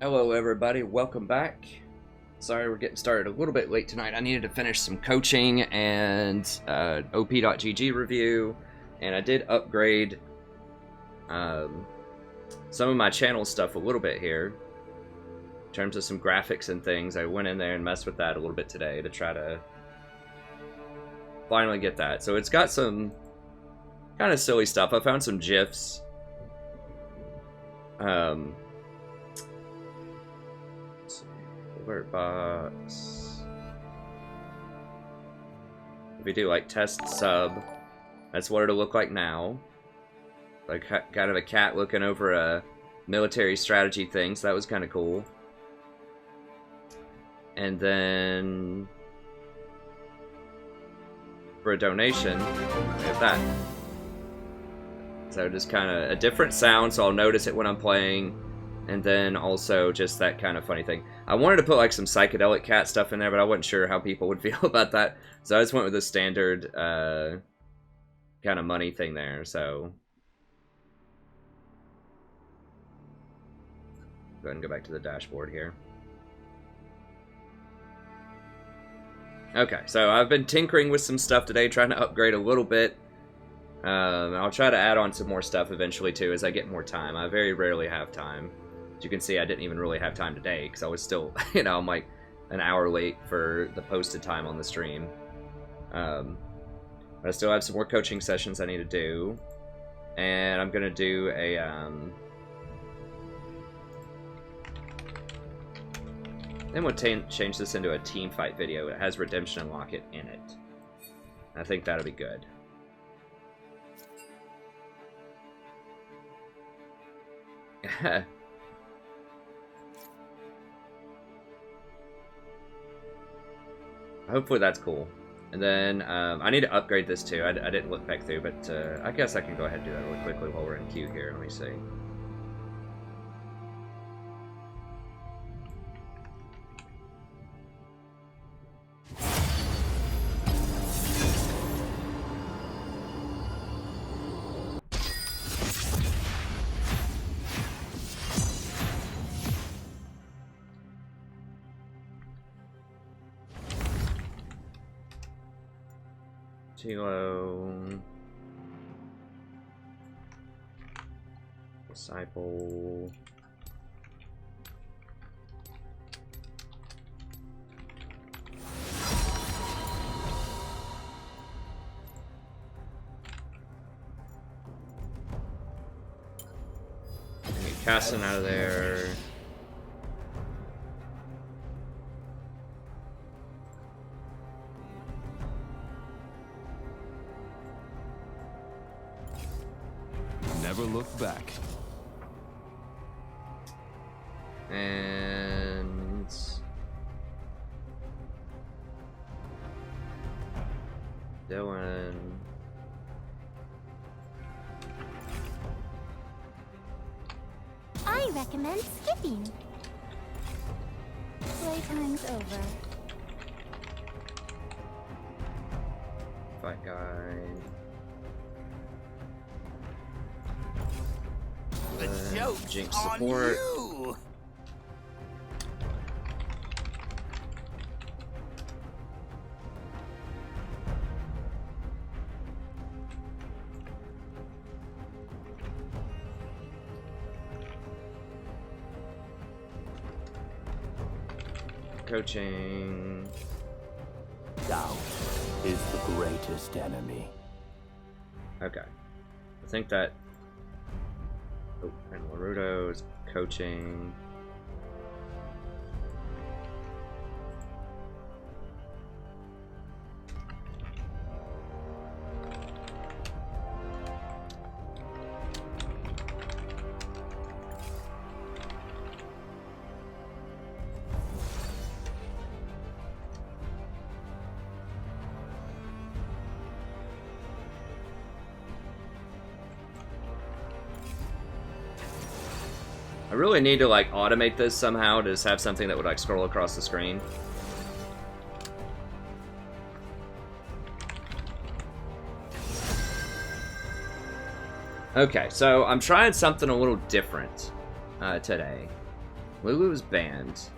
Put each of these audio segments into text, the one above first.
Hello everybody, welcome back. Sorry we're getting started a little bit late tonight. I needed to finish some coaching and op.gg review, and I did upgrade some of my channel stuff a little bit here. In terms of some graphics and things, I went in there and messed with that a little bit today to try to finally get that. So it's got some kind of silly stuff. I found some GIFs. Alert box. If we do like test sub, that's what it'll look like now. Like kind of a cat looking over a military strategy thing, so that was kind of cool. And then for a donation, we have that. So just kind of a different sound, so I'll notice it when I'm playing. And then also just that kind of funny thing. I wanted to put like some psychedelic cat stuff in there, but I wasn't sure how people would feel about that. So I just went with the standard kind of money thing there. So go ahead and go back to the dashboard here. Okay, so I've been tinkering with some stuff today, trying to upgrade a little bit. I'll try to add on some more stuff eventually too as I get more time. I very rarely have time. As you can see, I didn't even really have time today because I was still, you know, I'm like an hour late for the posted time on the stream. But I still have some more coaching sessions I need to do. And I'm going to do a, then we'll change this into a team fight video. It has Redemption and Locket in it. I think that'll be good. Hopefully that's cool. And then I need to upgrade this too. I didn't look back through, but I guess I can go ahead and do that really quickly while we're in queue here. Let me see. Tilo, Disciple, get Cassin out of there. Never look back. And Dylan. I recommend skipping. Playtime's over. Fight guide. The joke's Jinx on support. you. Coaching. Doubt is the greatest enemy. Okay. I think that. Oh, and Larudo's coaching. I really need to like automate this somehow to just have something that would like scroll across the screen. Okay, so I'm trying something a little different today. Lulu is banned.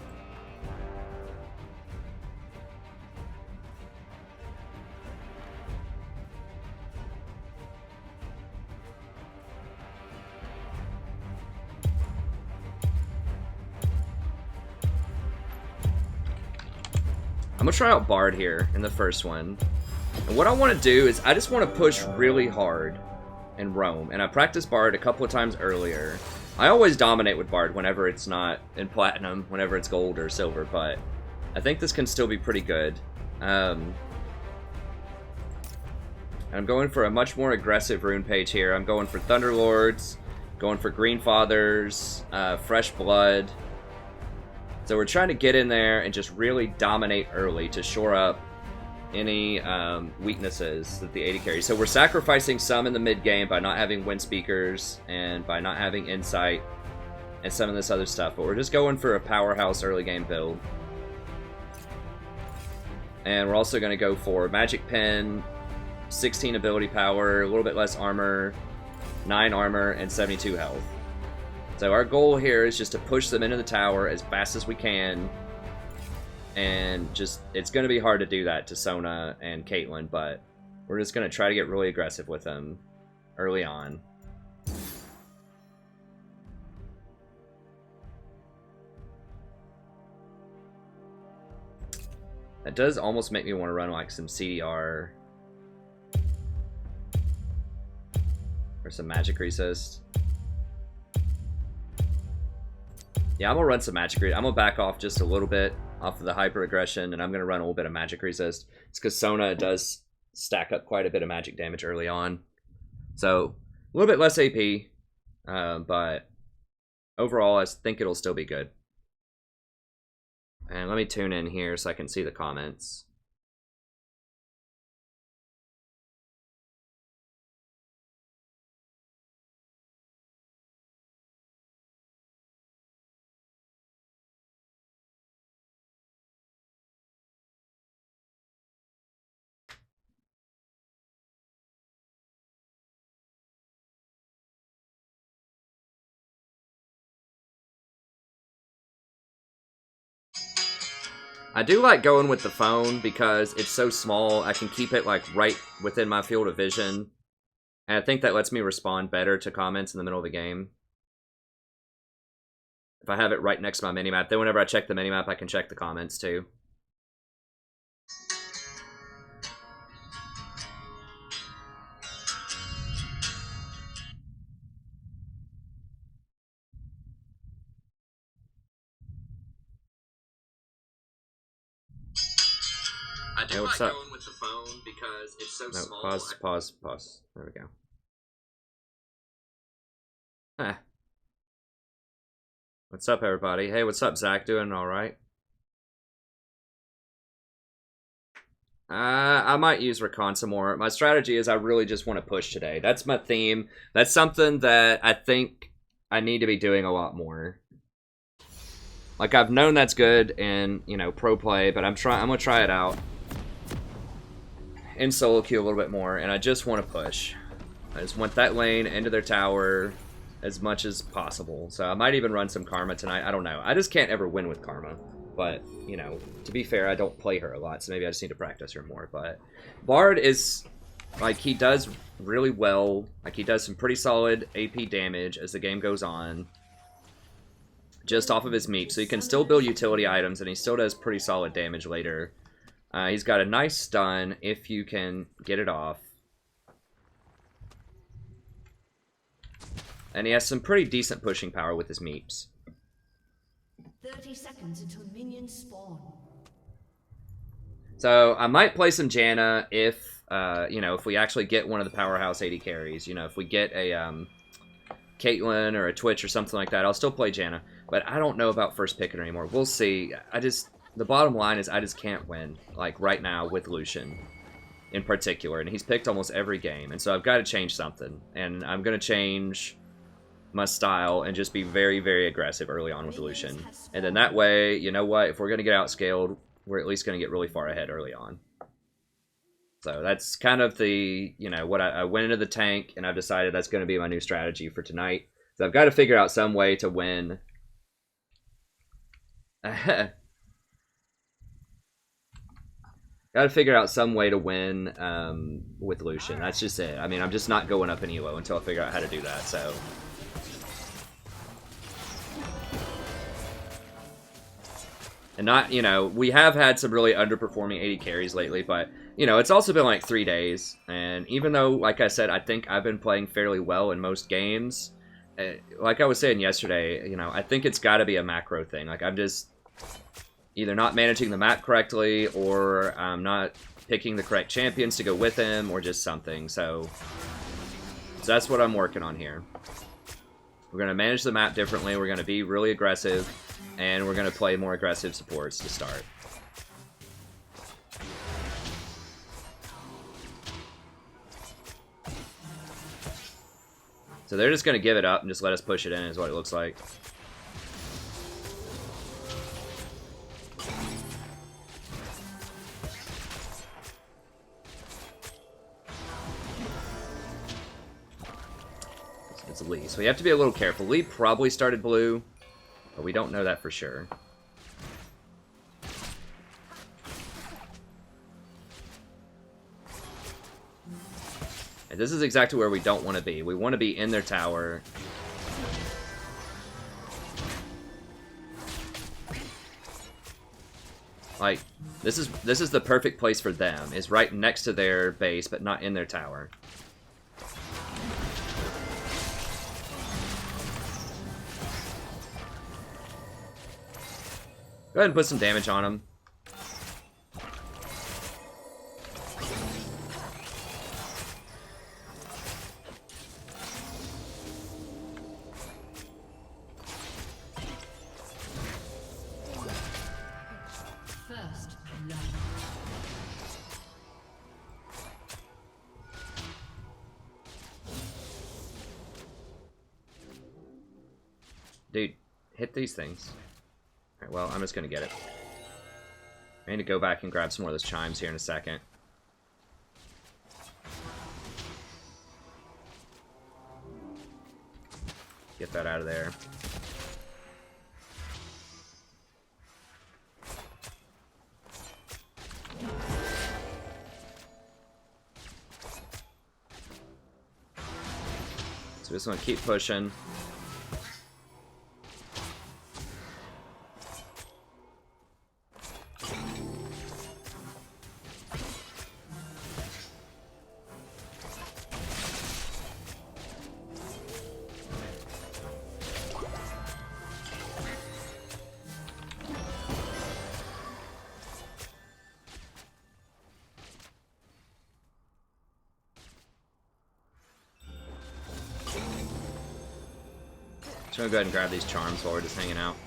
I'm gonna try out Bard here in the first one. And what I want to do is I just want to push really hard in roam. And I practiced Bard a couple of times earlier. I always dominate with Bard whenever it's not in Platinum, whenever it's Gold or Silver, but I think this can still be pretty good. I'm going for a much more aggressive rune page here. I'm going for Thunderlords, going for Green Fathers, Fresh Blood. So we're trying to get in there and just really dominate early to shore up any weaknesses that the AD carries. So we're sacrificing some in the mid game by not having Wind Speakers and by not having Insight and some of this other stuff. But we're just going for a powerhouse early game build. And we're also going to go for Magic Pen, 16 ability power, a little bit less armor, 9 armor, and 72 health. So our goal here is just to push them into the tower as fast as we can. And just, it's going to be hard to do that to Sona and Caitlyn, but we're just going to try to get really aggressive with them early on. That does almost make me want to run like some CDR or some Magic Resist. Yeah, I'm going to run some Magic Resist. I'm going to back off just a little bit off of the Hyper Aggression, and I'm going to run a little bit of Magic Resist. It's because Sona does stack up quite a bit of magic damage early on. So, a little bit less AP, but overall, I think it'll still be good. And let me tune in here so I can see the comments. I do like going with the phone because it's so small. I can keep it like right within my field of vision. And I think that lets me respond better to comments in the middle of the game. If I have it right next to my minimap, then whenever I check the minimap, I can check the comments too. Hey, what's up? Going with the phone because it's so small. Pause. There we go. Ah. What's up, everybody? Hey, what's up, Zach? Doing all right? I might use Recon some more. My strategy is I really just want to push today. That's my theme. That's something that I think I need to be doing a lot more. Like, I've known that's good in, you know, pro play, but I'm gonna try it out in solo queue a little bit more, and I just want to push. I just want that lane into their tower as much as possible. So I might even run some Karma tonight. I don't know. I just can't ever win with Karma. But, you know, to be fair, I don't play her a lot, so maybe I just need to practice her more. But Bard is, like, he does really well. Like, he does some pretty solid AP damage as the game goes on, just off of his meep. So he can still build utility items, and he still does pretty solid damage later. He's got a nice stun if you can get it off. And he has some pretty decent pushing power with his meeps. 30 seconds until minions spawn. So I might play some Janna if, you know, if we actually get one of the powerhouse AD carries. You know, if we get a Caitlyn or a Twitch or something like that, I'll still play Janna. But I don't know about first picking anymore. We'll see. The bottom line is I just can't win, like, right now with Lucian in particular. And he's picked almost every game. And so I've got to change something. And I'm going to change my style and just be very, very aggressive early on with Lucian. And then that way, you know what, if we're going to get outscaled, we're at least going to get really far ahead early on. So that's kind of the, you know, what I went into the tank, and I've decided that's going to be my new strategy for tonight. So I've got to figure out some way to win Gotta figure out some way to win with Lucian. That's just it. I mean, I'm just not going up in elo until I figure out how to do that, so. And not, you know, we have had some really underperforming 80 carries lately, but, you know, it's also been like 3 days. And even though, like I said, I think I've been playing fairly well in most games, like I was saying yesterday, you know, I think it's got to be a macro thing. Like, I'm just either not managing the map correctly, or I'm not picking the correct champions to go with him, or just something. So that's what I'm working on here. We're going to manage the map differently. We're going to be really aggressive. And we're going to play more aggressive supports to start. So they're just going to give it up and just let us push it in is what it looks like. It's Lee. So we have to be a little careful. Lee probably started blue. But we don't know that for sure. And this is exactly where we don't want to be. We want to be in their tower. Like, this is the perfect place for them. Is right next to their base, but not in their tower. Go ahead and put some damage on him. First love. Dude, hit these things. Alright, well, I'm just gonna get it. I need to go back and grab some more of those chimes here in a second. Get that out of there. So just want to keep pushing. Just gonna go ahead and grab these charms while we're just hanging out.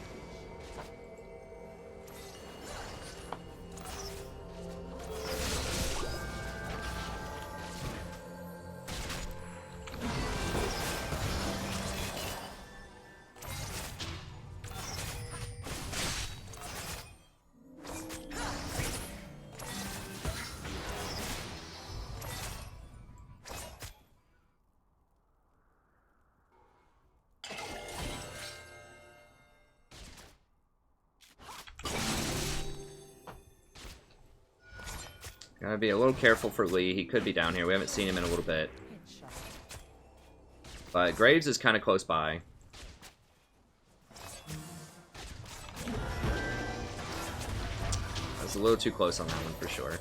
Gotta be a little careful for Lee. He could be down here. We haven't seen him in a little bit. But Graves is kind of close by. I was a little too close on that one for sure.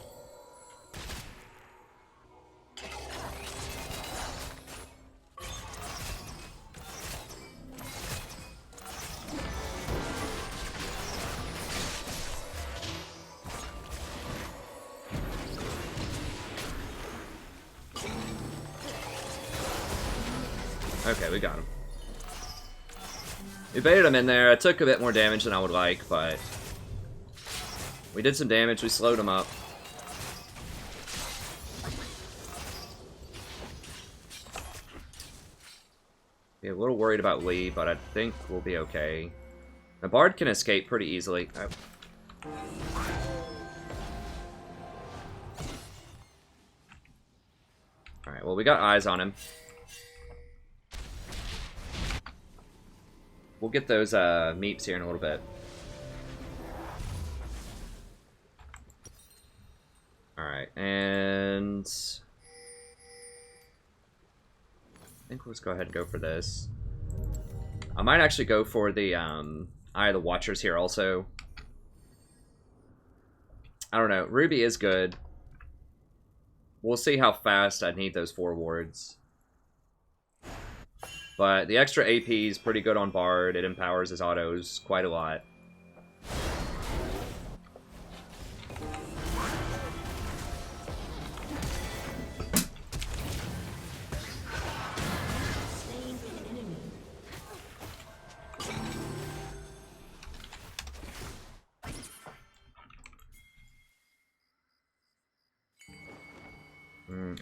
Okay, we got him. We baited him in there. I took a bit more damage than I would like, but we did some damage. We slowed him up. Be a little worried about Lee, but I think we'll be okay. The Bard can escape pretty easily. Alright, well, we got eyes on him. We'll get those meeps here in a little bit. Alright, and I think let's go ahead and go for this. I might actually go for the Eye of the Watchers here also. I don't know. Ruby is good. We'll see how fast I need those 4 wards. But the extra AP is pretty good on Bard. It empowers his autos quite a lot.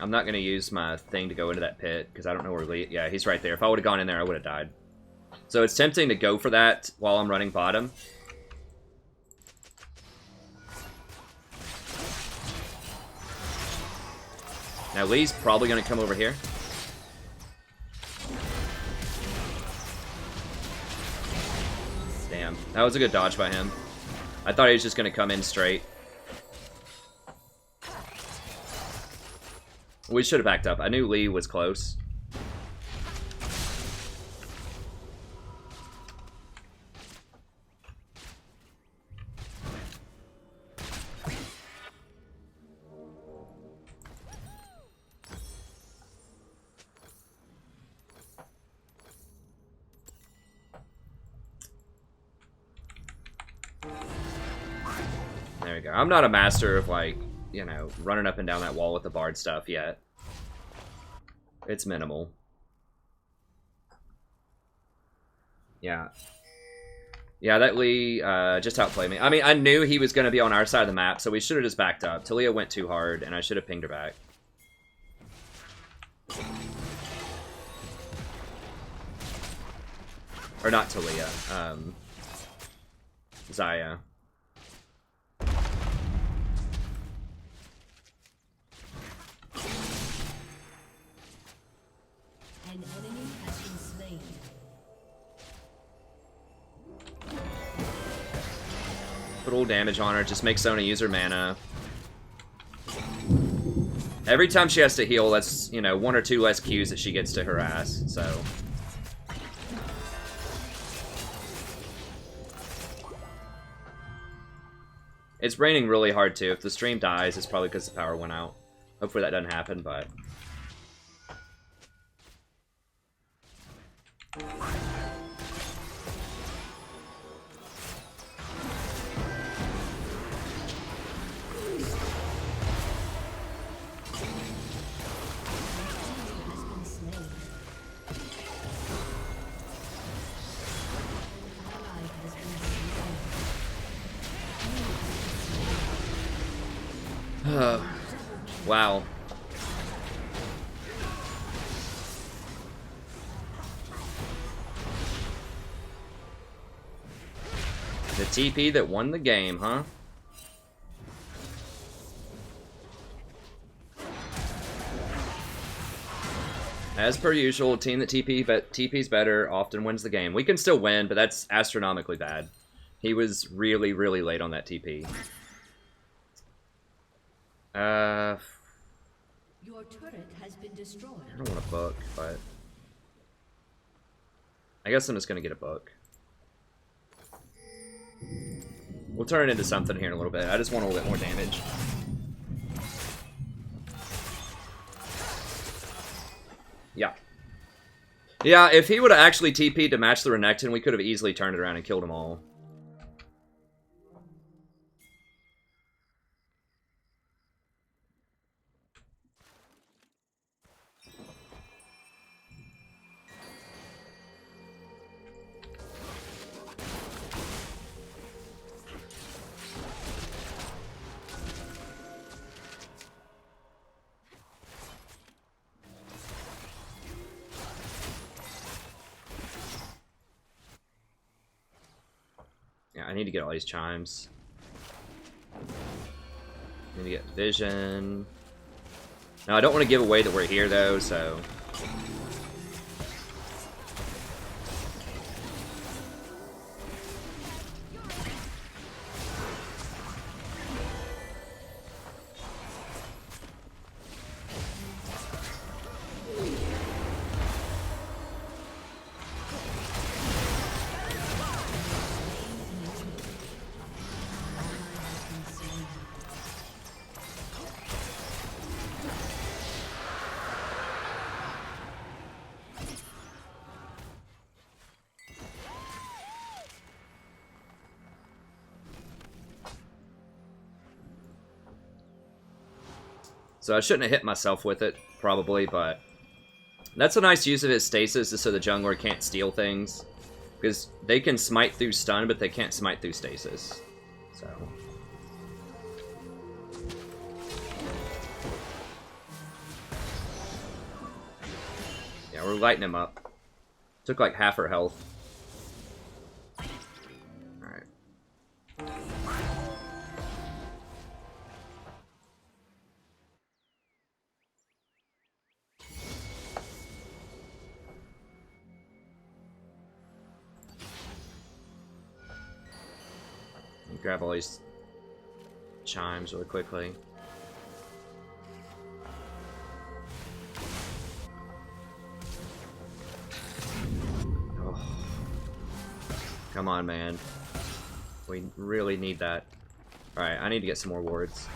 I'm not going to use my thing to go into that pit, because I don't know where Lee... Yeah, he's right there. If I would have gone in there, I would have died. So it's tempting to go for that while I'm running bottom. Now Lee's probably going to come over here. Damn, that was a good dodge by him. I thought he was just going to come in straight. We should have backed up. I knew Lee was close. There we go. I'm not a master of, like, you know, running up and down that wall with the Bard stuff yet. It's minimal. Yeah. Yeah, that Lee just outplayed me. I mean, I knew he was going to be on our side of the map, so we should have just backed up. Talia went too hard, and I should have pinged her back. Or not Talia. Zyra. An enemy has been slain. Put a little damage on her, just make Sona use her mana. Every time she has to heal, that's, you know, 1 or 2 less Qs that she gets to harass, so. It's raining really hard too. If the stream dies, it's probably because the power went out. Hopefully that doesn't happen, but... Wow. The TP that won the game, huh? As per usual, a team that TP's better often wins the game. We can still win, but that's astronomically bad. He was really, really late on that TP. Your turret has been destroyed. I don't want a book, but... I guess I'm just gonna get a book. We'll turn it into something here in a little bit. I just want a little bit more damage. Yeah. Yeah, if he would have actually TP'd to match the Renekton, we could have easily turned it around and killed them all. Yeah, I need to get all these chimes. I need to get vision. Now, I don't want to give away that we're here, though, so... So I shouldn't have hit myself with it, probably, but that's a nice use of his stasis, is so the jungler can't steal things. Because they can smite through stun, but they can't smite through stasis. So... yeah, we're lighting him up. Took like half her health. Alright. Grab all these chimes really quickly. Oh. Come on, man. We really need that. Alright, I need to get some more wards.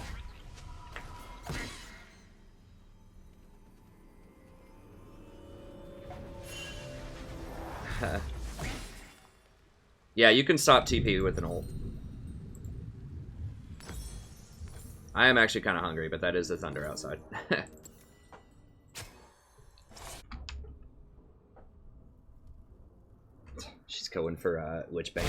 Yeah, you can stop TP with an ult. I am actually kind of hungry, but that is the thunder outside. She's going for Lich Bane.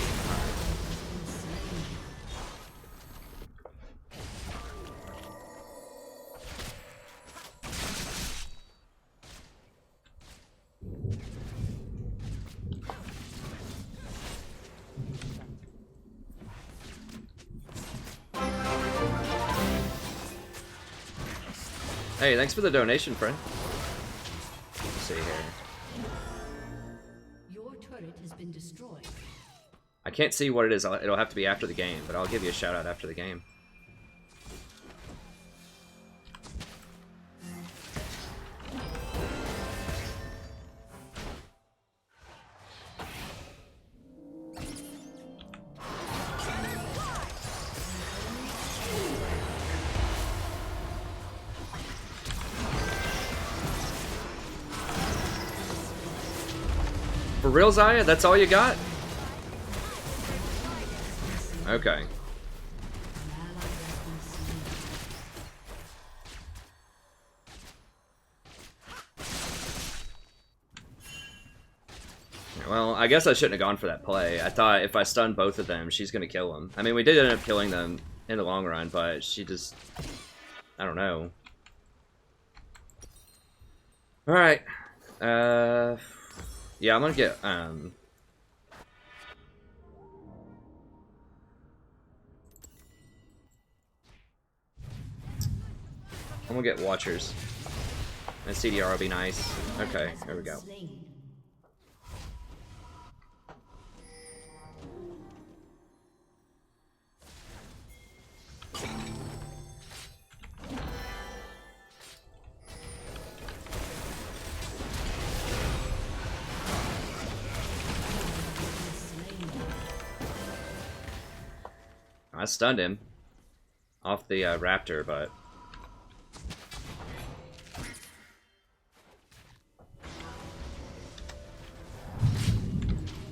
Hey, thanks for the donation, friend. Let's see here. Your turret has been destroyed. I can't see what it is. It'll have to be after the game, but I'll give you a shout out after the game. For real, Zyra? That's all you got? Okay. Well, I guess I shouldn't have gone for that play. I thought if I stun both of them, she's going to kill them. I mean, we did end up killing them in the long run, but she just... I don't know. Alright. Yeah, I'm gonna get, I'm gonna get Watchers. And CDR will be nice. Okay, there we go. I stunned him off the raptor, but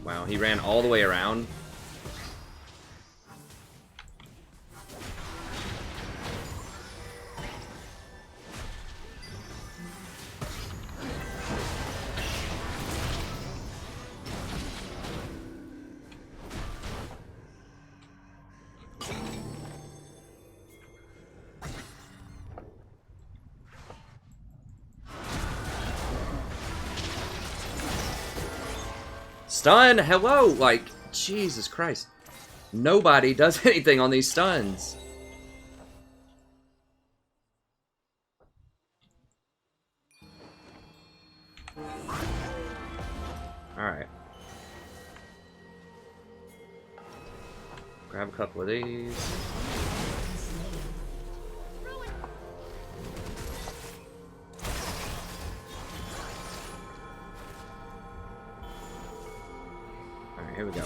wow, he ran all the way around. Stun! Hello! Like, Jesus Christ. Nobody does anything on these stuns. Alright. Grab a couple of these. Alright, here we go.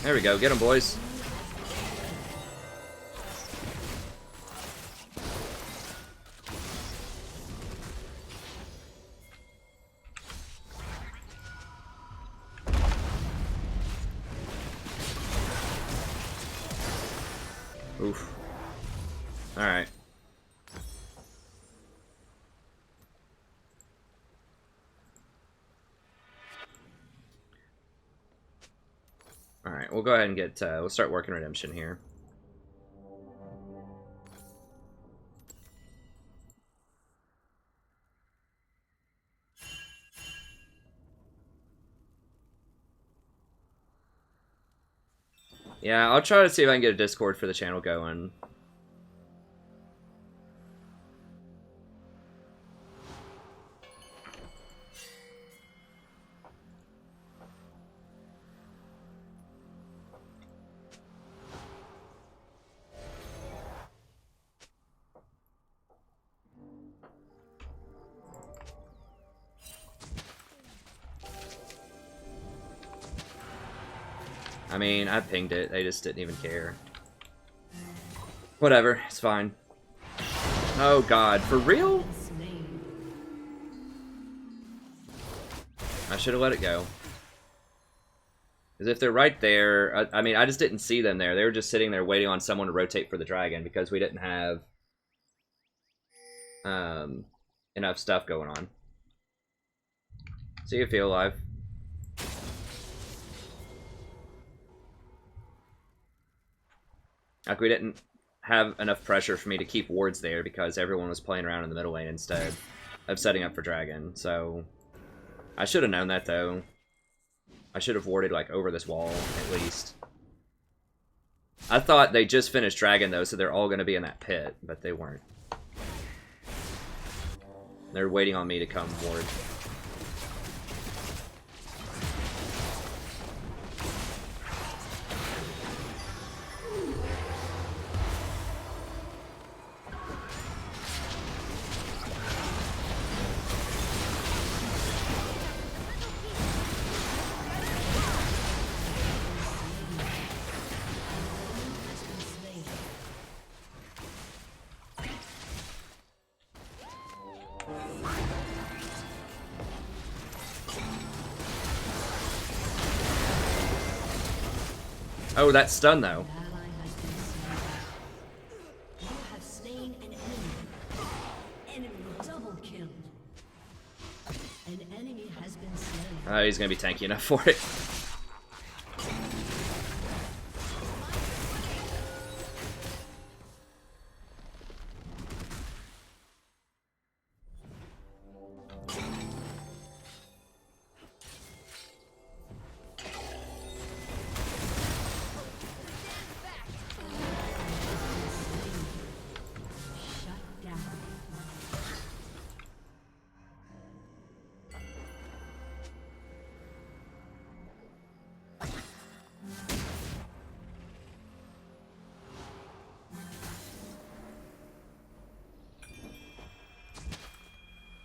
There we go. Get him, boys. Oof. Alright. Alright, we'll go ahead and get, we'll start working redemption here. Yeah, I'll try to see if I can get a Discord for the channel going. I mean, I pinged it. They just didn't even care. Whatever. It's fine. Oh, God. For real? I should have let it go. Because if they're right there... I mean, I just didn't see them there. They were just sitting there waiting on someone to rotate for the dragon because we didn't have enough stuff going on. See you feel alive. Like, we didn't have enough pressure for me to keep wards there because everyone was playing around in the middle lane instead of setting up for dragon. So, I should have known that, though. I should have warded, like, over this wall, at least. I thought they just finished dragon, though, so they're all going to be in that pit, but they weren't. They're waiting on me to come ward. Oh, that stun, though. You have slain an enemy. Enemy double killed. An enemy has been slain. He's going to be tanky enough for it.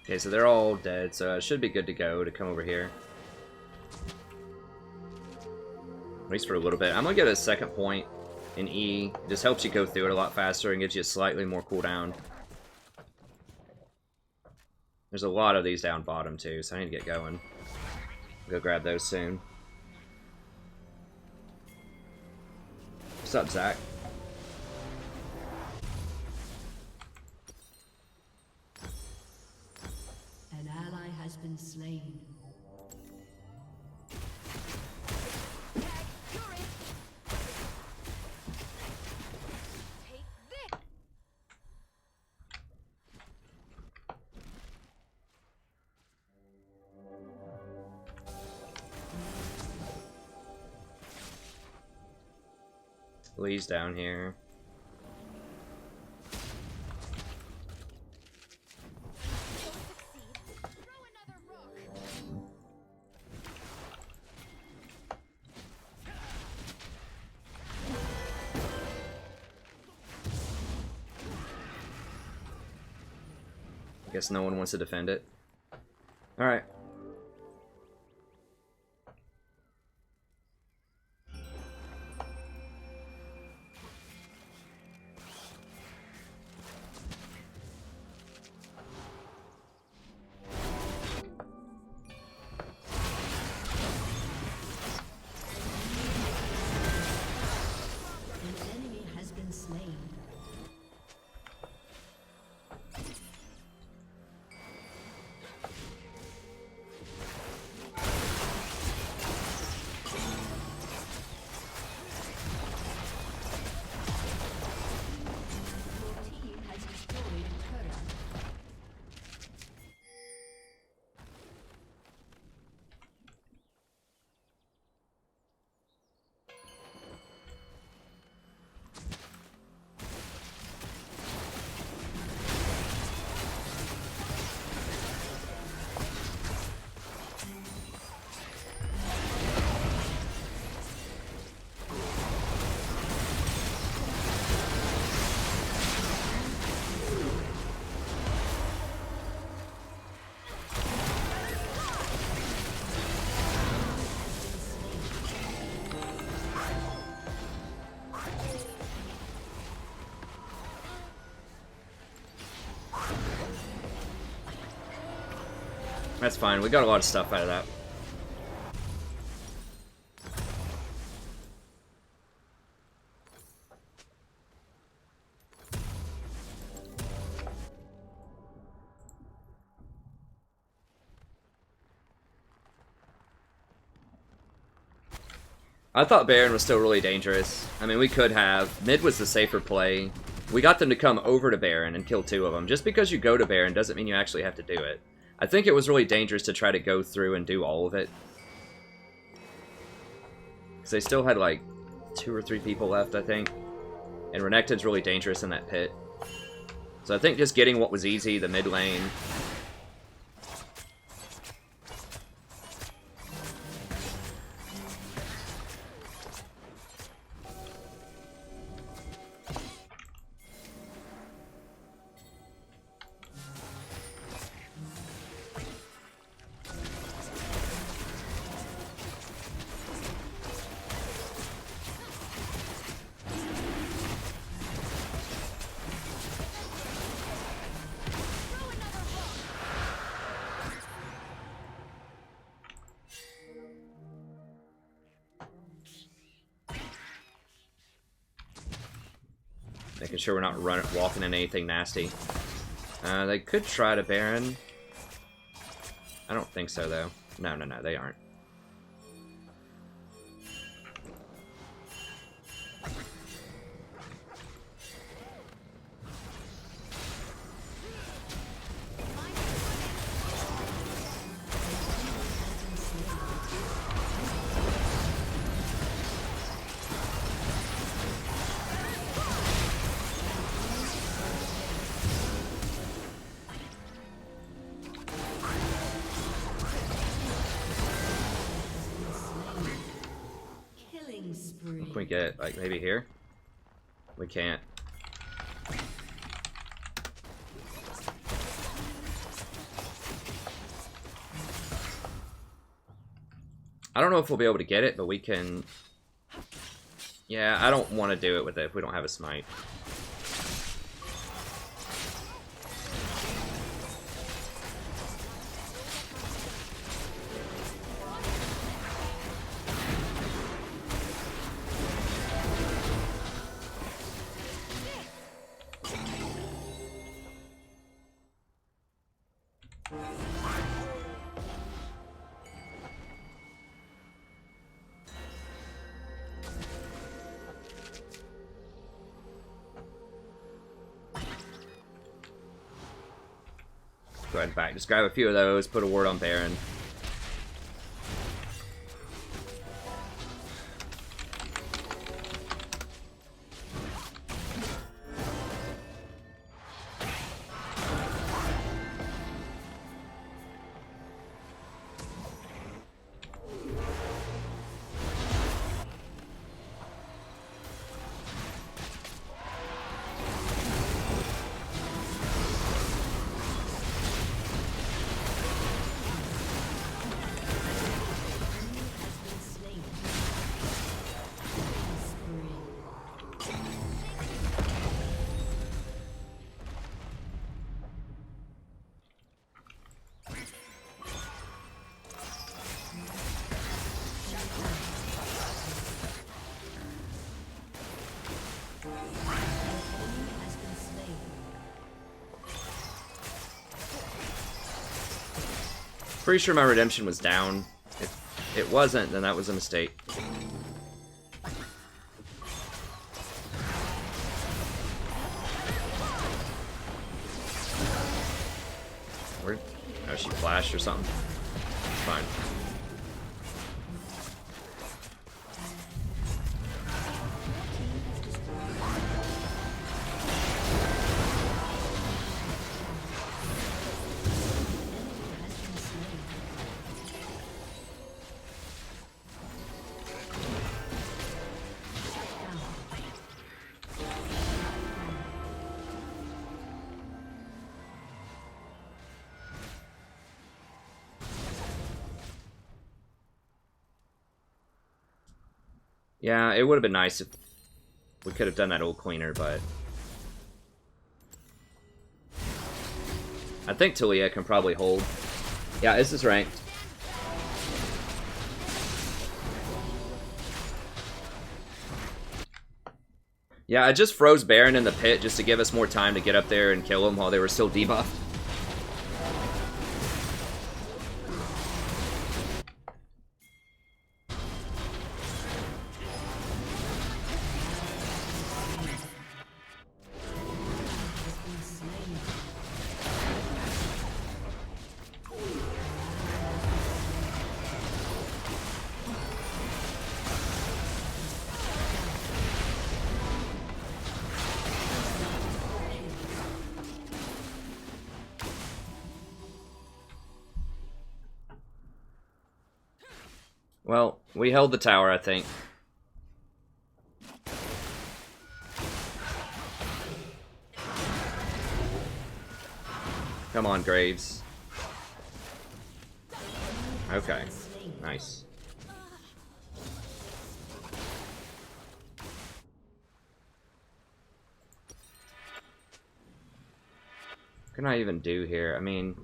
Okay, so they're all dead, so it should be good to go to come over here. At least for a little bit. I'm gonna get a second point in E. It just helps you go through it a lot faster and gives you slightly more cooldown. There's a lot of these down bottom too, so I need to get going. I'll go grab those soon. What's up, Zach? An ally has been slain. Lee's down here. I guess no one wants to defend it. Alright. That's fine. We got a lot of stuff out of that. I thought Baron was still really dangerous. I mean, we could have. Mid was the safer play. We got them to come over to Baron and kill 2 of them. Just because you go to Baron doesn't mean you actually have to do it. I think it was really dangerous to try to go through and do all of it. Because they still had like 2 or 3 people left, I think. And Renekton's really dangerous in that pit. So I think just getting what was easy, the mid lane. Making sure we're not walking in anything nasty. They could try to Baron. I don't think so, though. No, they aren't. Can we get, like, maybe here? We can't. I don't know if we'll be able to get it, but we can... Yeah, I don't want to do it with it if we don't have a smite. Go ahead and back. Just grab a few of those, put a ward on Baron. Pretty sure my redemption was down. If it wasn't, then that was a mistake. Where? Oh, she flashed or something. It's fine. Yeah, it would have been nice if we could have done that old cleaner, but I think Talia can probably hold. Yeah, this is ranked. Yeah, I just froze Baron in the pit just to give us more time to get up there and kill them while they were still debuffed. Well, we held the tower, I think. Come on, Graves. Okay. Nice. What can I even do here? I mean...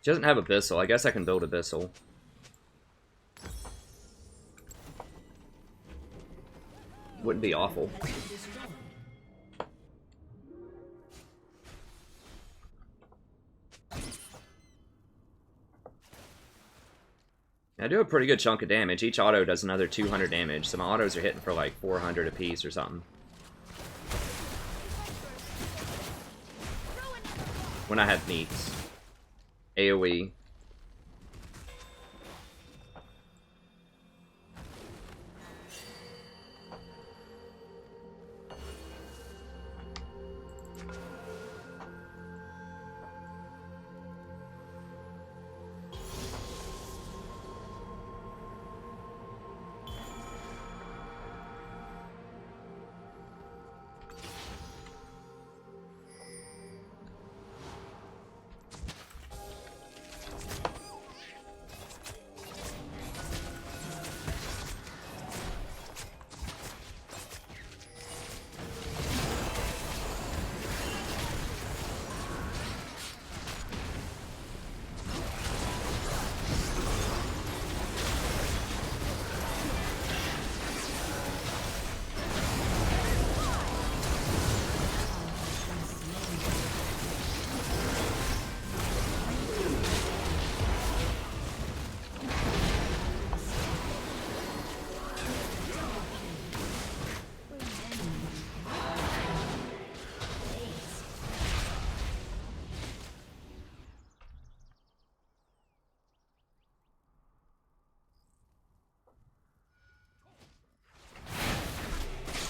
She doesn't have Abyssal. I guess I can build Abyssal. Wouldn't be awful. I do a pretty good chunk of damage. Each auto does another 200 damage, so my autos are hitting for like 400 apiece or something. When I had meats. AoE.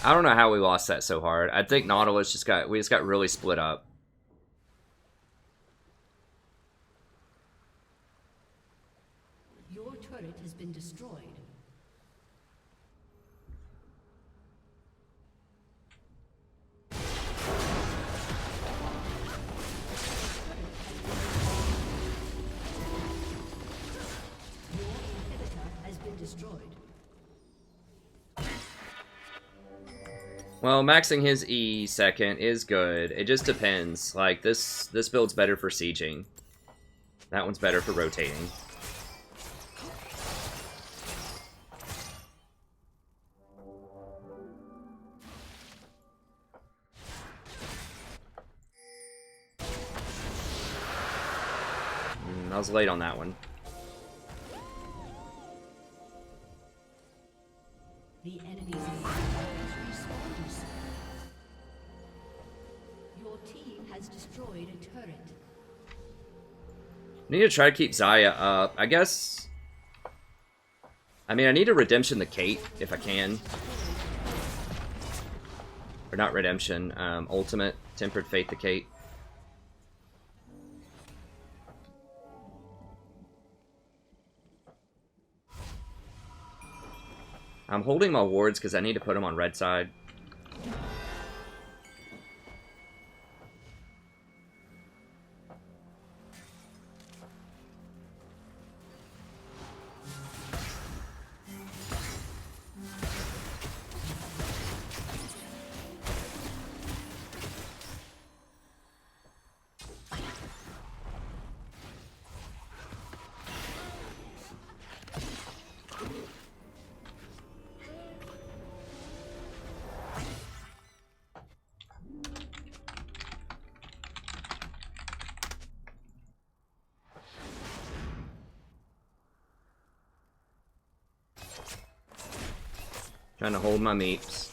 I don't know how we lost that so hard. I think Nautilus we just got really split up. Your turret has been destroyed. Your inhibitor has been destroyed. Well, maxing his E second is good. It just depends. Like, this build's better for sieging. That one's better for rotating. I was late on that one. The enemy's respawns. Your team has destroyed a turret. I need to try to keep Zyra up. I guess... I mean, I need to Redemption the Kate, if I can. Or not Redemption, Ultimate, Tempered Fate the Kate. I'm holding my wards because I need to put them on red side. Trying to hold my meeps.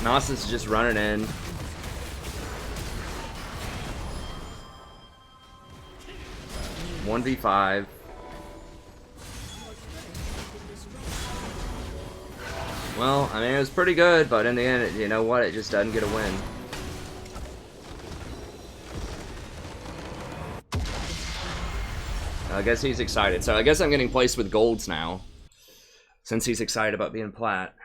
Nasus is just running in. One v 5. Well, I mean, it was pretty good, but in the end, you know what? It just doesn't get a win. I guess he's excited. So I guess I'm getting placed with golds now, since he's excited about being plat.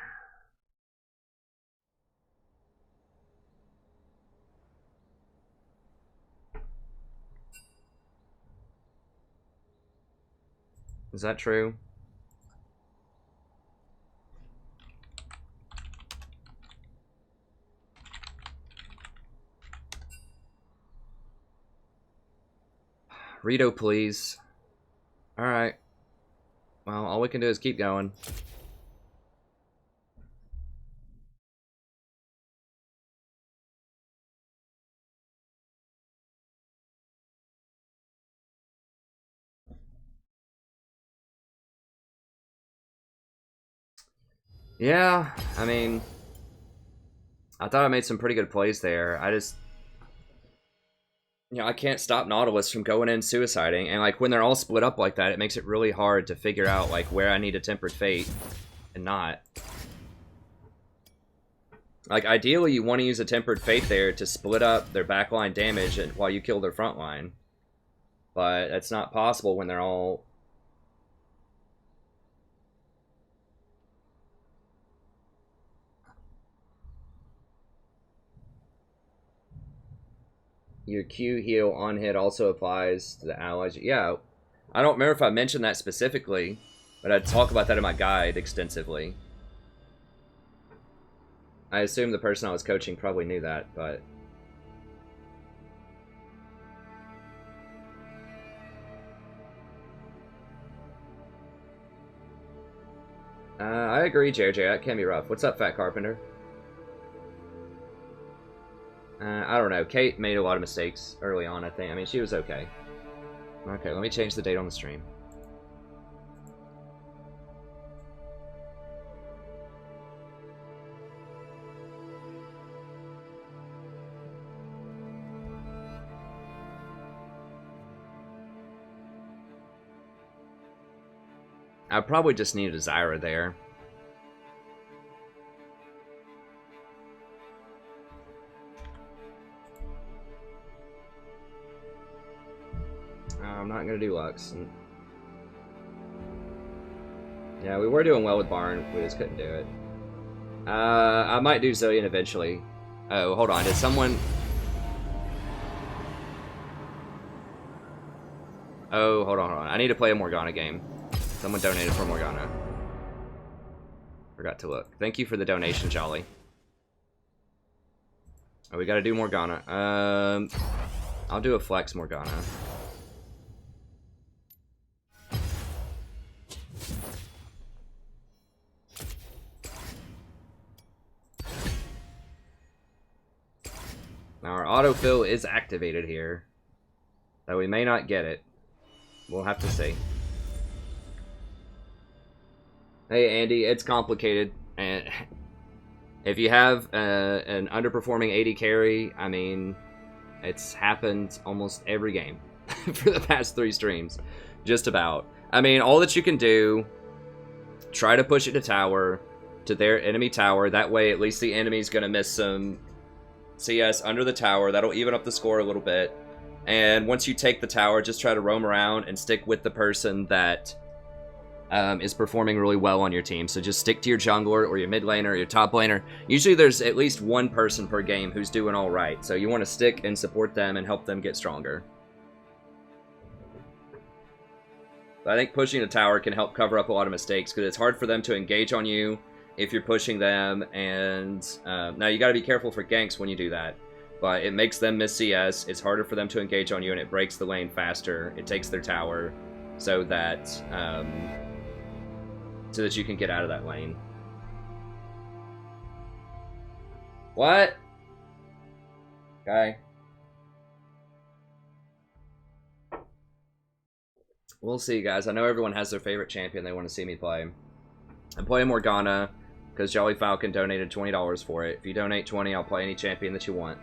Is that true? Rito, please. Alright. Well, all we can do is keep going. Yeah, I mean, I thought I made some pretty good plays there. I just, you know, I can't stop Nautilus from going in suiciding, and like when they're all split up like that, it makes it really hard to figure out like where I need a Tempered Fate and not. Like ideally, you want to use a Tempered Fate there to split up their backline damage and while you kill their front line, but that's not possible when they're all. Your Q heal on hit also applies to the allies. Yeah, I don't remember if I mentioned that specifically, but I talk about that in my guide extensively. I assume the person I was coaching probably knew that, but... I agree, JJ. That can be rough. What's up, Fat Carpenter? I don't know. Kate made a lot of mistakes early on, I think. I mean, she was okay. Okay, let me change the date on the stream. I probably just needed a Zyra there. I'm not going to do Lux. Yeah, we were doing well with Barn. We just couldn't do it. I might do Zillion eventually. Oh, hold on. Did someone... Oh, hold on, hold on. I need to play a Morgana game. Someone donated for Morgana. Forgot to look. Thank you for the donation, Jolly. Oh, we got to do Morgana. I'll do a flex Morgana. Now our autofill is activated here, though we may not get it. We'll have to see. Hey Andy, it's complicated, and if you have an underperforming AD carry, I mean, it's happened almost every game for the past 3 streams, just about. I mean, all that you can do, try to push it to tower, to their enemy tower. That way, at least the enemy's gonna miss some CS under the tower. That'll even up the score a little bit. And once you take the tower, just try to roam around and stick with the person that is performing really well on your team. So just stick to your jungler or your mid laner or your top laner. Usually there's at least one person per game who's doing all right. So you want to stick and support them and help them get stronger. I think pushing the tower can help cover up a lot of mistakes because it's hard for them to engage on you if you're pushing them. And now you got to be careful for ganks when you do that. But it makes them miss CS. It's harder for them to engage on you, and it breaks the lane faster. It takes their tower so that you can get out of that lane. What? Okay. We'll see, guys. I know everyone has their favorite champion they want to see me play. I'm playing Morgana because Jolly Falcon donated $20 for it. If you donate $20, I'll play any champion that you want.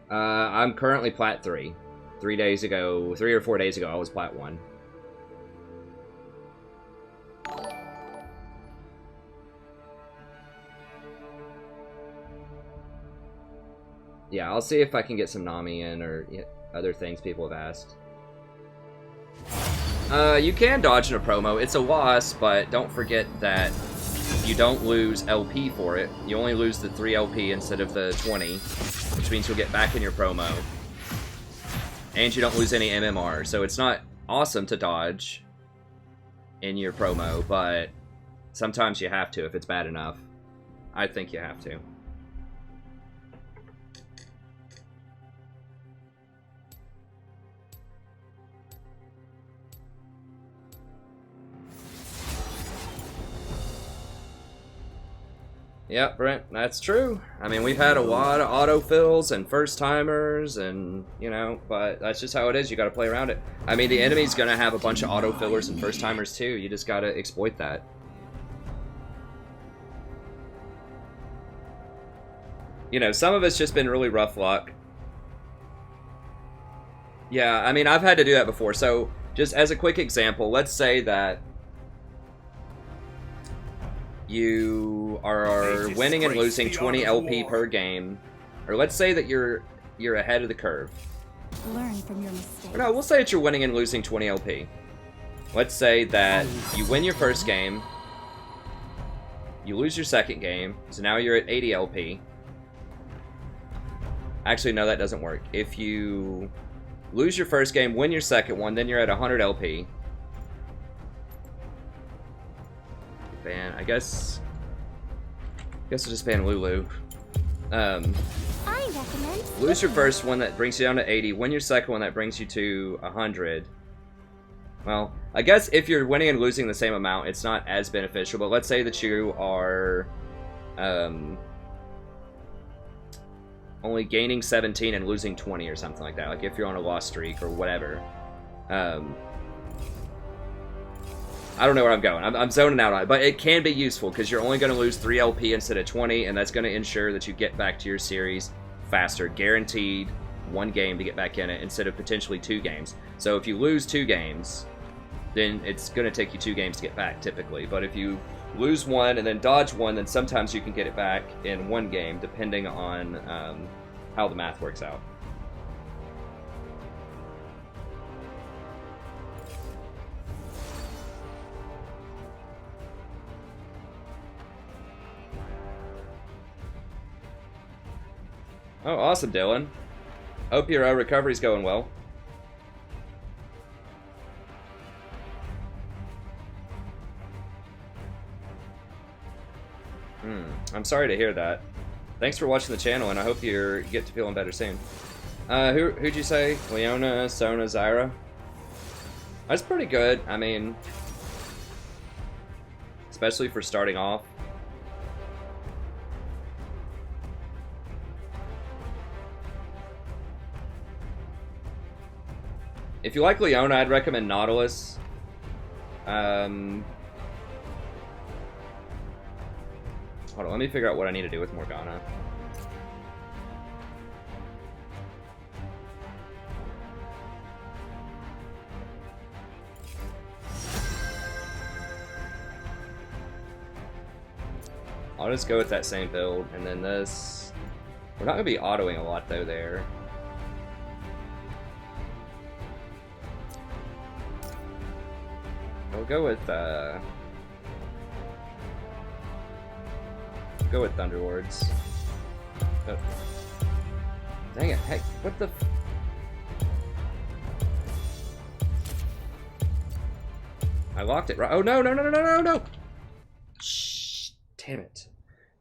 I'm currently Plat 3. 3 or 4 days ago, I was Plat 1. Yeah, I'll see if I can get some Nami in or other things people have asked. You can dodge in a promo. It's a loss, but don't forget that you don't lose LP for it. You only lose the 3 LP instead of the 20, which means you'll get back in your promo. And you don't lose any MMR, so it's not awesome to dodge in your promo, but sometimes you have to if it's bad enough. I think you have to. Yep, Brent, that's true. I mean, we've had a lot of autofills and first-timers and, you know, but that's just how it is. You gotta play around it. I mean, the enemy's gonna have a bunch of autofillers and first-timers too. You just gotta exploit that. You know, some of it's just been really rough luck. Yeah, I mean, I've had to do that before. So, just as a quick example, let's say that you are winning and losing 20 LP per game, or let's say that you're ahead of the curve. Learn from your mistakes. Or no, we'll say that you're winning and losing 20 LP. Let's say that you win your first game, you lose your second game, so now you're at 80 LP. Actually, no, that doesn't work. If you lose your first game, win your second one, then you're at 100 LP. Ban. I guess I'll just ban Lulu. I recommend Lose your first one, that brings you down to 80. Win your second one, that brings you to 100. Well, I guess if you're winning and losing the same amount, it's not as beneficial. But let's say that you are only gaining 17 and losing 20 or something like that. Like if you're on a loss streak or whatever. I don't know where I'm going. I'm zoning out on it. But it can be useful because you're only going to lose 3 LP instead of 20, and that's going to ensure that you get back to your series faster. Guaranteed 1 game to get back in it instead of potentially 2 games. So if you lose 2 games, then it's going to take you 2 games to get back typically. But if you lose 1 and then dodge 1, then sometimes you can get it back in 1 game depending on how the math works out. Oh, awesome, Dylan. Hope your recovery's going well. I'm sorry to hear that. Thanks for watching the channel, and I hope you get to feeling better soon. Who'd you say? Leona, Sona, Zyra? That's pretty good. I mean, especially for starting off. If you like Leona, I'd recommend Nautilus. Hold on, let me figure out what I need to do with Morgana. I'll just go with that same build, and then this... We're not going to be autoing a lot, though, there. We'll go with Thunderlords. Oh. Dang it! Hey, what the? I locked it right. Oh no! No! No! No! No! No! No! Shh! Damn it!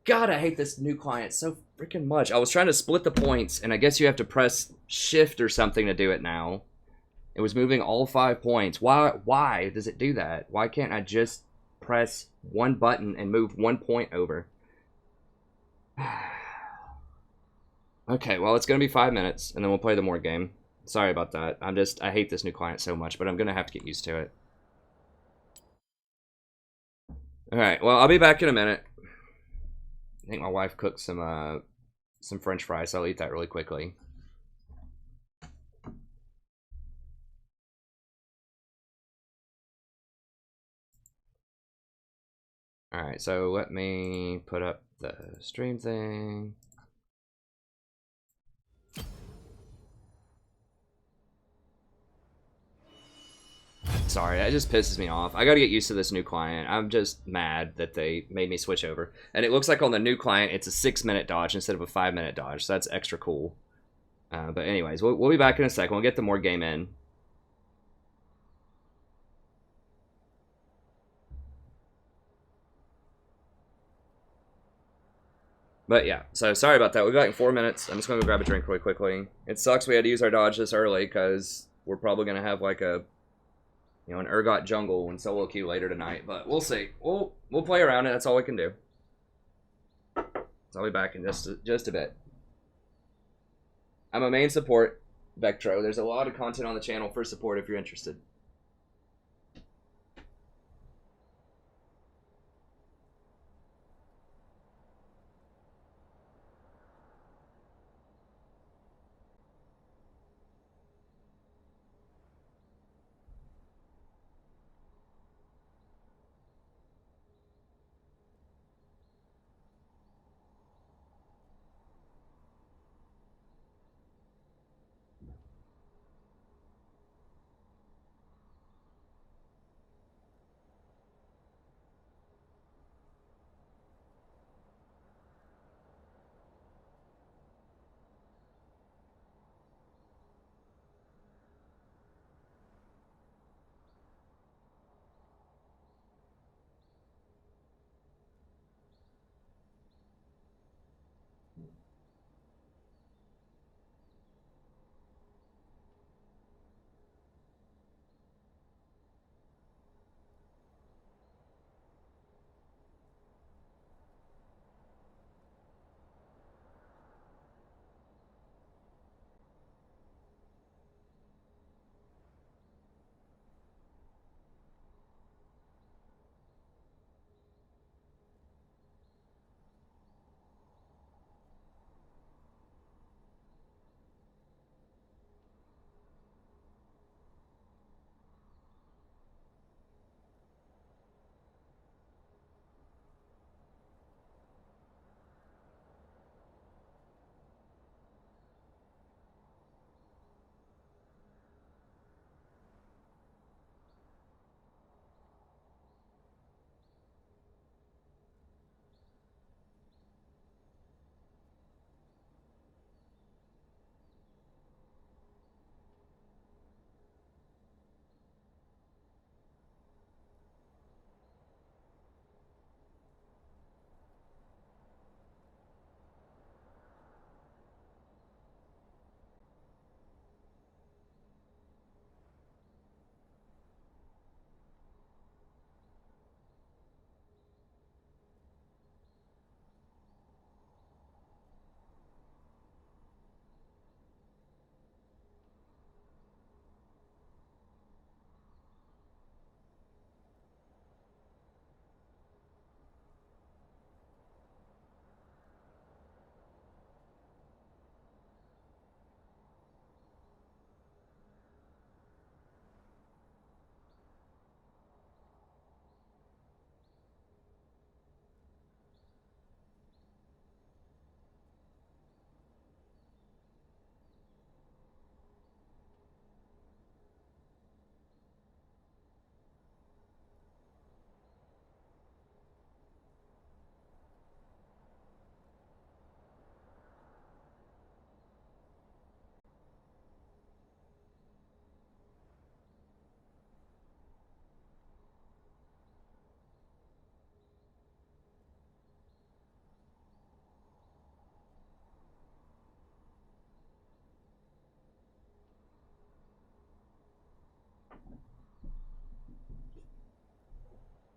God, I hate this new client so freaking much. I was trying to split the points, and I guess you have to press shift or something to do it now. It was moving all 5 points. Why does it do that? Why can't I just press one button and move 1 point over? Okay, well, it's going to be 5 minutes, and then we'll play the more game. Sorry about that. I hate this new client so much, but I'm going to have to get used to it. Alright, well, I'll be back in a minute. I think my wife cooked some French fries, so I'll eat that really quickly. Alright, so let me put up the stream thing. Sorry, that just pisses me off. I gotta get used to this new client. I'm just mad that they made me switch over. And it looks like on the new client, it's a 6-minute dodge instead of a 5-minute dodge, so that's extra cool. But anyways, we'll be back in a second. We'll get the more game in. But yeah, so sorry about that. We'll be back in 4 minutes. I'm just gonna go grab a drink really quickly. It sucks we had to use our dodge this early, because we're probably gonna have like a, you know, an Urgot jungle and solo queue later tonight, but we'll see. We'll play around it. That's all we can do. So I'll be back in just a bit. I'm a main support, Vectro. There's a lot of content on the channel for support if you're interested.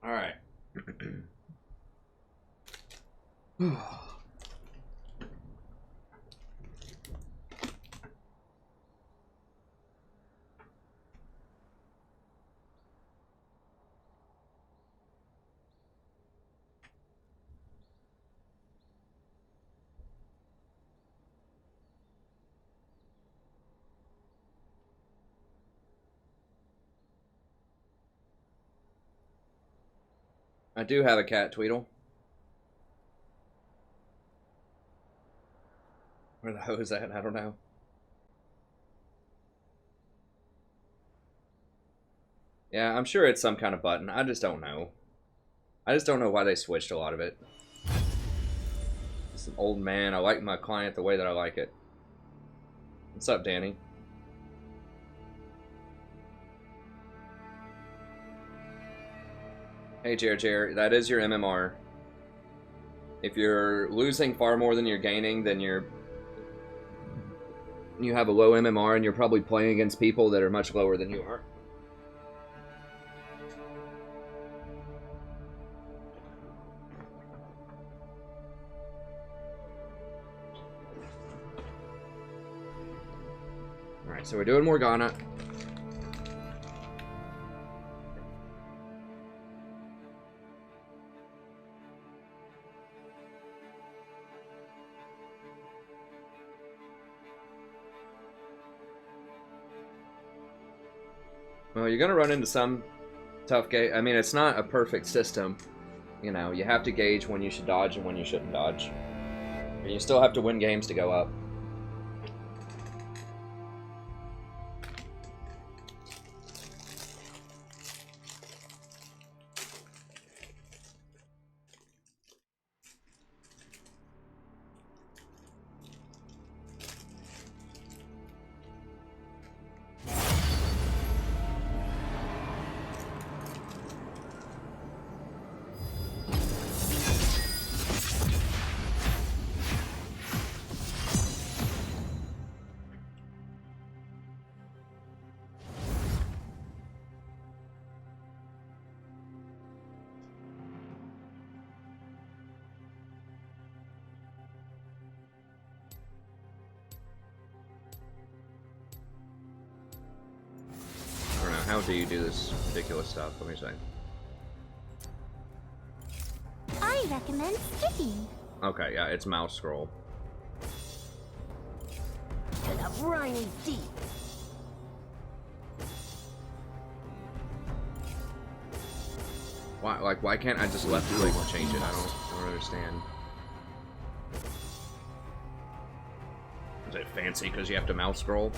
Alright. I do have a cat, Tweedle. Where the hell is that? I don't know. Yeah, I'm sure it's some kind of button. I just don't know. I just don't know why they switched a lot of it. It's an old man. I like my client the way that I like it. What's up, Danny? Hey, Jer, that is your MMR. If you're losing far more than you're gaining, then you have a low MMR and you're probably playing against people that are much lower than you are. Alright, so we're doing Morgana. Well, you're going to run into some tough game. I mean, it's not a perfect system. You know, you have to gauge when you should dodge and when you shouldn't dodge. And you still have to win games to go up. How do you do this ridiculous stuff? Let me see. I recommend skipping. Okay, yeah, it's mouse scroll. And a briny deep. Why can't I just left click and change it? I don't understand. Is it fancy because you have to mouse scroll?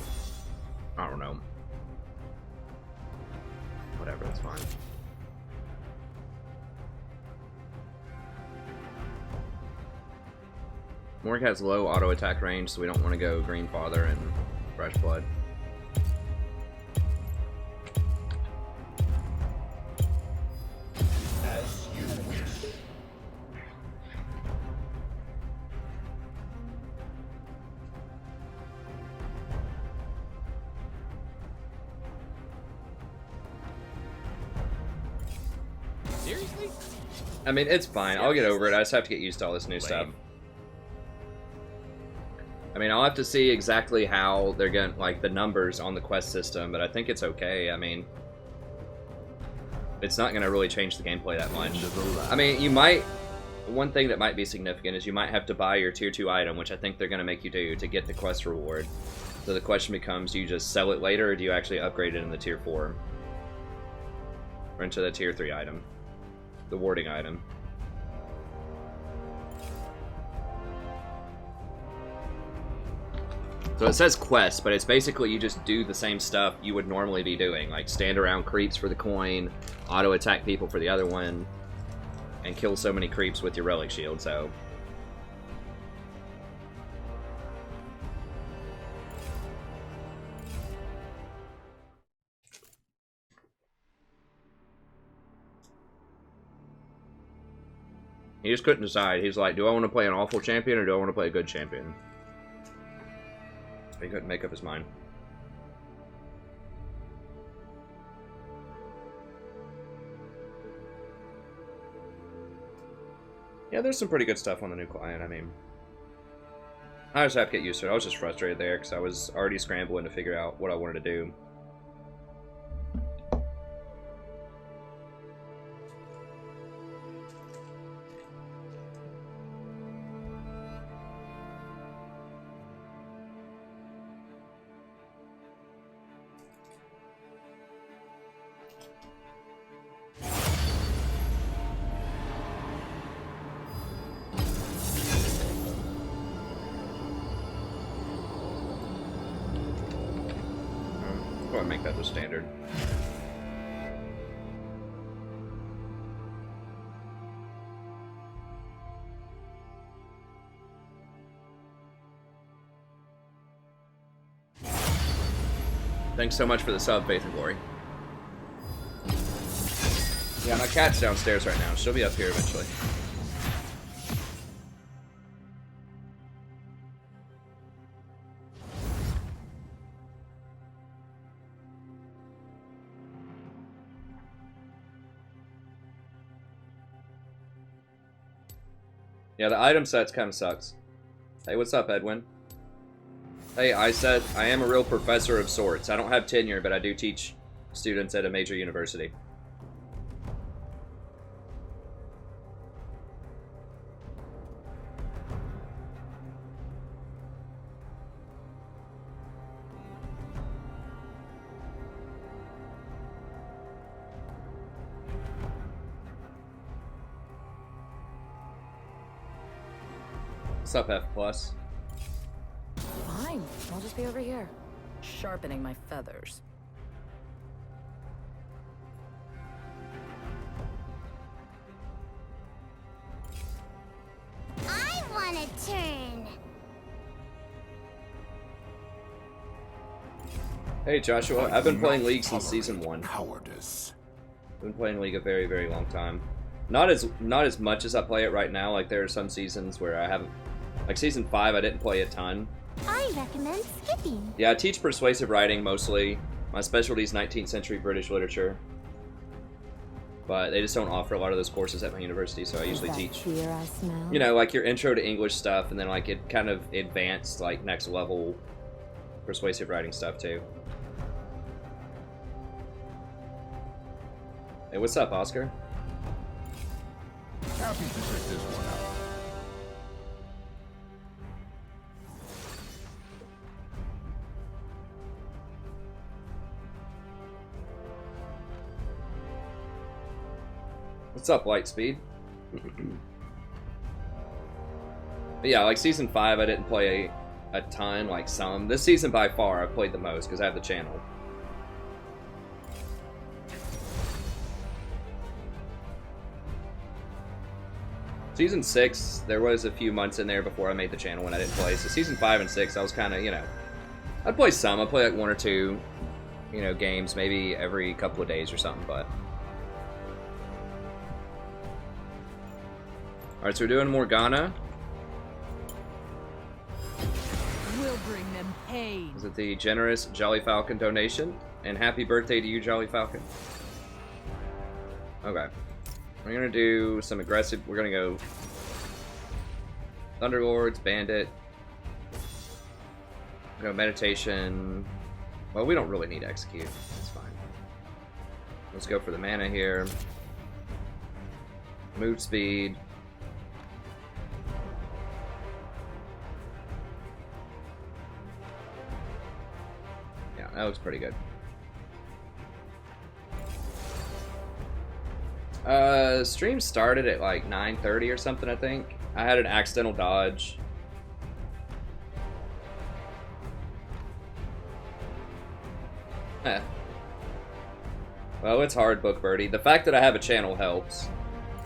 I don't know. Whatever, that's fine. Morg has low auto attack range, so we don't want to go Green Father and Fresh Blood. As you wish. Seriously? I mean, it's fine. I'll get over it. I just have to get used to all this new stuff. I mean, I'll have to see exactly how they're going to, like, the numbers on the quest system, but I think it's okay. I mean, it's not going to really change the gameplay that much. I mean, you might... One thing that might be significant is you might have to buy your tier 2 item, which I think they're going to make you do to get the quest reward. So the question becomes, do you just sell it later, or do you actually upgrade it in the tier 4? Or into the tier 3 item. The warding item. So it says quest, but it's basically you just do the same stuff you would normally be doing. Like stand around creeps for the coin, auto attack people for the other one, and kill so many creeps with your relic shield, so... He just couldn't decide. He's like, do I want to play an awful champion or do I want to play a good champion? He couldn't make up his mind. Yeah, there's some pretty good stuff on the new client. I mean, I just have to get used to it. I was just frustrated there because I was already scrambling to figure out what I wanted to do. Go ahead and make that the standard. Thanks so much for the sub, Faith and Glory. Yeah, my cat's downstairs right now. She'll be up here eventually. Yeah, the item sets kind of sucks. Hey, what's up, Edwin? Hey, I said I am a real professor of sorts. I don't have tenure, but I do teach students at a major university. What's up, F+? Fine, I'll just be over here, sharpening my feathers. I want a turn. Hey, Joshua. I've been playing League since Season 1. Cowardice. I've been playing League a very, very long time. Not as much as I play it right now. Like, there are some seasons where I haven't... Like, Season 5, I didn't play a ton. I recommend skipping. Yeah, I teach persuasive writing mostly. My specialty is 19th century British literature. But they just don't offer a lot of those courses at my university, so I usually teach, Fear I smell? you know, like your intro to English stuff, and then like it kind of advanced, like next level persuasive writing stuff too. Hey, what's up, Oscar? Happy to check this one out. What's up, Lightspeed? But yeah, like Season 5, I didn't play a ton, like some. This season, by far, I've played the most, because I have the channel. Season 6, there was a few months in there before I made the channel when I didn't play. So Season 5 and 6, I was kind of, you know... I'd play some. I'd play like 1 or 2, you know, games, maybe every couple of days or something, but... Alright, so we're doing Morgana. We'll bring them pain. Is it the generous Jolly Falcon donation? And happy birthday to you, Jolly Falcon. Okay. We're gonna do some aggressive... We're gonna go... Thunderlords, Bandit. Go Meditation. Well, we don't really need Execute. That's fine. Let's go for the mana here. Move speed. That looks pretty good. Stream started at like 9:30 or something, I think. I had an accidental dodge. Well, it's hard, Book Birdie. The fact that I have a channel helps.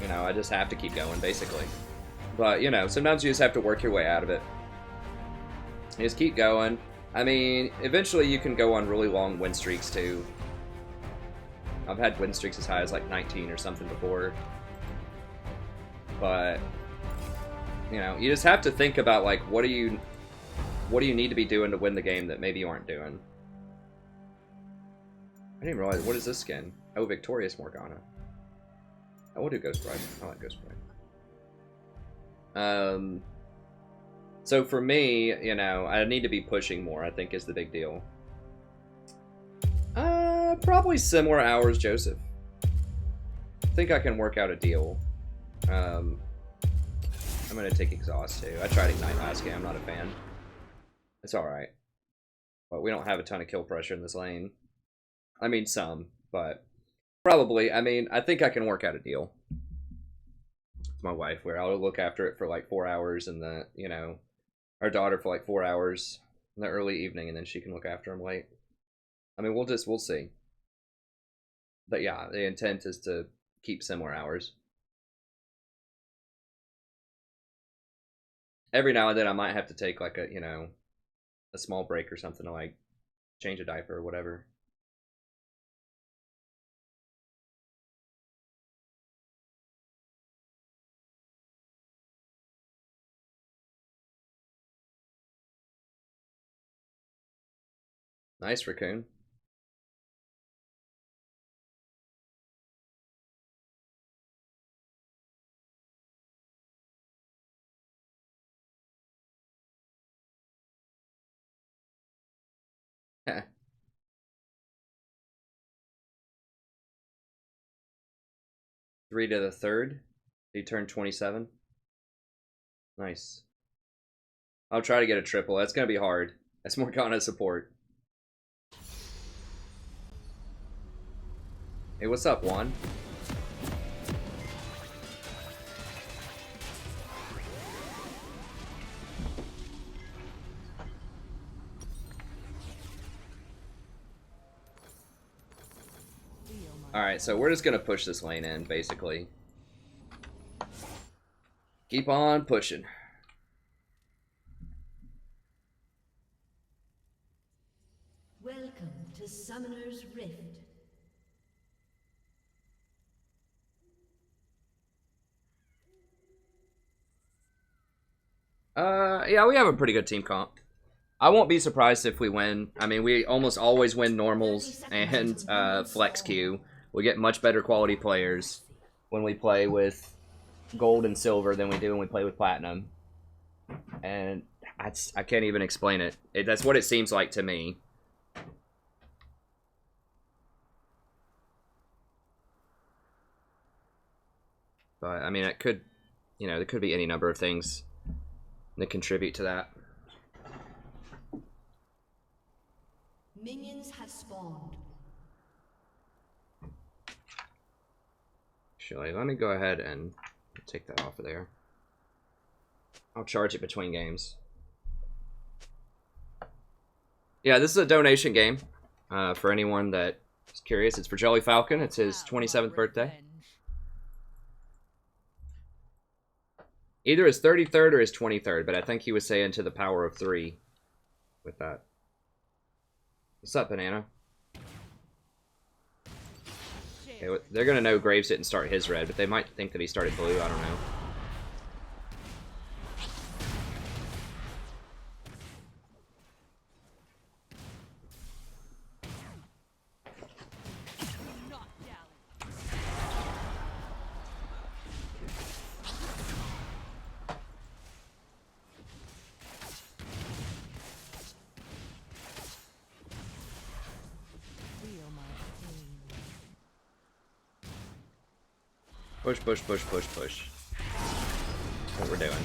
You know, I just have to keep going, basically. But, you know, sometimes you just have to work your way out of it. You just keep going. I mean, eventually you can go on really long win streaks, too. I've had win streaks as high as, like, 19 or something before. But, you know, you just have to think about, like, what do you need to be doing to win the game that maybe you aren't doing? I didn't even realize, what is this skin? Oh, Victorious Morgana. Oh, we'll do Ghost Bride. I like Ghost Bride. So for me, you know, I need to be pushing more, I think is the big deal. Probably similar hours, Joseph. I think I can work out a deal. I'm gonna take exhaust too. I tried ignite last game, I'm not a fan. It's alright. But we don't have a ton of kill pressure in this lane. I mean some, but probably, I mean, I think I can work out a deal. It's my wife, where I'll look after it for like 4 hours and the, you know, our daughter for like 4 hours in the early evening, and then she can look after him late. I mean, we'll see. But yeah, the intent is to keep similar hours. Every now and then I might have to take like a, you know, a small break or something to like change a diaper or whatever. Nice, Raccoon. Heh. Three to the third. He turned 27. Nice. I'll try to get a triple. That's gonna be hard. That's Morgana support. Hey, what's up, Juan? Alright, so we're just gonna push this lane in, basically. Keep on pushing. Welcome to Summoner's Rift. Yeah, we have a pretty good team comp. I won't be surprised if we win. I mean, we almost always win normals and flex queue. We get much better quality players when we play with gold and silver than we do when we play with platinum. And I can't even explain it. That's what it seems like to me. But, I mean, it could, you know, there could be any number of things that contribute to that. Minions have spawned. Actually, let me go ahead and take that off of there. I'll charge it between games. Yeah, this is a donation game. For anyone that is curious, it's for Jelly Falcon. It's his 27th birthday. Either his 33rd or his 23rd, but I think he was saying to the power of 3 with that. What's up, Banana? Okay, they're gonna know Graves didn't start his red, but they might think that he started blue, I don't know. Push, push, push, push, push. That's what we're doing.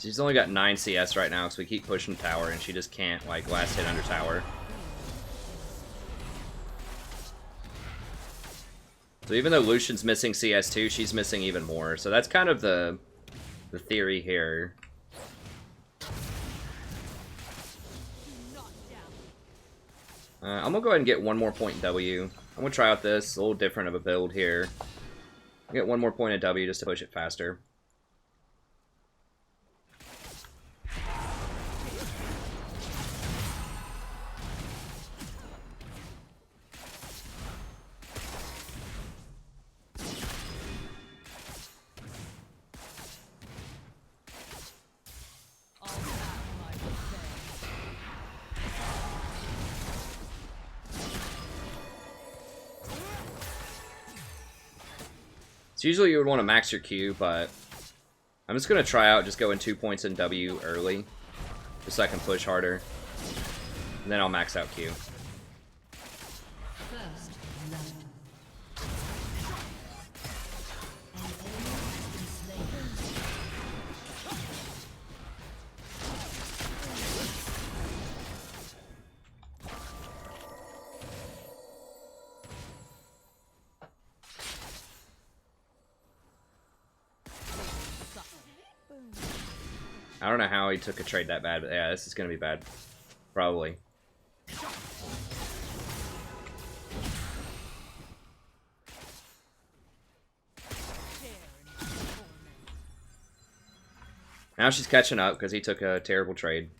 She's only got 9 CS right now, so we keep pushing tower, and she just can't, like, last hit under tower. So even though Lucian's missing CS2, she's missing even more. So that's kind of the theory here. I'm gonna go ahead and get one more point in W. I'm gonna try out this, a little different of a build here. I'll get one more point in W just to push it faster. So usually you would want to max your Q, but I'm just going to try out just going 2 points in W early, just so I can push harder. And then I'll max out Q. First blood. I don't know how he took a trade that bad, but yeah, this is going to be bad. Probably. Now she's catching up because he took a terrible trade.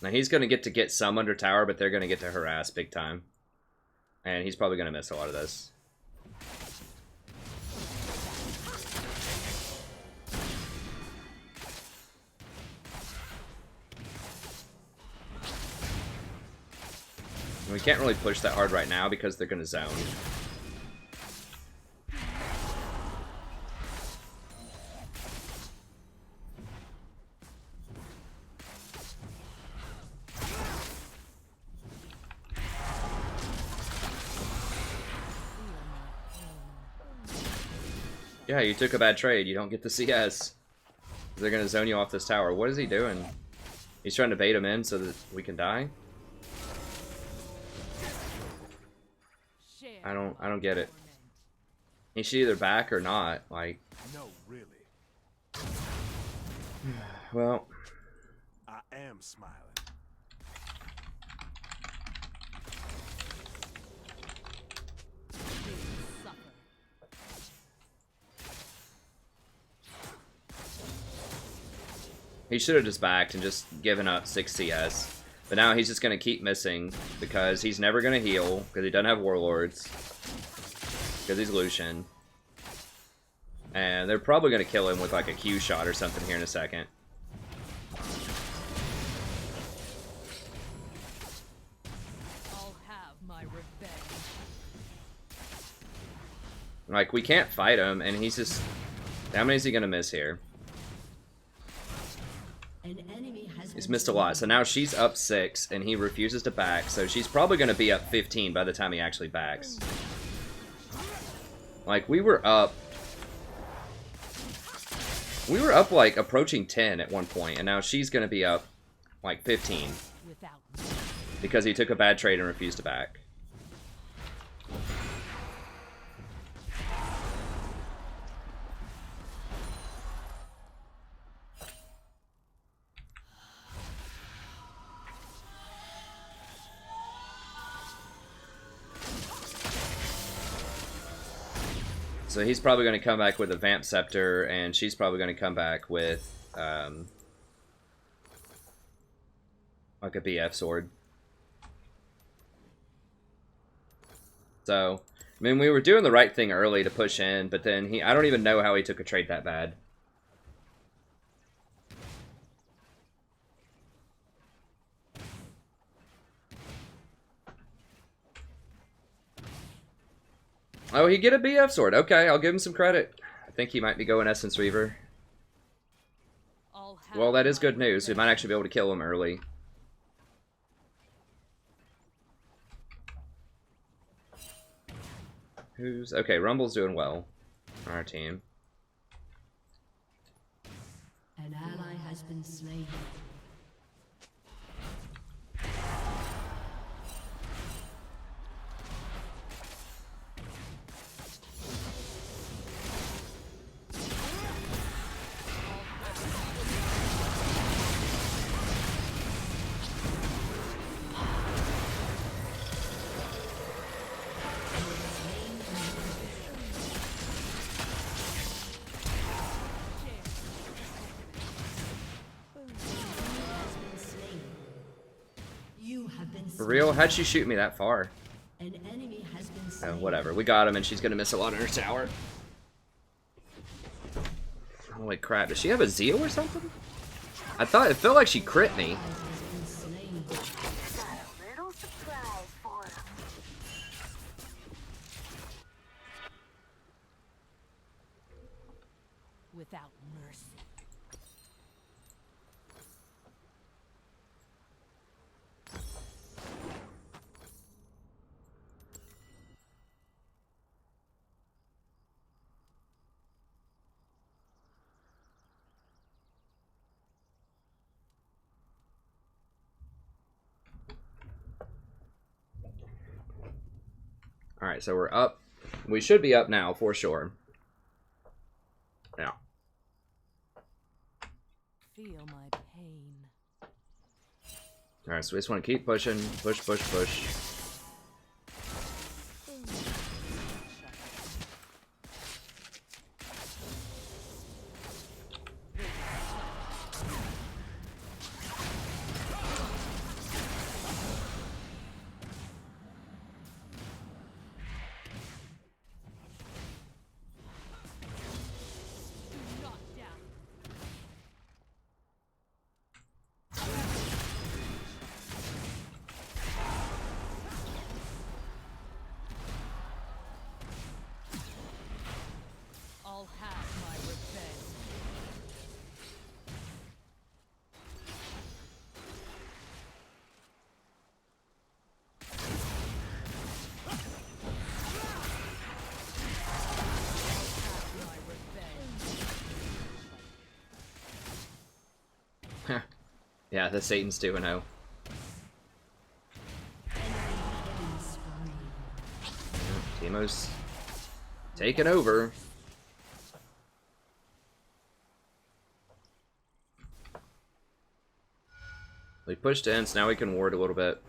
Now he's going to get some under tower, but they're going to get to harass big time. And he's probably going to miss a lot of this. We can't really push that hard right now because they're going to zone. Yeah, you took a bad trade. You don't get the CS. They're going to zone you off this tower. What is he doing? He's trying to bait him in so that we can die? I don't get it. He should either back or not, like. No, really. Well, I am smiling. he should have just backed and just given up 6 CS. But now he's just going to keep missing because he's never going to heal because he doesn't have Warlords. Because he's Lucian. And they're probably going to kill him with like a Q shot or something here in a second. I'll have my revenge. Like, we can't fight him and he's just... How many is he going to miss here? An enemy has He's been missed a lot. So now she's up 6 and he refuses to back. So she's probably going to be up 15 by the time he actually backs. Like, we were up like approaching 10 at one point, and now she's going to be up like 15 because he took a bad trade and refused to back. So he's probably going to come back with a Vamp Scepter, and she's probably going to come back with, like a BF Sword. So, I mean, we were doing the right thing early to push in, but then I don't even know how he took a trade that bad. Oh, he get a BF Sword. Okay, I'll give him some credit. I think he might be going Essence Reaver. Well, that is good news. We might actually be able to kill him early. Okay, Rumble's doing well on our team. An ally has been slain. For real? How'd she shoot me that far? An enemy has been Oh, slain. whatever. We got him, and she's gonna miss a lot on her tower. Holy crap. Does she have a zeal or something? I thought it felt like she crit me. Has been slain. Got a little surprise for him. Without mercy. Alright, so we're up. We should be up now, for sure. Yeah. Feel my pain. Alright, so we just want to keep pushing. Push, push, push. I'll have my revenge. Yeah, the Satan's 2-0. Enemy killing spree. Teemo's taking over. We pushed in, so now we can ward a little bit.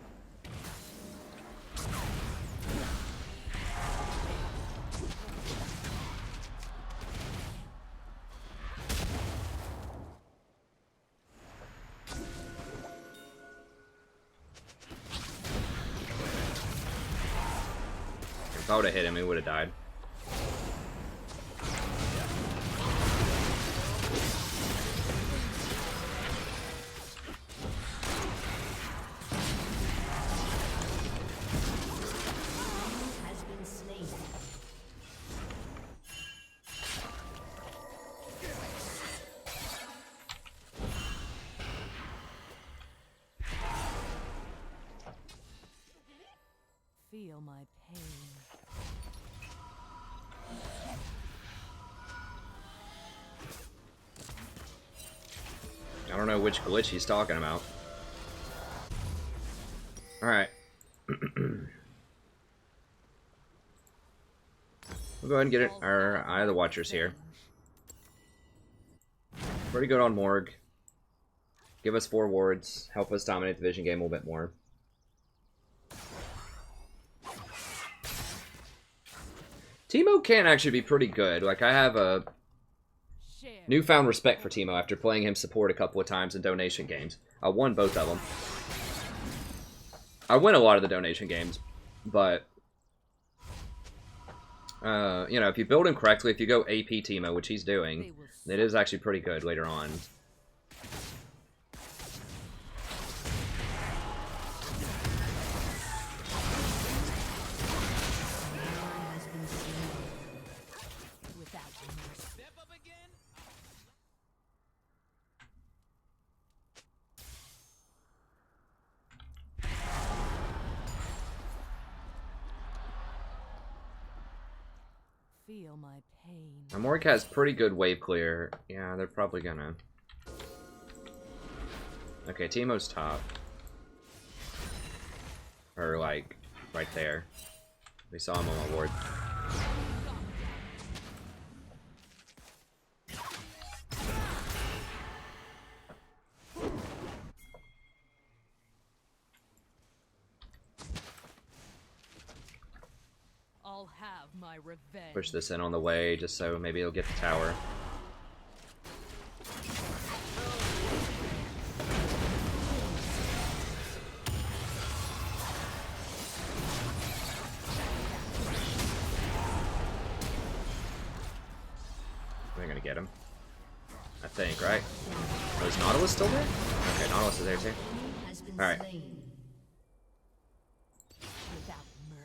If I would have hit him, he would have died. Has been slain. Feel my pain. I don't know which glitch he's talking about. Alright. We'll go ahead and get it. Our Eye of the Watchers here. Pretty good on Morg. Give us 4 wards. Help us dominate the vision game a little bit more. Teemo can actually be pretty good. Like, I have a newfound respect for Teemo after playing him support a couple of times in donation games. I won both of them. I win a lot of the donation games, but you know, if you build him correctly, if you go AP Teemo, which he's doing, it is actually pretty good later on. Has been slain. Without mercy. Step up again. Feel my pain. Now, Morg has pretty good wave clear. Yeah, they're probably gonna. Okay, Teemo's top. Or, like, right there. We saw him on my ward. I'll have my revenge. Push this in on the way, just so maybe he'll get the tower. We're gonna get him. I think, right? Oh, is Nautilus still there? Okay, Nautilus is there too. Alright.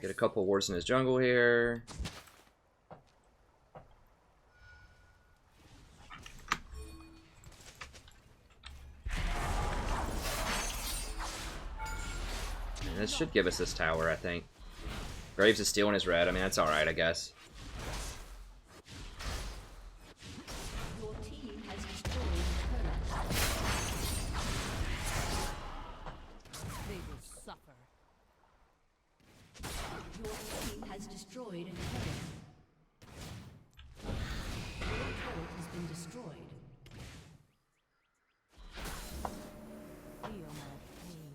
Get a couple wards in his jungle here. And this should give us this tower, I think. Graves is stealing his red. I mean, that's alright, I guess. Your team has destroyed a turret. They will suffer. Your team has destroyed a turret. Your turret has been destroyed. Feel my pain.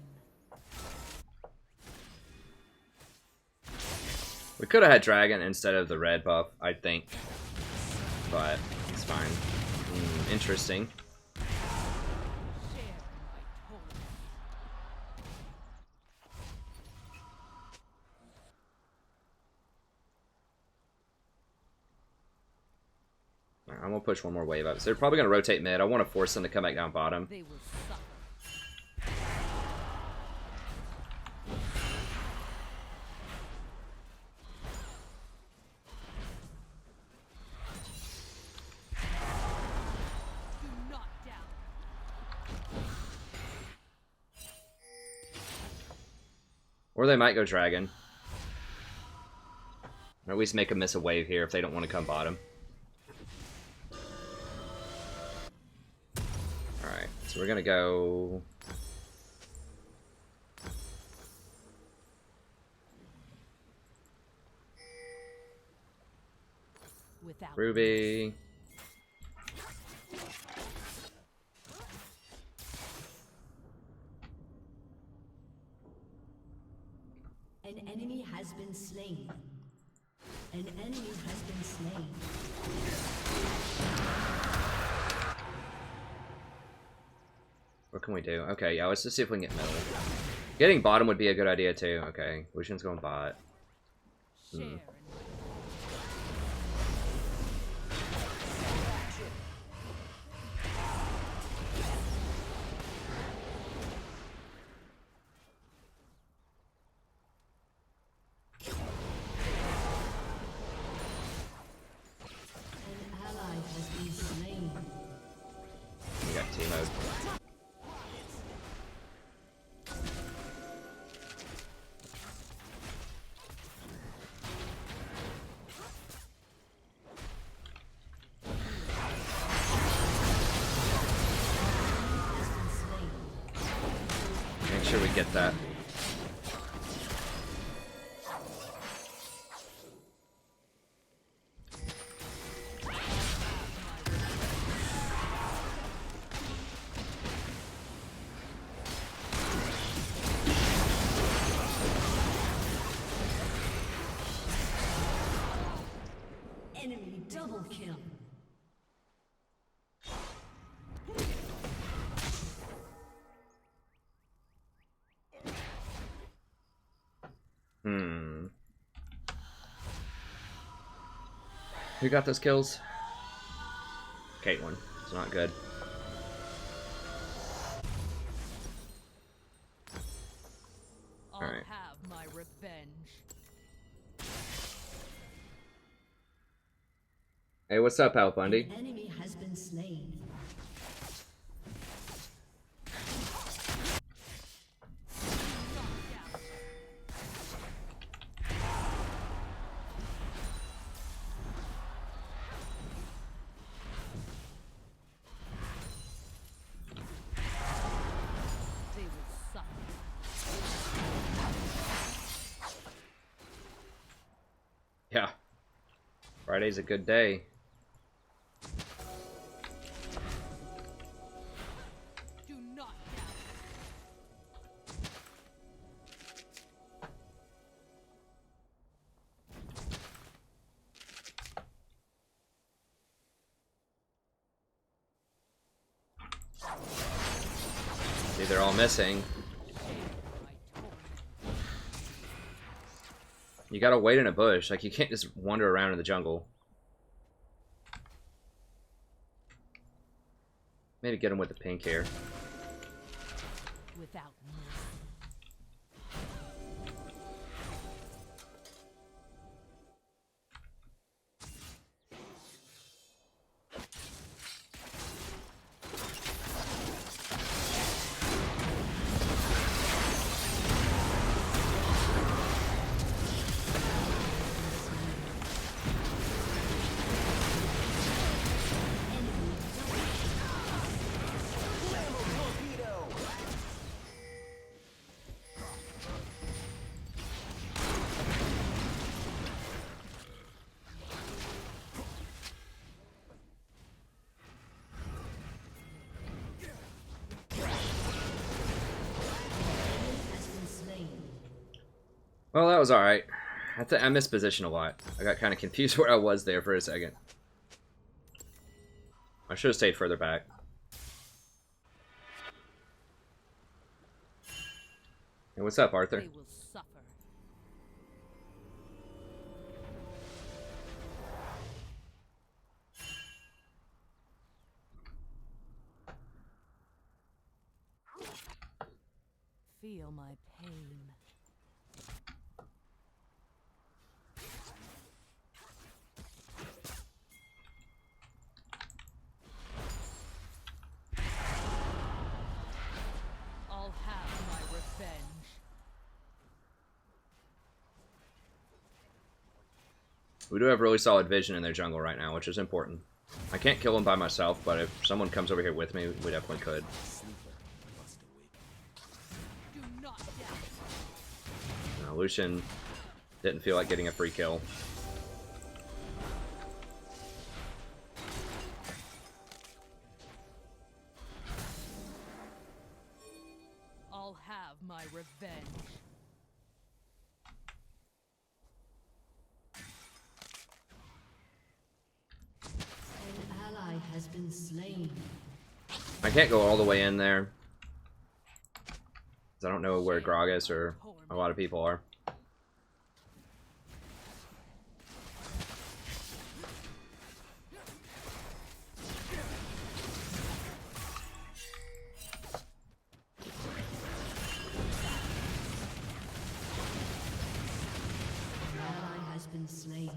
We could have had Dragon instead of the red buff, I think. But it's fine. Interesting. Share my toll. Alright, I'm gonna push one more wave up. So they're probably gonna rotate mid. I want to force them to come back down bottom. They will suffer. Do not doubt. Or they might go Dragon. Or at least make them miss a wave here if they don't want to come bottom. Alright, so we're gonna go... Without Ruby. An enemy has been slain. An enemy has been slain. What can we do? Okay, yeah, let's just see if we can get middle. Getting bottom would be a good idea too. Okay, Lucian's going bot. share in my An ally has been slain. We got T-mode. Has been slain. Make sure we get that. Enemy double kill. Who got those kills? Caitlyn. It's not good. I'll Alright. have my revenge. Hey, what's up, Al Bundy? An enemy has been slain. Friday's a good day. Do not doubt. See, they're all missing. You gotta wait in a bush. Like, you can't just wander around in the jungle. Maybe get him with the pink here. Without Well, that was alright. I missed position a lot. I got kind of confused where I was there for a second. I should have stayed further back. Hey, what's up, Arthur? they will suffer. Feel my pain. I'll have my revenge. We do have really solid vision in their jungle right now, which is important. I can't kill them by myself, but if someone comes over here with me, we definitely could. Do not doubt. No, Lucian didn't feel like getting a free kill. I'll have my revenge. An ally has been slain. I can't go all the way in there, 'cause I don't know where Gragas or a lot of people are. An ally has been slain.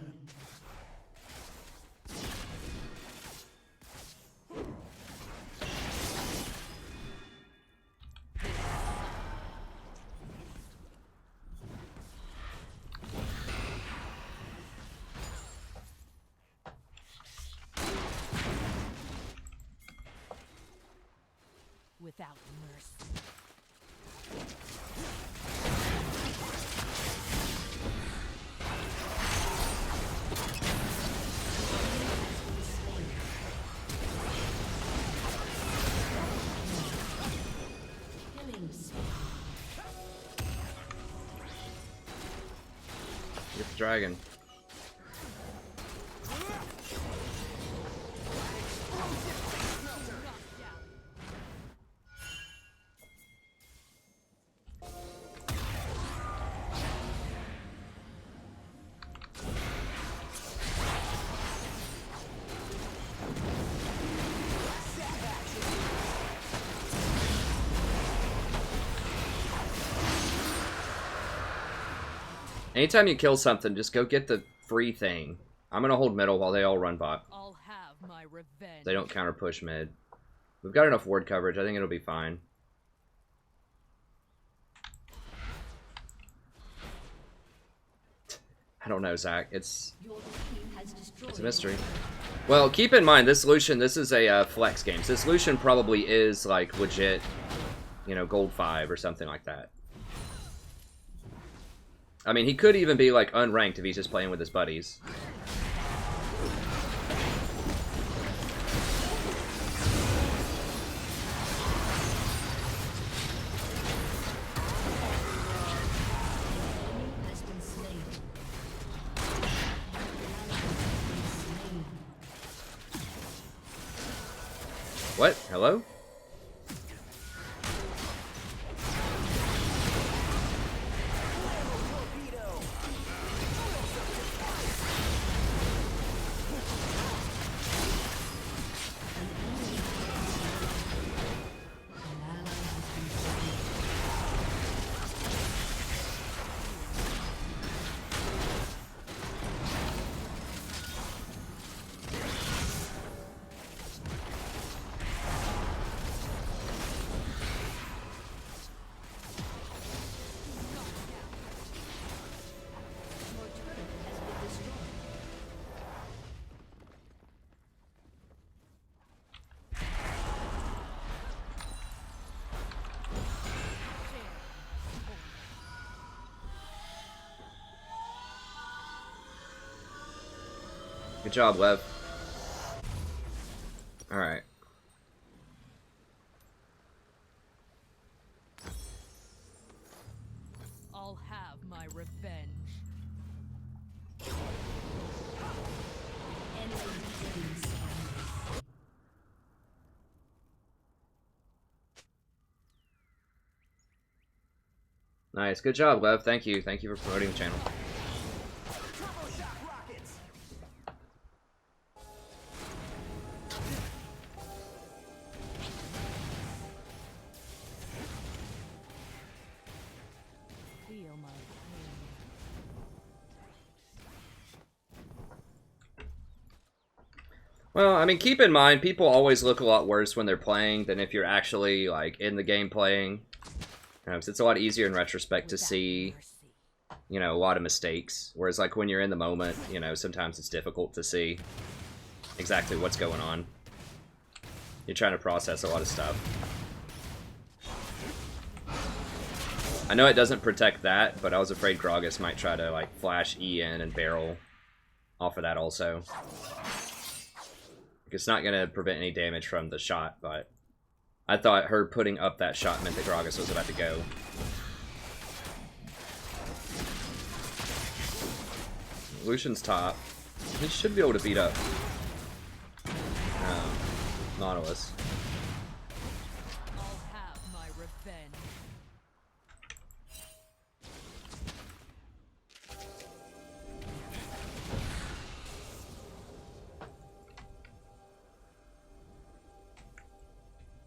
Without mercy. Killing spree. Get the dragon. Anytime you kill something, just go get the free thing. I'm gonna hold middle while they all run bot. I'll have my revenge. They don't counter push mid. We've got enough ward coverage. I think it'll be fine. I don't know, Zach. It's a mystery. Well, keep in mind, this Lucian, this is a flex game. So this Lucian probably is, like, legit, you know, gold 5 or something like that. I mean, he could even be, like, unranked if he's just playing with his buddies. What? Hello? Good job, Lev. Alright. I'll have my revenge. Nice. Good job, Lev. Thank you. Thank you for promoting the channel. Feel my pain. Well, I mean, keep in mind, people always look a lot worse when they're playing than if you're actually, like, in the game playing. 'Cause it's a lot easier in retrospect to Without see, mercy. you know, a lot of mistakes. Whereas, like, when you're in the moment, you know, sometimes it's difficult to see exactly what's going on. You're trying to process a lot of stuff. I know it doesn't protect that, but I was afraid Gragas might try to, like, flash E in and barrel off of that also. It's not going to prevent any damage from the shot, but I thought her putting up that shot meant that Gragas was about to go. Lucian's top. He should be able to beat up Nautilus. I'll have my revenge.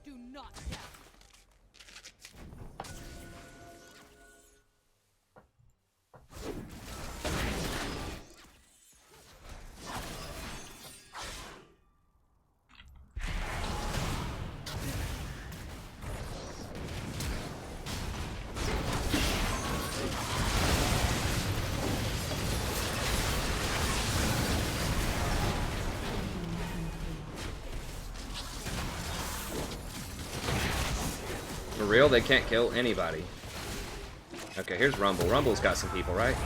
Do not doubt. For real, they can't kill anybody. Okay, here's Rumble. Rumble's got some people, right?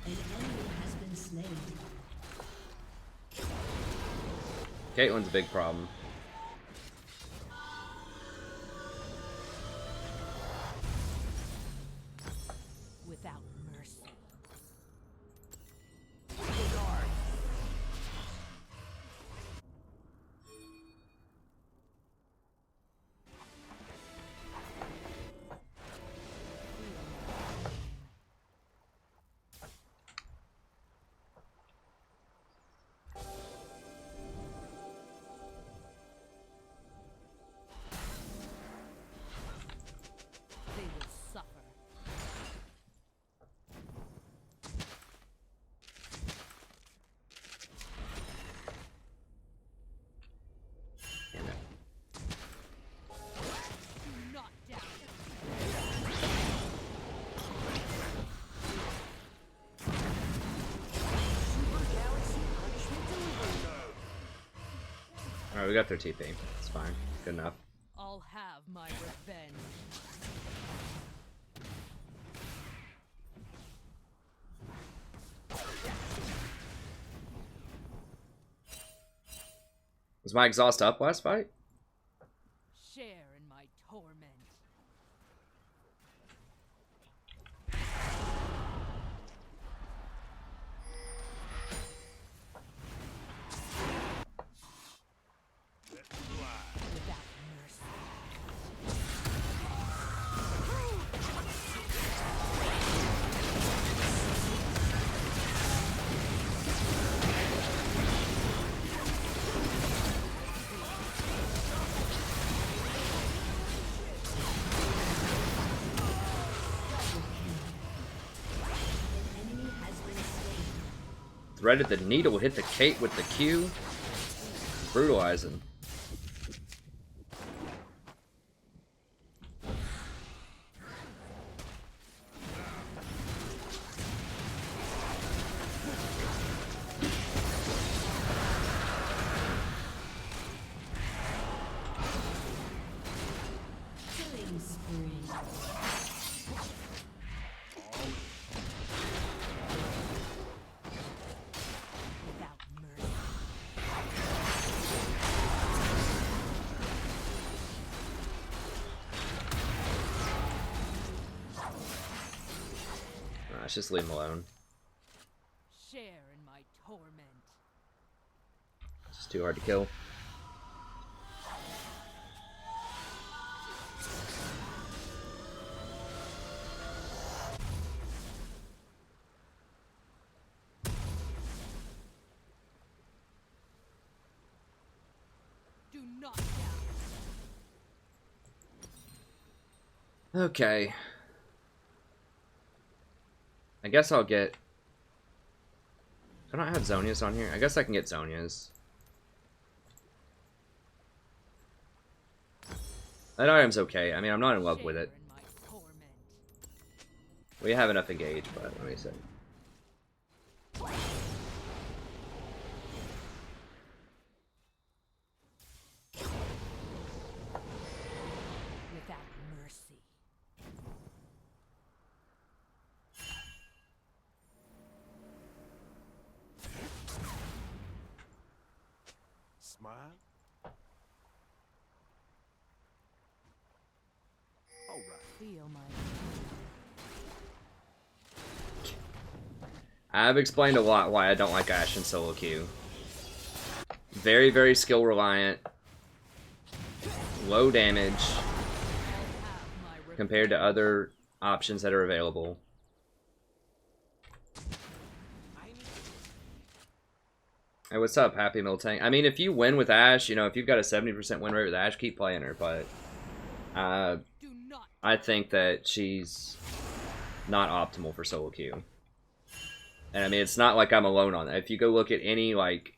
An enemy has been slain. Caitlyn's a big problem. Without mercy. They will suffer. Damn it. Do not doubt. Alright, we got their TP. It's fine. Good enough. I'll have my revenge. Was my exhaust up last fight? Share in my torment. Threaded the needle, hit the Kate with the Q. Brutalizing. Killing spree. Without mercy. Let's just leave him alone. Share in my torment. It's just too hard to kill. Do not doubt. Okay. I guess I'll get... I don't have Zonia's on here. I guess I can get Zonia's. That item's okay. I mean, I'm not in love with it. Share in my torment. We have enough engage, but let me see. Without mercy. Smile. All right. Feel my I've explained a lot why I don't like Ashe in solo queue. Very, very skill reliant. Low damage have my revenge. compared to other options that are available. Hey, what's up, Happy Meal Tank? I mean, if you win with Ashe, you know, if you've got a 70% win rate with Ashe, keep playing her, but Do not I think that she's not optimal for solo queue. And I mean, it's not like I'm alone on that. If you go look at any, like,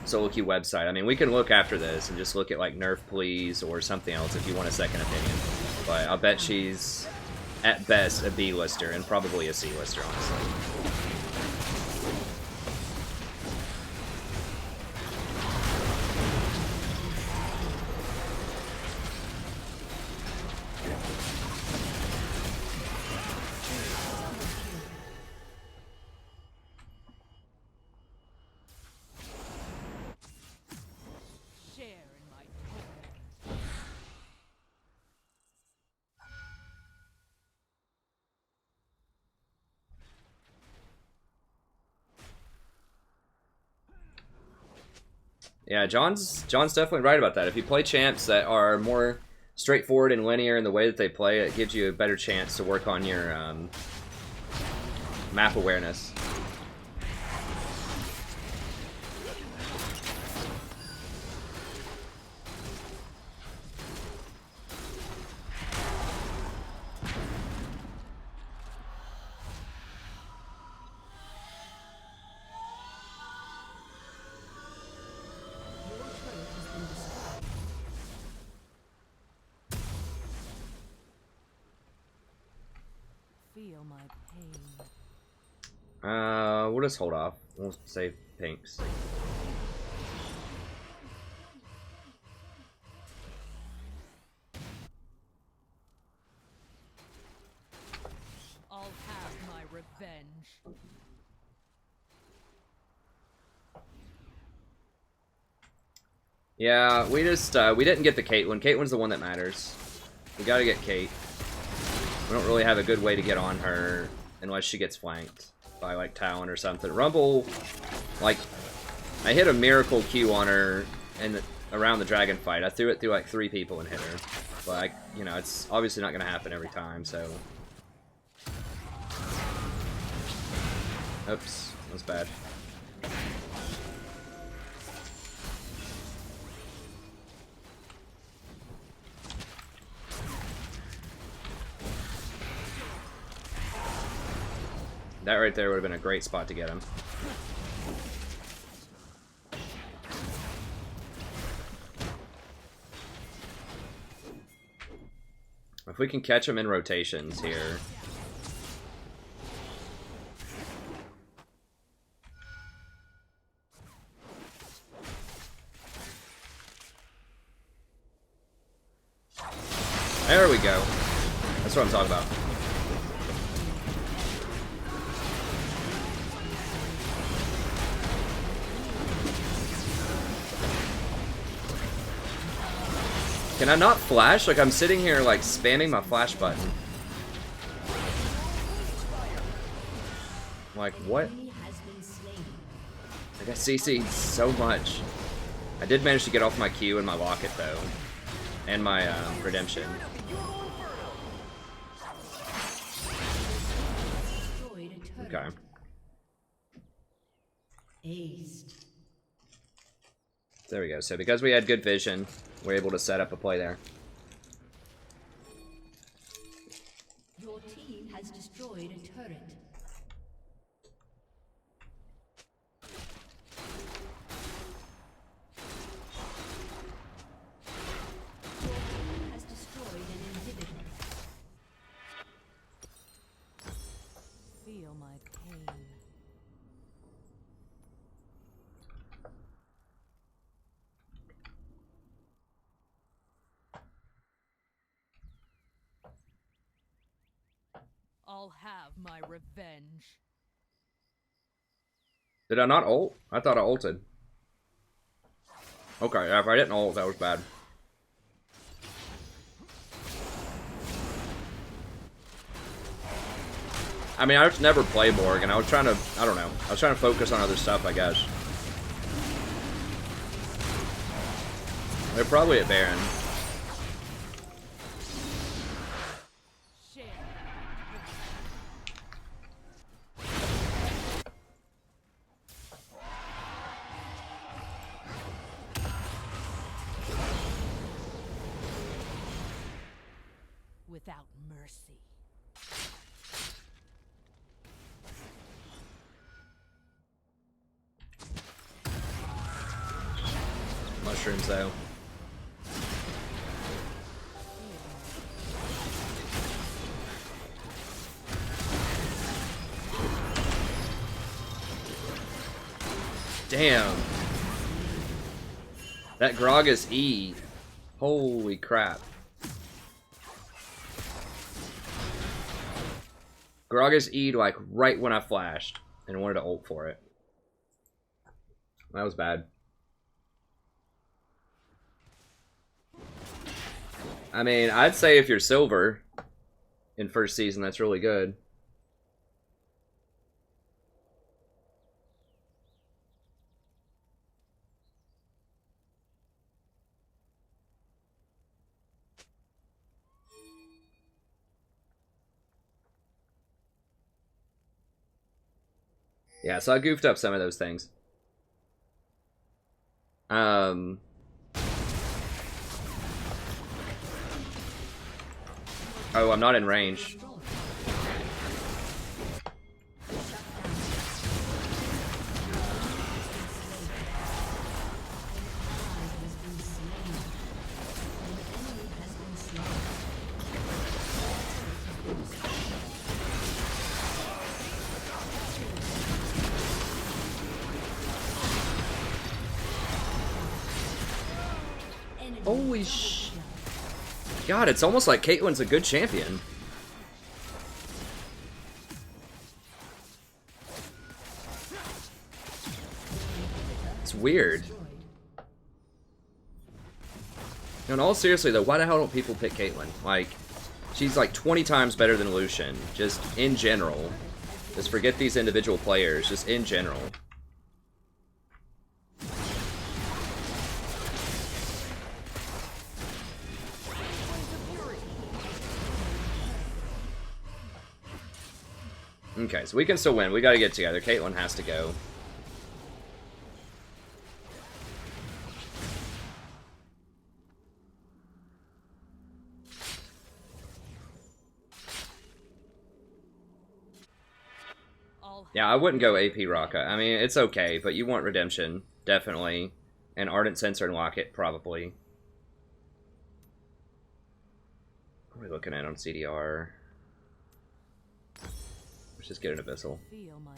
solo queue website, I mean, we can look after this and just look at, like, Nerf Please or something else if you want a second opinion. But I'll bet she's, at best, a B-lister and probably a C-lister, honestly. share in my torment. Yeah, John's definitely right about that. If you play champs that are more straightforward and linear in the way that they play, it gives you a better chance to work on your map awareness. Your turret has been destroyed. Feel my pain. We'll just hold off. We'll save pinks. I'll have my revenge. Yeah, we just we didn't get the Caitlyn. Caitlyn's the one that matters. We gotta get Kate. We don't really have a good way to get on her unless she gets flanked by like Talon or something. Rumble, like, I hit a miracle Q on her around the dragon fight. I threw it through like 3 people and hit her. But you know, it's obviously not gonna happen every time. So, oops, that's bad. That right there would have been a great spot to get him. If we can catch them in rotations here. There we go. That's what I'm talking about. Can I not flash? Like, I'm sitting here, like, spamming my flash button. Like, what? I got CC'd so much. I did manage to get off my Q and my locket, though. And my, redemption. Okay. There we go. So because we had good vision, we're able to set up a play there. Your team has destroyed a turret. Your team has destroyed an inhibitor. Feel my pain. I'll have my revenge. Did I not ult? I thought I ulted. Okay, if I didn't ult, that was bad. I mean, I just never play Morg, and I was trying to, I don't know, I was trying to focus on other stuff, I guess. They're probably at Baron. Without mercy. Mushrooms, though. Damn. That Gragas E. Holy crap. Gragas E'd like right when I flashed and wanted to ult for it. That was bad. I mean, I'd say if you're silver in first season, that's really good. Yeah, so I goofed up some of those things. Oh, I'm not in range. Holy sh... God, it's almost like Caitlyn's a good champion. It's weird. In all seriously though, why the hell don't people pick Caitlyn? Like, she's like 20 times better than Lucian, just in general. Just forget these individual players, just in general. Okay, so we can still win. We gotta get together. Caitlyn has to go. Yeah, I wouldn't go AP Raka. I mean, it's okay, but you want Redemption, definitely. And Ardent Sensor and Locket, probably. What are we looking looking at on CDR? Let's just get an Abyssal. Feel my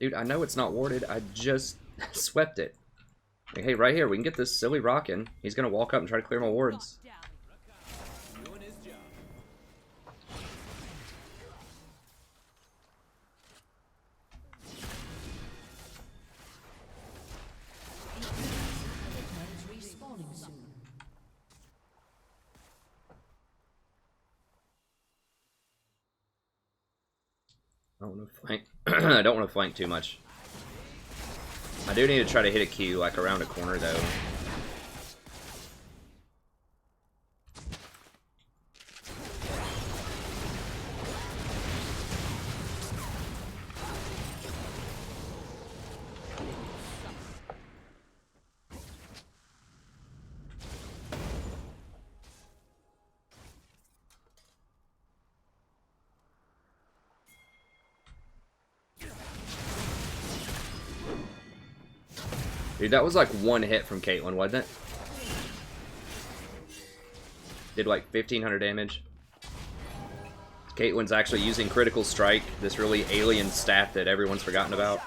Dude, I know it's not warded. I just swept it. Like, hey, right here, we can get this silly rockin'. He's gonna walk up and try to clear my wards. Doing his job. Turrets respawning soon. I don't want to flank. I don't want to flank too much. I do need to try to hit a Q, like, around a corner, though. Dude, that was like one hit from Caitlyn, wasn't it? Did like 1,500 damage. Caitlyn's actually using Critical Strike, this really alien stat that everyone's forgotten about.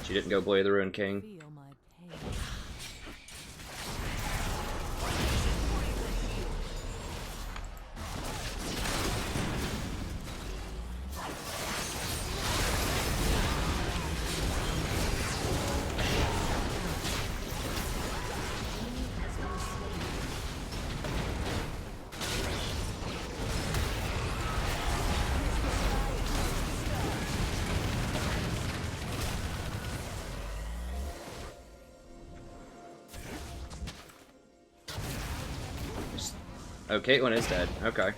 She didn't go Blade of the Ruined King. feel my pain. Oh, Caitlyn is dead. Okay.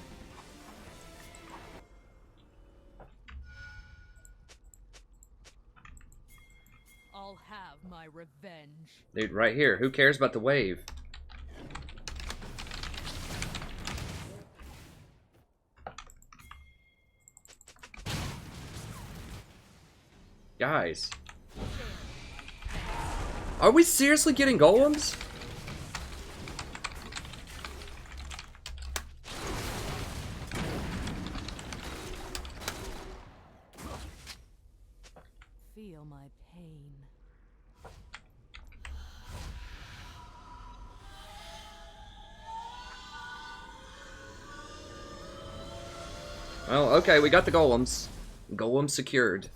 I'll have my revenge. Dude, right here. Who cares about the wave? Guys. Are we seriously getting golems? Feel my pain. Well, okay, we got the golems. Golem secured.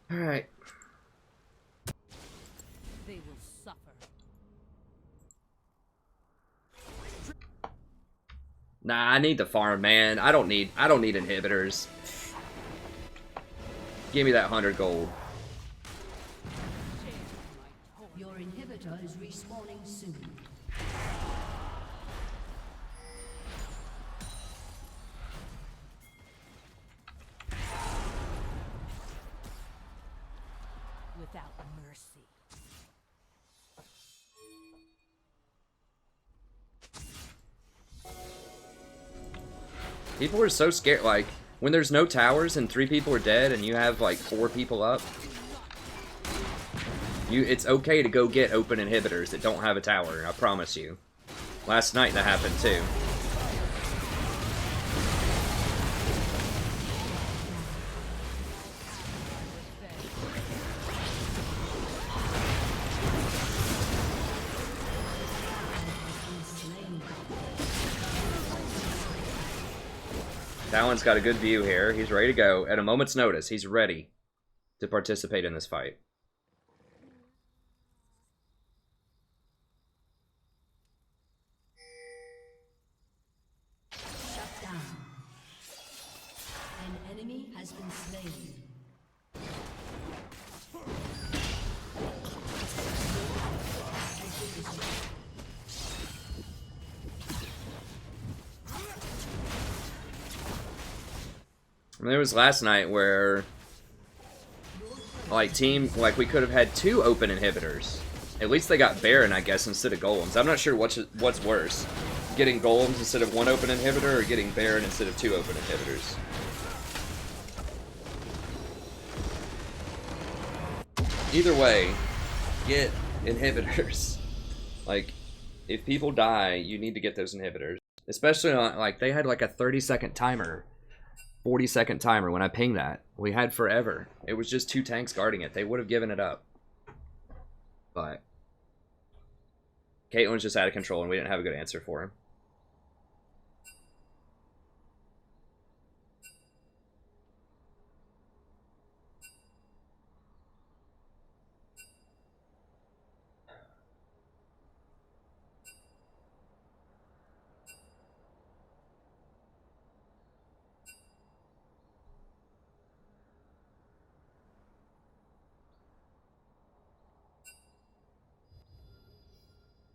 Alright. They will suffer. Nah, I need the farm, man. I don't need inhibitors. Give me that 100 gold. Your inhibitor is respawning soon. Without mercy. People are so scared, like, when there's no towers and 3 people are dead and you have, like, 4 people up, it's okay to go get open inhibitors that don't have a tower, I promise you. Last night that happened, too. Talon's got a good view here. He's ready to go. At a moment's notice, he's ready to participate in this fight. Shut down. has been slain. There was last night where, like, we could have had 2 open inhibitors. At least they got Baron, I guess, instead of Golems. I'm not sure what's worse. Getting Golems instead of 1 open inhibitor, or getting Baron instead of 2 open inhibitors. Either way, get inhibitors. Like, if people die, you need to get those inhibitors. Especially, like, they had like a 30-second timer. 40-second timer when I pinged that. We had forever. It was just 2 tanks guarding it. They would have given it up. But Caitlyn's just out of control and we didn't have a good answer for him.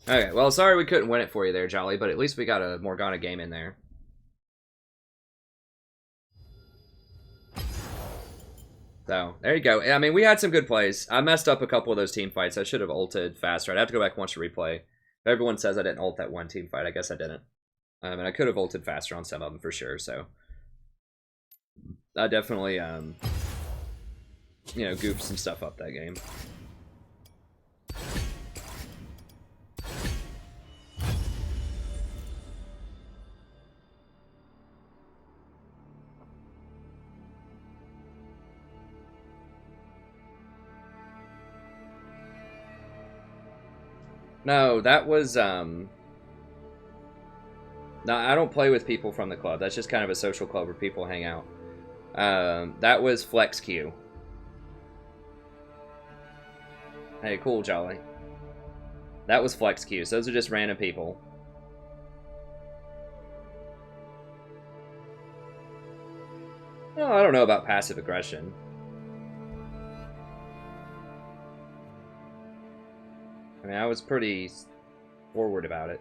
Okay, well, sorry we couldn't win it for you there, Jolly, but at least we got a Morgana game in there. So, there you go. I mean, we had some good plays. I messed up a couple of those team fights. I should have ulted faster. I'd have to go back once to replay. If everyone says I didn't ult that one team fight, I guess I didn't. And I could have ulted faster on some of them for sure, so. I definitely, you know, goofed some stuff up that game. No, that was, no, I don't play with people from the club. That's just kind of a social club where people hang out. That was Flex Q. Hey, cool, Jolly. That was Flex Q. So those are just random people. Oh, I don't know about passive aggression. I mean, I was pretty forward about it.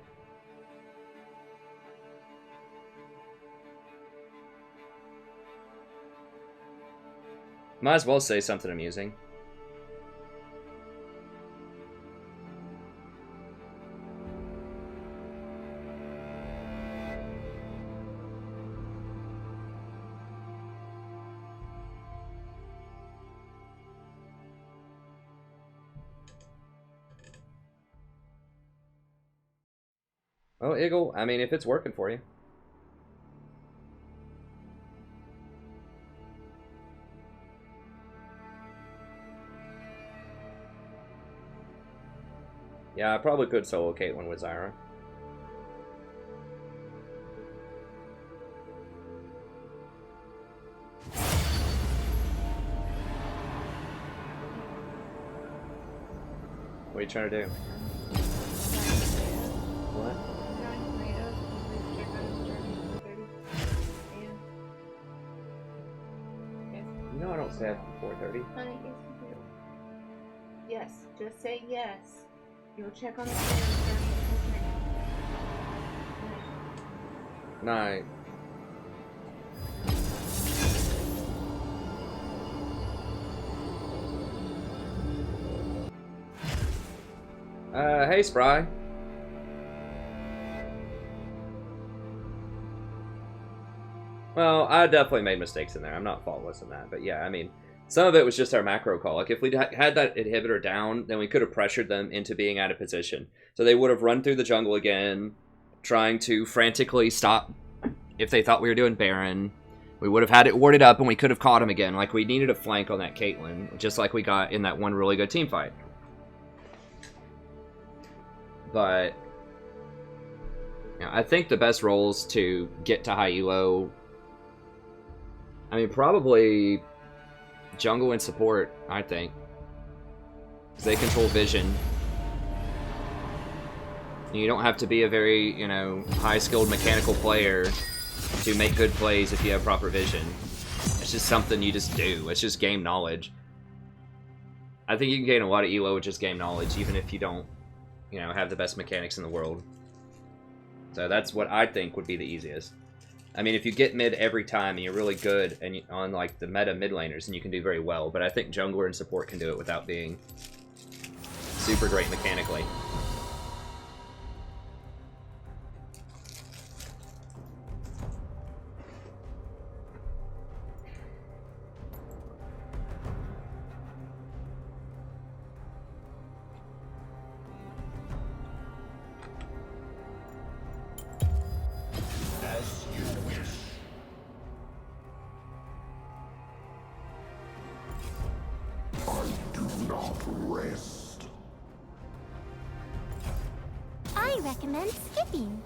Might as well say something amusing. Well, Eagle, I mean, if it's working for you. Yeah, I probably could solo Caitlyn with Zyra. What are you trying to do? What? No, I don't say after 4:30. Honey, yes you do. Yes, just say yes. You'll check on the phone. Night. Hey, Spry. Well, I definitely made mistakes in there. I'm not faultless in that. But yeah, I mean, some of it was just our macro call. Like, if we had that inhibitor down, then we could have pressured them into being out of position. So they would have run through the jungle again, trying to frantically stop if they thought we were doing Baron. We would have had it warded up, and we could have caught him again. Like, we needed a flank on that Caitlyn, just like we got in that one really good team fight. But you know, I think the best roles to get to high elo, I mean, probably jungle and support, I think. Because they control vision. You don't have to be a very, you know, high-skilled mechanical player to make good plays if you have proper vision. It's It's just something you just do. It's just game knowledge. I think you can gain a lot of elo with just game knowledge, even if you don't, you know, have the best mechanics in the world. So that's what I think would be the easiest. I mean, if you get mid every time and you're really good and on like the meta mid laners, then you can do very well. But I think jungler and support can do it without being super great mechanically. I recommend skipping.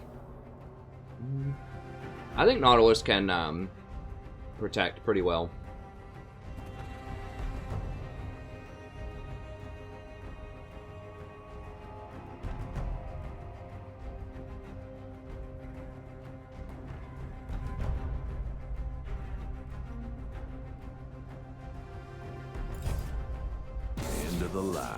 I think Nautilus can protect pretty well. End of the line.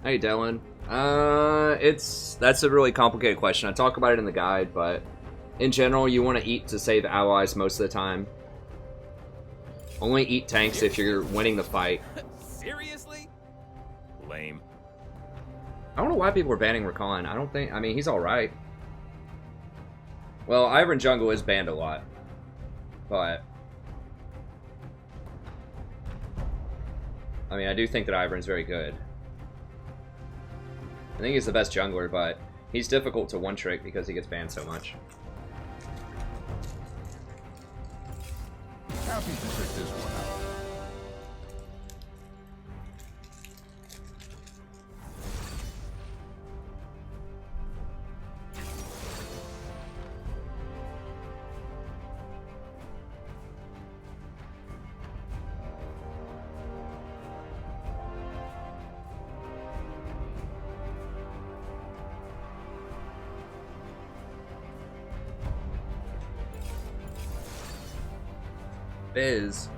Hey, Dylan. That's a really complicated question. I talk about it in the guide, but in general, you want to eat to save allies most of the time. Only eat tanks if you're winning the fight. Seriously? Lame. I don't know why people are banning Rakan. I mean, he's alright. Well, Ivern Jungle is banned a lot. But I mean, I do think that Ivern's very good. I think he's the best jungler, but he's difficult to one-trick because he gets banned so much. Happy to check this one out. Biz.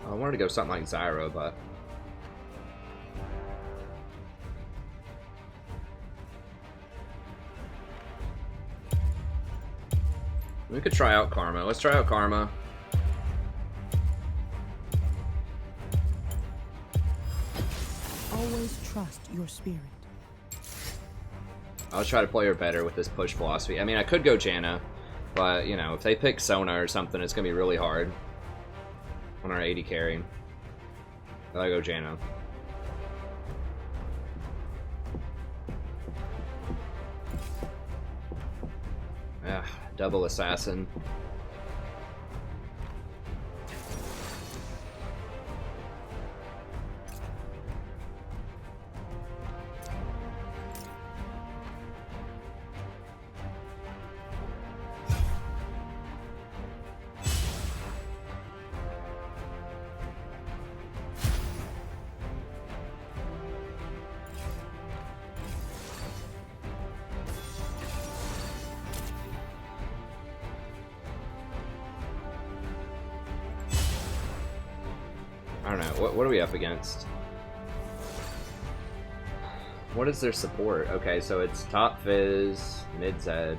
I wanted to go something like Zyra, but we could try out Karma. Let's try out Karma. Always trust your spirit. I'll try to play her better with this push philosophy. I mean, I could go Janna, but, you know, if they pick Sona or something, it's going to be really hard on our AD carry. I'll go Janna. Ah, double assassin. I don't know. What are we up against? What is their support? Okay, so it's top Fizz, mid Zed.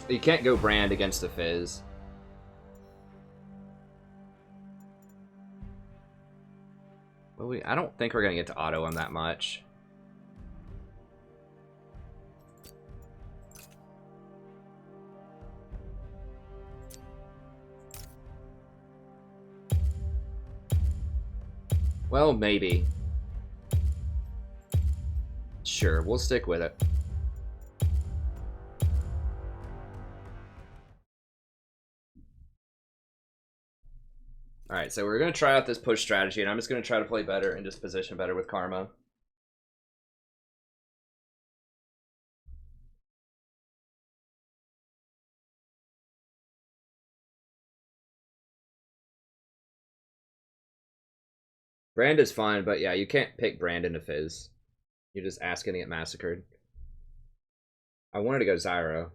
You can't go Brand against the Fizz. Well, I don't think we're gonna get to auto him that much. Well, maybe. Sure, we'll stick with it. Alright, so we're going to try out this push strategy, and I'm just going to try to play better and just position better with Karma. Brand is fine, but yeah, you can't pick Brand into Fizz. You're just asking to get massacred. I wanted to go Zyra.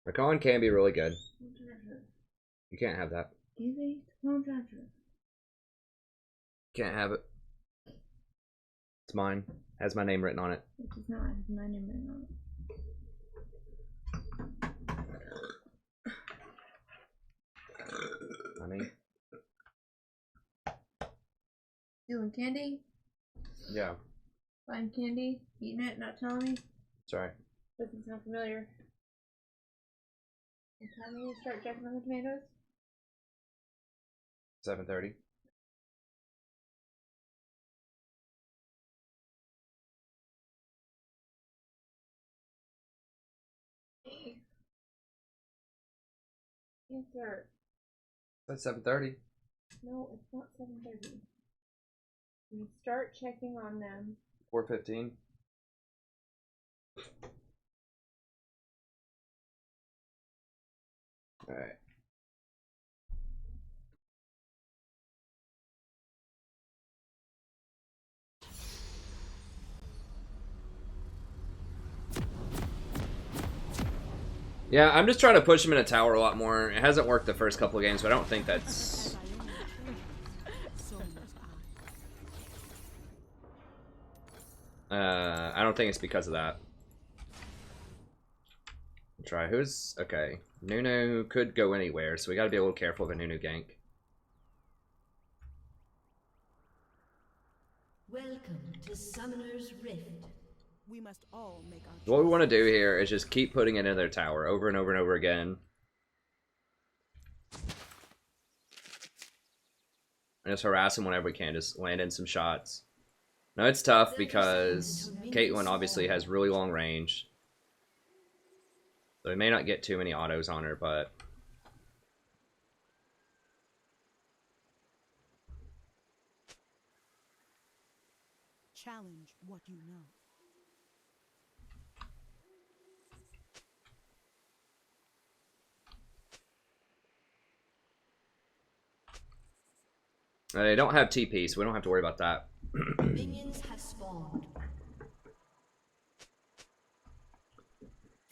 Recon can be really good. You can't have that. Can't have it. It's mine. Has my name written on it. It does not have my name written on it. Honey. Stealing candy? Yeah. Buying candy? Eating it? Not telling me? Sorry. Doesn't sound familiar. What time do you start checking on the tomatoes? 7:30. Answer. That's 7:30. No, it's not 7:30. You start checking on them. 4:15. All right. Yeah, I'm just trying to push him in a tower a lot more. It hasn't worked the first couple of games, but I don't think that's... I don't think it's because of that. Try who's... Okay. Nunu could go anywhere, so we gotta be a little careful of a Nunu gank. Welcome to Summoner's Rift. We must all make our What we want to do here is just keep putting it in their tower over and over and over again. And just harass them whenever we can, just land in some shots. Now it's tough because Caitlyn obviously has really long range. So we may not get too many autos on her, but... challenge what you know. They don't have TP, so we don't have to worry about that. Minions have spawned.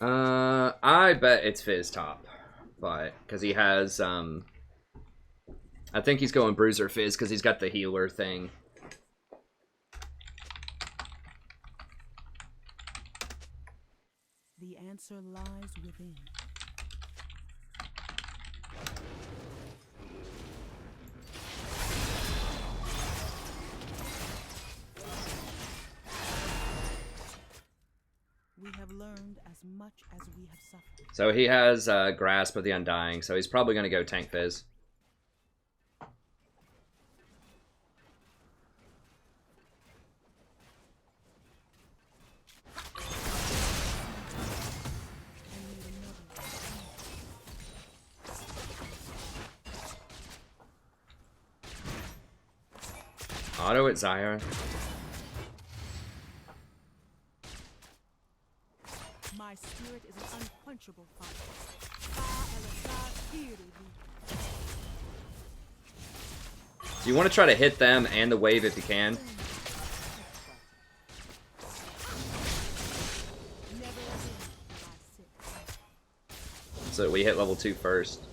I bet it's Fizz top, but because he has I think he's going Bruiser Fizz because he's got the healer thing. The answer lies within. We have learned as much as we have suffered. So he has Grasp of the Undying, so he's probably going to go tank Fizz. Auto at Zyra. My spirit is an unquenchable fire. So you want to try to hit them and the wave if you can. So we hit level 2 first.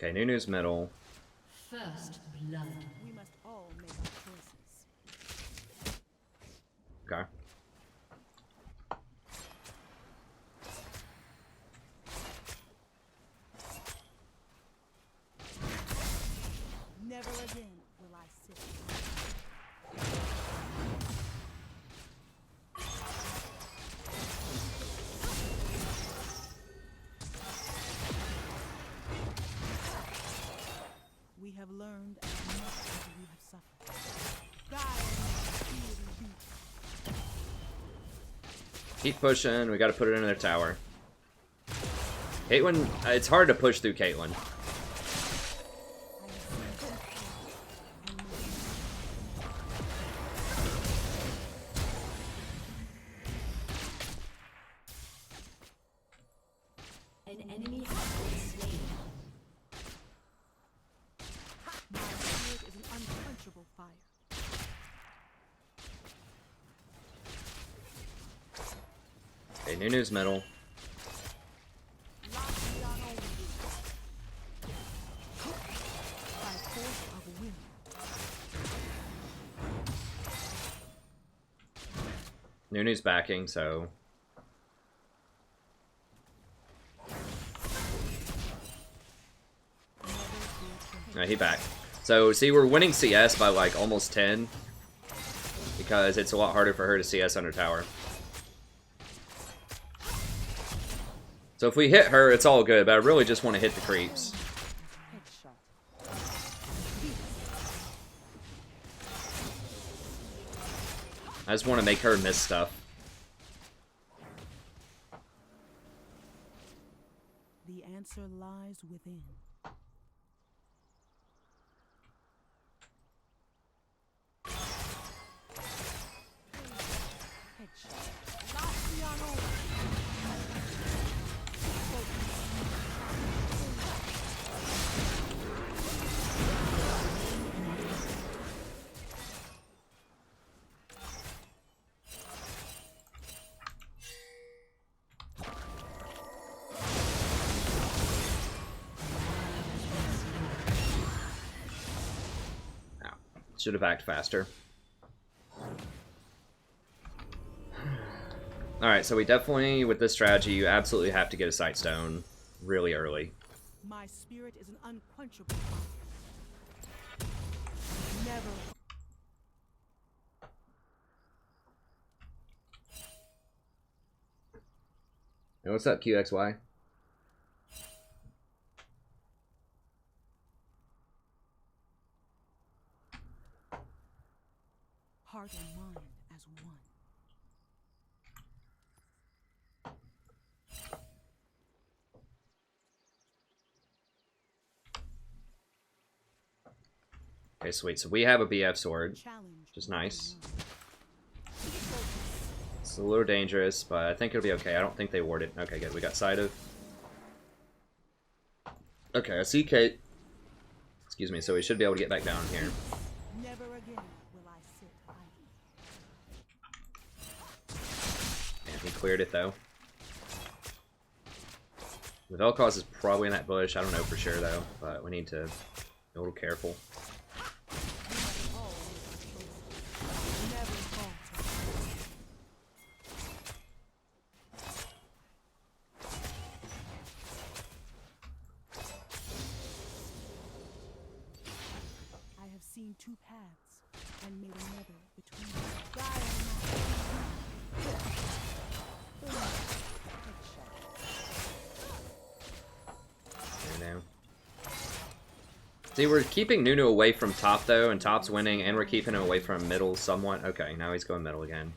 Okay, Nunu's middle. First blood. We must all make our choices. Okay. Never again will I sit. We have learned as much as we have suffered. Keep pushing. We got to put it in their tower. Caitlyn, it's hard to push through Caitlyn. An enemy has been slain. My spirit is an unquenchable fire. Okay, Nunu's middle. By force of will. Nunu's backing, so... No, he back. So, see, we're winning CS by, like, almost 10. Because it's a lot harder for her to CS under tower. So if we hit her, it's all good, but I really just want to hit the creeps. I just want to make her miss stuff. The answer lies within. Should have acted faster. Alright, so we definitely, with this strategy, you absolutely have to get a sight stone really early. My spirit is an unquenchable fire. Never. Hey, what's up, QXY? Heart and mind as one. Okay, sweet. So we have a BF sword, Challenge. which is nice. It's a little dangerous, but I think it'll be okay. I don't think they warded. Okay, good. We got sight of. Okay, I see Kate. Excuse me, so we should be able to get back down here. Never again will I sit idle. And he cleared it, though. The Vel'Koz is probably in that bush. I don't know for sure, though, but we need to be a little careful. Seen two paths and made another between There now. See, we're keeping Nunu away from top though, and top's winning, and we're keeping him away from middle somewhat. Okay, now he's going middle again.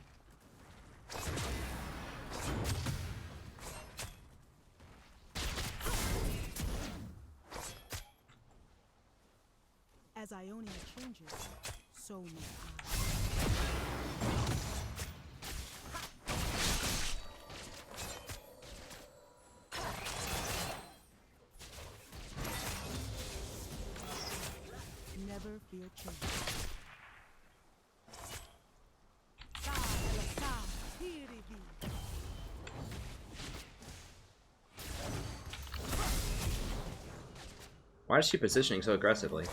As Ionia changes, so may I. Never fear change. Why is she positioning so aggressively?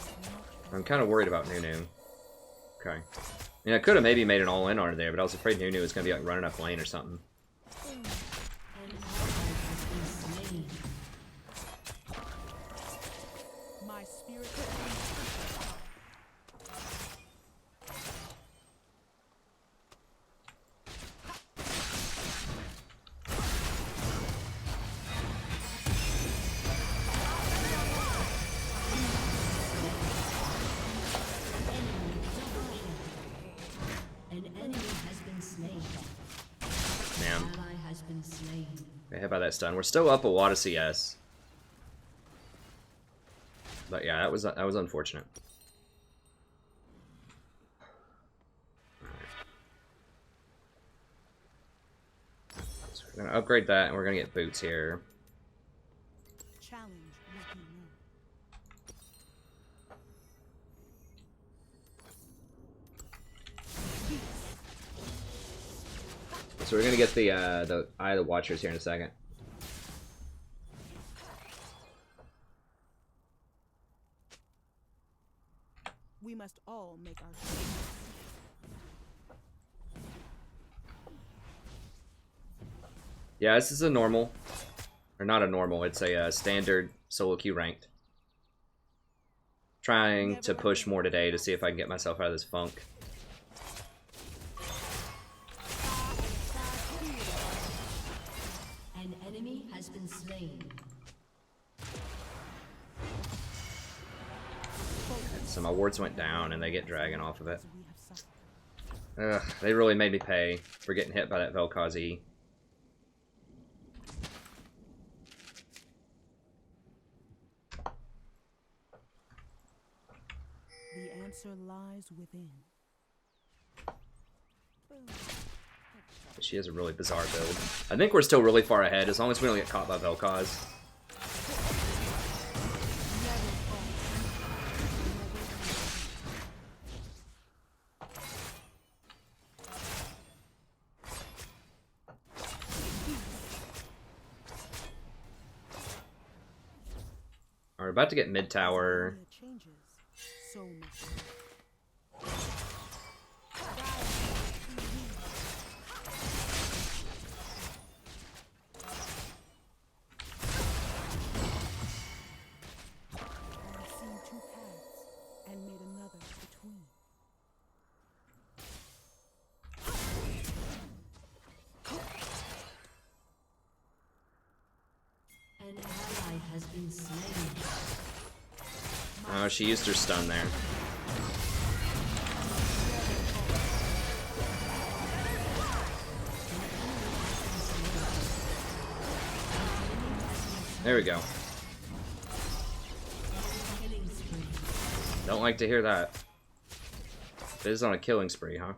I'm kind of worried about Nunu. Okay. I mean, I could have maybe made an all-in on her there, but I was afraid Nunu was going to be like running up lane or something. My spirit Hit by that stun. We're still up a lot of CS. But yeah, that was unfortunate. So we're gonna upgrade that and we're gonna get boots here. challenge what you know. So we're gonna get the Eye of the Watchers here in a second. We must all make our choice. Yeah, this is a normal, or not a normal. It's a standard solo queue ranked. Trying to push more today to see if I can get myself out of this funk. An enemy has been slain. So my wards went down and they get dragon off of it. Ugh, they really made me pay for getting hit by that Vel'Koz E. The answer lies within. She has a really bizarre build. I think we're still really far ahead as long as we don't get caught by Vel'Koz. We're about to get mid tower. It changes so much. I've seen two paths and made another between. An ally has been slain. Oh, she used her stun there. There we go. Don't like to hear that. It is on a killing spree, huh?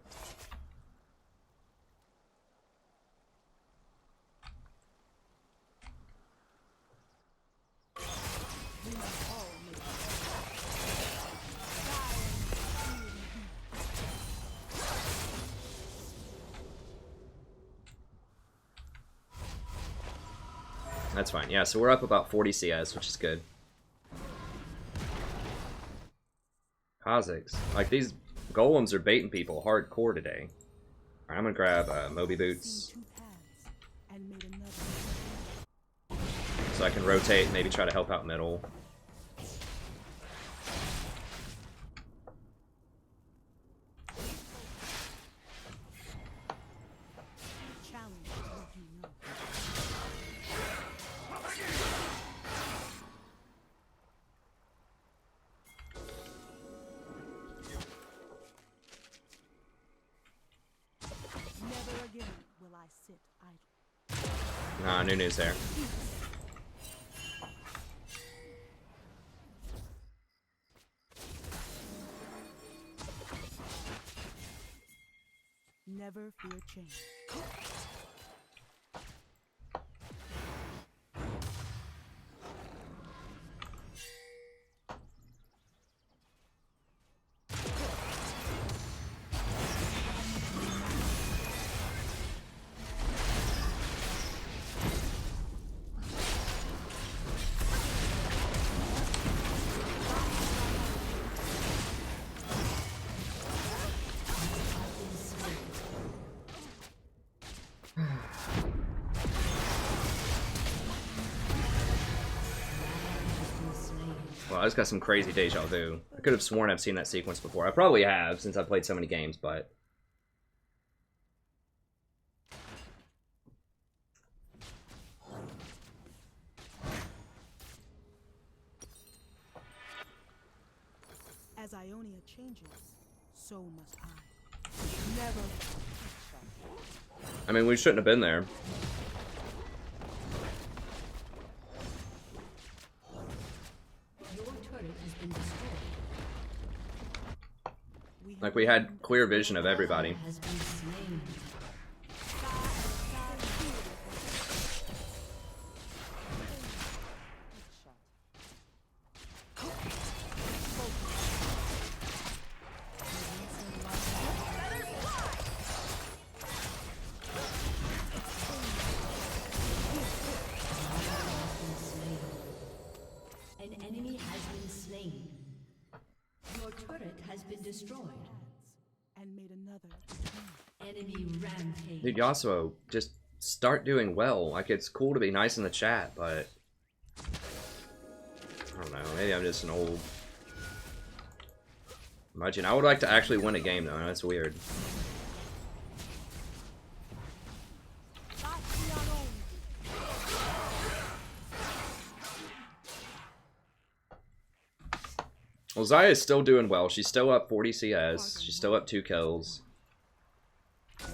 That's fine. Yeah, so we're up about 40 CS, which is good. Kha'Zix. Like, these golems are baiting people hardcore today. Alright, I'm gonna grab Moby Boots. So I can rotate and maybe try to help out middle. Nah, Nunu's there. Never fear change. Well, I just got some crazy deja vu. I could have sworn I've seen that sequence before. I probably have, since I've played so many games, but... As Ionia changes, so must I. Never. I mean, we shouldn't have been there. Your turret has been destroyed. Like, we had clear vision of everybody. Has been slain. An enemy has been slain. Your turret has been destroyed. And made another. Enemy rampage. Dude, Yasuo, just start doing well. Like, it's cool to be nice in the chat, but... I don't know, maybe I'm just an old... Imagine, I would like to actually win a game, though, and that's weird. Well, Zyra is still doing well. She's still up 40 CS. She's still up 2 kills. The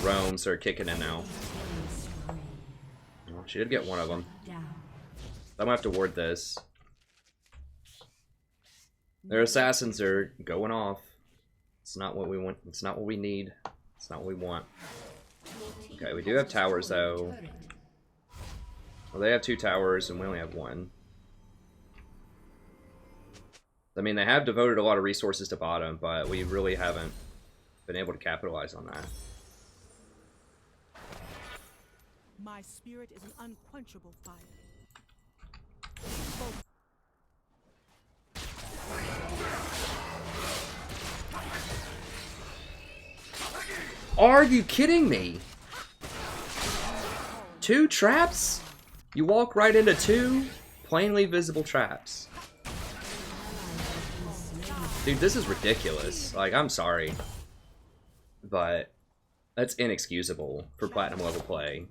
roams are kicking in now. Oh, she did get one of them. I'm gonna have to ward this. Their assassins are going off. It's not what we want. It's not what we need. It's not what we want. Okay, we do have towers, though. Well, they have 2 towers, and we only have 1. I mean, they have devoted a lot of resources to bottom, but we really haven't been able to capitalize on that. My spirit is an unquenchable fire. Are you kidding me? 2 traps? You walk right into 2 plainly visible traps. Dude, this is ridiculous. Like, I'm sorry. But that's inexcusable for platinum level play.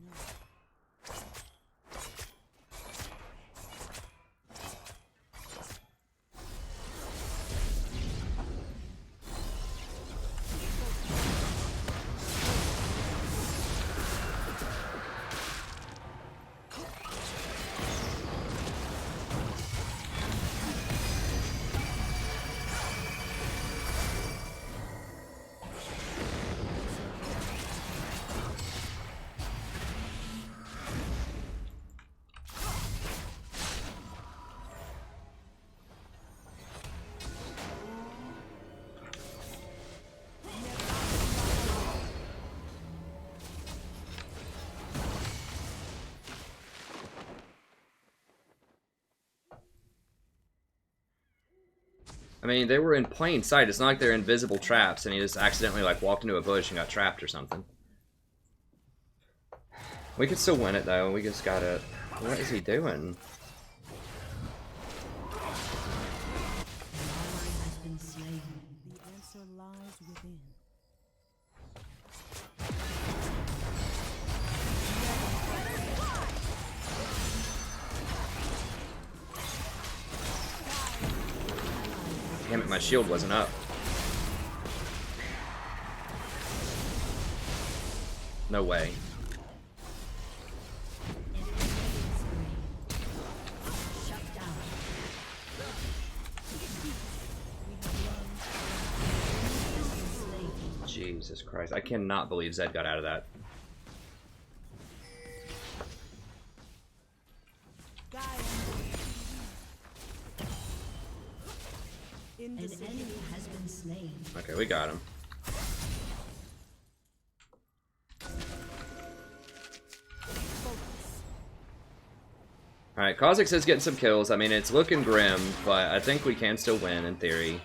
I mean, they were in plain sight. It's not like they're invisible traps and he just accidentally like walked into a bush and got trapped or something. We could still win it though. We just gotta... What is he doing? The answer lies within. Damn it, my shield wasn't up. No way. Jesus Christ. I cannot believe Zed got out of that. An enemy has been slain. Okay, we got him. Alright, Kha'Zix is getting some kills. I mean, it's looking grim, but I think we can still win in theory.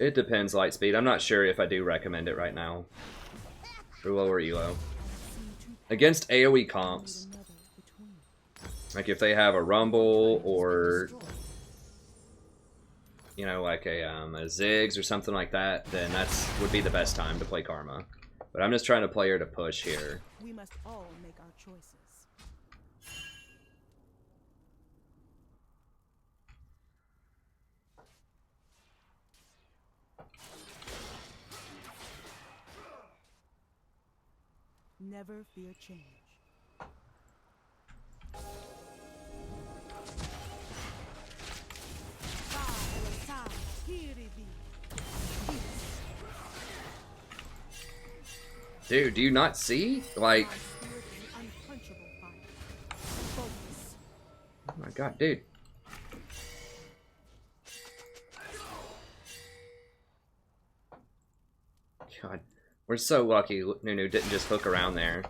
It depends, Lightspeed. I'm not sure if I do recommend it right now. For low or elo. Against AoE comps. Like if they have a Rumble or, you know, like a Ziggs or something like that, then would be the best time to play Karma. But I'm just trying to play her to push here. We must all make our choices. Never fear change. Dude, do you not see? Like, oh my god, dude. God, we're so lucky Nunu didn't just hook around there.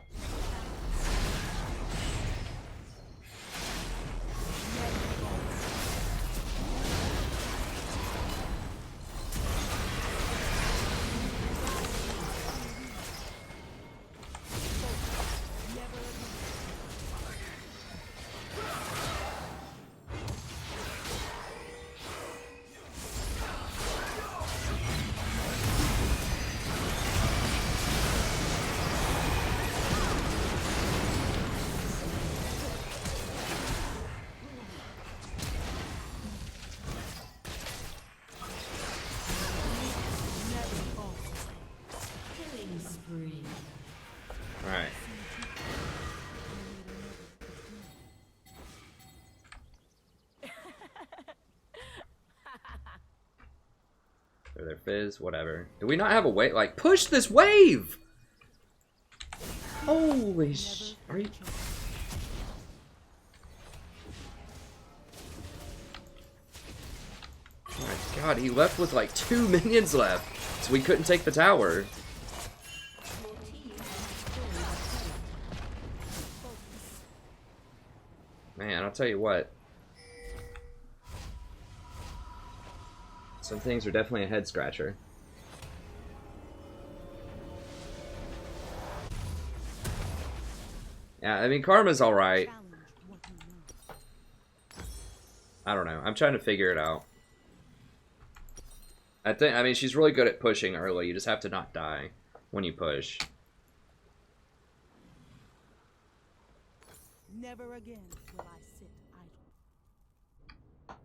Alright. Or their fizz, whatever. Do we not have a wave? Like, push this wave! Holy sh... Are you... Oh my god, he left with like 2 minions left. So we couldn't take the tower. Man, I'll tell you what. Some things are definitely a head scratcher. Yeah, I mean, Karma's alright. I don't know. I'm trying to figure it out. I mean, she's really good at pushing early. You just have to not die when you push. Never again will I sit idle.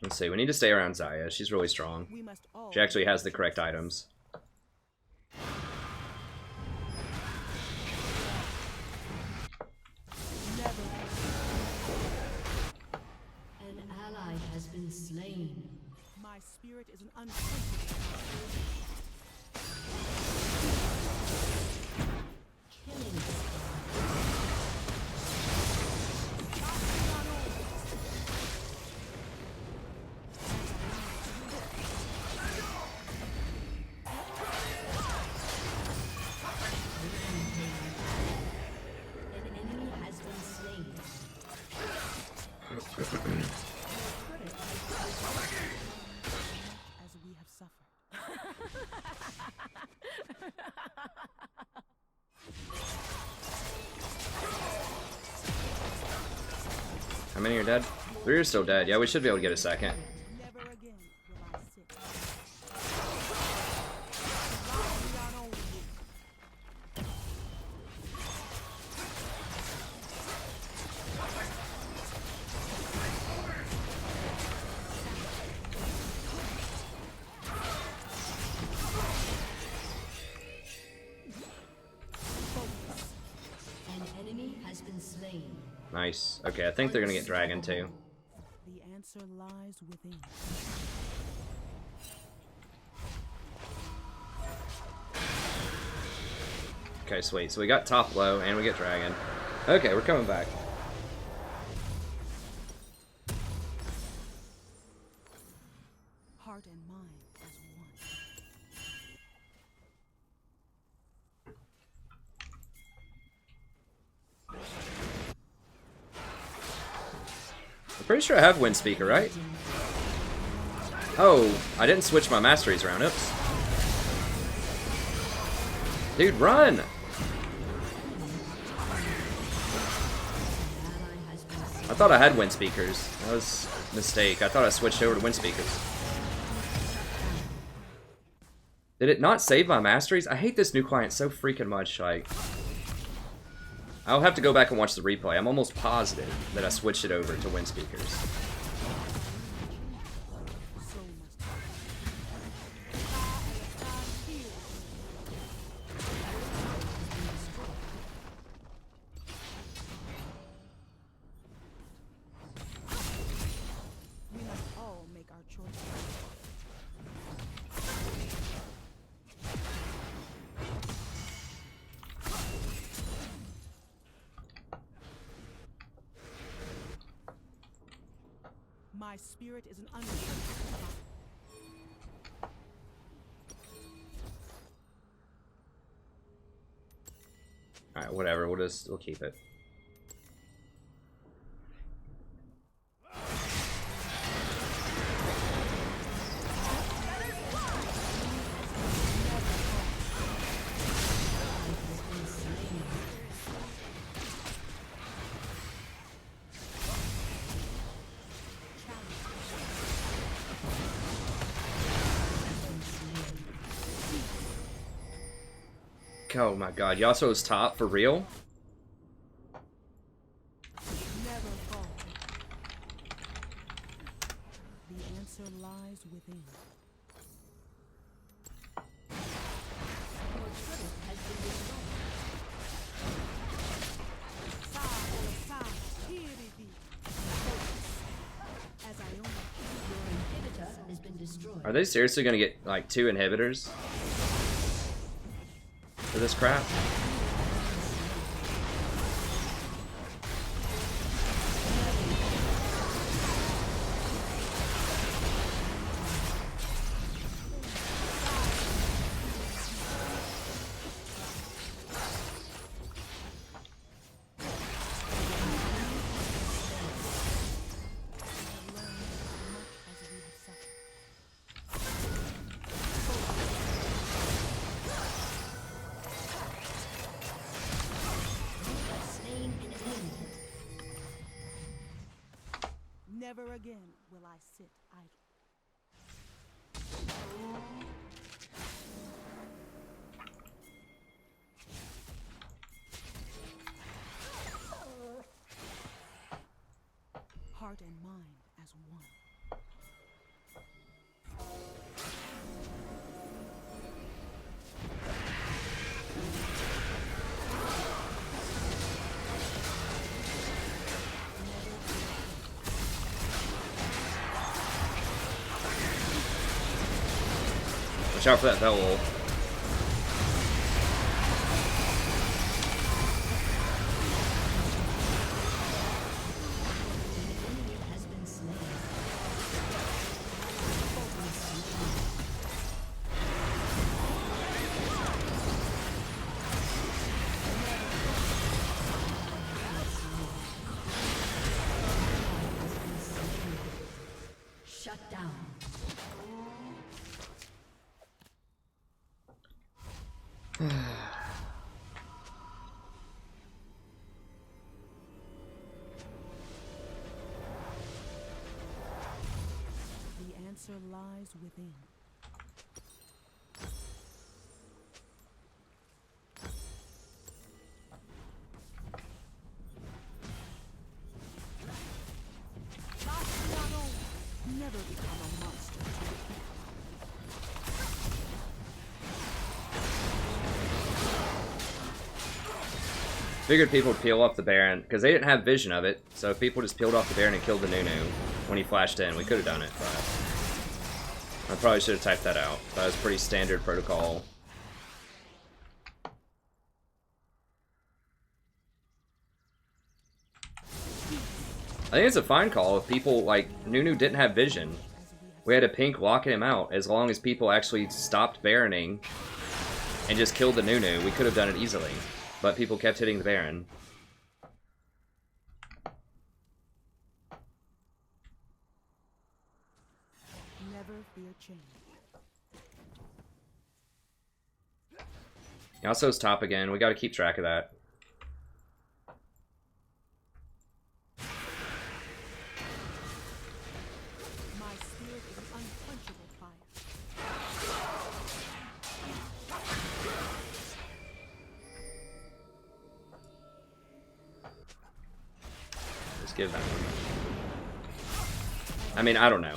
Let's see. We need to stay around Zyra. She's really strong. We must all She actually has the correct items. An ally has been slain. My spirit is an unquenchable Killing. An enemy has been slain. as we have suffered. How many are dead? 3 are still dead. Yeah, we should be able to get a second. Never again will I sit. An enemy has been slain. Nice. Okay, I think they're gonna get dragon too. The answer lies within. Okay, sweet. So we got top low and we get dragon. Okay, we're coming back. Heart and mind as one. Pretty sure I have Wind Speaker, right? Oh, I didn't switch my masteries around. Oops. Dude, run! I thought I had Wind Speakers. That was a mistake. I thought I switched over to Wind Speakers. Did it not save my masteries? I hate this new client so freaking much. Like, I'll have to go back and watch the replay. I'm almost positive that I switched it over to Wind Speakers. We must all make our choices. My spirit is an unquenchable fire. Alright, whatever. We'll keep it. Oh my god, Yasuo's top for real? Never fall. The answer lies within. Has been destroyed. Are they seriously gonna get like 2 inhibitors for this crap? Never again will I sit idle. Heart and mind as one. Watch out for that Vel'Koz. Shut down. The answer lies within. Never become a monster. Figured people would peel off the Baron, because they didn't have vision of it, so if people just peeled off the Baron and killed the Nunu when he flashed in, we could have done it, but I probably should have typed that out. That was pretty standard protocol. I think it's a fine call if people, like, Nunu didn't have vision. We had a pink locking him out. As long as people actually stopped Baroning and just killed the Nunu, we could have done it easily. But people kept hitting the Baron. atmosphere change. Yasuo's top again. We got to keep track of that. My spirit is an unquenchable fire. Just give that one. I mean, I don't know.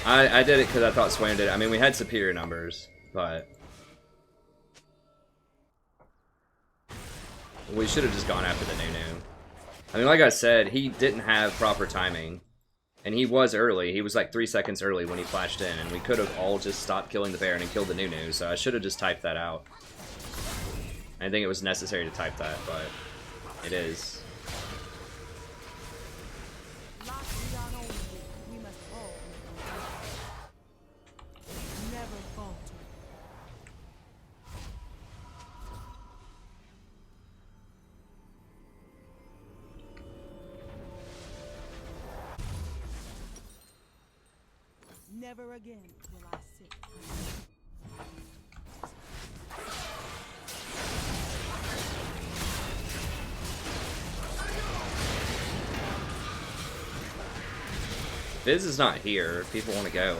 I did it because I thought Swain did it. I mean, we had superior numbers, but we should have just gone after the Nunu. I mean, like I said, he didn't have proper timing. And he was early. He was like 3 seconds early when he flashed in. And we could have all just stopped killing the Baron and killed the Nunu. So I should have just typed that out. I didn't think it was necessary to type that, but it is. We must all never falter. Never again will I sit. Fizz is not here. People want to go.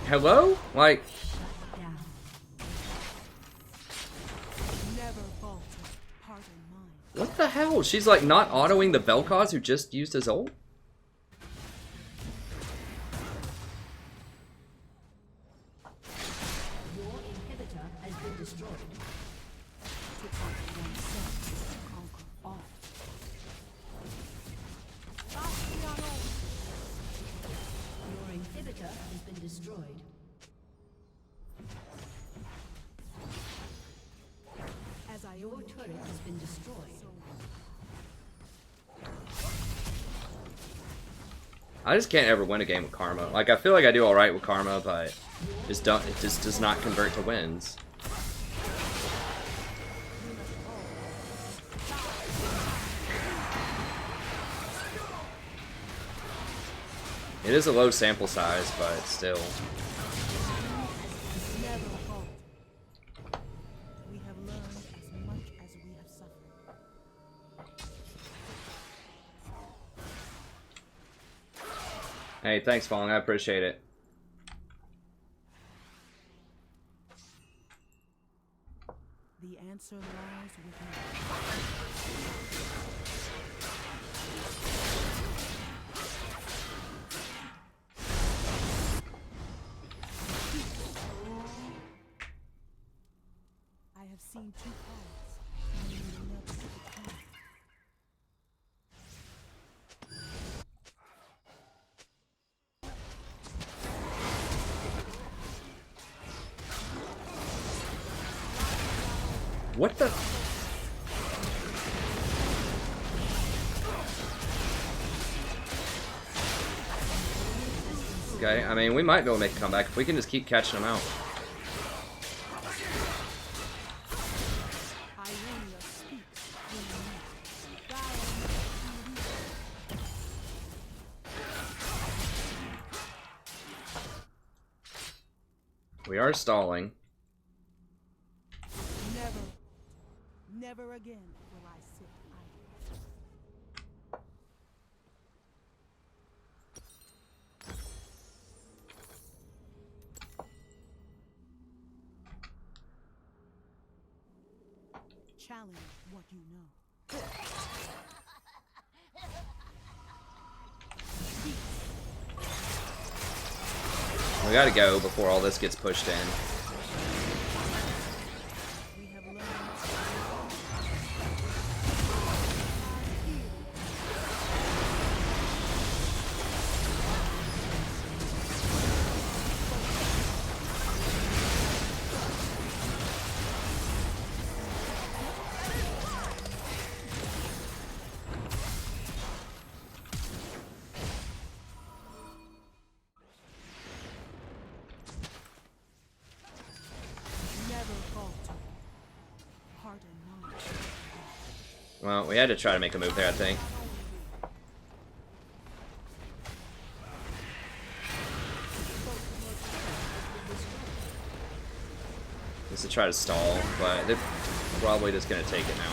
Hello? Like, Never falter. Pardon mine. what the hell? She's like not autoing the Vel'Koz who just used his ult? Your inhibitor has been destroyed. To conquer oneself is to conquer all. Your inhibitor has been destroyed. As I Your turret has been destroyed. I just can't ever win a game with Karma. Like, I feel like I do alright with Karma, but it just does not convert to wins. It is a low sample size, but still. never falter. We have learned as much as we have suffered. Hey, thanks, Fong. I appreciate it. The answer lies with me. I have seen two paths, and never between. What the? Okay, I mean, we might be able to make a comeback if we can just keep catching them out. Ionia speaks when We are stalling. never again will I sit idle. Challenge what you know. We gotta go before all this gets pushed in. We have learned Well, we had to try to make a move there, I think. Just to try to stall, but they're probably just gonna take it now.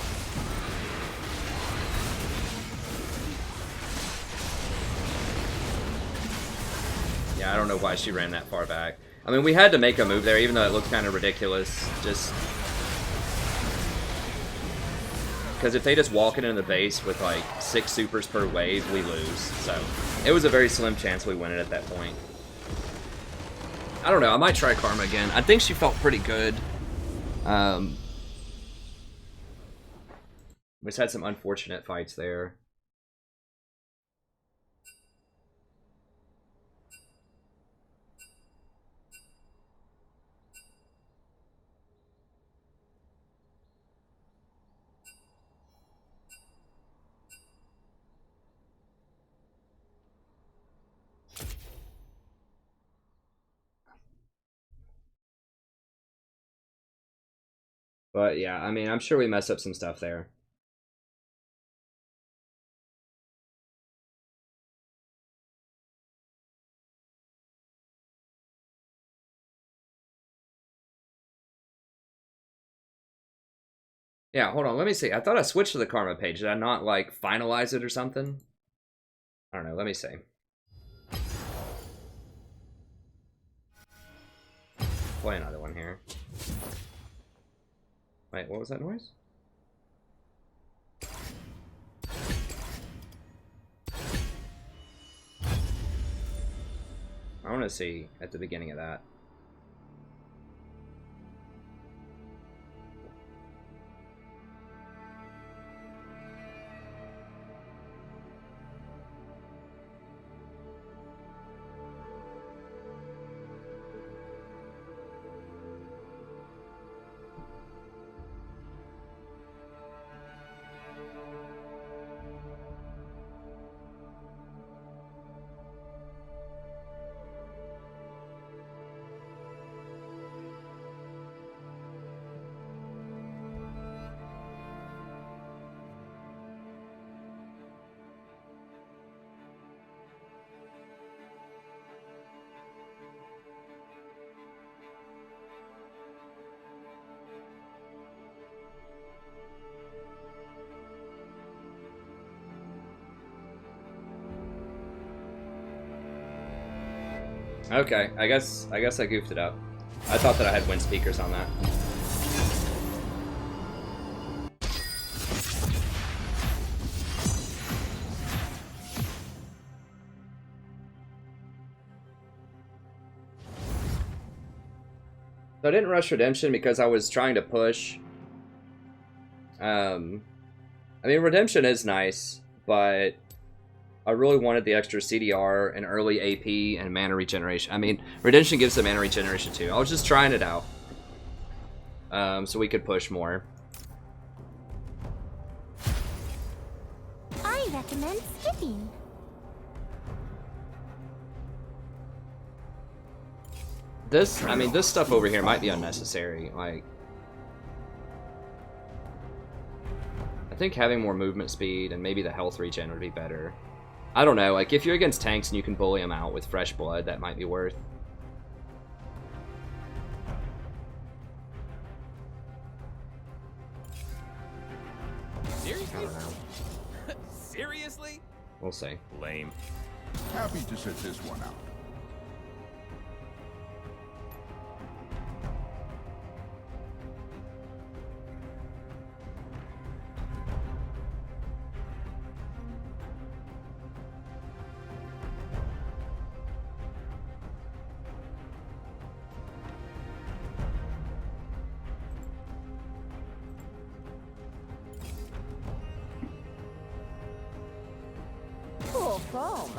Yeah, I don't know why she ran that far back. I mean, we had to make a move there, even though it looked kind of ridiculous. Just because if they just walk it into the base with like 6 supers per wave, we lose. So it was a very slim chance we win it at that point. I don't know. I might try Karma again. I think she felt pretty good. We just had some unfortunate fights there. But yeah, I mean, I'm sure we messed up some stuff there. Yeah, hold on, let me see. I thought I switched to the Karma page. Did I not, like, finalize it or something? I don't know, let me see. Play another one here. Wait, what was that noise? I want to see at the beginning of that. Okay, I guess I goofed it up. I thought that I had wind speakers on that. So I didn't rush Redemption because I was trying to push. I mean, Redemption is nice, but I really wanted the extra CDR and early AP and mana regeneration. I mean, Redemption gives the mana regeneration too. I was just trying it out. So we could push more. I recommend skipping. This, I mean, this stuff over here might be unnecessary. Like, I think having more movement speed and maybe the health regen would be better. I don't know, like, if you're against tanks and you can bully them out with fresh blood, that might be worth. Seriously? I don't know. Seriously? We'll see. Lame. Happy to sit this one out. Cool foam.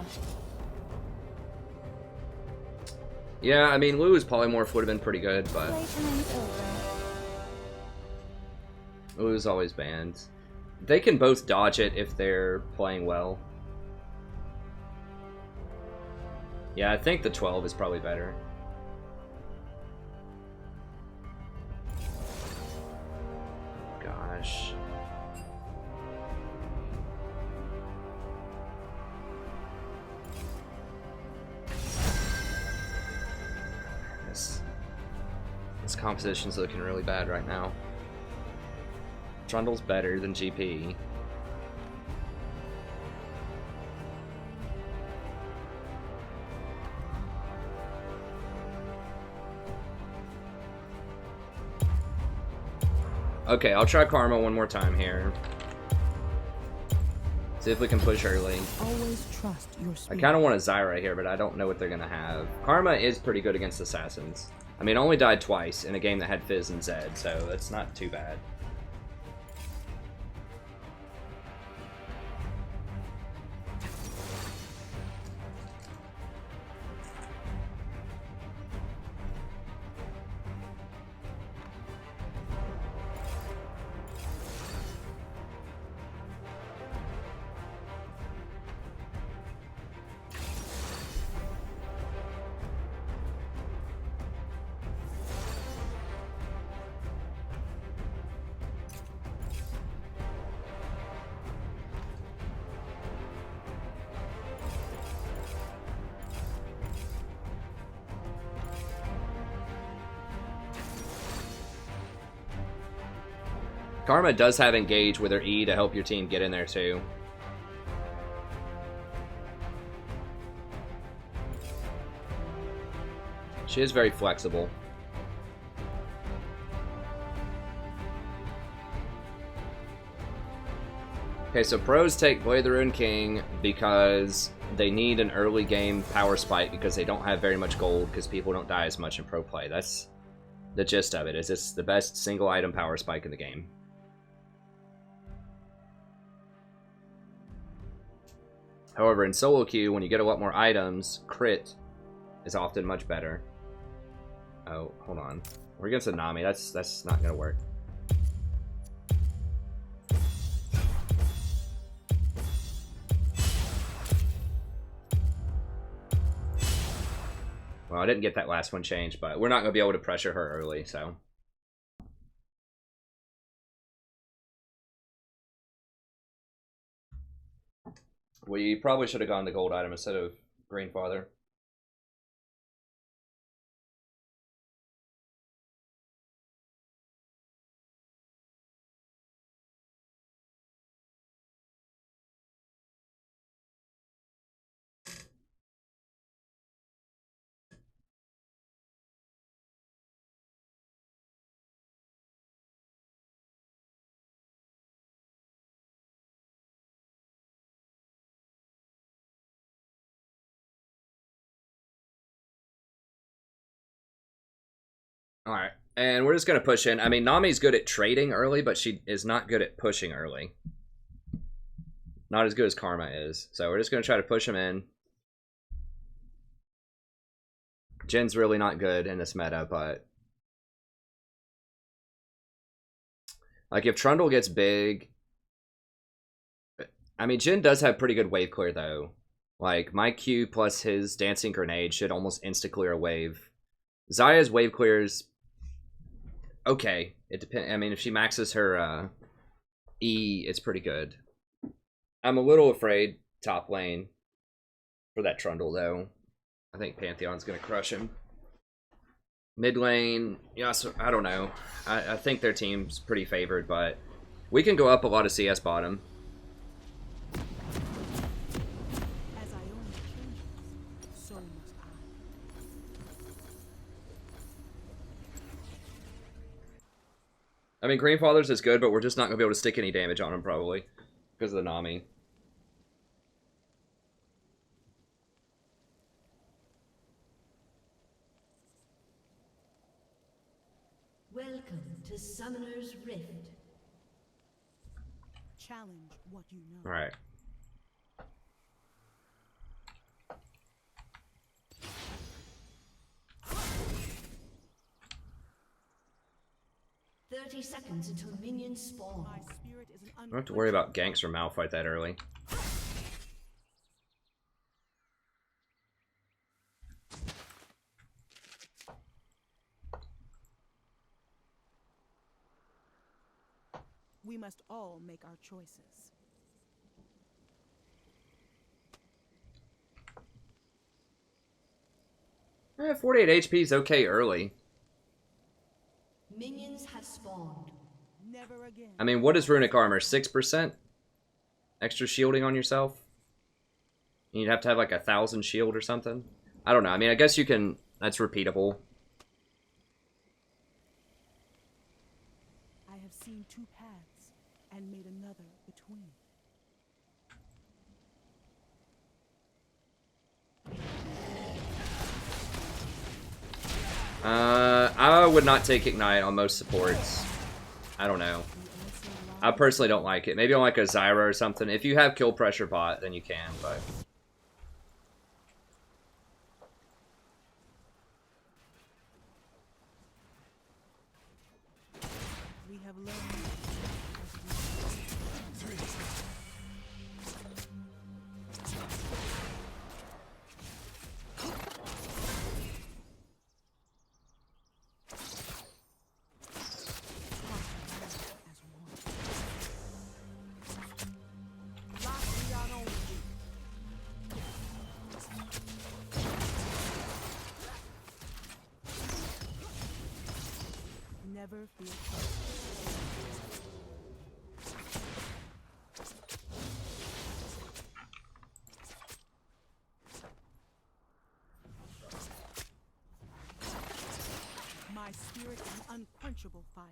Yeah, I mean, Lulu's polymorph would have been pretty good, but Playtime's over. Lulu's always banned. They can both dodge it if they're playing well. Yeah, I think the 12 is probably better. Gosh. composition's looking really bad right now. Trundle's better than GP. Okay, I'll try Karma one more time here. See if we can push early. Always trust your I spirit. kind of want a Zyra here, but I don't know what they're going to have. Karma is pretty good against assassins. I mean, only died twice in a game that had Fizz and Zed, so that's not too bad. Karma does have Engage with her E to help your team get in there too. She is very flexible. Okay, so pros take Blade the Ruined King because they need an early game power spike because they don't have very much gold because people don't die as much in pro play. That's the gist of it, is it's the best single item power spike in the game. However, in solo queue, when you get a lot more items, crit is often much better. Oh, hold on. We're against a Nami. That's not gonna work. Well, I didn't get that last one changed, but we're not gonna be able to pressure her early, so. We probably should have gone the gold item instead of Green Father. Alright, and we're just going to push in. I mean, Nami's good at trading early, but she is not good at pushing early. Not as good as Karma is. So we're just going to try to push him in. Jin's really not good in this meta, but... like, if Trundle gets big... I mean, Jin does have pretty good wave clear, though. Like, my Q plus his Dancing Grenade should almost insta-clear a wave. Zaya's wave clears... okay, it depends. I mean, if she maxes her E, it's pretty good. I'm a little afraid top lane for that Trundle, though. I think Pantheon's gonna crush him. Mid lane, yeah, so I don't know. I think their team's pretty favored, but we can go up a lot of CS bottom. As Iona changes, so must I. I mean, Green Father's is good, but we're just not gonna be able to stick any damage on him, probably, because of the Nami. Welcome to Summoner's Rift. Challenge what you know. All right. "30 seconds until minions spawn." My spirit is an I don't have to worry about ganks or Malphite that early. We must all make our choices. Eh, 48 HP is okay early. again. I mean, what is runic armor? 6%? Extra shielding on yourself? You'd have to have like 1,000 shield or something? I don't know. I mean, I guess you can... That's repeatable. I have seen two paths and made another between. I would not take Ignite on most supports. I don't know. I personally don't like it. Maybe on like a Zyra or something. If you have kill pressure bot, then you can, but... We have learned. Never feel my spirit is an unquenchable fire.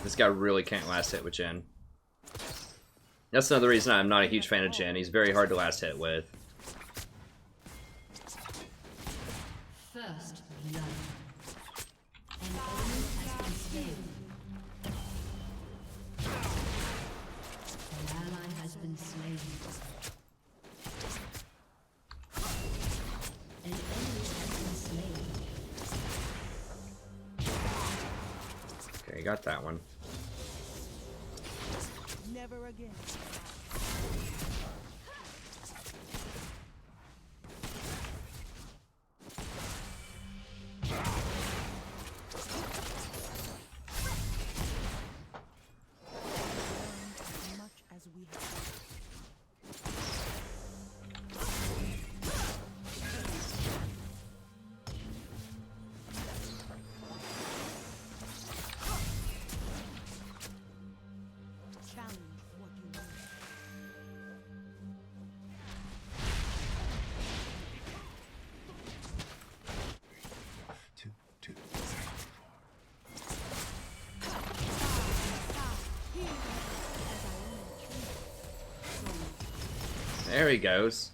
This guy really can't last hit with Jhin. That's another reason I'm not a huge fan of Jhin. He's very hard to last hit with. First blood. An enemy has been slain. An ally has been slain. An enemy has been slain. Okay, got that one. Never again. As much as we have. Challenge what you want. There he goes.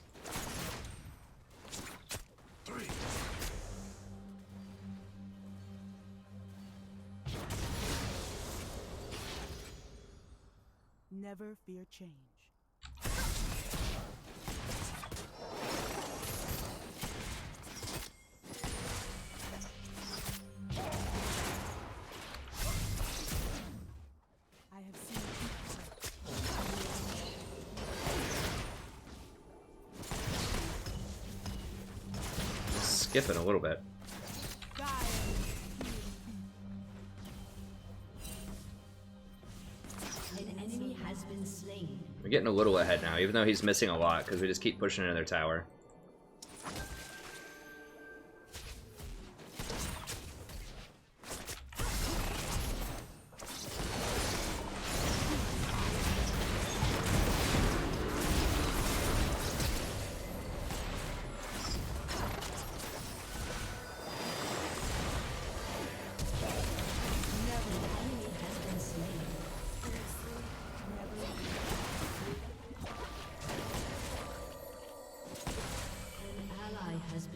Never fear change. I have seen Skipping a little bit. An enemy has been slain. We're getting a little ahead now, even though he's missing a lot, because we just keep pushing into their tower.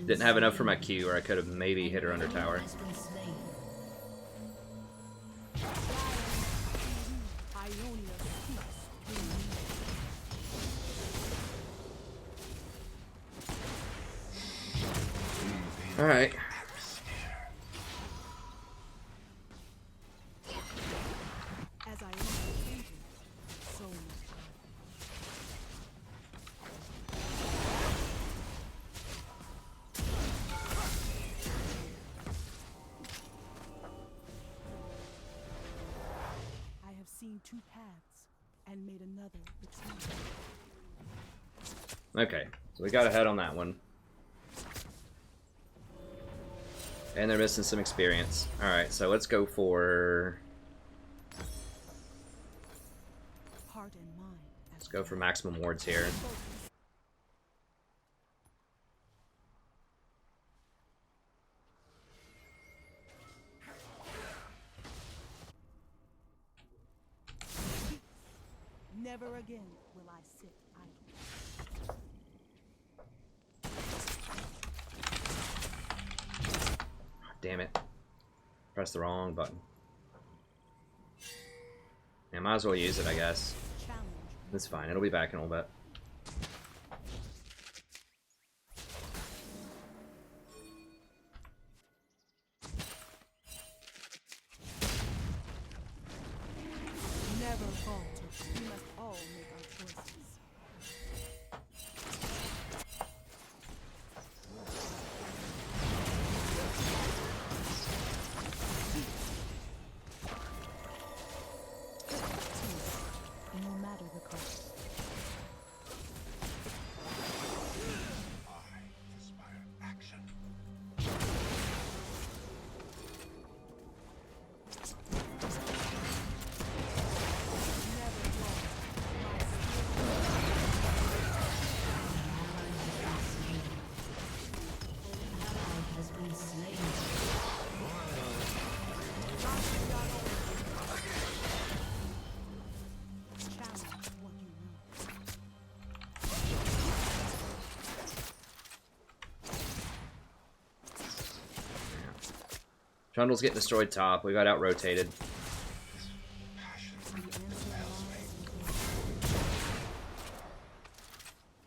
Didn't have enough for my Q, or I could have maybe hit her under tower. Alright. As I am changing, so much. seen two paths and made another between. Okay, so we got ahead on that one. And they're missing some experience. Alright, so let's go for... Heart and mind. Let's go for maximum wards here. Never again will I sit idle. Damn it. Press the wrong button. Yeah, might as well use it, I guess. Challenge. That's fine, it'll be back in a little bit. Never falter. We must all make our choices. No matter the cost. Has been slain. Challenge what you know. Trundle's getting destroyed top. We got out-rotated.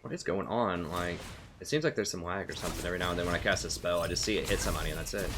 What is going on? Like, it seems like there's some lag or something every now and then when I cast a spell. I just see it hit somebody and that's it.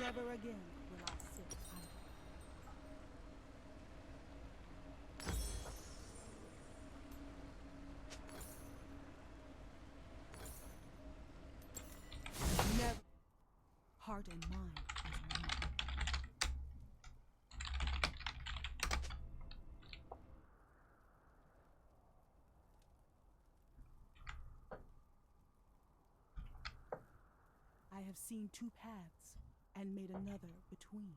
Never again will I sit idle. Never. Heart and mind as one. I have seen two paths and made another between.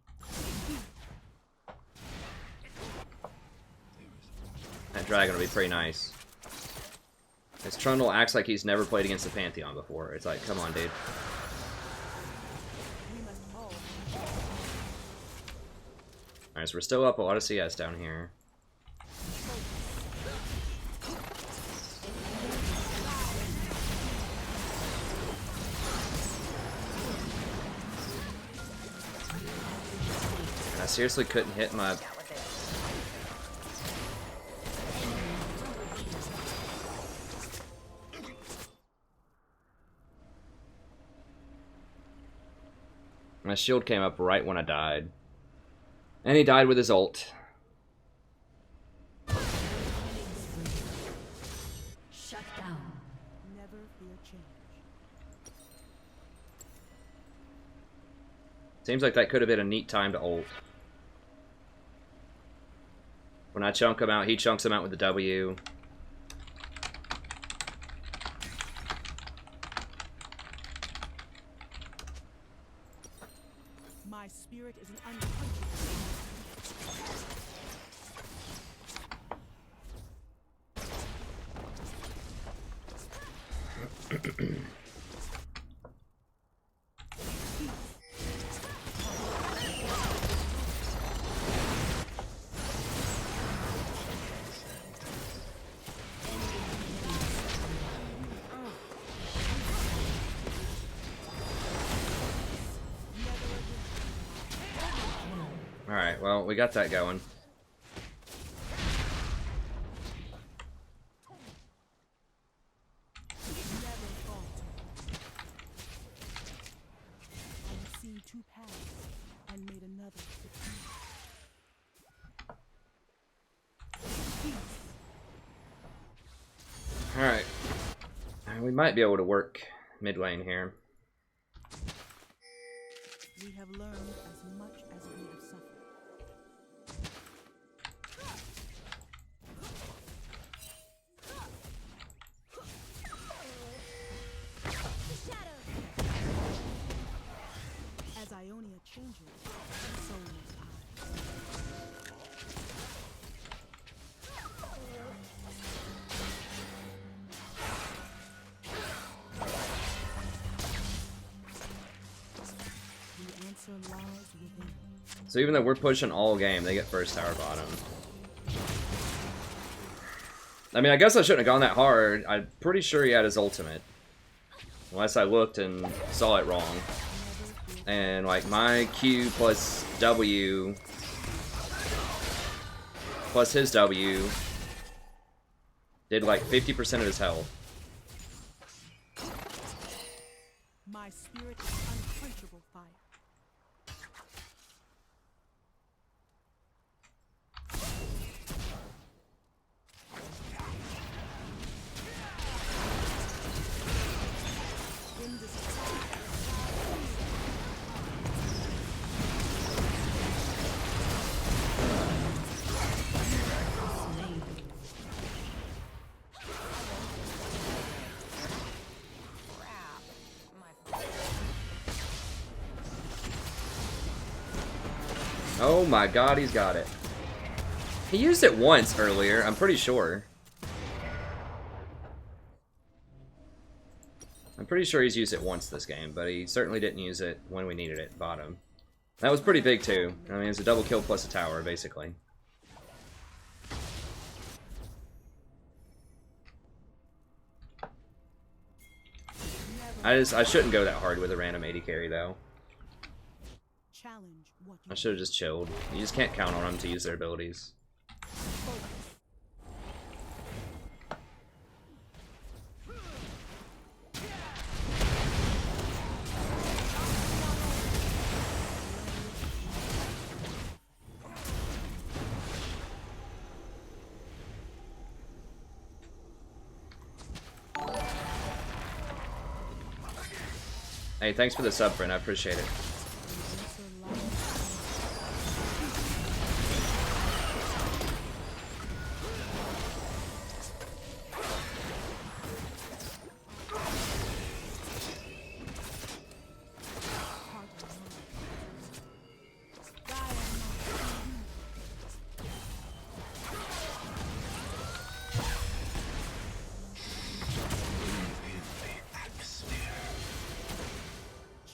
That dragon will be pretty nice. This Trundle acts like he's never played against the Pantheon before. It's like, come on, dude. We must all Alright, so we're still up a lot of CS down here. I seriously couldn't hit my... My shield came up right when I died. And he died with his ult. Shut down. never fear change. Seems like that could have been a neat time to ult. When I chunk him out, he chunks him out with the W. My spirit is an unquenchable. Alright, well, we got that going. Never falter. I have seen two paths and made another succeed. Alright. We might be able to work mid lane here. We have learned as much as we have suffered. As Ionia changes, so must I. The answer lies within. So even though we're pushing all game, they get first tower bottom. I mean, I guess I shouldn't have gone that hard. I'm pretty sure he had his ultimate. Unless I looked and saw it wrong. And like my Q plus W plus his W did like 50% of his health. My spirit is unquenchable fire. Oh my god, he's got it. He used it once earlier, I'm pretty sure. I'm pretty sure he's used it once this game, but he certainly didn't use it when we needed it, bottom. That was pretty big too. I mean, it's a double kill plus a tower, basically. I shouldn't go that hard with a random AD carry though. Challenge what I should have just chilled. You just can't count on them to use their abilities. Hey, thanks for the sub, friend. I appreciate it.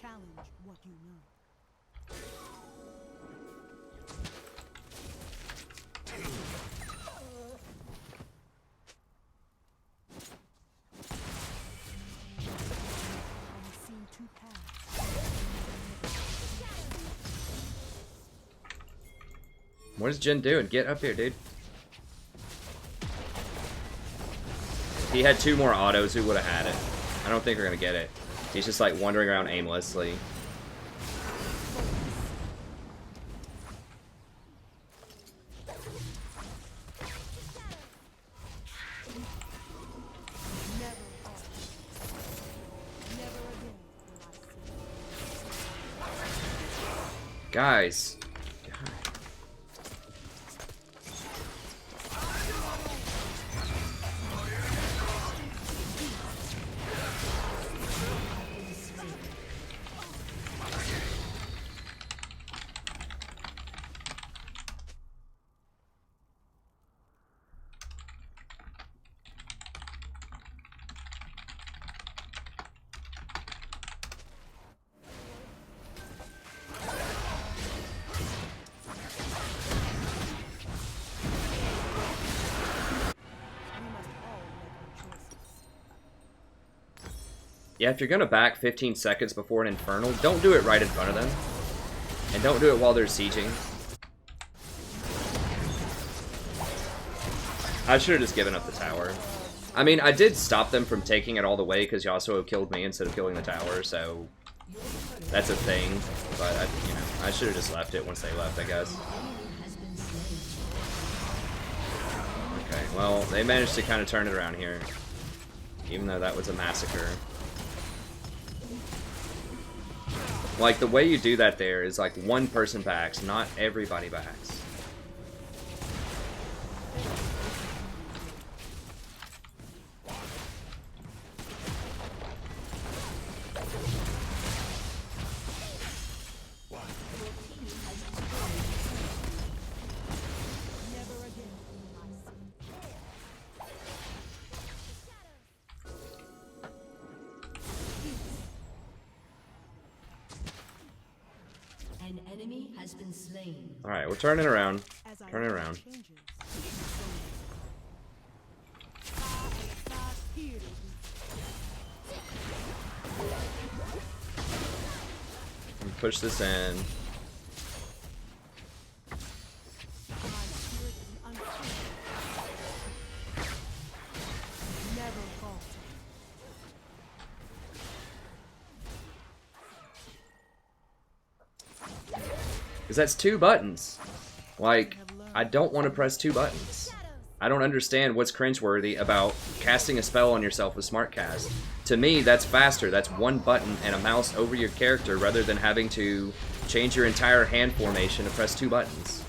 challenge what you know. I've seen two paths. What is Jin doing? Get up here, dude. If he had 2 more autos, we would have had it. I don't think we're gonna get it. He's just like wandering around aimlessly. Guys. Yeah, if you're gonna back 15 seconds before an Infernal, don't do it right in front of them. And don't do it while they're sieging. I should have just given up the tower. I mean, I did stop them from taking it all the way because Yasuo killed me instead of killing the tower, so that's a thing. But I should have just left it once they left, I guess. Okay, well, they managed to kind of turn it around here, even though that was a massacre. Like, the way you do that there is like one person backs, not everybody backs. An enemy has been slain. Alright, we're turning around. Turning around. Push this in. Because that's 2 buttons. Like, I don't want to press 2 buttons. I don't understand what's cringeworthy about casting a spell on yourself with Smart Cast. To me, that's faster. That's 1 button and a mouse over your character rather than having to change your entire hand formation to press 2 buttons.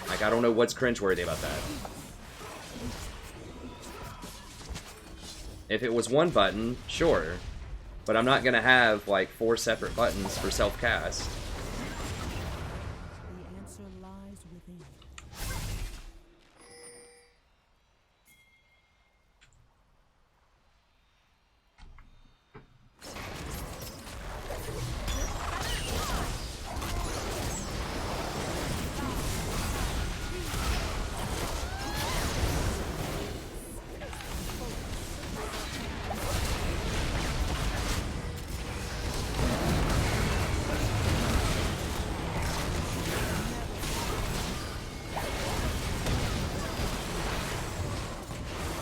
Like, I don't know what's cringeworthy about that. If it was 1 button, sure. But I'm not going to have, like, 4 separate buttons for self-cast. The answer lies within.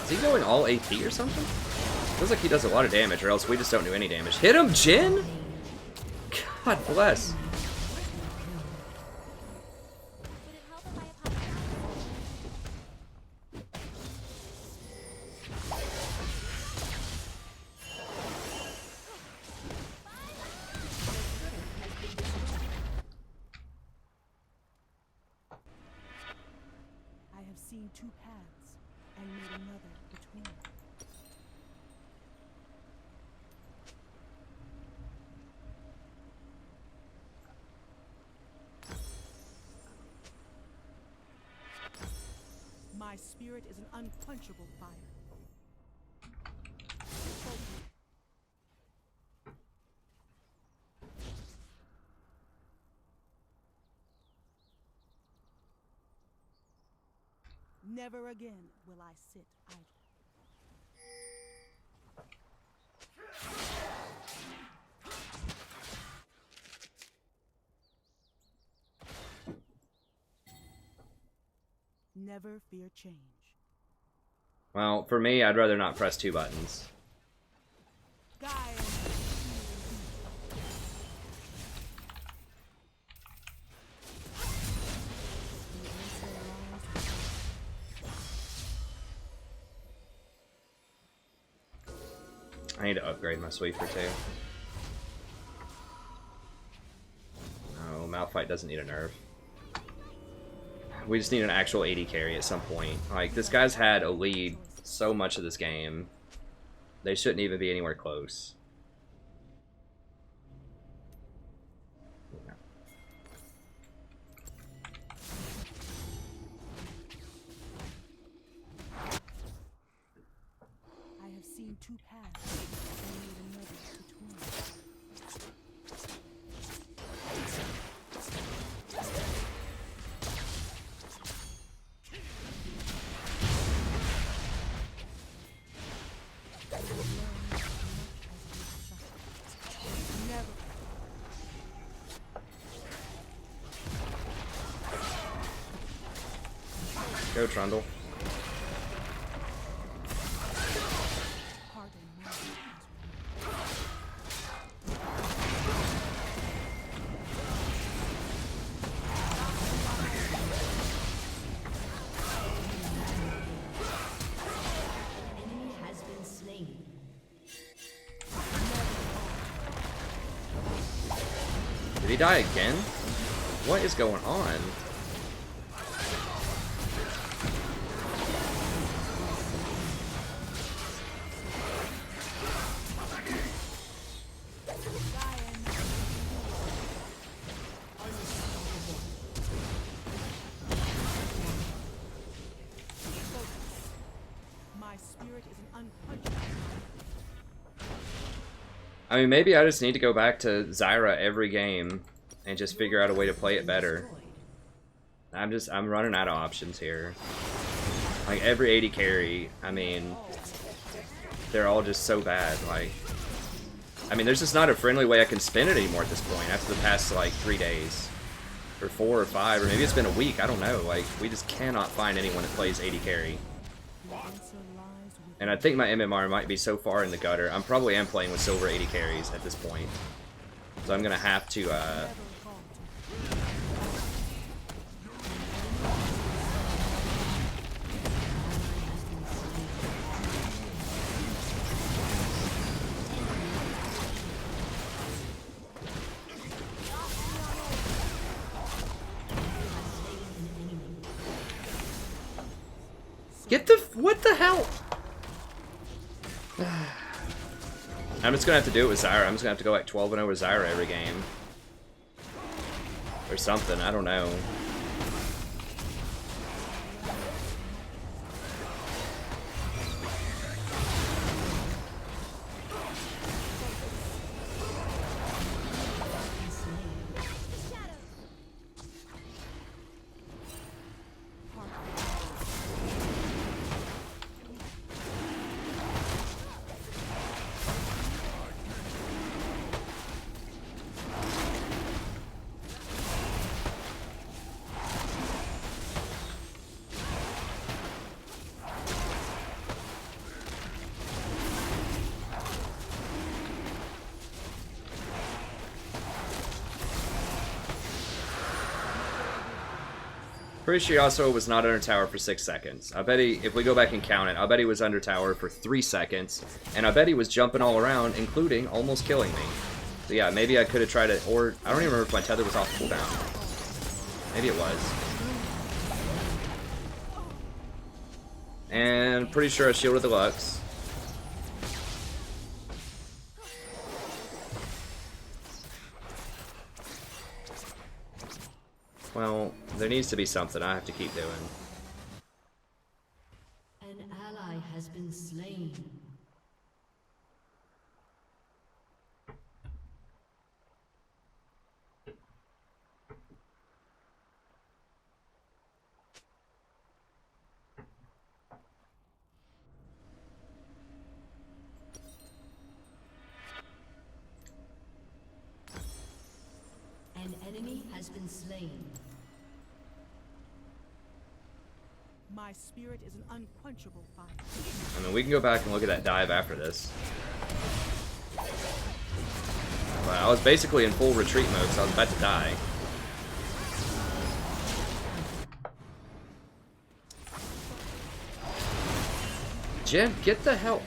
Is he going all AP or something? Feels like he does a lot of damage, or else we just don't do any damage. Hit him, Jin! God bless. I have seen 2 paths and made another between. My spirit is an unquenchable fire. Never again will I sit idle. Never fear change. Well, for me, I'd rather not press 2 buttons. Guile. I need to upgrade my sweeper too. No, Malphite doesn't need a nerf. We just need an actual AD carry at some point. Like, this guy's had a lead so much of this game. They shouldn't even be anywhere close. I have seen 2 paths and made another between. Never. Go, Trundle. Did he die again? What is going on? My spirit is an unquenchable. I mean, maybe I just need to go back to Zyra every game and just figure out a way to play it better. I'm running out of options here. Like, every AD carry, I mean, they're all just so bad. Like, I mean, there's just not a friendly way I can spin it anymore at this point after the past, like, 3 days. Or 4 or 5, or maybe it's been a week, I don't know. Like, we just cannot find anyone that plays AD carry. And I think my MMR might be so far in the gutter. I'm probably playing with silver 80 carries at this point. So I'm gonna have to, get the, what the hell? I'm just gonna have to do it with Zyra. I'm just gonna have to go like 12-0 with Zyra every game. Or something, I don't know. Pretty sure he also was not under tower for 6 seconds. I bet he, if we go back and count it, I bet he was under tower for 3 seconds. And I bet he was jumping all around, including almost killing me. So yeah, maybe I could have tried it, or I don't even remember if my tether was off cooldown. Maybe it was. And pretty sure I shielded the Lux. Well, there needs to be something I have to keep doing. An ally has been slain. An enemy has been slain. My spirit is an unquenchable fire. I mean, we can go back and look at that dive after this. But I was basically in full retreat mode, so I was about to die. Jen, get the hell...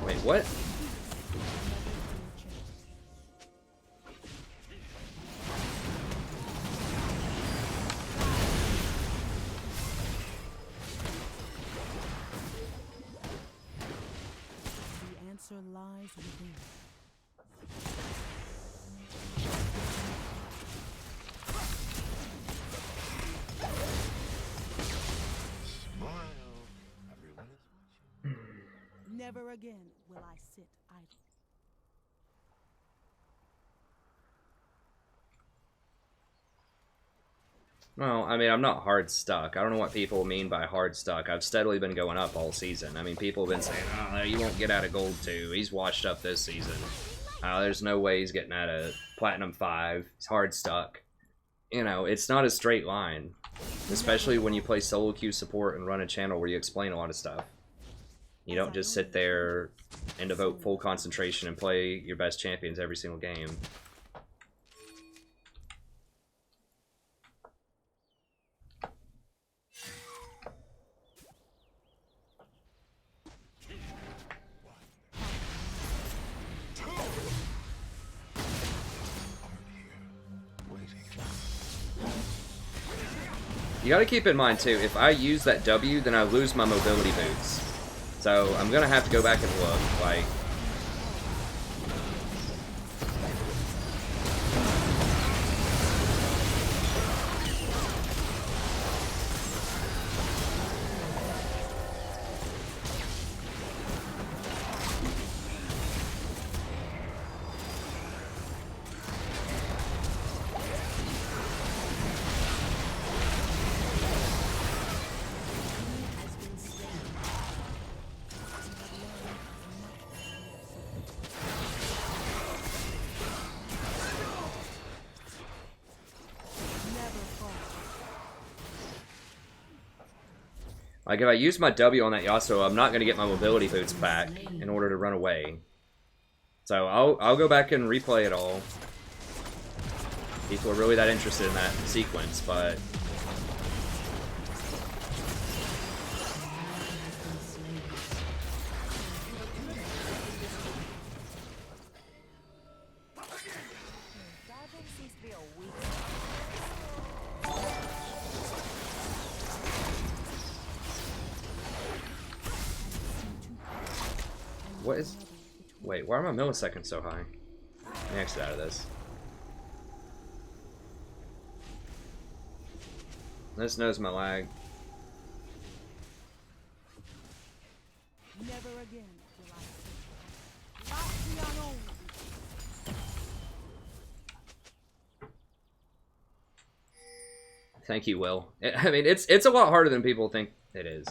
Wait, what? The answer lies within. Never again will I sit idle. Well, I mean, I'm not hard stuck. I don't know what people mean by hard stuck. I've steadily been going up all season. I mean, people have been saying, oh, you won't get out of gold 2. He's washed up this season. There's no way he's getting out of platinum 5. He's hard stuck. you know, it's not a straight line. Especially when you play solo queue support and run a channel where you explain a lot of stuff. You don't just sit there and devote full concentration and play your best champions every single game. You gotta keep in mind too, if I use that W, then I lose my mobility boots. So I'm gonna have to go back and look, like... Like, if I use my W on that Yasuo, I'm not going to get my mobility boots back in order to run away. So I'll go back and replay it all. People are really that interested in that sequence, but... What is... Wait, why are my milliseconds so high? Let me exit out of this. This knows my lag. Never again will I say, "Not the unknown." Thank you, Will. I mean, it's a lot harder than people think it is.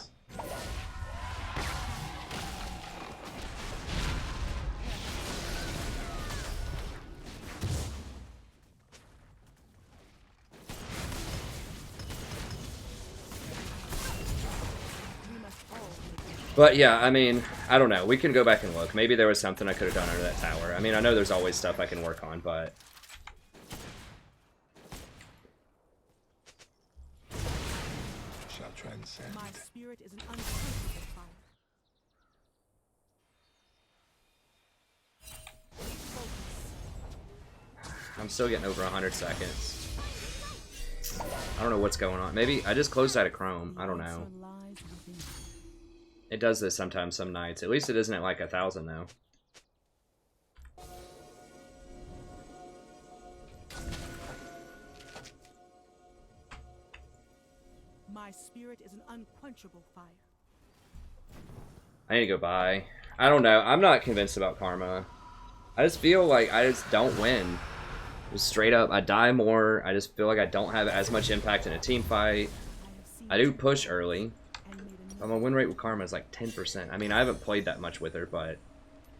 But yeah, I mean, I don't know. We can go back and look. Maybe there was something I could have done under that tower. I mean, I know there's always stuff I can work on, but... Shall transcend. My spirit is an unquenchable fire. I'm still getting over 100 seconds. I don't know what's going on. Maybe I just closed out of Chrome. I don't know. It does this sometimes, some nights. At least it isn't at like 1,000 though. My spirit is an unquenchable fire. I need to go buy. I don't know. I'm not convinced about Karma. I just feel like I just don't win. Just straight up, I die more. I just feel like I don't have as much impact in a team fight. I do push early. My win rate with Karma is like 10%. I mean, I haven't played that much with her, but...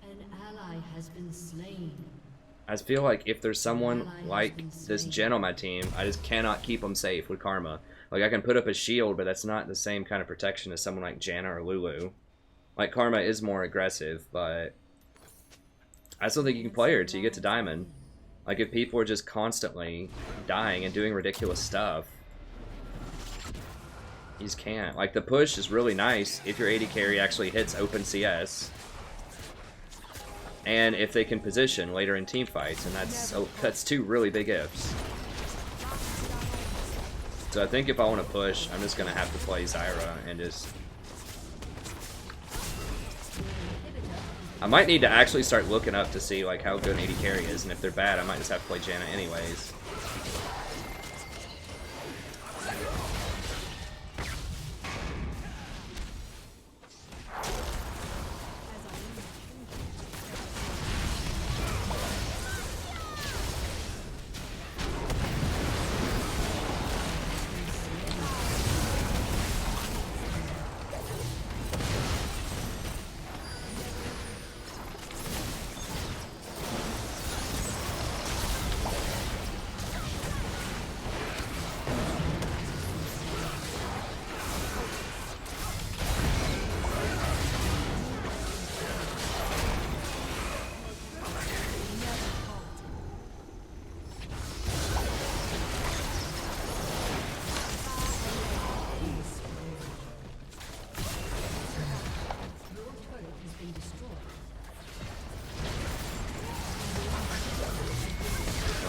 An ally has been slain. I just feel like if there's someone like this Jen on my team, I just cannot keep them safe with Karma. Like, I can put up a shield, but that's not the same kind of protection as someone like Janna or Lulu. Like, Karma is more aggressive, but... I still think you can play her until you get to Diamond. Like, if people are just constantly dying and doing ridiculous stuff, you just can't. Like, the push is really nice if your AD carry actually hits open CS. And if they can position later in team fights, and that's two really big ifs. So I think if I want to push, I'm just going to have to play Zyra and just... I might need to actually start looking up to see like how good an AD carry is, and if they're bad, I might just have to play Janna anyways.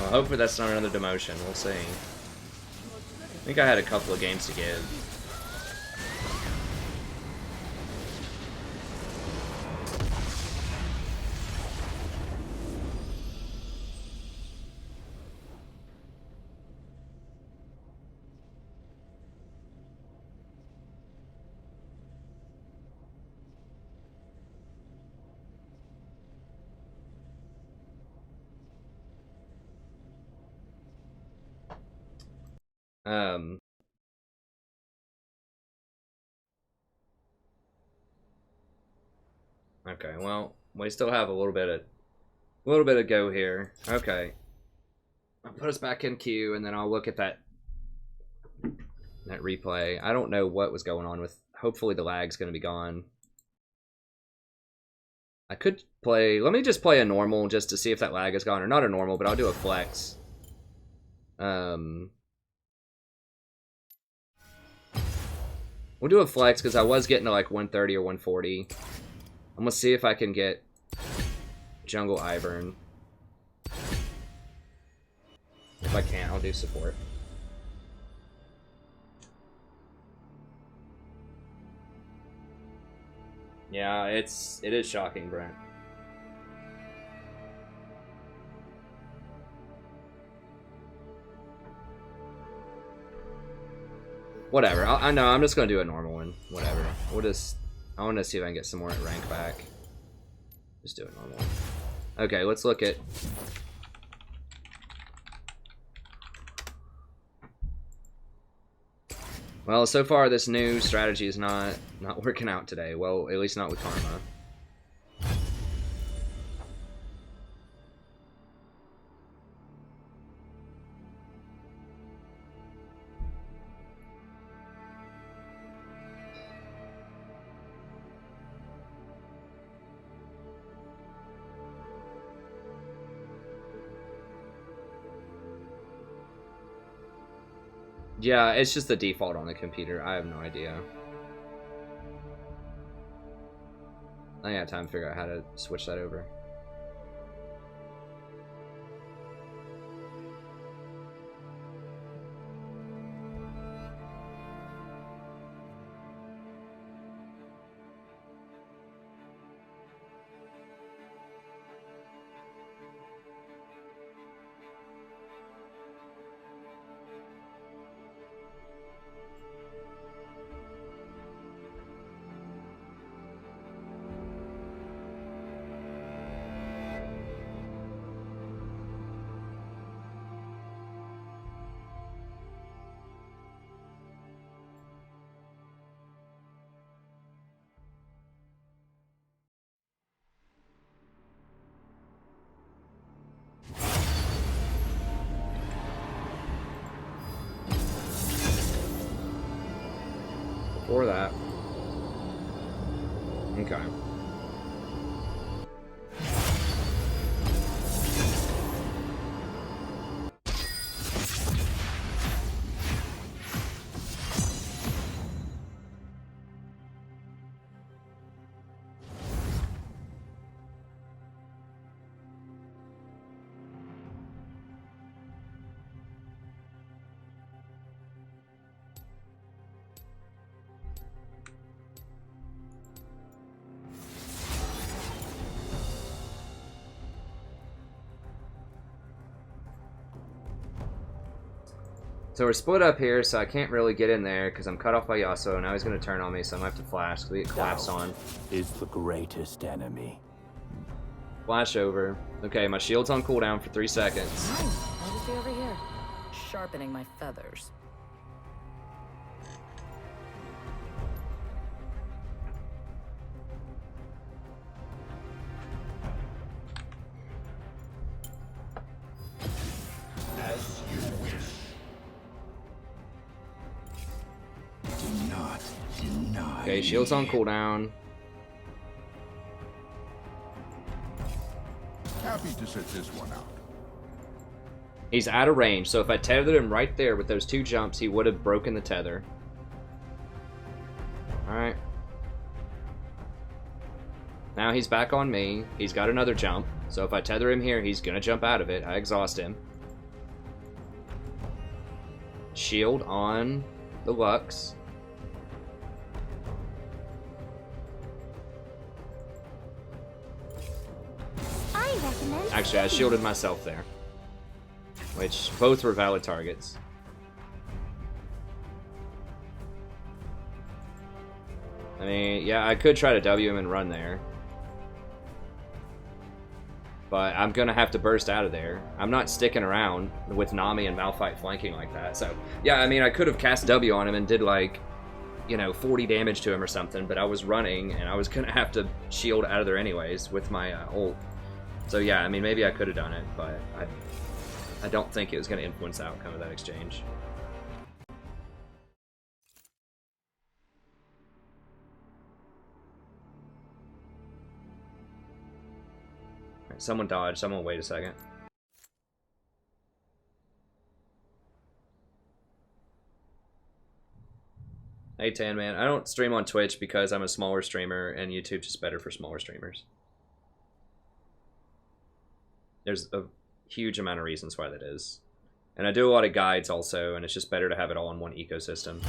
Well, hopefully that's not another demotion. We'll see. I think I had a couple of games to give. Okay, well, we still have a little bit of go here. Okay. I'll put us back in queue, and then I'll look at that replay. I don't know what was going on with. Hopefully the lag's going to be gone. I could play. Let me just play a normal just to see if that lag is gone, or not a normal, but I'll do a flex. We'll do a flex because I was getting to like 130 or 140. I'm gonna see if I can get Jungle Ivern. If I can't, I'll do support. Yeah, it is shocking, Brent. Whatever. I know. I'm just gonna do a normal one. Whatever. We'll just. I want to see if I can get some more rank back. Just do a normal one. Okay, let's look at. Well, so far this new strategy is not working out today. Well, at least not with Karma. Yeah, it's just the default on the computer. I have no idea. I ain't got time to figure out how to switch that over. Before that. Okay. So we're split up here, so I can't really get in there because I'm cut off by Yasuo. Now he's going to turn on me, so I'm going to have to flash because we get collapsed on. Is the greatest enemy. Flash over. Okay, my shield's on cooldown for 3 seconds. Nice. I'll just be over here, sharpening my feathers. As you wish. Do not deny. Okay, shield's on cooldown. Happy to sit this one out. He's out of range, so if I tethered him right there with those 2 jumps, he would have broken the tether. Alright. Now he's back on me. He's got another jump. So if I tether him here, he's gonna jump out of it. I exhaust him. shield on the Lux. I recommend. Actually, I shielded myself there, which both were valid targets. I mean, yeah, I could try to W him and run there. But I'm going to have to burst out of there. I'm not sticking around with Nami and Malphite flanking like that. So, yeah, I mean, I could have cast W on him and did, like, you know, 40 damage to him or something. But I was running, and I was going to have to shield out of there anyways with my ult. So, yeah, I mean, maybe I could have done it. But I don't think it was going to influence the outcome of that exchange. Someone dodge. Someone wait a second. Hey, Tan Man. I don't stream on Twitch because I'm a smaller streamer, and YouTube's just better for smaller streamers. There's a huge amount of reasons why that is. And I do a lot of guides also, and it's just better to have it all in one ecosystem.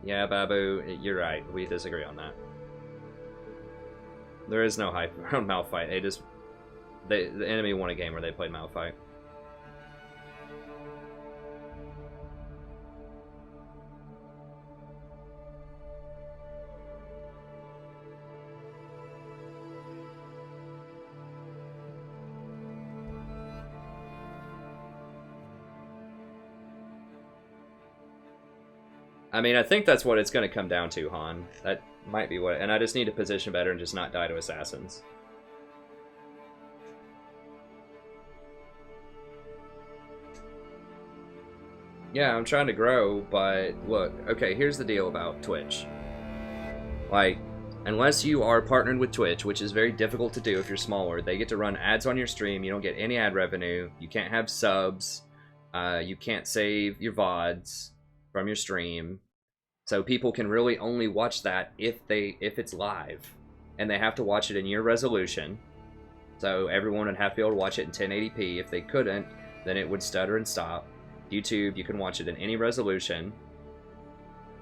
Yeah, Babu, you're right. We disagree on that. There is no hype around Malphite. The enemy won a game where they played Malphite. I mean, I think that's what it's going to come down to, Han. That might be what... And I just need to position better and just not die to assassins. Yeah, I'm trying to grow, but look, okay, here's the deal about Twitch. Like, unless you are partnered with Twitch, which is very difficult to do if you're smaller, they get to run ads on your stream, you don't get any ad revenue, you can't have subs, you can't save your VODs from your stream. So people can really only watch that if it's live. And they have to watch it in your resolution. So everyone would have to be able to watch it in 1080p. If they couldn't, then it would stutter and stop. YouTube, you can watch it in any resolution.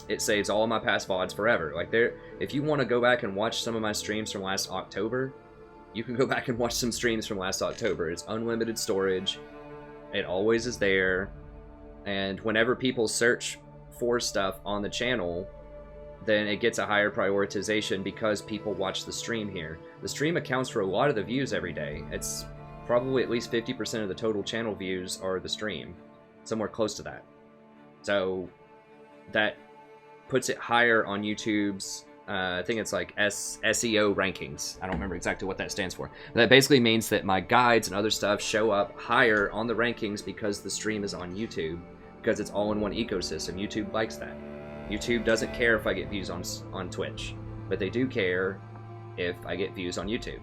It saves all of my past VODs forever. Like, if you want to go back and watch some of my streams from last October, you can go back and watch some streams from last October. It's unlimited storage. It always is there. And whenever people search for stuff on the channel, then it gets a higher prioritization because people watch the stream here. The stream accounts for a lot of the views every day. It's probably at least 50% of the total channel views are the stream. Somewhere close to that. So that puts it higher on YouTube's, I think it's like SEO rankings. I don't remember exactly what that stands for. But that basically means that my guides and other stuff show up higher on the rankings because the stream is on YouTube. Because it's all in one ecosystem. YouTube likes that. YouTube doesn't care if I get views on Twitch, but they do care if I get views on YouTube.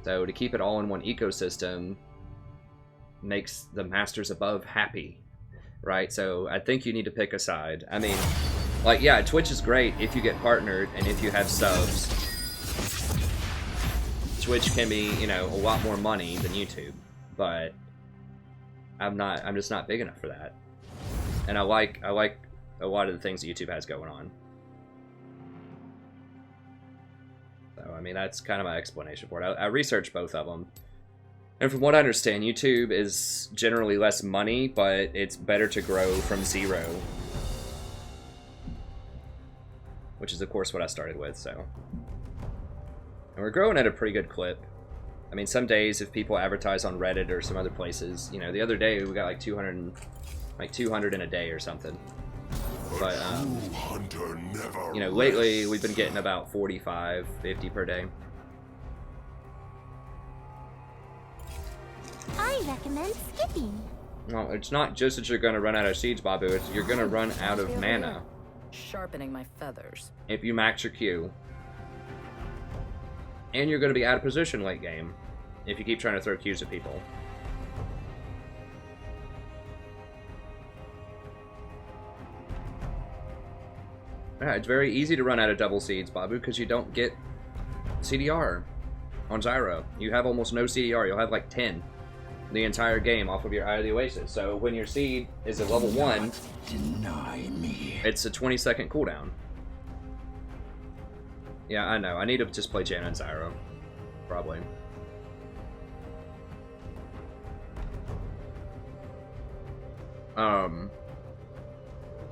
So to keep it all in one ecosystem makes the masters above happy, right? So I think you need to pick a side. I mean, like, yeah, Twitch is great if you get partnered and if you have subs. Twitch can be, you know, a lot more money than YouTube, but I'm just not big enough for that. And I like a lot of the things that YouTube has going on. So, I mean, that's kind of my explanation for it. I researched both of them. And from what I understand, YouTube is generally less money, but it's better to grow from zero. Which is, of course, what I started with, so. And we're growing at a pretty good clip. I mean, some days, if people advertise on Reddit or some other places, you know, the other day we got like 200 in a day or something. But, you know, lately we've been getting about 45, 50 per day. I recommend skipping. Well, it's not just that you're going to run out of seeds, Babu. It's you're going to run out of mana. Sharpening my feathers. If you max your Q. And you're going to be out of position late game if you keep trying to throw Qs at people. Yeah, it's very easy to run out of double seeds, Babu, because you don't get CDR on Zyra. You have almost no CDR. You'll have like 10 the entire game off of your Eye of the Oasis. So when your seed is at level 1, Deny me. it's a 20-second cooldown. Yeah, I know. I need to just play Janna and Zyra. Probably. I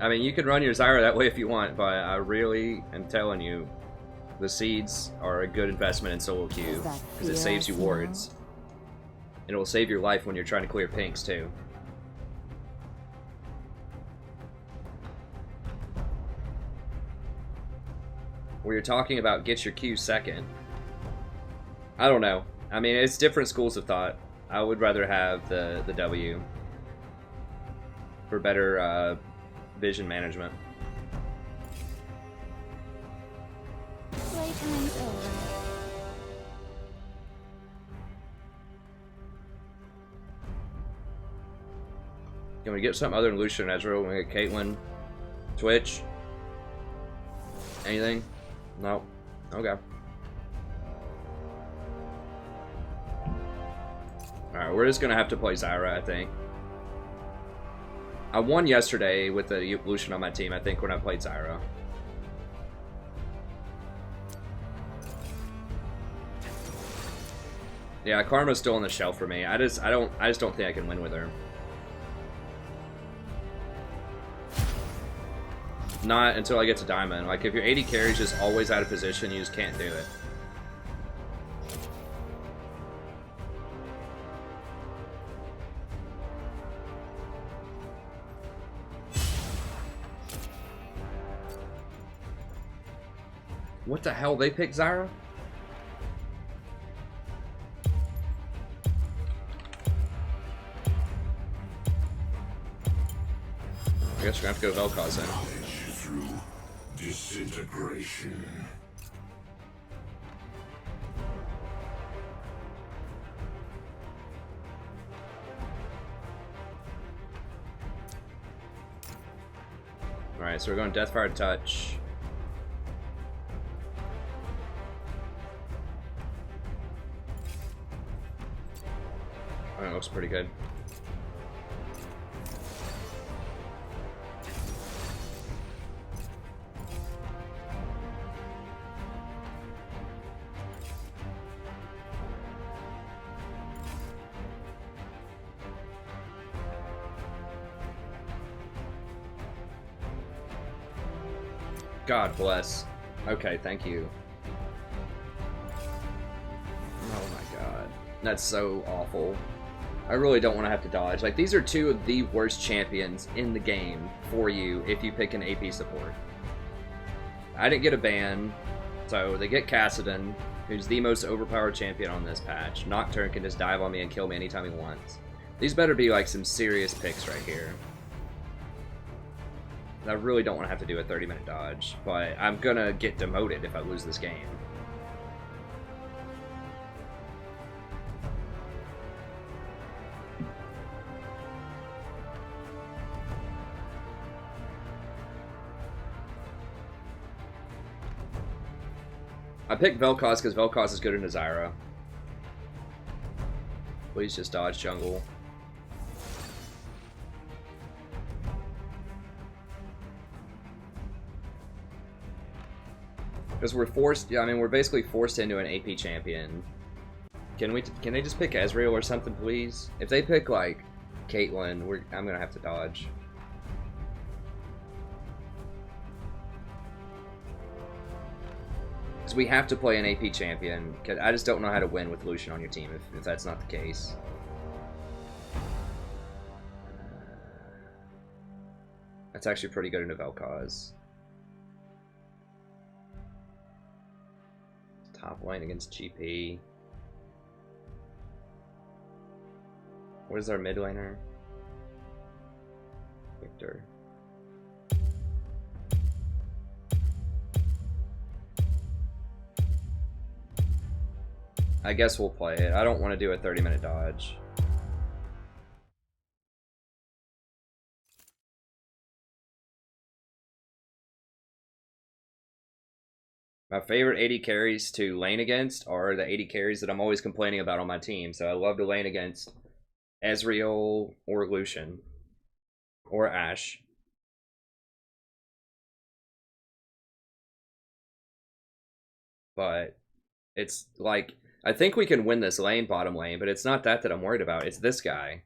mean, you can run your Zyra that way if you want, but I really am telling you, the seeds are a good investment in solo queue, because it saves you wards. And it will save your life when you're trying to clear pinks, too. Where you're talking about get your Q second. I don't know. I mean, it's different schools of thought. I would rather have the W for better vision management. Playtime's over. Can we get something other than Lucian and Ezreal? Can we get Caitlyn? Twitch? Anything? No. Okay. Alright, we're just gonna have to play Zyra, I think. I won yesterday with the Lucian on my team, I think, when I played Zyra. Yeah, Karma's still on the shelf for me. I just don't think I can win with her. Not until I get to Diamond. Like, if your 80 carries just always out of position, you just can't do it. What the hell? They picked Zyra? I guess we're gonna have to go Vel'Koz then. Through disintegration. Alright, so we're going Deathfire Touch. Oh, it looks pretty good. God bless. Okay, thank you. Oh my god. That's so awful. I really don't want to have to dodge. Like, these are two of the worst champions in the game for you if you pick an AP support. I didn't get a ban, so they get Kassadin, who's the most overpowered champion on this patch. Nocturne can just dive on me and kill me anytime he wants. These better be like some serious picks right here. I really don't want to have to do a 30-minute dodge, but I'm gonna get demoted if I lose this game. I picked Vel'Koz because Vel'Koz is good in Zyra. Please just dodge jungle. Because we're forced, yeah, I mean, we're basically forced into an AP champion. Can they just pick Ezreal or something, please? If they pick, like, Caitlyn, I'm gonna have to dodge. Because we have to play an AP champion. Cause I just don't know how to win with Lucian on your team if that's not the case. That's actually pretty good in Vel'Koz. Top lane against GP. What is our mid laner? Victor. I guess we'll play it. I don't want to do a 30-minute dodge. My favorite AD carries to lane against are the AD carries that I'm always complaining about on my team. So I love to lane against Ezreal or Lucian or Ashe. But it's like, I think we can win this lane, bottom lane, but it's not that I'm worried about. It's this guy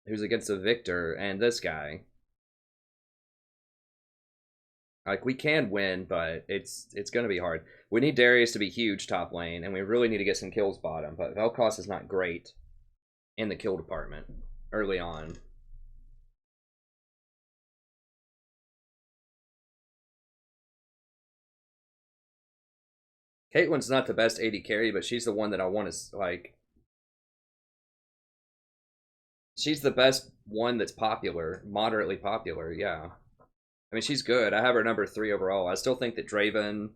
who's against a Victor and this guy. Like, we can win, but it's going to be hard. We need Darius to be huge top lane, and we really need to get some kills bottom. But Vel'Koz is not great in the kill department early on. Caitlyn's not the best AD carry, but she's the one that I want to, like... She's the best one that's popular, moderately popular, yeah. I mean, she's good. I have her number 3 overall. I still think that Draven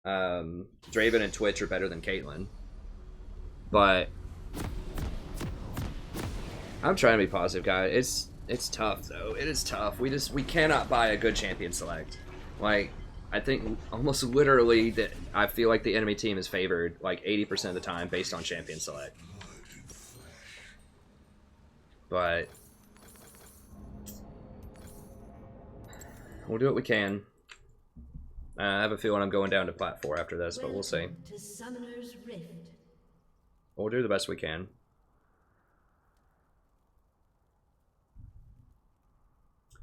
and Twitch are better than Caitlyn. But I'm trying to be positive, guys. It's tough, though. It is tough. We cannot buy a good champion select. Like, I think almost literally that I feel like the enemy team is favored like 80% of the time based on champion select. But we'll do what we can. I have a feeling I'm going down to plat 4 after this, but we'll see. To Summoner's Rift. We'll do the best we can.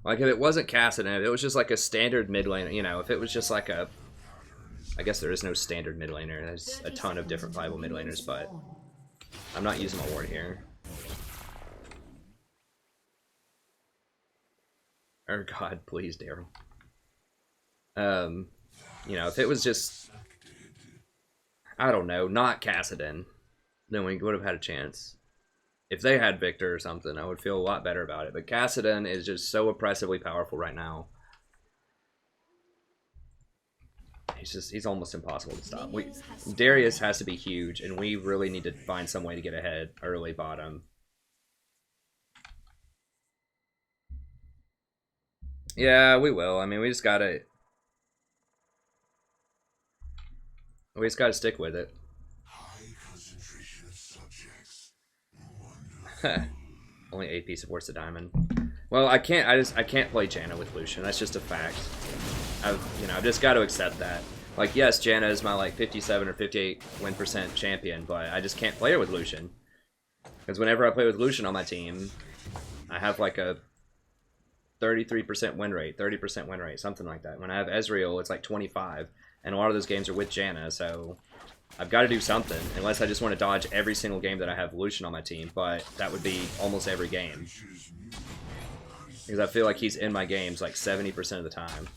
Like, if it wasn't Kassadin, if it was just like a standard mid laner, you know, if it was just like a... I guess there is no standard mid laner. There's a ton of different viable mid laners, but I'm not using my ward here. Oh god, please, Daryl. You know, if it was just, I don't know, not Kassadin, then we would have had a chance. If they had Victor or something, I would feel a lot better about it. But Kassadin is just so oppressively powerful right now. He's almost impossible to stop. Darius has to be huge, and we really need to find some way to get ahead early bottom. Yeah, we will. I mean, we just gotta stick with it. High concentration of subjects. Only AP supports the diamond. Well, I can't play Janna with Lucian. That's just a fact. I've just got to accept that. Like, yes, Janna is my like 57 or 58 win % champion, but I just can't play her with Lucian. Because whenever I play with Lucian on my team, I have like a 33% win rate, 30% win rate, something like that. When I have Ezreal, it's like 25, and a lot of those games are with Janna, so I've got to do something, unless I just want to dodge every single game that I have Lucian on my team, but that would be almost every game. Because I feel like he's in my games like 70% of the time.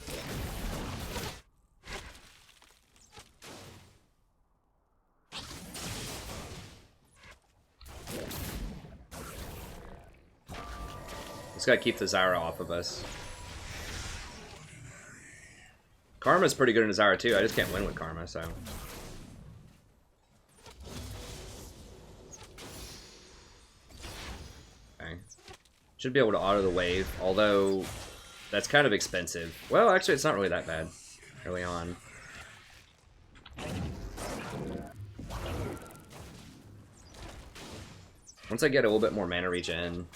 Just gotta keep the Zyra off of us. Karma's pretty good in Zyra too, I just can't win with Karma, so. Okay. Should be able to auto the wave, although that's kind of expensive. Well, actually it's not really that bad early on. Once I get a little bit more mana regen.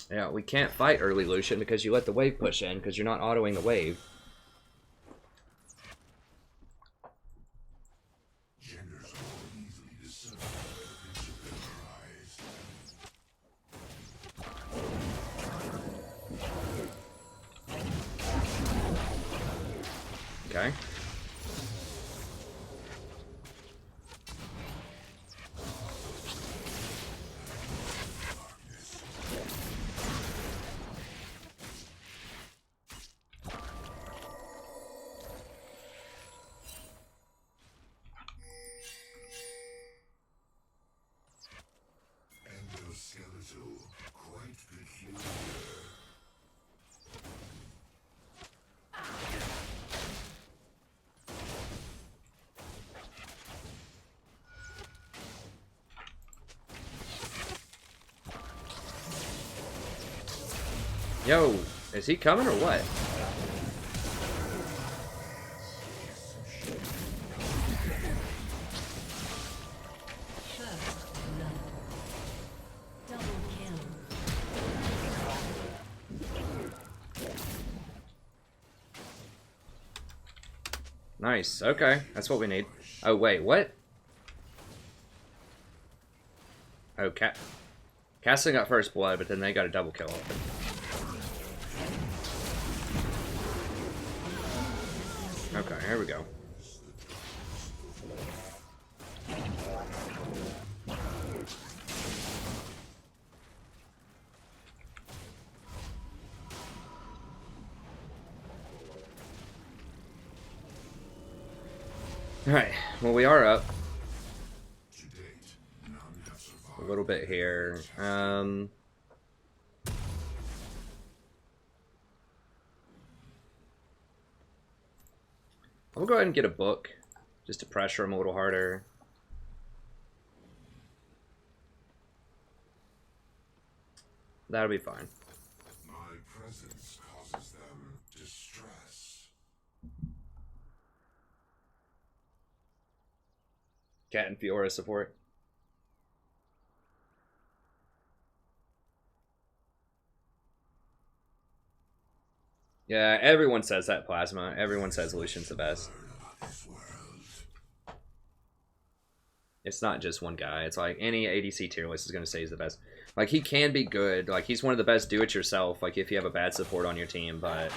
Yeah, we can't fight early Lucian because you let the wave push in because you're not autoing the wave. Okay. Yo, is he coming or what? Nice. Okay, that's what we need. Oh wait, what? Oh, Casting got first blood, but then they got a double kill off it. Okay, here we go. Alright, well we are up. A little bit here. I'll go ahead and get a book, just to pressure him a little harder. That'll be fine. My presence causes them distress. Cat and Fiora support. Yeah, everyone says that Plasma. Everyone says Lucian's the best. It's not just one guy. It's like any ADC tier list is going to say he's the best. Like, he can be good. Like, he's one of the best do-it-yourself, like, if you have a bad support on your team, but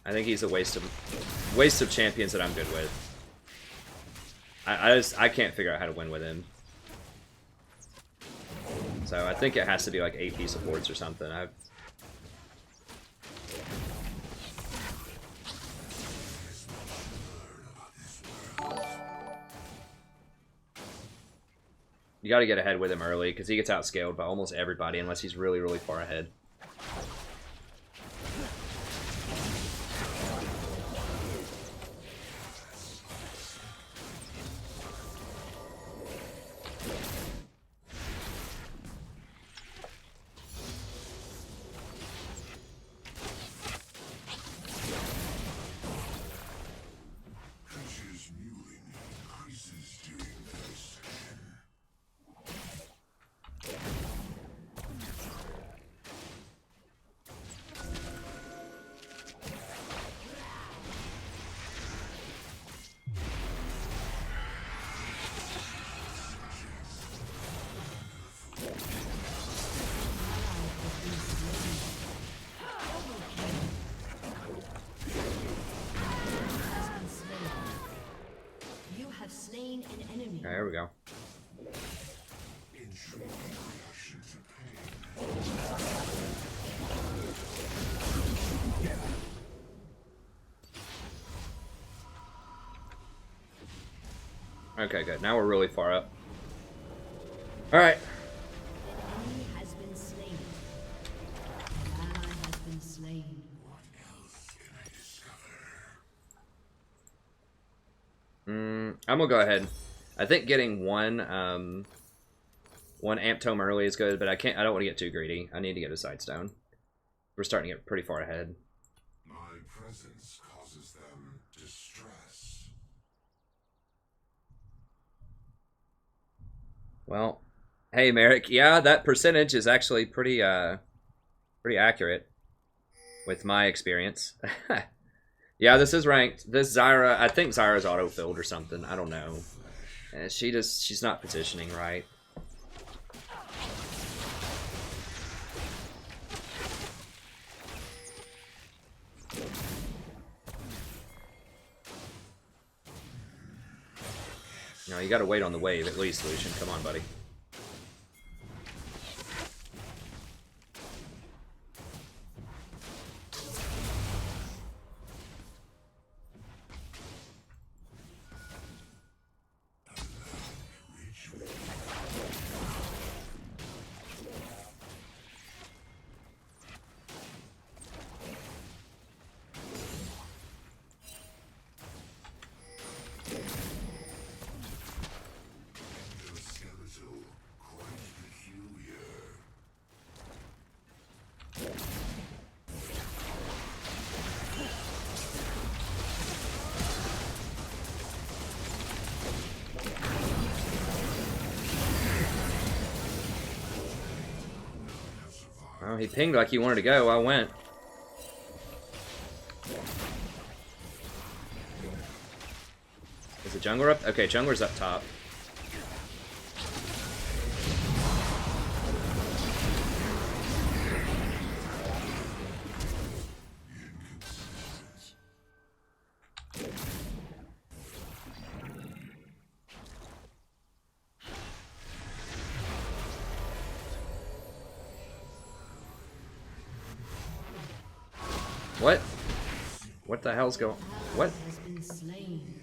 I think he's a waste of champions that I'm good with. I can't figure out how to win with him. So I think it has to be like AP supports or something. You got to get ahead with him early, because he gets outscaled by almost everybody unless he's really, really far ahead. Creatures mewing increases during dissection. You have slain an enemy. Okay, there we go. Intriguing reaction to pain. Okay, good. Now we're really far up. Alright. Enemy has been slain. An ally has been slain. What else can I discover? I'm gonna go ahead. I think getting one amp tome early is good, but I don't want to get too greedy. I need to get a Sightstone. We're starting to get pretty far ahead. My presence causes them distress. Well, hey Merrick, yeah, that percentage is actually pretty accurate with my experience. Yeah, this is ranked. This Zyra, I think Zyra's auto-filled or something. I don't know. She's not positioning right. No, you gotta wait on the wave at least, Lucian. Come on, buddy. Skeletal he pinged like he wanted to go. I went. Is the jungler up? Okay, jungler's up top. What? What the hell's going? What? Has been slain.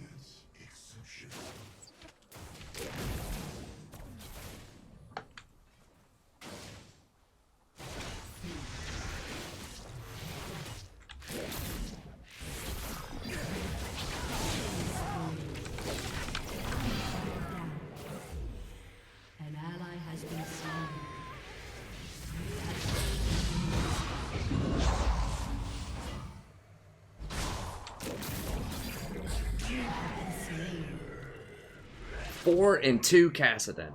An ally has been slain. You have been slain. 4-2 Kassadin.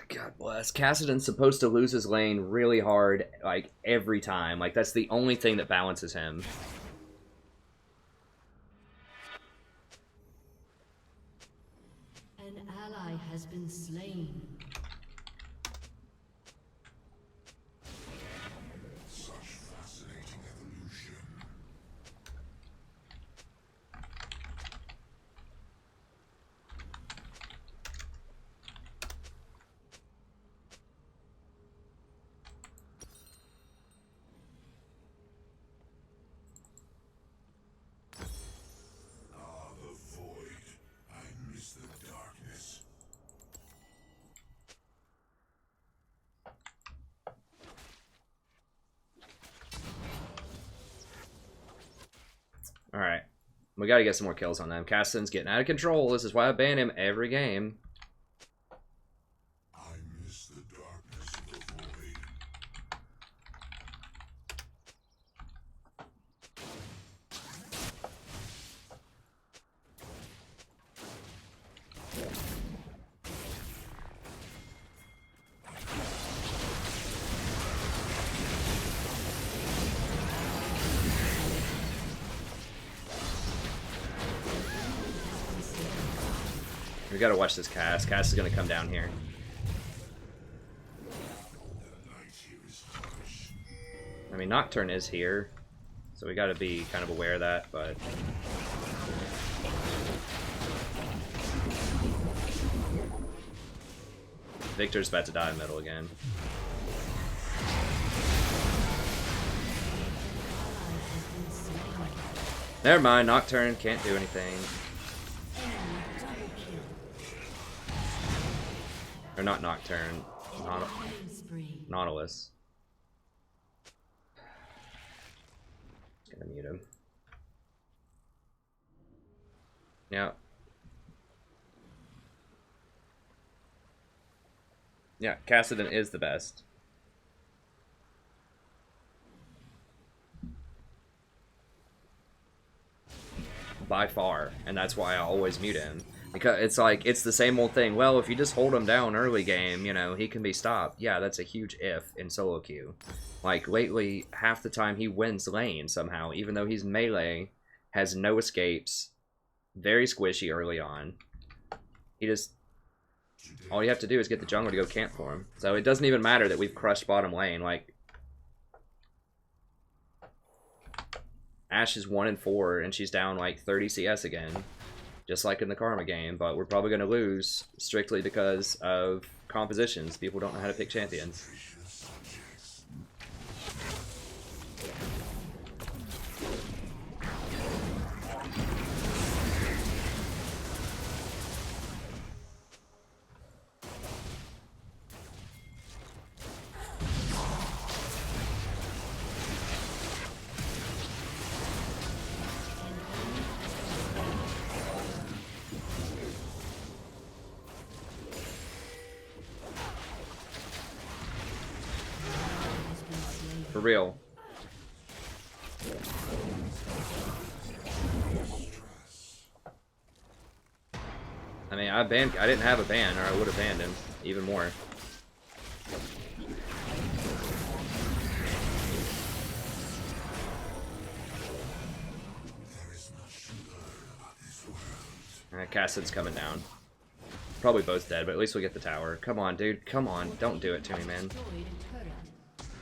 God bless. Kassadin's supposed to lose his lane really hard, like, every time. Like, that's the only thing that balances him. An ally has been slain. Such fascinating evolution. Ah, the void. I miss the darkness. Alright. We gotta get some more kills on them. Kassadin's getting out of control. This is why I ban him every game. I miss the darkness of the void. We gotta watch this Cass. Cass is gonna come down here. The light here is harsh. I mean, Nocturne is here, so we gotta be kind of aware of that, but... Victor's about to die in middle again. Never mind, Nocturne can't do anything. Or not Nocturne, Nautilus. Gonna mute him. Yeah. Yeah, Kassadin is the best. By far, and that's why I always mute him. Because it's like, it's the same old thing. Well, if you just hold him down early game, you know, he can be stopped. Yeah, that's a huge if in solo queue. Like, lately, half the time he wins lane somehow, even though he's melee, has no escapes, very squishy early on. He just... All you have to do is get the jungler to go camp for him. So it doesn't even matter that we've crushed bottom lane, like... Ashe is 1-4, and she's down like 30 CS again. Just like in the Karma game, but we're probably going to lose strictly because of compositions. People don't know how to pick champions. For real. I mean, I didn't have a ban, or I would have banned him even more. Cassid's coming down. Probably both dead, but at least we'll get the tower. Come on, dude. Come on. Don't do it to me, man.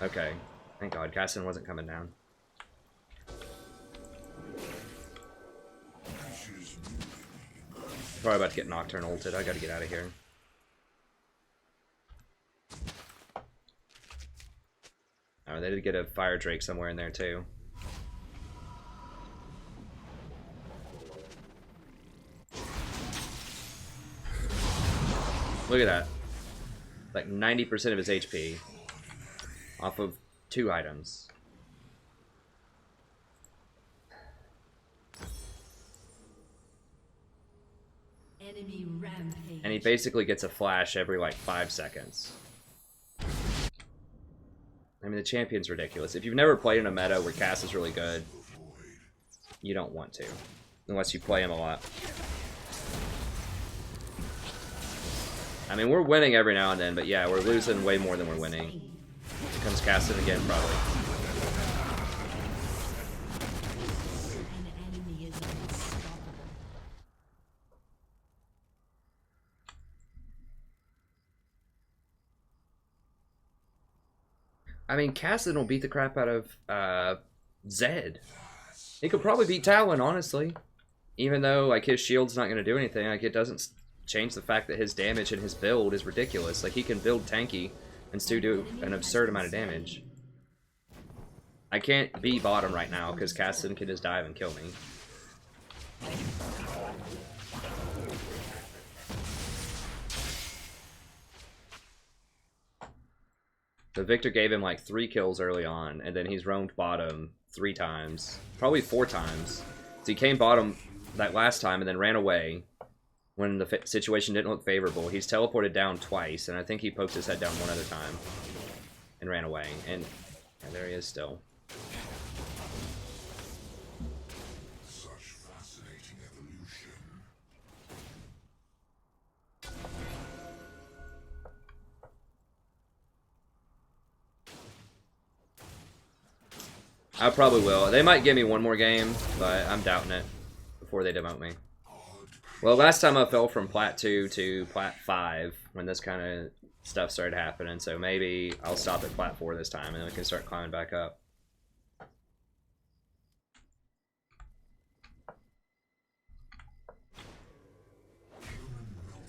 Okay. Thank God. Cassid wasn't coming down. Probably about to get Nocturne ulted. I gotta get out of here. Oh, they did get a Fire Drake somewhere in there, too. Look at that. Like 90% of his HP off of 2 items. Enemy rampage. And he basically gets a flash every like 5 seconds. I mean, the champion's ridiculous. If you've never played in a meta where Cass is really good, you don't want to. Unless you play him a lot. I mean, we're winning every now and then, but yeah, we're losing way more than we're winning. Here comes Cassid again, probably. An enemy is unstoppable. I mean, Cassid will beat the crap out of Zed. He could probably beat Talon, honestly. Even though, like, his shield's not going to do anything. Like, it doesn't change the fact that his damage and his build is ridiculous. Like, he can build tanky and still do an absurd amount of damage. I can't be bottom right now because Cassid can just dive and kill me. So Victor gave him like 3 kills early on, and then he's roamed bottom 3 times. Probably 4 times. So he came bottom that last time and then ran away when the situation didn't look favorable. He's teleported down twice, and I think he poked his head down one other time and ran away. And there he is still. Such fascinating evolution. I probably will. They might give me one more game, but I'm doubting it before they demote me. Well, last time I fell from Plat 2 to Plat 5 when this kind of stuff started happening, so maybe I'll stop at Plat 4 this time and then we can start climbing back up.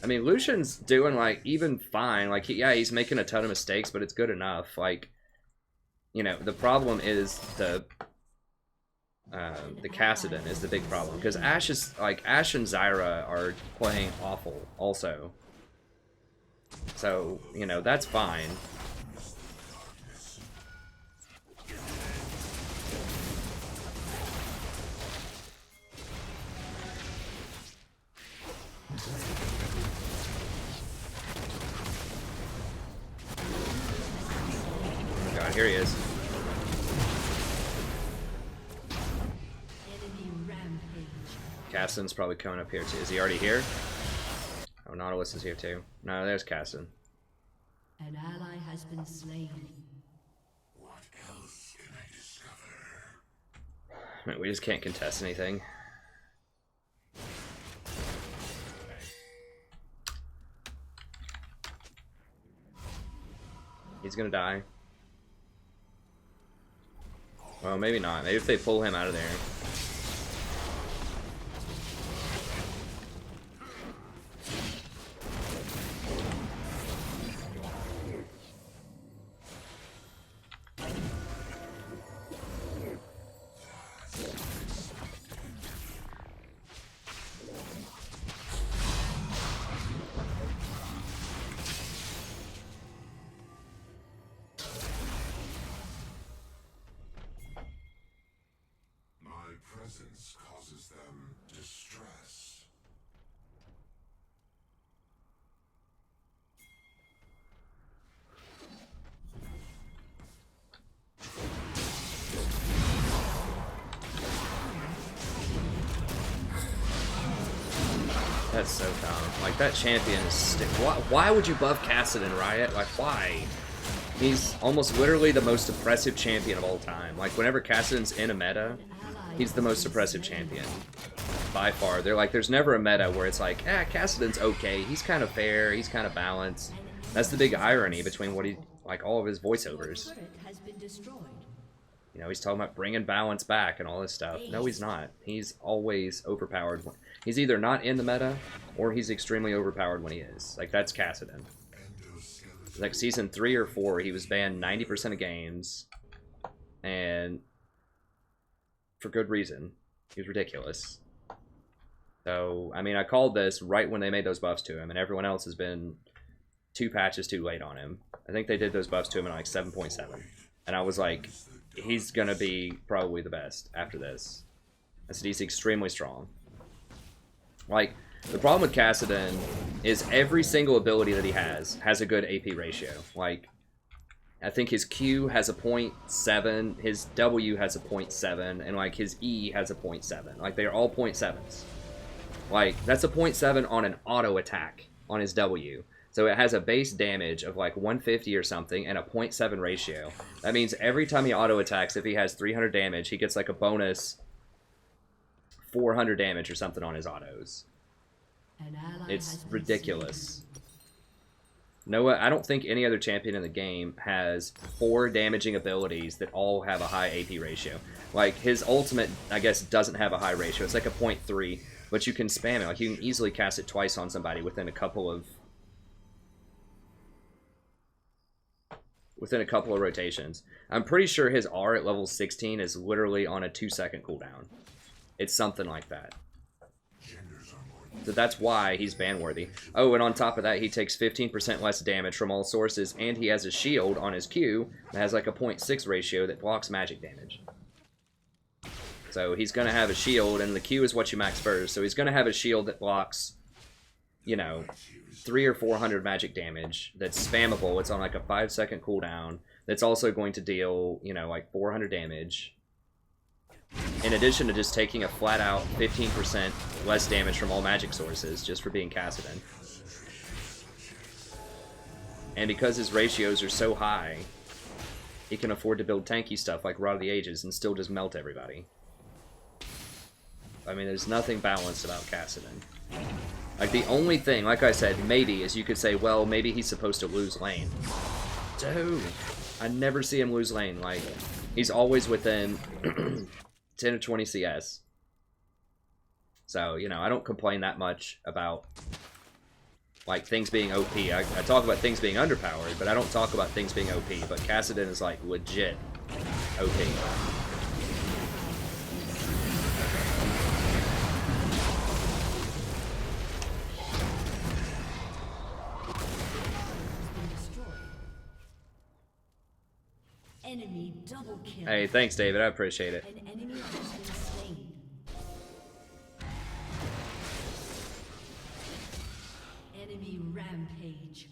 I mean, Lucian's doing, like, even fine. Like, yeah, he's making a ton of mistakes, but it's good enough. Like, you know, the problem is the Cassidon is the big problem. Because Ashe is, like, Ashe and Zyra are playing awful also. So, you know, that's fine. Oh God, here he is. Cassidon's probably coming up here too. Is he already here? Oh, Nautilus is here too. No, there's Cassidon. An ally has been slain. What else can I discover? I mean, we just can't contest anything. He's gonna die. Well, maybe not. Maybe if they pull him out of there. Presence causes them distress. That's so dumb. Like, that champion is why would you buff Cassidon, Riot? Like, why? He's almost literally the most oppressive champion of all time. Like, whenever Cassidon's in a meta, He's the most suppressive champion. By far. They're like, there's never a meta where it's like, Kassadin's okay. He's kind of fair. He's kind of balanced. That's the big irony between what he, like, all of his voiceovers. You know, he's talking about bringing balance back and all this stuff. No, he's not. He's always overpowered. He's either not in the meta, or he's extremely overpowered when he is. Like, that's Kassadin. Like, season 3 or 4, he was banned 90% of games. And for good reason. He was ridiculous. So, I mean, I called this right when they made those buffs to him, and everyone else has been 2 patches too late on him. I think they did those buffs to him in like 7.7. And I was like, he's going to be probably the best after this. I said he's extremely strong. Like, the problem with Kassadin is every single ability that he has a good AP ratio. Like, I think his Q has a 0.7, his W has a 0.7, and like his E has a 0.7. Like, they're all 0.7s. Like, that's a 0.7 on an auto attack on his W. So it has a base damage of like 150 or something and a 0.7 ratio. That means every time he auto attacks, if he has 300 damage, he gets like a bonus 400 damage or something on his autos. It's ridiculous. Noah, I don't think any other champion in the game has 4 damaging abilities that all have a high AP ratio. Like, his ultimate, I guess, doesn't have a high ratio. It's like a 0.3. But you can spam it. Like, you can easily cast it twice on somebody within a couple of rotations. I'm pretty sure his R at level 16 is literally on a 2-second cooldown. It's something like that. So that's why he's ban-worthy. Oh, and on top of that, he takes 15% less damage from all sources, and he has a shield on his Q that has like a 0.6 ratio that blocks magic damage. So he's going to have a shield, and the Q is what you max first. So he's going to have a shield that blocks, you know, 300 or 400 magic damage that's spammable. It's on like a 5-second cooldown. That's also going to deal, you know, like 400 damage. In addition to just taking a flat-out 15% less damage from all magic sources just for being Kassadin. And because his ratios are so high, he can afford to build tanky stuff like Rod of the Ages and still just melt everybody. I mean, there's nothing balanced about Kassadin. Like, the only thing, like I said, maybe, is you could say, well, maybe he's supposed to lose lane. Dude, I never see him lose lane. Like, he's always within 10 or 20 CS. So, you know, I don't complain that much about, like, things being OP. I talk about things being underpowered, but I don't talk about things being OP. But Kassadin is, like, legit OP. Enemy double kill. Hey, thanks, David. I appreciate it. An enemy has been slain. Enemy rampage.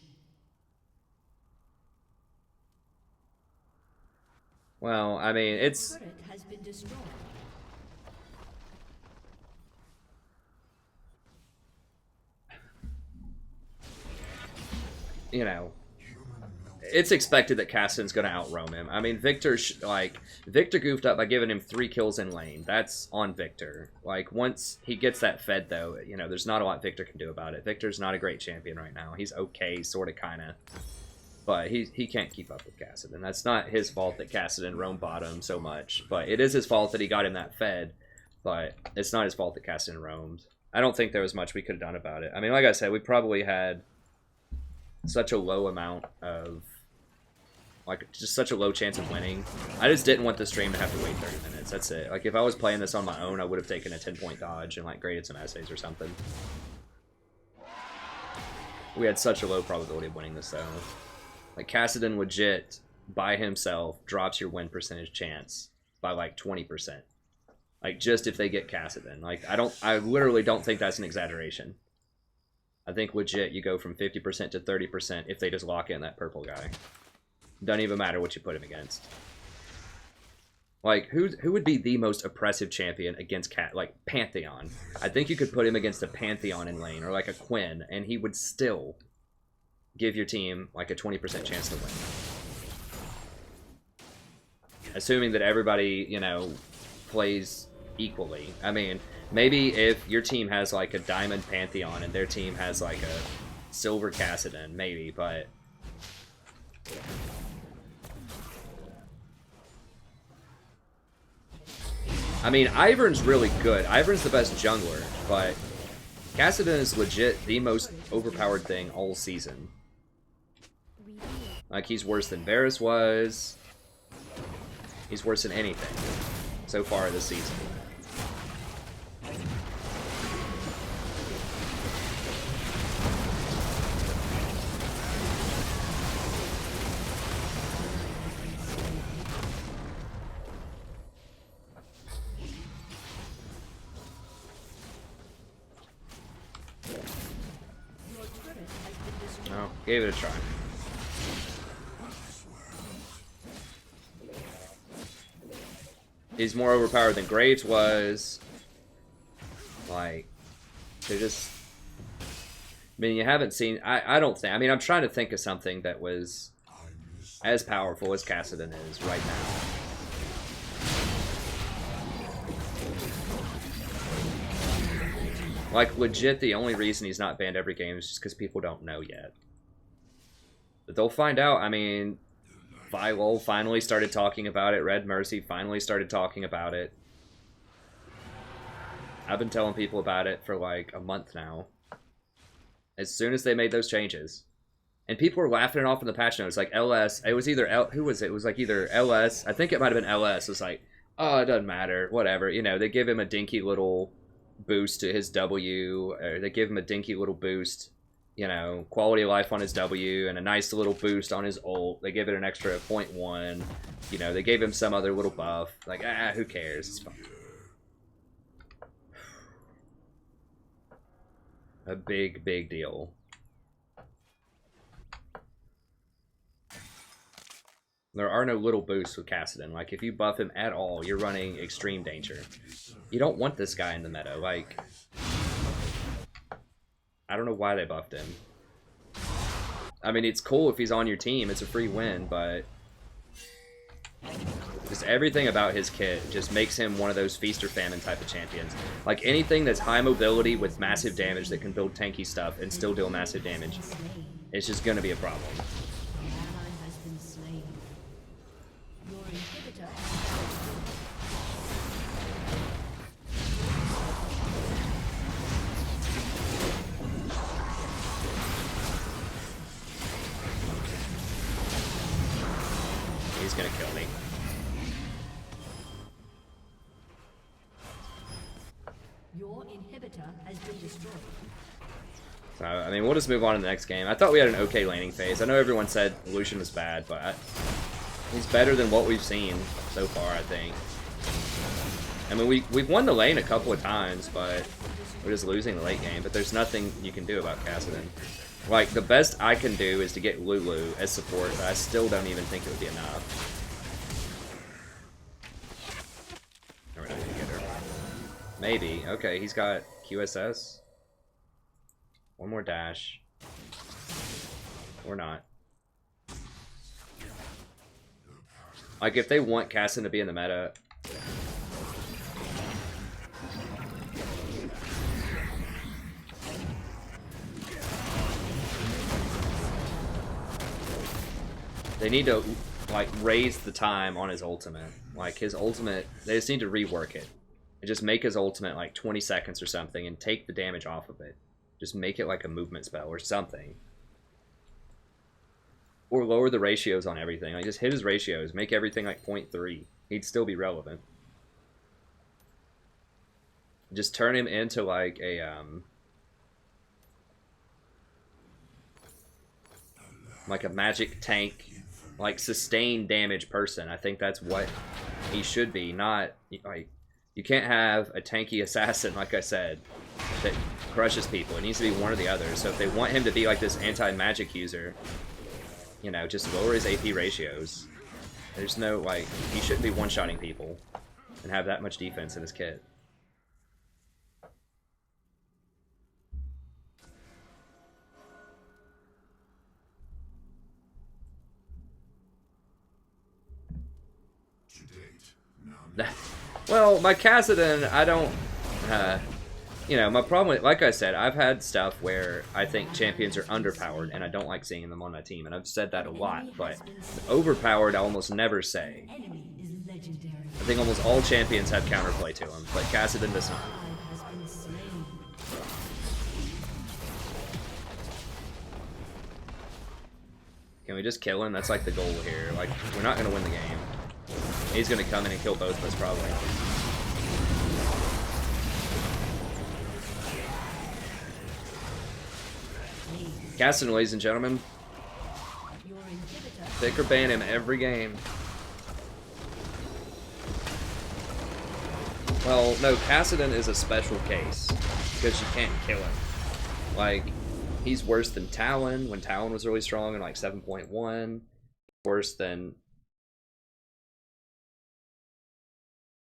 Well, I mean, it's... Turret has been destroyed. You know, it's expected that Kassadin's going to outroam him. I mean, Victor goofed up by giving him 3 kills in lane. That's on Victor. Like, once he gets that fed, though, you know, there's not a lot Victor can do about it. Victor's not a great champion right now. He's okay, sort of, kind of. But he can't keep up with Kassadin. That's not his fault that Kassadin roamed bottom so much. But it is his fault that he got him that fed. But it's not his fault that Kassadin roamed. I don't think there was much we could have done about it. I mean, like I said, we probably had such a low amount of, like, just such a low chance of winning. I just didn't want the stream to have to wait 30 minutes. That's it. Like, if I was playing this on my own, I would have taken a 10-point dodge and, like, graded some essays or something. We had such a low probability of winning this, though. Like, Kassadin legit, by himself, drops your win percentage chance by, like, 20%. Like, just if they get Kassadin. Like, I literally don't think that's an exaggeration. I think legit you go from 50% to 30% if they just lock in that purple guy. Doesn't even matter what you put him against. Like, who would be the most oppressive champion against like, Pantheon? I think you could put him against a Pantheon in lane, or like a Quinn, and he would still give your team like a 20% chance to win. Assuming that everybody, you know, plays equally. I mean, maybe if your team has like a Diamond Pantheon and their team has like a Silver Cassidon, maybe, but I mean, Ivern's really good. Ivern's the best jungler, but Cassidon is legit the most overpowered thing all season. Like, he's worse than Varus was. He's worse than anything so far this season. Oh, gave it a try. He's more overpowered than Graves was. Like, they're just... I mean, you haven't seen... I don't think... I mean, I'm trying to think of something that was as powerful as Cassidon is right now. Like, legit, the only reason he's not banned every game is just because people don't know yet. But they'll find out. I mean, Vylol finally started talking about it. Red Mercy finally started talking about it. I've been telling people about it for like a month now. As soon as they made those changes. And people were laughing it off in the patch notes. Like, LS, it was either, who was it? It was like either LS, I think it might have been LS. It was like, oh, it doesn't matter, whatever. You know, they give him a dinky little boost to his W, or they give him a dinky little boost, you know, quality of life on his W, and a nice little boost on his ult. They give it an extra 0.1. You know, they gave him some other little buff. Like, who cares? It's fine. A big, big deal. There are no little boosts with Cassidon. Like, if you buff him at all, you're running extreme danger. You don't want this guy in the meta. Like, I don't know why they buffed him. I mean, it's cool if he's on your team. It's a free win, but just everything about his kit just makes him one of those feast or famine type of champions. Like, anything that's high mobility with massive damage that can build tanky stuff and still deal massive damage, it's just going to be a problem. He's gonna kill me. Your inhibitor has been destroyed. So, I mean, we'll just move on to the next game. I thought we had an okay laning phase. I know everyone said Lucian was bad, but he's better than what we've seen so far, I think. I mean, we've won the lane a couple of times, but we're just losing the late game. But there's nothing you can do about Cassidon. Like, the best I can do is to get Lulu as support, but I still don't even think it would be enough. We're not gonna get her. Maybe. Okay, he's got QSS. One more dash. Or not. Like, if they want Cassidon to be in the meta... They need to, like, raise the time on his ultimate. Like, his ultimate, they just need to rework it. And just make his ultimate, like, 20 seconds or something and take the damage off of it. Just make it like a movement spell or something. Or lower the ratios on everything. Like, just hit his ratios. Make everything, like, 0.3. He'd still be relevant. Just turn him into, like, a, like a magic tank, like sustained damage person. I think that's what he should be. Not like, you can't have a tanky assassin, like I said, that crushes people. It needs to be one or the other. So if they want him to be like this anti-magic user, you know, just lower his AP ratios. There's no, like, he shouldn't be one-shotting people and have that much defense in his kit. Well, my Kassadin, I don't... you know, my problem with... Like I said, I've had stuff where I think champions are underpowered, and I don't like seeing them on my team, and I've said that a lot, but overpowered I almost never say. Enemy is legendary. I think almost all champions have counterplay to them, but Kassadin does not. Has been slain. Can we just kill him? That's like the goal here. Like, we're not going to win the game. He's going to come in and kill both of us, probably. Kassadin, ladies and gentlemen. Your inhibitor Pick or ban him every game. Well, no, Kassadin is a special case. Because you can't kill him. Like, he's worse than Talon, when Talon was really strong in like 7.1. Worse than...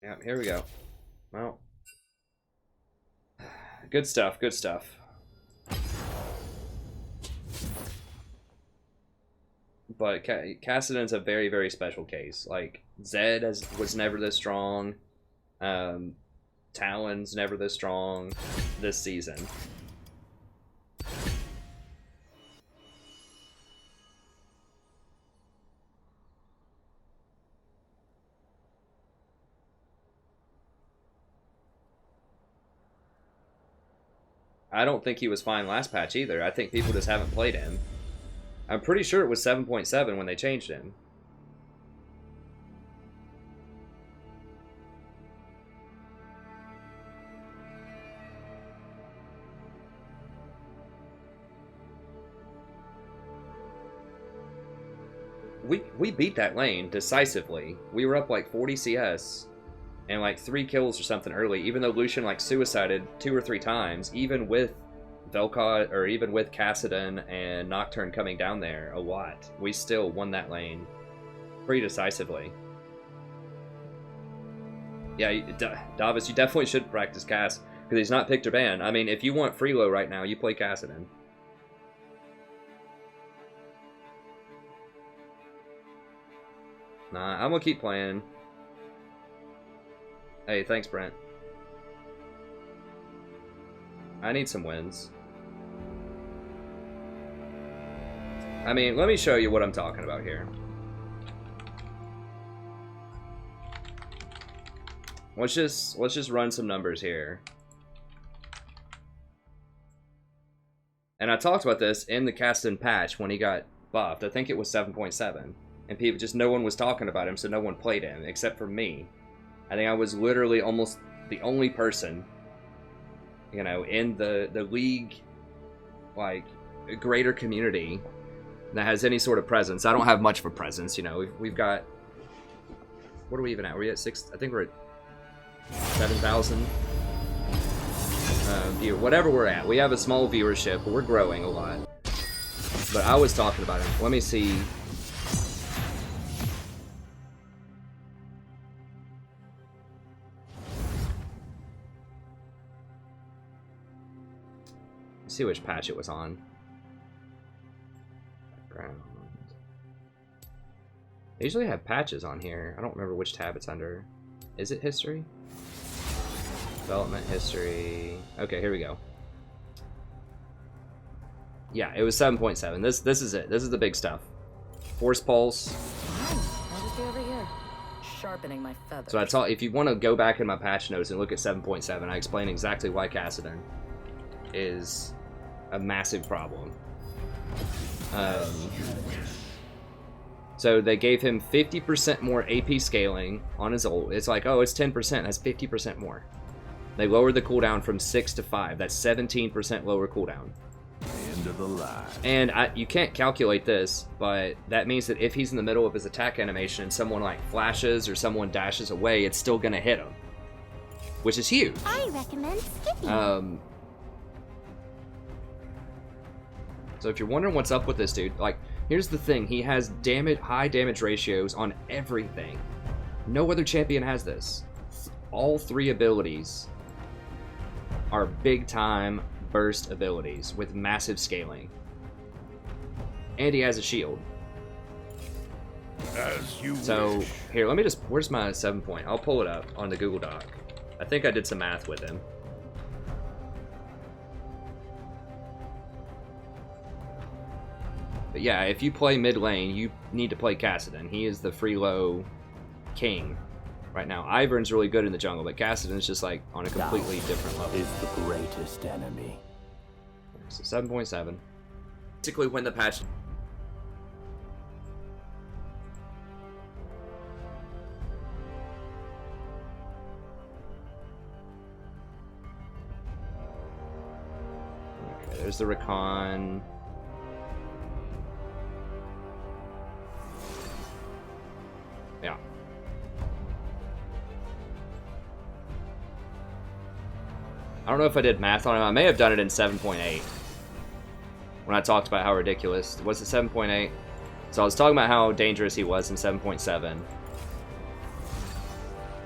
Yeah, here we go. Well. Good stuff, good stuff. But Kassadin's a very, very special case. Like, Zed was never this strong. Talon's never this strong this season. I don't think he was fine last patch either. I think people just haven't played him. I'm pretty sure it was 7.7 when they changed him. We beat that lane decisively. We were up like 40 CS and like 3 kills or something early, even though Lucian like suicided 2 or 3 times, even with Vel'Koz, or even with Kassadin and Nocturne coming down there a lot. We still won that lane pretty decisively. Yeah, Davis, you definitely should practice Cass, because he's not picked or banned. I mean, if you want Freelo right now, you play Kassadin. Nah, I'm gonna keep playing. Hey, thanks, Brent. I need some wins. I mean, let me show you what I'm talking about here. Let's just run some numbers here. And I talked about this in the Kassadin patch when he got buffed. I think it was 7.7. And people just, no one was talking about him, so no one played him except for me. I think I was literally almost the only person, you know, in the league, like, greater community that has any sort of presence. I don't have much of a presence, you know. We've got, what are we even at? Are we at 6? I think we're at 7,000. Whatever we're at. We have a small viewership, but we're growing a lot. But I was talking about him. Let me see. Let's see which patch it was on. Background. They usually have patches on here. I don't remember which tab it's under. Is it history? Development history. Okay, here we go. Yeah, it was 7.7. This is it. This is the big stuff. Force pulse. I'll just be over here, sharpening my feathers. So that's all. If you want to go back in my patch notes and look at 7.7, I explain exactly why Kassadin is a massive problem. So they gave him 50% more AP scaling on his ult. It's like, oh, it's 10%. That's 50% more. They lowered the cooldown from 6 to 5. That's 17% lower cooldown. End of the line. And you can't calculate this, but that means that if he's in the middle of his attack animation and someone like flashes or someone dashes away, it's still gonna hit him, which is huge. I recommend skipping. So if you're wondering what's up with this dude, like, here's the thing. He has high damage ratios on everything. No other champion has this. All 3 abilities are big-time burst abilities with massive scaling. And he has a shield. As you So, wish. here, let me just... Where's my 7 point? I'll pull it up on the Google Doc. I think I did some math with him. But yeah, if you play mid lane, you need to play Kassadin. He is the free low king right now. Ivern's really good in the jungle, but Kassadin's just like on a completely different level. Is the greatest enemy. So 7.7. Basically, when the patch... Okay, there's the Recon. Yeah. I don't know if I did math on it. I may have done it in 7.8. When I talked about how ridiculous. Was it 7.8? So I was talking about how dangerous he was in 7.7.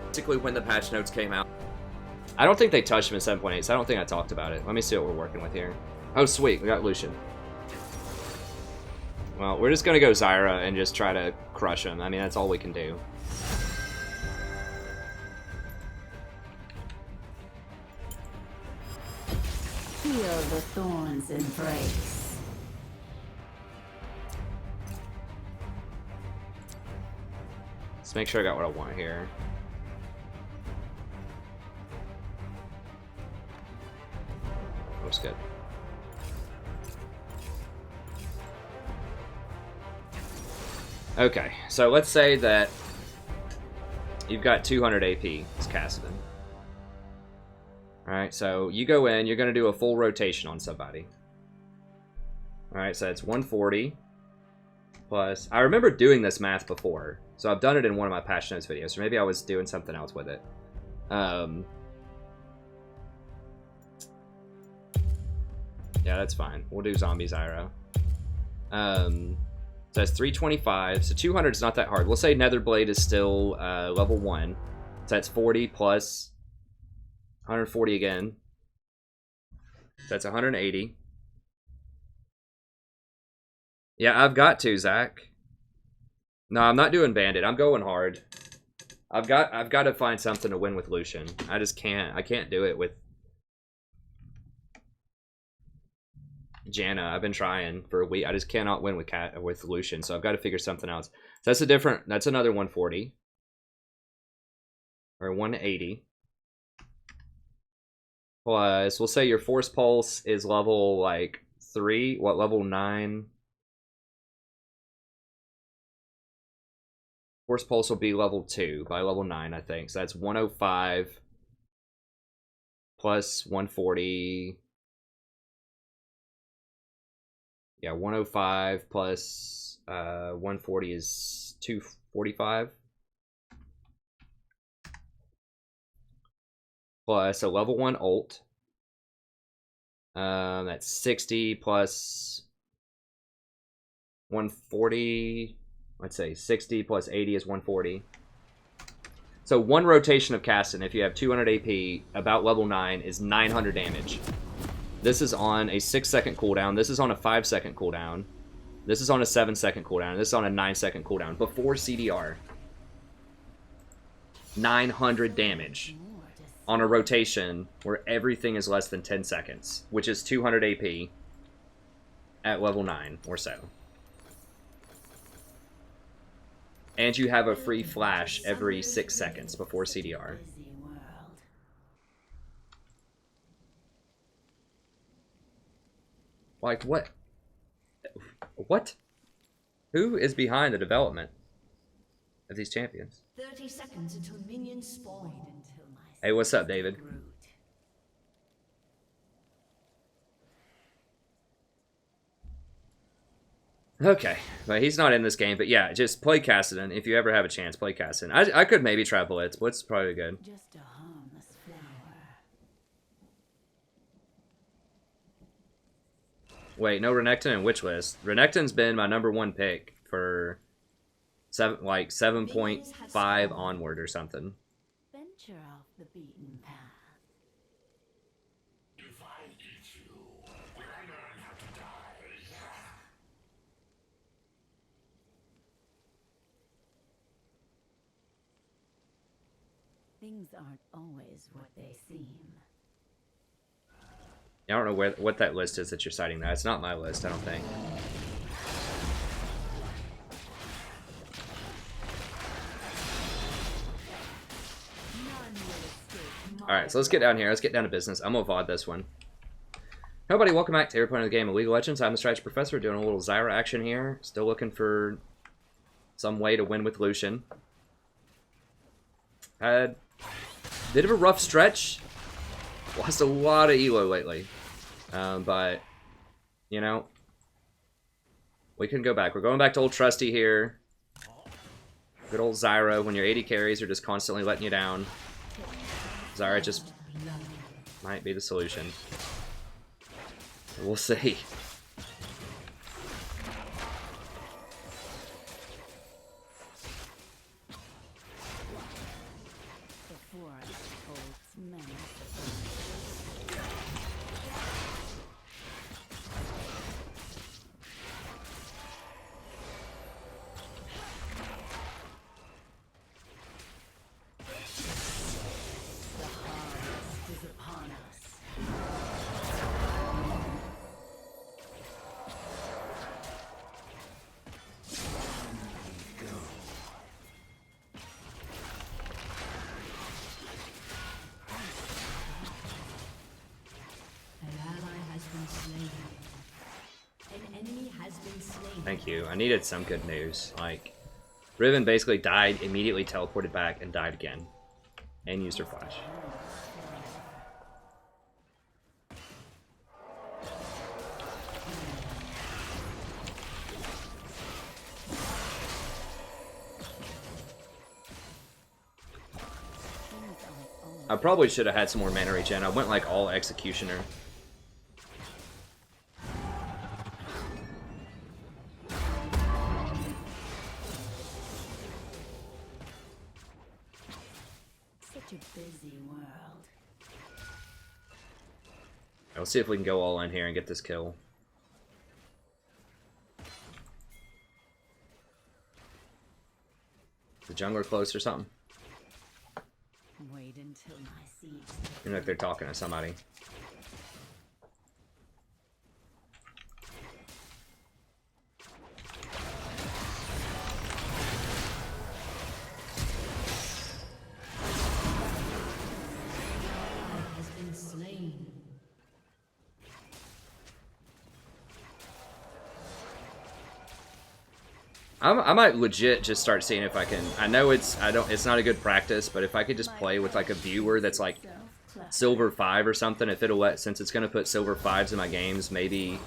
Basically when the patch notes came out. I don't think they touched him in 7.8, so I don't think I talked about it. Let me see what we're working with here. Oh, sweet. We got Lucian. Well, we're just going to go Zyra and just try to crush him. I mean, that's all we can do. Feel the thorns embrace. Let's make sure I got what I want here. Looks good. Okay, so let's say that you've got 200 AP as Kassadin. Alright, so you go in, you're going to do a full rotation on somebody. Alright, so it's 140 plus... I remember doing this math before, so I've done it in one of my patch notes videos, or maybe I was doing something else with it. Yeah, that's fine. We'll do Zombie Zyra. So that's 325, so 200 is not that hard. We'll say Netherblade is still level 1. So that's 40 plus 140 again. So that's 180. Yeah, I've got to, Zach. No, I'm not doing Bandit. I'm going hard. I've got to find something to win with Lucian. I just can't. I can't do it with Janna. I've been trying for a week. I just cannot win with Lucian, so I've got to figure something else. So that's another 140 or 180 plus. We'll say your Force Pulse is level like 3. What, level 9? Force Pulse will be level 2 by level 9, I think. So that's 105 plus 140. Yeah, 105 plus 140 is 245. Plus a level 1 ult. That's 60 plus 140. Let's say 60 plus 80 is 140. So one rotation of Kassadin, if you have 200 AP, about level 9, is 900 damage. This is on a 6-second cooldown. This is on a 5-second cooldown. This is on a 7-second cooldown. This is on a 9-second cooldown. Before CDR. 900 damage. On a rotation where everything is less than 10 seconds. Which is 200 AP. At level 9 or so. And you have a free flash every 6 seconds before CDR. Like, what? What? Who is behind the development of these champions? 30 seconds until minions spawn. Hey, what's up, David? Okay, but he's not in this game. But yeah, just play Kassadin. If you ever have a chance, play Kassadin. I could maybe try Blitz. Blitz is probably good. Just a harmless flower. Wait, no Renekton and Witch List. Renekton's been my #1 pick for 7.5 onward or something. Venture off the beaten path. If I eat you, will I learn how to die? Things aren't always what they seem. I don't know what that list is that you're citing that. It's not my list, I don't think. Alright, so let's get down here. Let's get down to business. I'm gonna VOD this one. Hey everybody, welcome back to every point of the game of League of Legends. I'm the Strategy Professor, doing a little Zyra action here. Still looking for some way to win with Lucian. Had a bit of a rough stretch. Lost a lot of elo lately. But, you know, we can go back. We're going back to old trusty here. Good old Zyra, when your 80 carries are just constantly letting you down. Zyra just might be the solution. We'll see. Thank you. I needed some good news. Like, Riven basically died, immediately teleported back, and died again. And used her flash. I probably should have had some more mana regen. I went like all Executioner. Let's see if we can go all in here and get this kill. The jungler close or something? Wait until my seeds. You know, if they're talking to somebody. I might legit just start seeing if I can. I know it's not a good practice, but if I could just play with like a viewer that's like silver 5 or something, if it'll let, since it's gonna put silver 5s in my games, maybe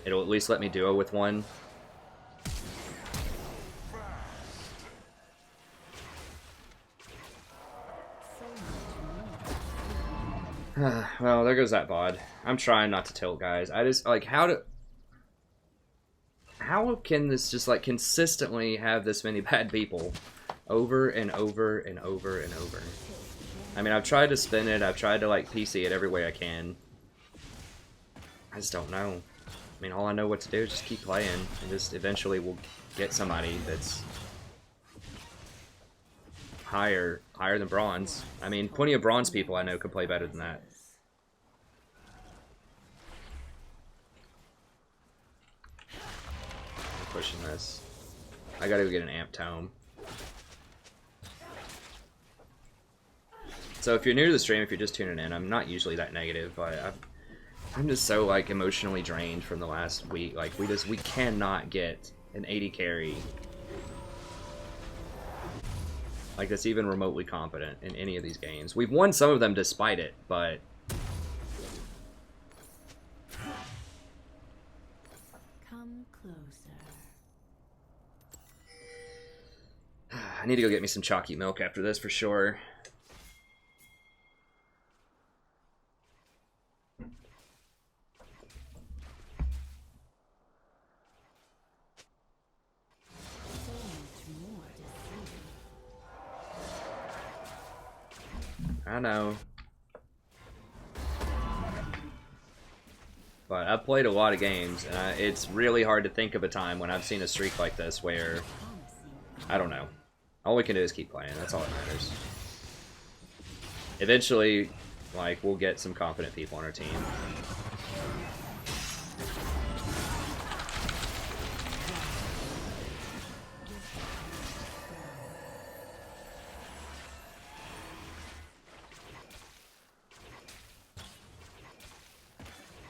it'll at least let me duo with one. Well, there goes that VOD. I'm trying not to tilt, guys. I just like how can this just like consistently have this many bad people over and over and over and over? I mean, I've tried to spin it, I've tried to like PC it every way I can. I just don't know. I mean, all I know what to do is just keep playing, and just eventually we'll get somebody that's higher than bronze. I mean, plenty of bronze people I know could play better than that. Pushing this. I gotta go get an amp tome. So if you're new to the stream, if you're just tuning in, I'm not usually that negative, but I'm just so like emotionally drained from the last week. Like we cannot get an 80 carry like that's even remotely competent in any of these games. We've won some of them despite it, but come closer. I need to go get me some chalky milk after this for sure. I know. But I've played a lot of games, and it's really hard to think of a time when I've seen a streak like this where, I don't know. All we can do is keep playing. That's all that matters. Eventually, like, we'll get some competent people on our team.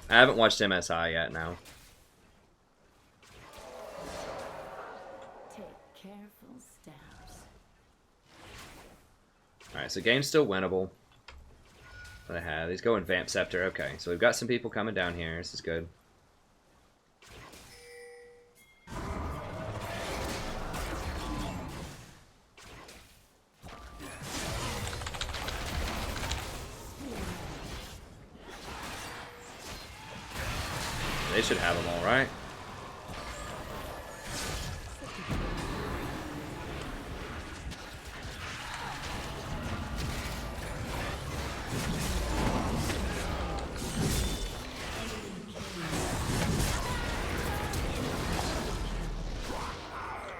I haven't watched MSI yet, now. Take careful steps. Alright, so game's still winnable. What I have. He's going Vamp Scepter. Okay, so we've got some people coming down here. This is good. They should have them all, right?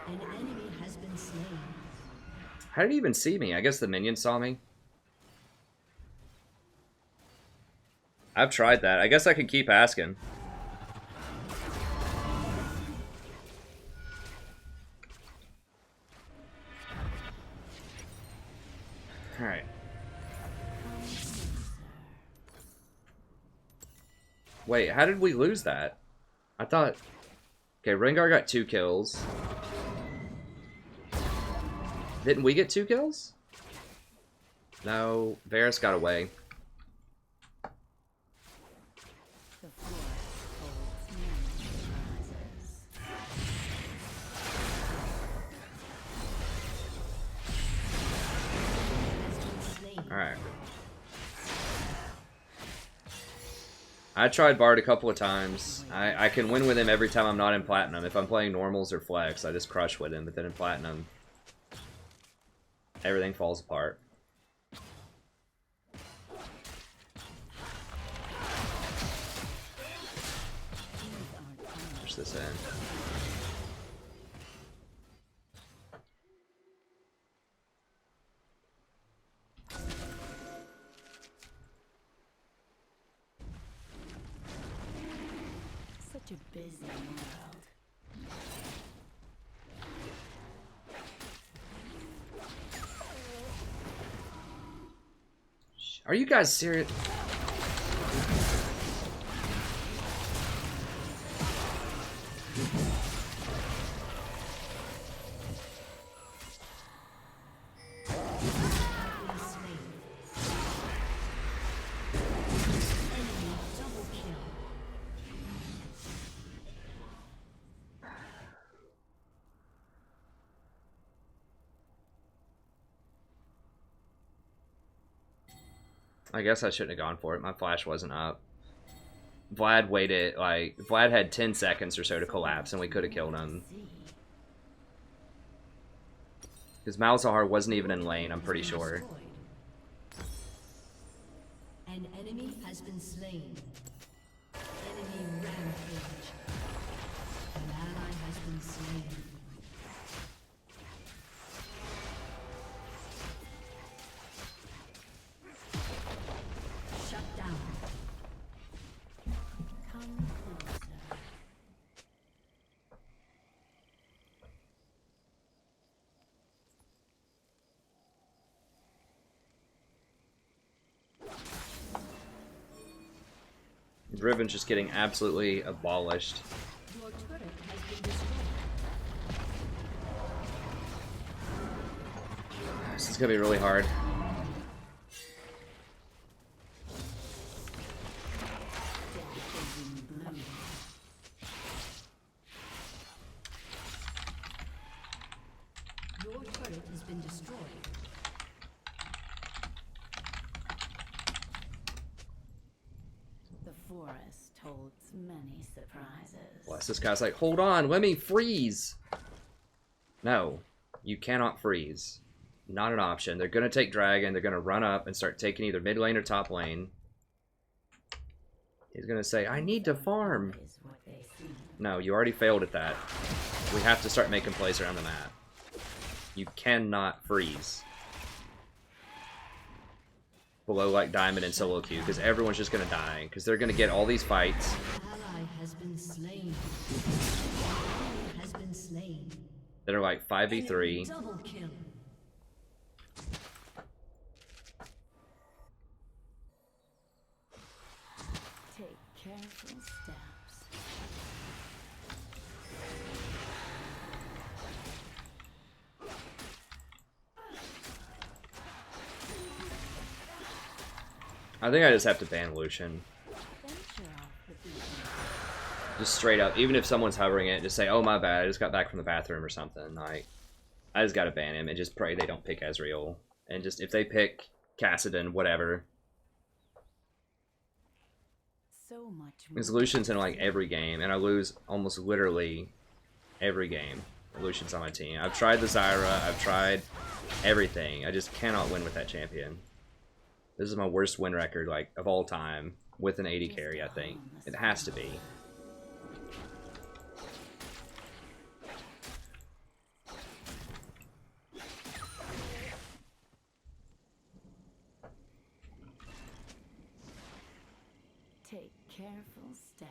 An enemy has been slain. How did he even see me? I guess the minion saw me. I've tried that. I guess I can keep asking. Alright. Wait, how did we lose that? I thought... Okay, Rengar got 2 kills. Didn't we get 2 kills? No, Varus got away. The forest holds many surprises. Alright. I tried Bard a couple of times. I can win with him every time I'm not in Platinum. If I'm playing Normals or Flex, I just crush with him. But then in Platinum, everything falls apart. Push this in. Such a busy world. Are you guys serious? I guess I shouldn't have gone for it. My flash wasn't up. Vlad waited, like, Vlad had 10 seconds or so to collapse, and we could have killed him. Because Malzahar wasn't even in lane, I'm pretty sure. An enemy has been slain. Enemy rampage. An ally has been slain. Shut down. Come closer. Riven's just getting absolutely abolished. Your turret has been destroyed. This is gonna be really hard. Your turret has been destroyed. The forest holds many surprises. Bless, this guy's like, hold on, let me freeze. No, you cannot freeze. Not an option. They're gonna take Dragon, they're gonna run up and start taking either mid lane or top lane. He's gonna say, I need to farm. Is what they see. No, you already failed at that. We have to start making plays around the map. You cannot freeze. below like diamond and solo queue because everyone's just gonna die because they're gonna get all these fights. Ally has been slain. Enemy has been slain. That are like 5v3. Enemy double kill. Take careful steps. I think I just have to ban Lucian. Venture off the beaten. Just straight up, even if someone's hovering it, just say, "Oh my bad, I just got back from the bathroom" or something. Like, I just gotta ban him and just pray they don't pick Ezreal. And just if they pick Kassadin, whatever. So much Because more. Lucian's in like every game, and I lose almost literally every game. Lucian's on my team. I've tried the Zyra, I've tried everything. I just cannot win with that champion. This is my worst win record, like, of all time, with an 80 carry, I think. It has to be. Take careful steps.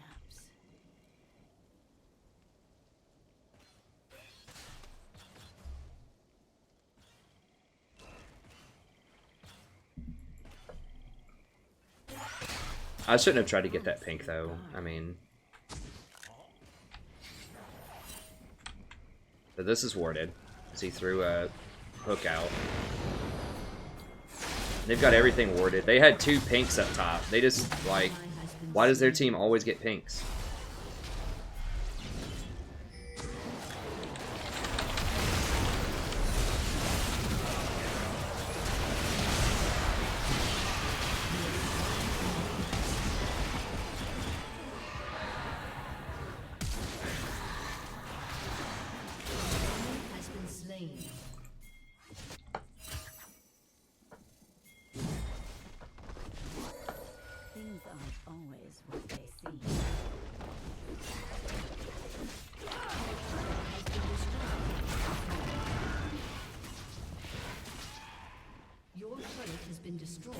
I shouldn't have tried to get that pink, though. I mean... But this is warded, because he threw a hook out. They've got everything warded. They had 2 pinks up top. They just, like... Why does their team always get pinks? Has been slain. Things aren't always what they seem. Your turret has been destroyed.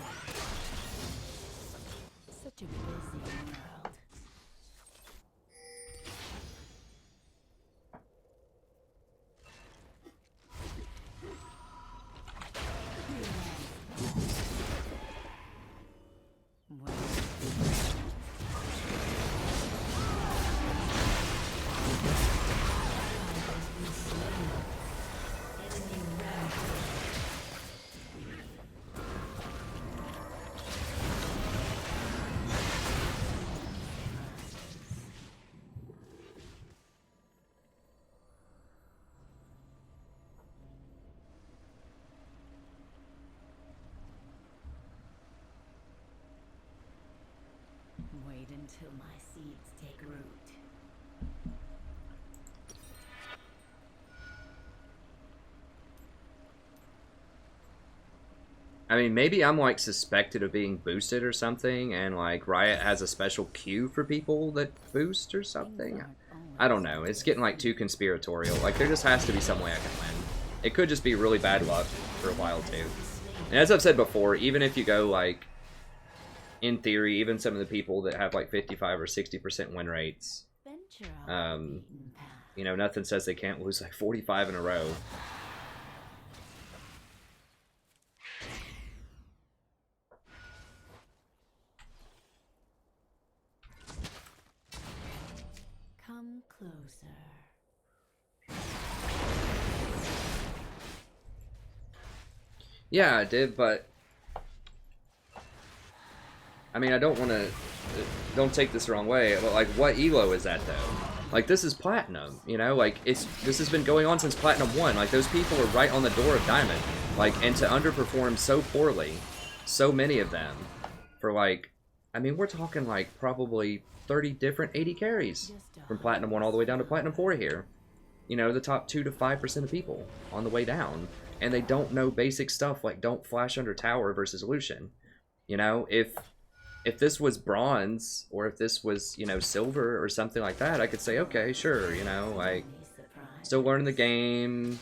Such a busy world. Well, wait until my seeds take root. I mean, maybe I'm, like, suspected of being boosted or something, and, like, Riot has a special queue for people that boost or something. I don't know. It's getting, like, too conspiratorial. Like, there just has to be some way I can win. It could just be really bad luck for a while, too. And as I've said before, even if you go, like, in theory, even some of the people that have, like, 55 or 60% win rates, Venture off the beaten path. you know, nothing says they can't lose, like, 45 in a row. Come closer. Yeah, I did, but... I mean, I don't want to... Don't take this the wrong way, but, like, what elo is that, though? Like, this is Platinum, you know? Like, this has been going on since Platinum 1. Like, those people are right on the door of Diamond. Like, and to underperform so poorly, so many of them, for, like... I mean, we're talking, like, probably 30 different 80 carries from Platinum 1 all the way down to Platinum 4 here. You know, the top 2 to 5% of people on the way down. And they don't know basic stuff like don't flash under tower versus Lucian. You know, if this was bronze or if this was, you know, silver or something like that, I could say, okay, sure, you know, like, still learning the game,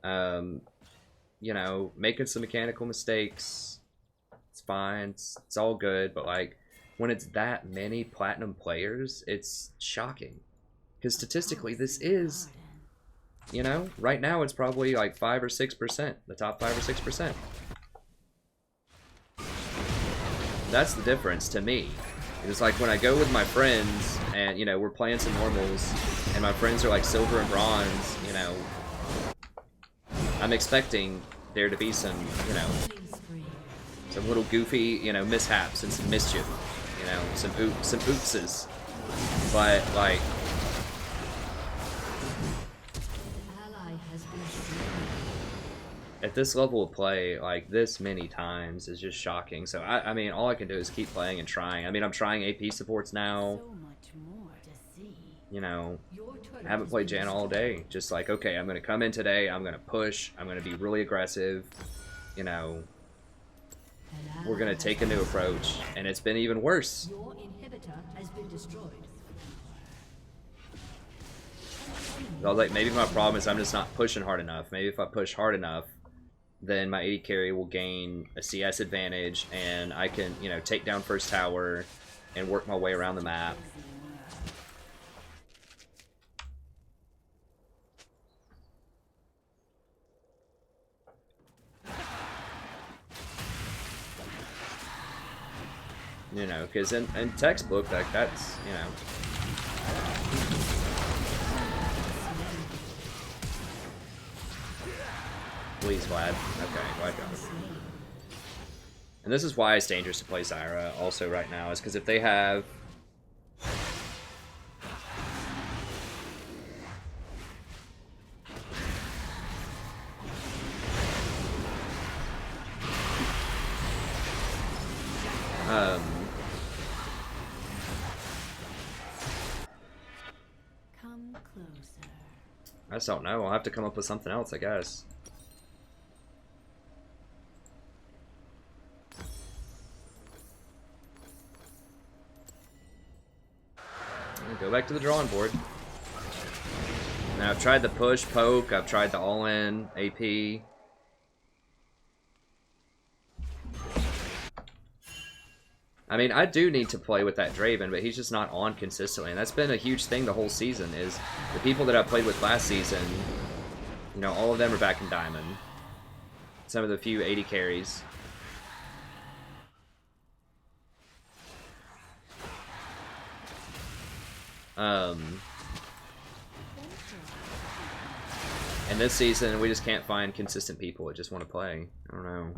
you know, making some mechanical mistakes, It's fine. It's all good. But like, when it's that many platinum players, it's shocking. Because statistically, this is, you know, right now it's probably like 5 or 6%. The top 5 or 6%. That's the difference to me. It's like when I go with my friends and, you know, we're playing some normals and my friends are like silver and bronze, you know, I'm expecting there to be some, you know, some little goofy, you know, mishaps and some mischief, you know, some oopses. But like, at this level of play, like this many times is just shocking. So I mean, all I can do is keep playing and trying. I mean, I'm trying AP supports now. You know, I haven't played Janna all day. Just like, okay, I'm gonna come in today. I'm gonna push. I'm gonna be really aggressive. You know, we're gonna take a new approach, and it's been even worse. Your inhibitor has been destroyed. So I was like, maybe my problem is I'm just not pushing hard enough. Maybe if I push hard enough, then my AD carry will gain a CS advantage, and I can, you know, take down first tower and work my way around the map. You know, because in textbook, like, that's, you know. Please, Vlad. Okay, Vlad got it. And this is why it's dangerous to play Zyra also right now, is because if they have... Come closer. I just don't know. I'll have to come up with something else, I guess. Go back to the drawing board. Now I've tried the push, poke, I've tried the all-in, AP. I mean, I do need to play with that Draven, but he's just not on consistently. And that's been a huge thing the whole season, is the people that I played with last season, you know, all of them are back in Diamond. Some of the few 80 carries. And this season, we just can't find consistent people that just want to play. I don't know.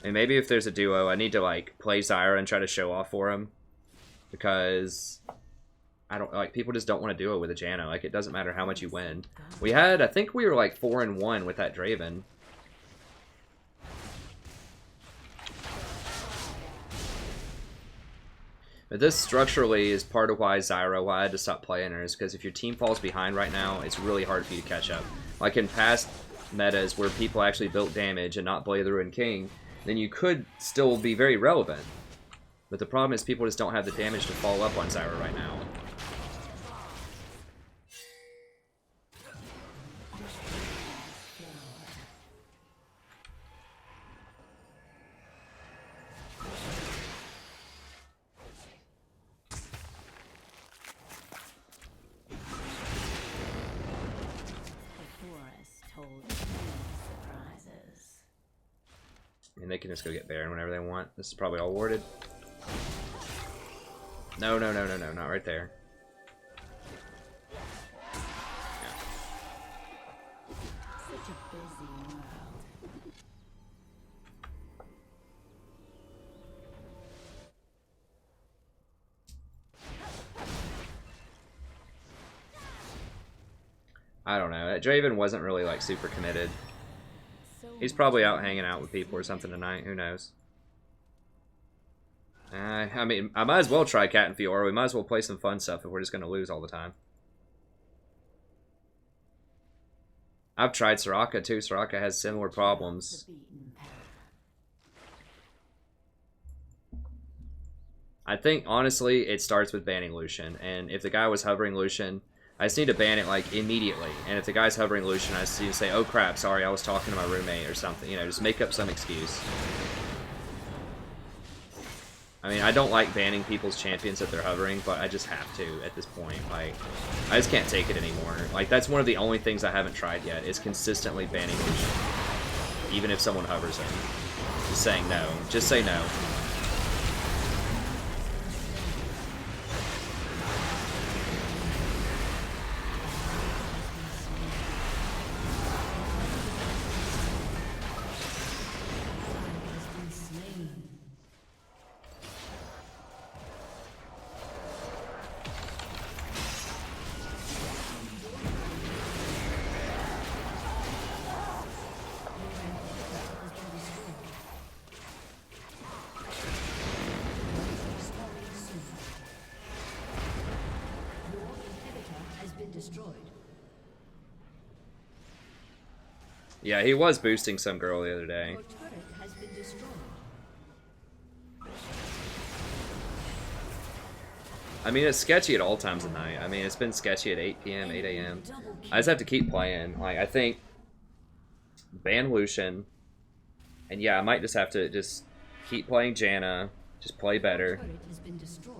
And maybe if there's a duo, I need to, like, play Zyra and try to show off for him. Because, I don't, like, people just don't want to do it with a Janna. Like, it doesn't matter how much you win. We had, I think we were, like, 4-1 with that Draven. But this structurally is part of why Zyra, why I had to stop playing her, is because if your team falls behind right now, it's really hard for you to catch up. Like in past metas where people actually built damage and not Blade of the Ruined King, then you could still be very relevant. But the problem is people just don't have the damage to follow up on Zyra right now. And they can just go get Baron whenever they want. This is probably all warded. No, no, no, no, no, not right there. Yeah. Such a busy world. I don't know. Draven wasn't really like super committed. He's probably out hanging out with people or something tonight. Who knows? I mean, I might as well try Cat and Fiora. We might as well play some fun stuff if we're just going to lose all the time. I've tried Soraka too. Soraka has similar problems. I think, honestly, it starts with banning Lucian. And if the guy was hovering Lucian, I just need to ban it, like, immediately. And if the guy's hovering Lucian, I just need to say, oh crap, sorry, I was talking to my roommate or something. You know, just make up some excuse. I mean, I don't like banning people's champions if they're hovering, but I just have to at this point. Like, I just can't take it anymore. Like, that's one of the only things I haven't tried yet, is consistently banning Lucian. Even if someone hovers him. Just saying no. Just say no. Yeah, he was boosting some girl the other day. Your turret has been destroyed. I mean, it's sketchy at all times of night. I mean, it's been sketchy at 8 p.m., 8 a.m. I just have to keep playing. Like, I think ban Lucian, and yeah, I might just have to just keep playing Janna, just play better. Turret has been destroyed.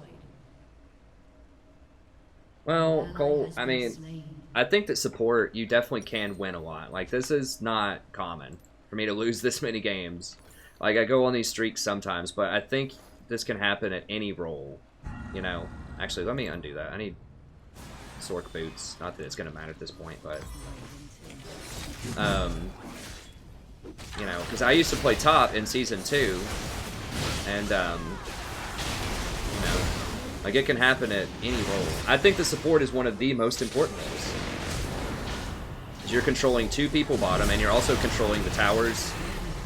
Well, Ally Cole, has I been mean, slain. I think that support, you definitely can win a lot. Like, this is not common for me to lose this many games. Like, I go on these streaks sometimes, but I think this can happen at any role, you know? Actually, let me undo that. I need Sork boots. Not that it's going to matter at this point, but... you know, because I used to play top in Season 2, and, you know, like, it can happen at any role. I think the support is one of the most important roles. You're controlling 2 people bottom, and you're also controlling the towers,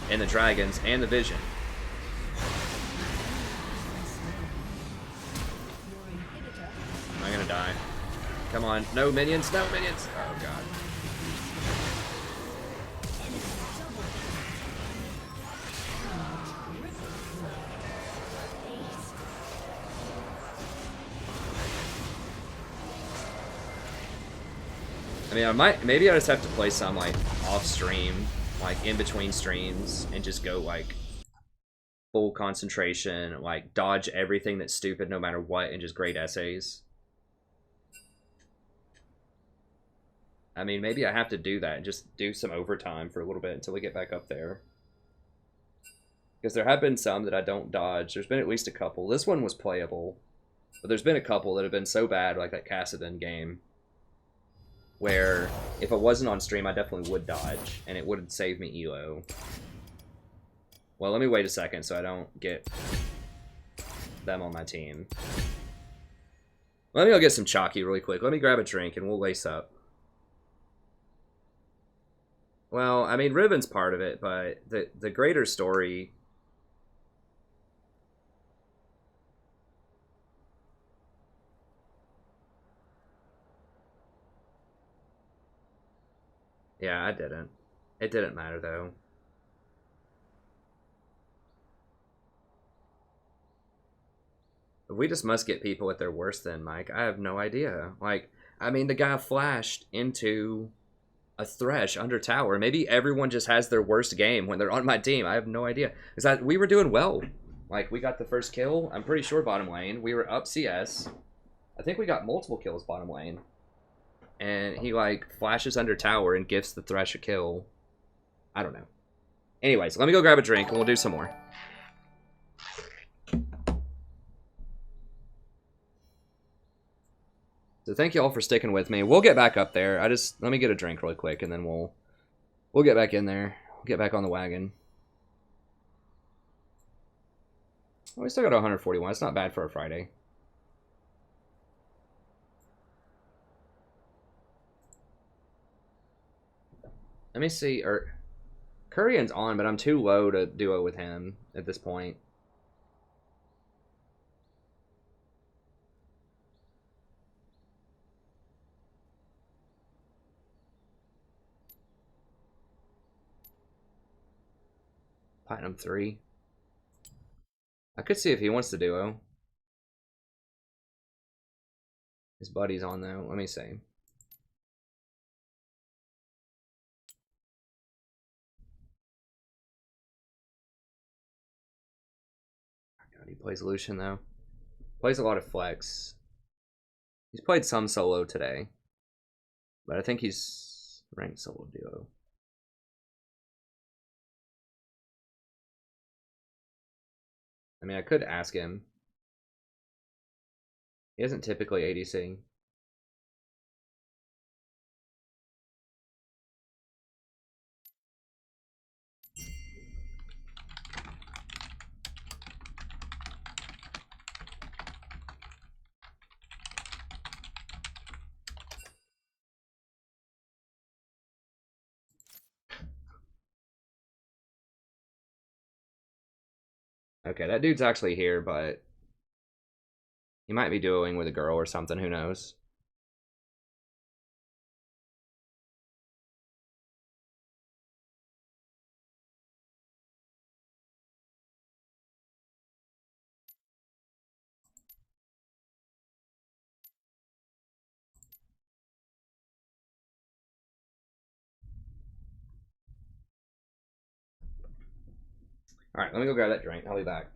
and the dragons, and the vision. Am I gonna die? Come on. No minions, no minions! Oh god. I mean, maybe I just have to play some, like, off-stream, like, in between streams, and just go, like, full concentration, like, dodge everything that's stupid no matter what, and just grade essays. I mean, maybe I have to do that, and just do some overtime for a little bit until we get back up there. Because there have been some that I don't dodge. There's been at least a couple. This one was playable, but there's been a couple that have been so bad, like that Kassadin game, where if it wasn't on stream, I definitely would dodge, and it would save me elo. Well, let me wait a second so I don't get them on my team. Let me go get some chalky really quick. Let me grab a drink, and we'll lace up. Well, I mean, Riven's part of it, but the greater story... Yeah, I didn't. It didn't matter, though. We just must get people at their worst then, Mike. I have no idea. Like, I mean, the guy flashed into a Thresh under tower. Maybe everyone just has their worst game when they're on my team. I have no idea. Because we were doing well. Like, we got the first kill. I'm pretty sure bottom lane. We were up CS. I think we got multiple kills bottom lane. And he, like, flashes under tower and gifts the Thresh a kill. I don't know. Anyways, let me go grab a drink and we'll do some more. So thank you all for sticking with me. We'll get back up there. Let me get a drink really quick and then we'll get back in there. We'll get back on the wagon. Oh, we still got 141. It's not bad for a Friday. Let me see. Currian's on, but I'm too low to duo with him at this point. Platinum 3. I could see if he wants to duo. His buddy's on though. Let me see. God, he plays Lucian though. Plays a lot of flex. He's played some solo today, but I think he's ranked solo duo. I mean, I could ask him. He isn't typically ADC. Okay, that dude's actually here, but he might be dueling with a girl or something, who knows? Alright, let me go grab that drink. I'll be back.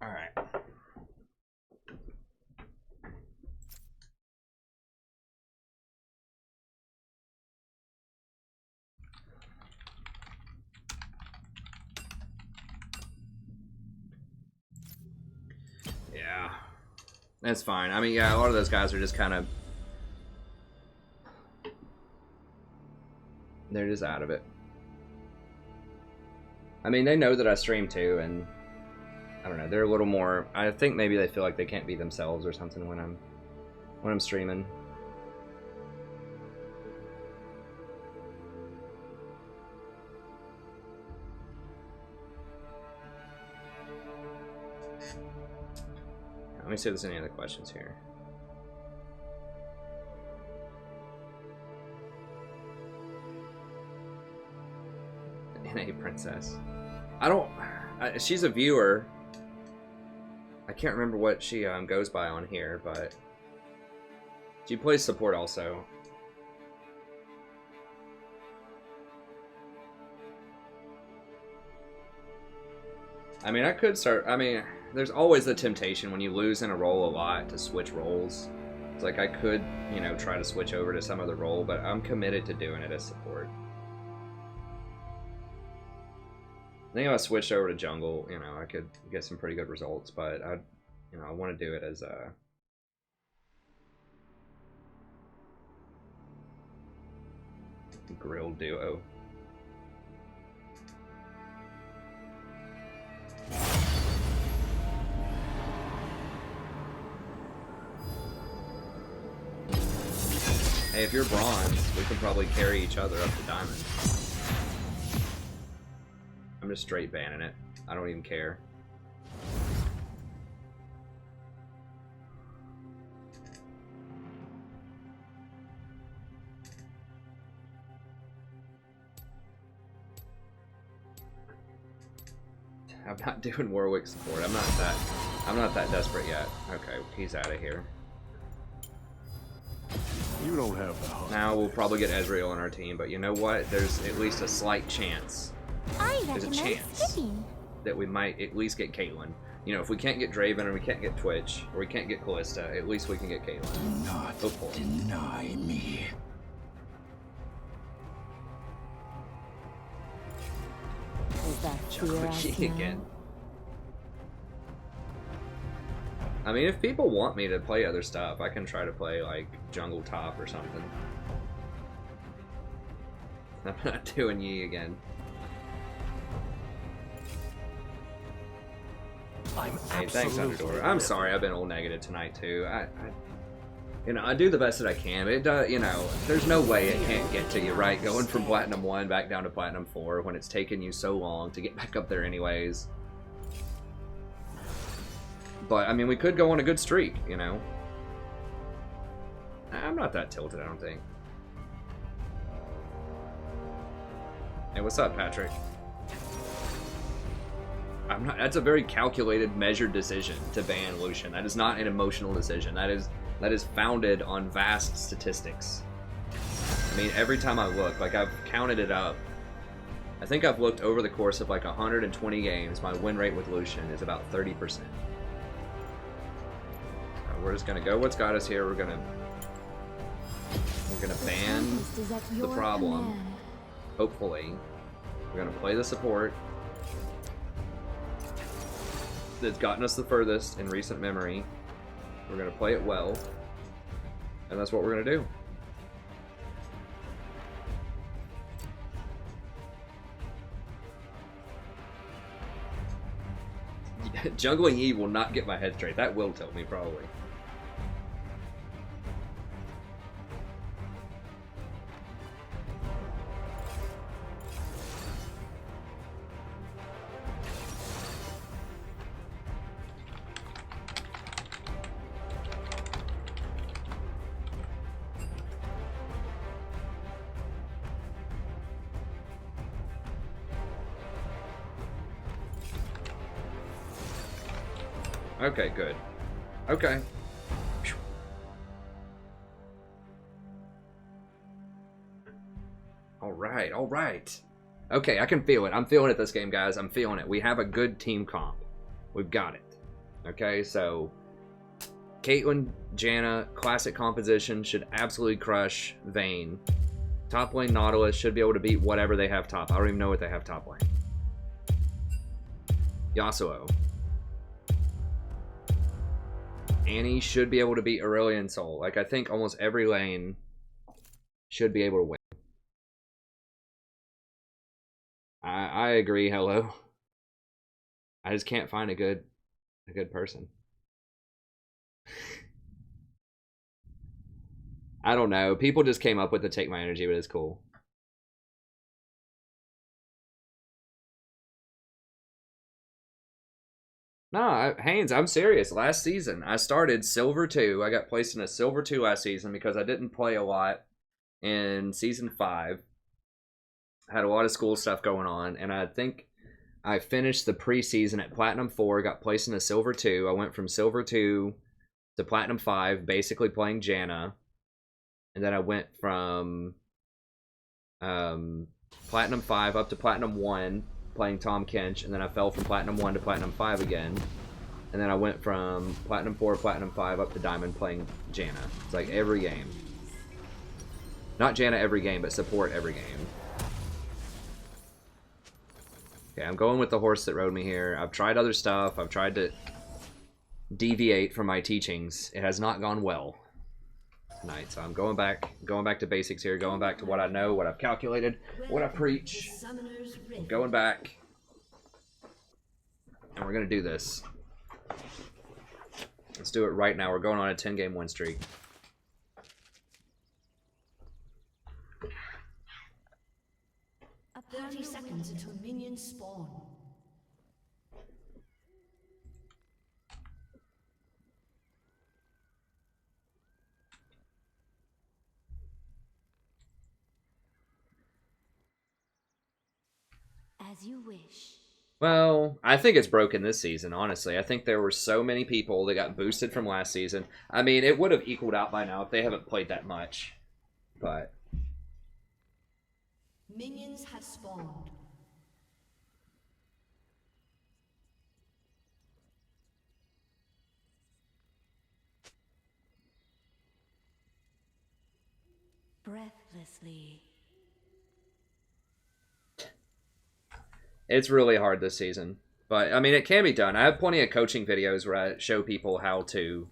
Alright. Yeah. That's fine. I mean, yeah, a lot of those guys are just kind of... they're just out of it. I mean, they know that I stream too, and... I don't know, they're a little more... I think maybe they feel like they can't be themselves or something when I'm streaming. Let me see if there's any other questions here. NA Princess. I don't... she's a viewer. I can't remember what she goes by on here, but... she plays support also. I mean, I could start... I mean, there's always the temptation when you lose in a role a lot to switch roles. It's like I could, you know, try to switch over to some other role, but I'm committed to doing it as support. I think if I switched over to jungle, you know, I could get some pretty good results, but I want to do it as a... grill duo. Hey, if you're bronze, we can probably carry each other up to diamond. I'm just straight banning it. I don't even care. I'm not doing Warwick support. I'm not that desperate yet. Okay, he's out of here. You don't have the heart. Now we'll probably get Ezreal on our team, but you know what? There's at least a slight chance. There's a chance that we might at least get Caitlyn. You know, if we can't get Draven or we can't get Twitch or we can't get Callista, at least we can get Caitlyn. Do not deny me. Is that fear I Jungle smell? again. I mean, if people want me to play other stuff, I can try to play like jungle top or something. I'm not doing Yi again. Hey, thanks, Underdoor. I'm sorry, I've been a little negative tonight too. You know, I do the best that I can. But it does, you know, there's no way it can't get to you, right? Going from Platinum 1 back down to Platinum 4 when it's taken you so long to get back up there anyways. But, I mean, we could go on a good streak, you know? I'm not that tilted, I don't think. Hey, what's up, Patrick? I'm not. That's a very calculated, measured decision to ban Lucian. That is not an emotional decision. That is founded on vast statistics. I mean, every time I look, like I've counted it up. I think I've looked over the course of like 120 games. My win rate with Lucian is about 30%. We're just gonna go. What's got us here? We're gonna ban the problem. Hopefully, we're gonna play the support that's gotten us the furthest in recent memory. We're gonna play it well, and that's what we're gonna do. Jungling Yi will not get my head straight. That will tilt me, probably. Okay, good. Okay. Alright, alright. Okay, I can feel it. I'm feeling it this game, guys. I'm feeling it. We have a good team comp. We've got it. Okay, so Caitlyn, Janna, classic composition, should absolutely crush Vayne. Top lane Nautilus should be able to beat whatever they have top. I don't even know what they have top lane. Yasuo. Annie should be able to beat Aurelion Sol. Like, I think almost every lane should be able to win. I agree, hello. I just can't find a good person. I don't know. People just came up with the take my energy, but it's cool. No, Haynes, I'm serious. Last season, I started Silver 2. I got placed in a Silver 2 last season because I didn't play a lot in Season 5. I had a lot of school stuff going on, and I think I finished the preseason at Platinum 4, got placed in a Silver 2. I went from Silver 2 to Platinum 5, basically playing Janna. And then I went from Platinum 5 up to Platinum 1, playing Tom Kench, and then I fell from Platinum 1 to Platinum 5 again. And then I went from Platinum 4, Platinum 5 up to Diamond playing Janna. It's like every game. Not Janna every game, but support every game. Okay, I'm going with the horse that rode me here. I've tried other stuff. I've tried to deviate from my teachings. It has not gone well tonight, so I'm going back to basics here, going back to what I know, what I've calculated, what I preach. I'm going back, and we're gonna do this. Let's do it right now. We're going on a 10-game win streak. Up 30 seconds until minions spawn. As you wish. Well, I think it's broken this season, honestly. I think there were so many people that got boosted from last season. I mean, it would have equaled out by now if they haven't played that much. But Minions have spawned. Breathlessly. it's really hard this season. But, I mean, it can be done. I have plenty of coaching videos where I show people how to,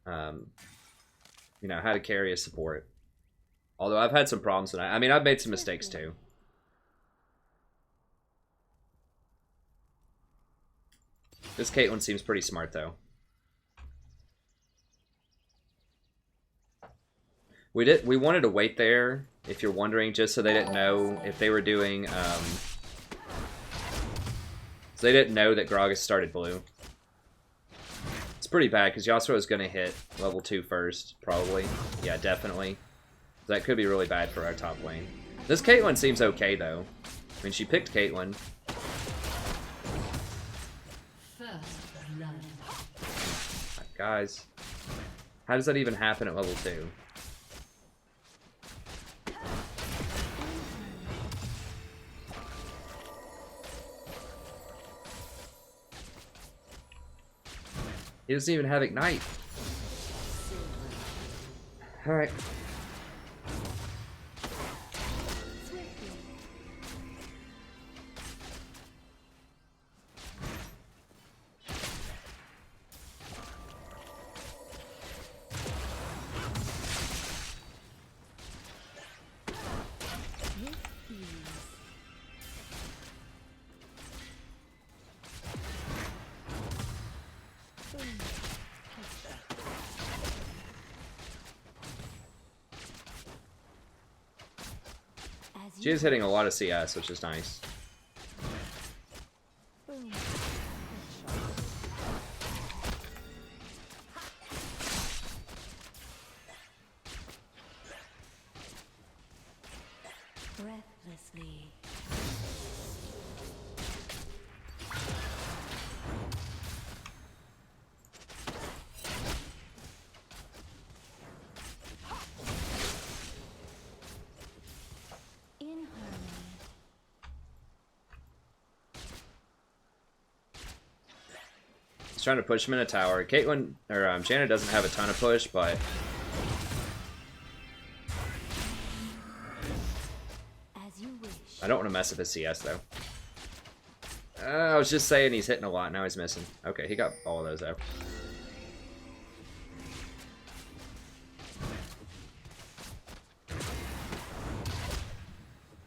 you know, how to carry a support. Although I've had some problems tonight. I mean, I've made some mistakes too. This Caitlyn seems pretty smart, though. We wanted to wait there, if you're wondering, just so they didn't know if they were doing, so they didn't know that Gragas started blue. It's pretty bad, because Yasuo is going to hit level 2 first, probably. Yeah, definitely. That could be really bad for our top lane. This Caitlyn seems okay, though. I mean, she picked Caitlyn. First blood. Guys, how does that even happen at level 2? He doesn't even have Ignite. Alright. She is hitting a lot of CS, which is nice. Breathlessly. He's trying to push him in a tower. Caitlyn, or Janna doesn't have a ton of push, but As you wish. I don't want to mess with his CS, though. I was just saying he's hitting a lot. Now he's missing. Okay, he got all of those out.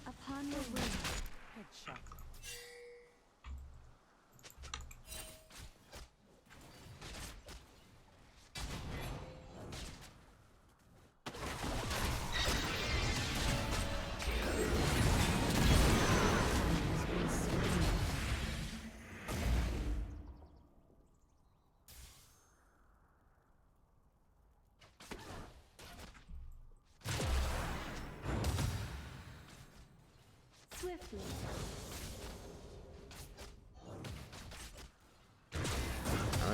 Upon your will. Headshot. Swiftly.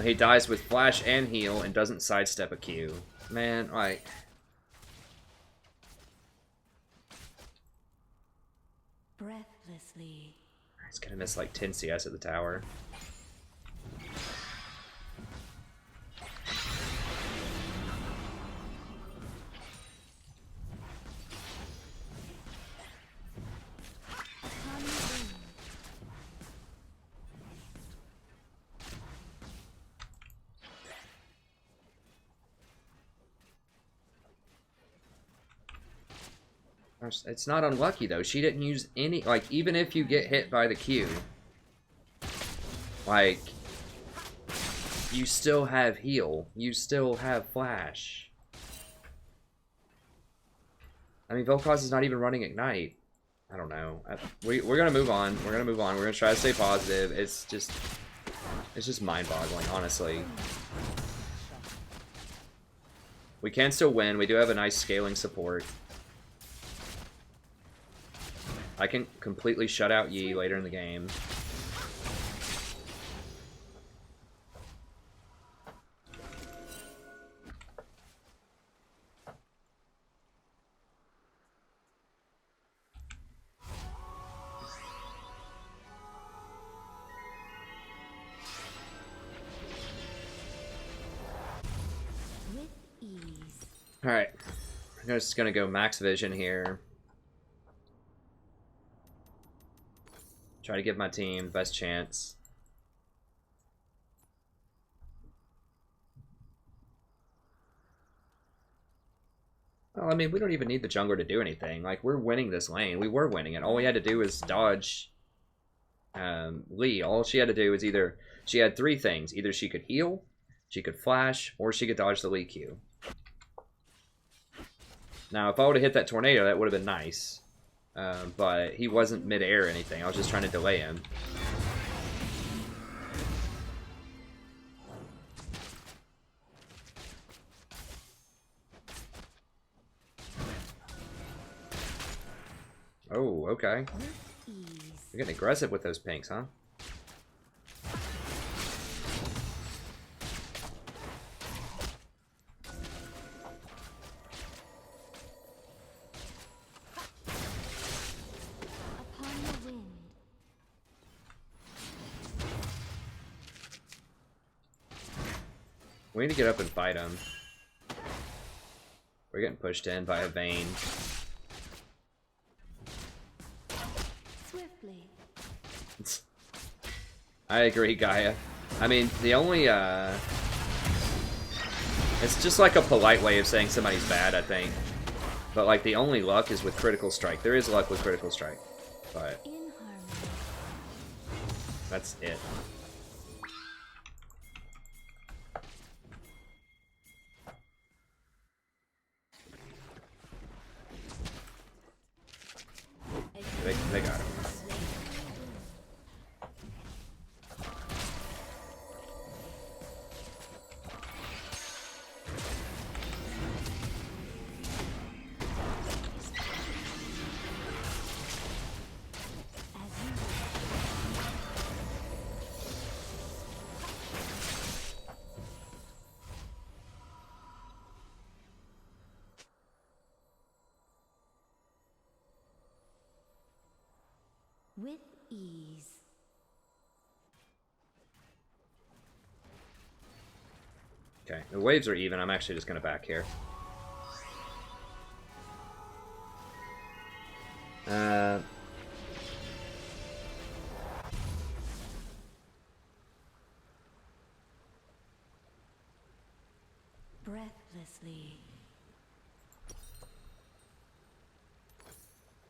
He dies with flash and heal and doesn't sidestep a Q. Man, like... Breathlessly. He's gonna miss like 10 CS at the tower. Upon your will. It's not unlucky, though. She didn't use any... Like, even if you get hit by the Q... Like... You still have heal. You still have flash. I mean, Vel'Koz is not even running Ignite. I don't know. We're gonna move on. We're gonna move on. We're gonna try to stay positive. It's just mind-boggling, honestly. We can still win. We do have a nice scaling support. I can completely shut out Yi later in the game. Alright. I'm just gonna go max vision here. Try to give my team the best chance. Well, I mean, we don't even need the jungler to do anything. Like, we're winning this lane. We were winning it. All we had to do was dodge Lee. All she had to do was either... She had three things. Either she could heal, she could flash, or she could dodge the Lee Q. Now, if I would have hit that tornado, that would have been nice. But he wasn't mid-air or anything. I was just trying to delay him. Oh, okay. You're getting aggressive with those pinks, huh? Upon the wind. We need to get up and fight him. We're getting pushed in by a Vayne. Swiftly. I agree, Gaia. I mean, the only, it's just like a polite way of saying somebody's bad, I think. But, like, the only luck is with Critical Strike. There is luck with Critical Strike. But In harmony. that's it. They got him. With ease. Okay, the waves are even. I'm actually just going to back here. Breathlessly.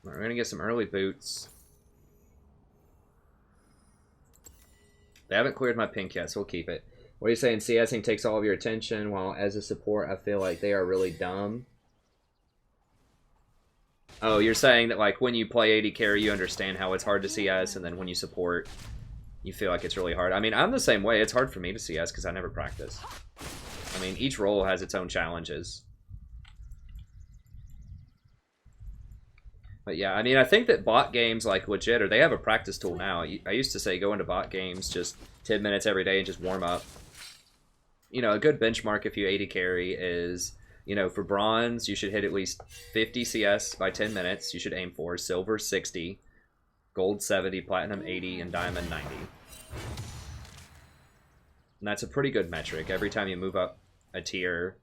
We're going to get some early boots. They haven't cleared my pink yet, so we'll keep it. What are you saying? CSing takes all of your attention, while as a support, I feel like they are really dumb. Oh, you're saying that, like, when you play AD carry, you understand how it's hard to CS, and then when you support, you feel like it's really hard. I mean, I'm the same way. It's hard for me to CS because I never practice. I mean, each role has its own challenges. But yeah, I mean, I think that bot games, like, legit, or they have a practice tool now. I used to say go into bot games just 10 minutes every day and just warm up. You know, a good benchmark if you AD carry is, you know, for bronze, you should hit at least 50 CS by 10 minutes. You should aim for silver 60, gold 70, platinum 80, and diamond 90. And that's a pretty good metric. Every time you move up a tier,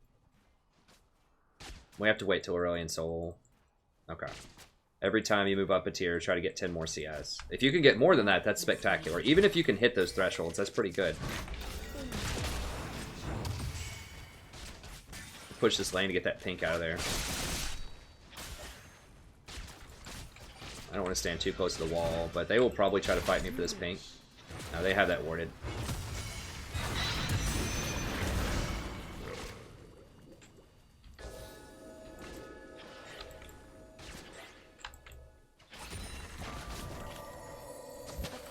we have to wait till Aurelion Soul. Okay. Every time you move up a tier, try to get 10 more CS. If you can get more than that, that's spectacular. Even if you can hit those thresholds, that's pretty good. Push this lane to get that pink out of there. I don't want to stand too close to the wall, but they will probably try to fight me for this pink. No, they have that warded.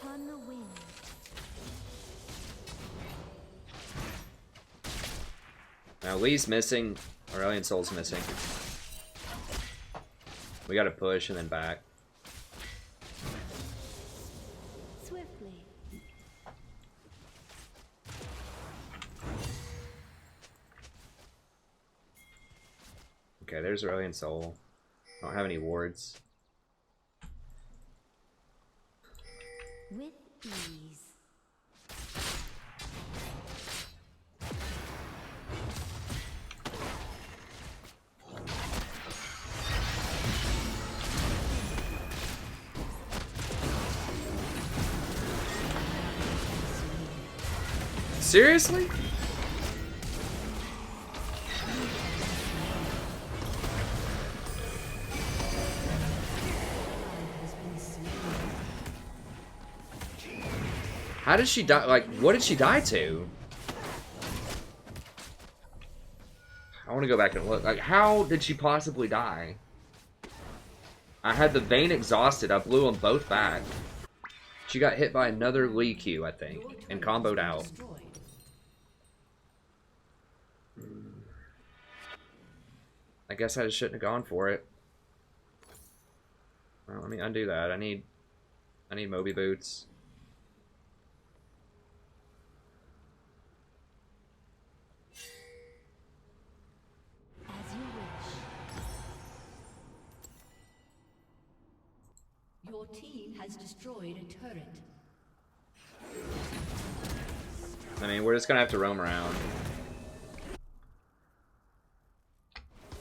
Upon the wind. Now Lee's missing, Aurelion Soul's missing. We gotta push and then back. Swiftly. Okay, there's Aurelion Soul. I don't have any wards. With ease. Seriously? How did she die? Like, what did she die to? I want to go back and look. Like, how did she possibly die? I had the Vayne exhausted. I blew them both back. She got hit by another Lee Q, I think, and comboed out. I guess I just shouldn't have gone for it. Well, let me undo that. I need Moby boots. As you wish. Your team has destroyed a turret. I mean, we're just gonna have to roam around.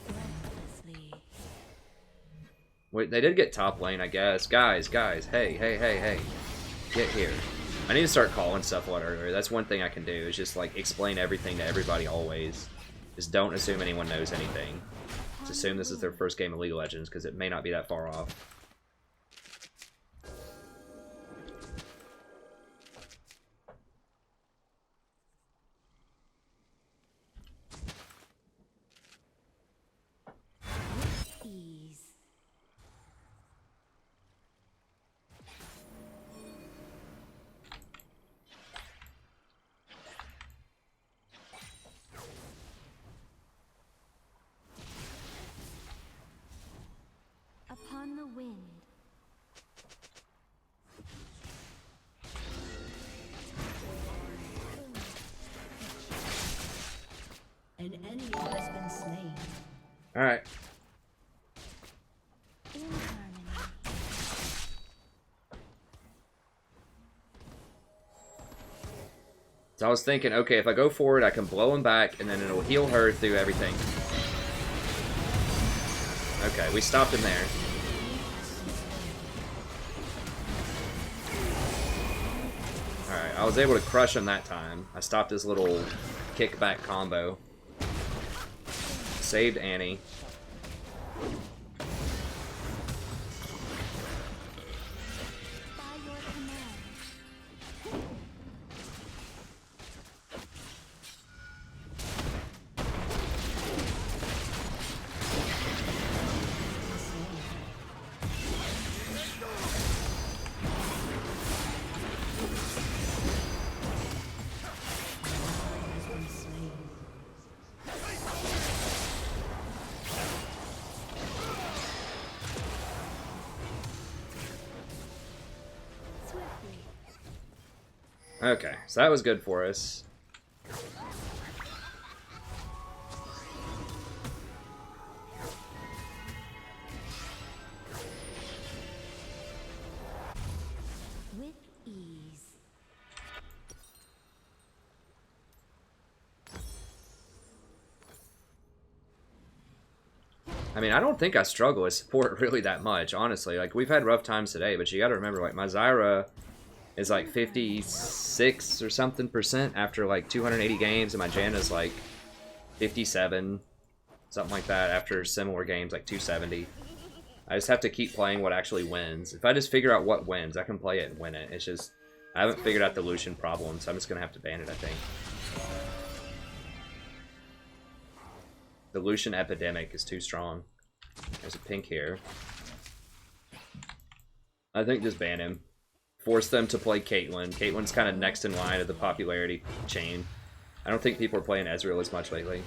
Breathlessly. Wait, they did get top lane, I guess. Guys, hey. Get here. I need to start calling stuff a lot earlier. That's one thing I can do, is just, like, explain everything to everybody always. Just don't assume anyone knows anything. Just assume this is their first game of League of Legends, because it may not be that far off. Ease. Upon the wind. An enemy has been slain. Alright. In harmony. So I was thinking, okay, if I go forward, I can blow him back, and then it'll heal her through everything. Okay, we stopped him there. Alright, I was able to crush him that time. I stopped his little kickback combo. Saved Annie. By your command. Has been slain. Swiftly. Okay, so that was good for us. With ease. I mean, I don't think I struggle with support really that much, honestly. Like, we've had rough times today, but you gotta remember, like, my Zyra is like 56 or something % after like 280 games, and my Janna's like 57, something like that, after similar games, like 270. I just have to keep playing what actually wins. If I just figure out what wins, I can play it and win it. It's just, I haven't figured out the Lucian problem, so I'm just gonna have to ban it, I think. The Lucian epidemic is too strong. There's a pink here. I think just ban him. Force them to play Caitlyn. Caitlyn's kind of next in line of the popularity chain. I don't think people are playing Ezreal as much lately.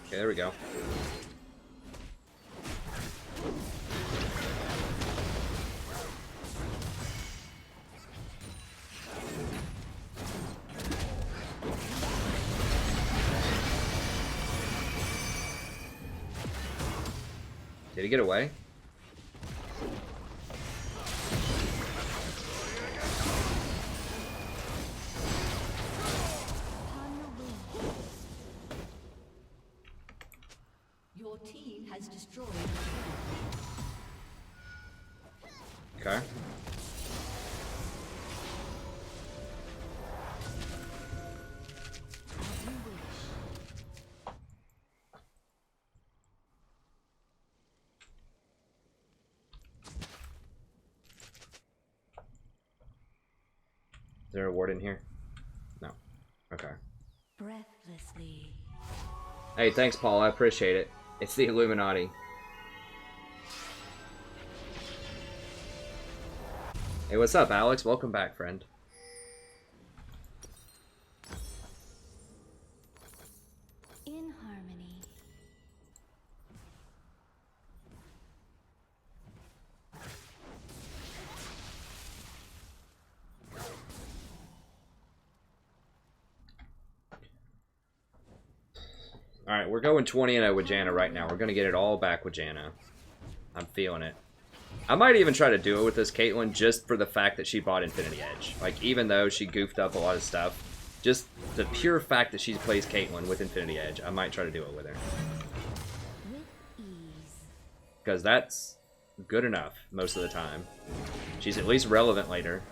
Okay, there we go. Did he get away? Upon the wind. has destroyed. Okay. Is there a ward in here? No. Okay. Breathlessly. Hey, thanks, Paul. I appreciate it. It's the Illuminati. Hey, what's up, Alex? Welcome back, friend. In harmony. Alright, we're going 20-0 with Janna right now. We're going to get it all back with Janna. I'm feeling it. I might even try to do it with this Caitlyn just for the fact that she bought Infinity Edge. Like, even though she goofed up a lot of stuff, just the pure fact that she plays Caitlyn with Infinity Edge, I might try to do it with her. With ease. Because that's good enough most of the time. She's at least relevant later.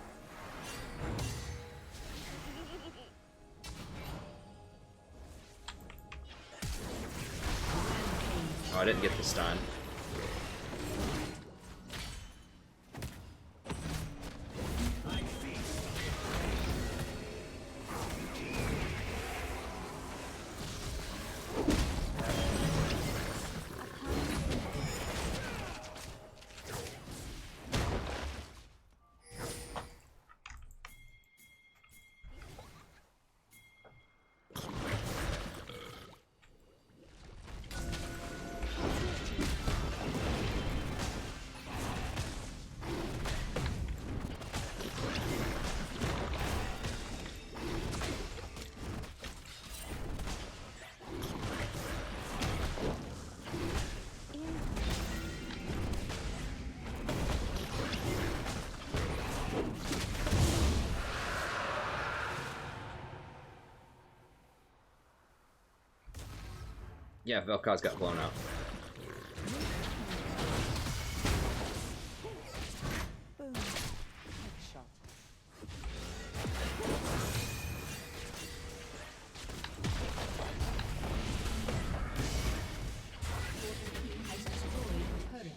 Oh, I didn't get the stun. Yeah, Vel'Koz got blown up. Boom. Headshot. Has destroyed a turret.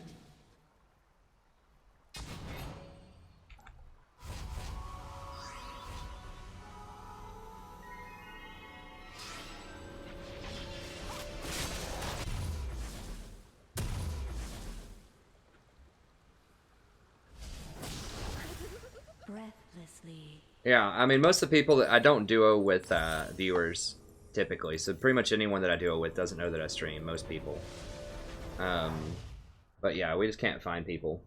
Breathlessly. Yeah, I mean, most of the people that I don't duo with viewers typically, so pretty much anyone that I duo with doesn't know that I stream. Most people, but yeah, we just can't find people.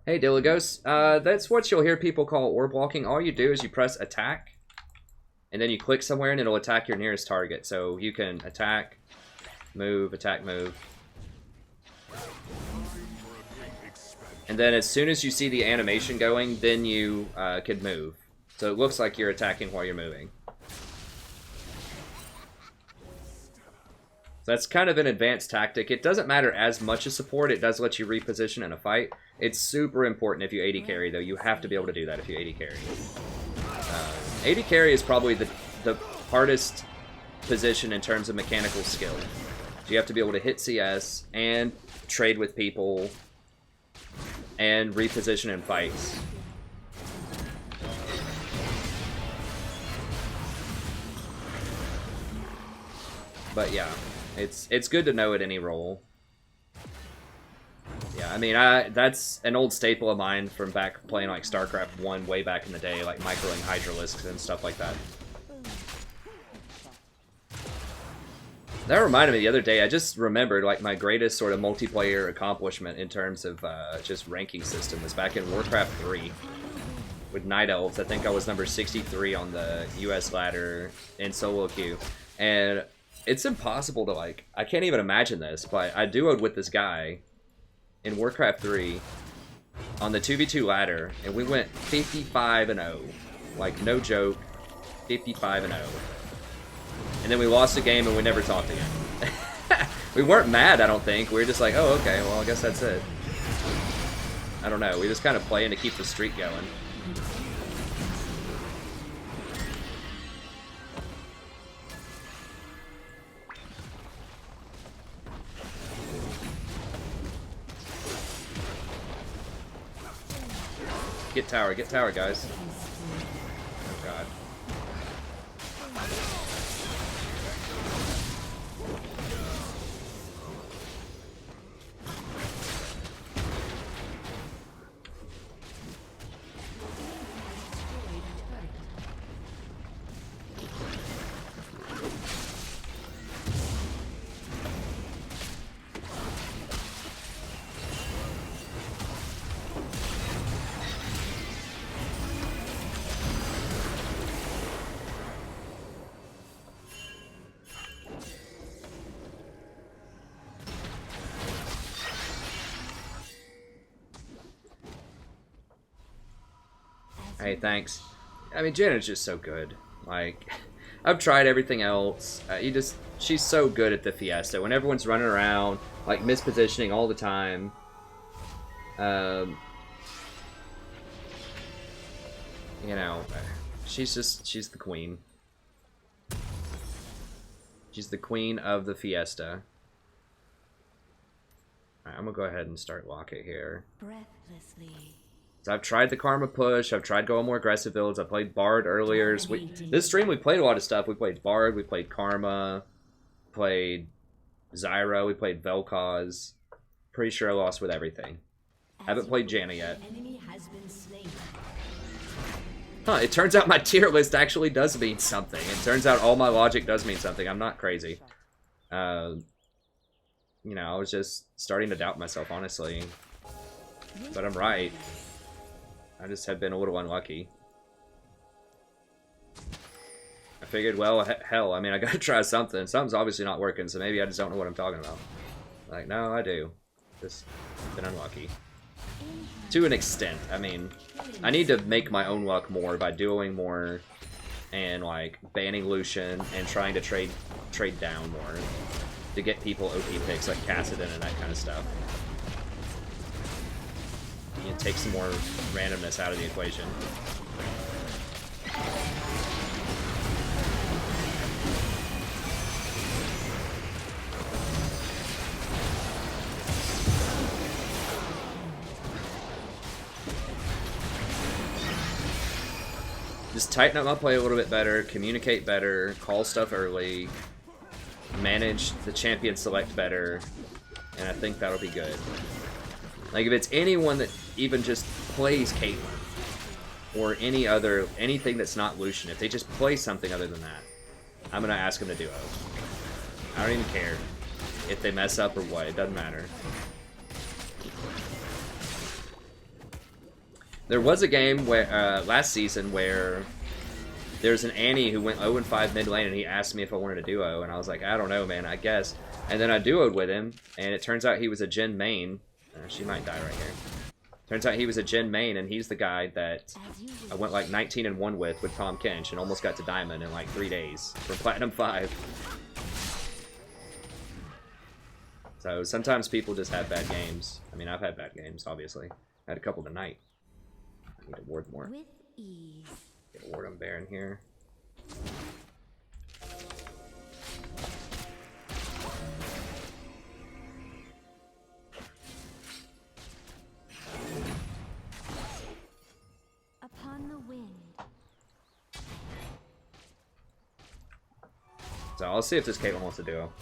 Hey, Dilligos, that's what you'll hear people call orb walking. All you do is you press attack, and then you click somewhere, and it'll attack your nearest target. So you can attack, move, attack, move. And then as soon as you see the animation going, then you can move. So it looks like you're attacking while you're moving. So that's kind of an advanced tactic. It doesn't matter as much as support. It does let you reposition in a fight. It's super important if you AD carry, though. You have to be able to do that if you AD carry. AD carry is probably the hardest position in terms of mechanical skill. So you have to be able to hit CS and trade with people and reposition in fights. But yeah, it's good to know at any role. Yeah, I mean, that's an old staple of mine from back playing like StarCraft 1 way back in the day, like microing Hydralisks and stuff like that. That reminded me the other day, I just remembered like my greatest sort of multiplayer accomplishment in terms of just ranking system was back in Warcraft 3 with Night Elves. I think I was number 63 on the US ladder in solo queue. And it's impossible to like, I can't even imagine this, but I duoed with this guy in Warcraft 3 on the 2v2 ladder, and we went 55-0. Like, no joke, 55-0. And then we lost a game and we never talked again. We weren't mad, I don't think. We were just like, oh, okay, well, I guess that's it. I don't know. We just kind of playing to keep the streak going. Get tower, guys. Oh, God. Hey, thanks. I mean, Janna's just so good. Like, I've tried everything else. She's so good at the Fiesta. When everyone's running around, like, mispositioning all the time. You know, she's the queen. She's the queen of the Fiesta. Alright, I'm gonna go ahead and start Locket here. Breathlessly. So I've tried the Karma push, I've tried going more aggressive builds, I played Bard earlier. This stream we played a lot of stuff. We played Bard, we played Karma, played Zyra, we played Vel'Koz. Pretty sure I lost with everything. Haven't played Janna yet. Huh, it turns out my tier list actually does mean something. It turns out all my logic does mean something. I'm not crazy. You know, I was just starting to doubt myself, honestly. But I'm right. I just have been a little unlucky. I figured, well, hell, I mean, I gotta try something. Something's obviously not working, so maybe I just don't know what I'm talking about. Like, no, I do. Just been unlucky. To an extent. I mean, I need to make my own luck more by dueling more and, like, banning Lucian and trying to trade down more to get people OP picks like Kassadin and that kind of stuff. You know, take some more randomness out of the equation. Just tighten up my play a little bit better, communicate better, call stuff early, manage the champion select better, and I think that'll be good. Like, if it's anyone that even just plays Caitlyn, or anything that's not Lucian, if they just play something other than that, I'm gonna ask them to duo. I don't even care if they mess up or what, it doesn't matter. There was a game where last season where there's an Annie who went 0-5 mid lane and he asked me if I wanted a duo, and I was like, I don't know, man, I guess. And then I duoed with him, and it turns out he was a Jhin main. She might die right here. Turns out he was a Jhin main, and he's the guy that I went like 19-1 with Tom Kench and almost got to Diamond in like 3 days for Platinum 5. So sometimes people just have bad games. I mean, I've had bad games, obviously. I had a couple tonight. I need to ward more. With ease. Get a ward on Baron here. Upon the wind. So I'll see if this Caitlyn wants to duo.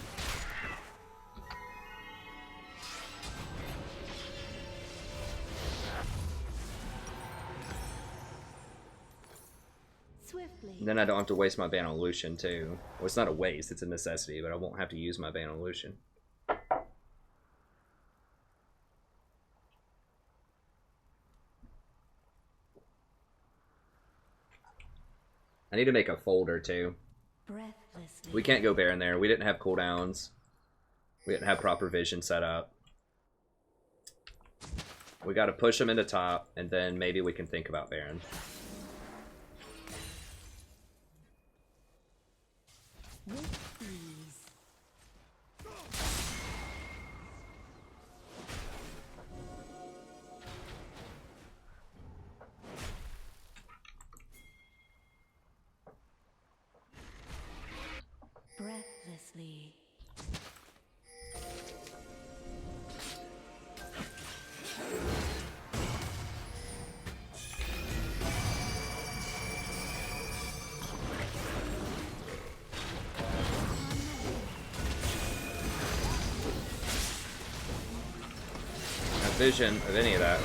Swiftly. And then I don't have to waste my ban on Lucian too. Well, it's not a waste, it's a necessity, but I won't have to use my ban on Lucian. I need to make a folder too. Breathlessly. We can't go Baron there. We didn't have cooldowns. We didn't have proper vision set up. We got to push them into top, and then maybe we can think about Baron. With ease. Breathlessly. Vision of any of that.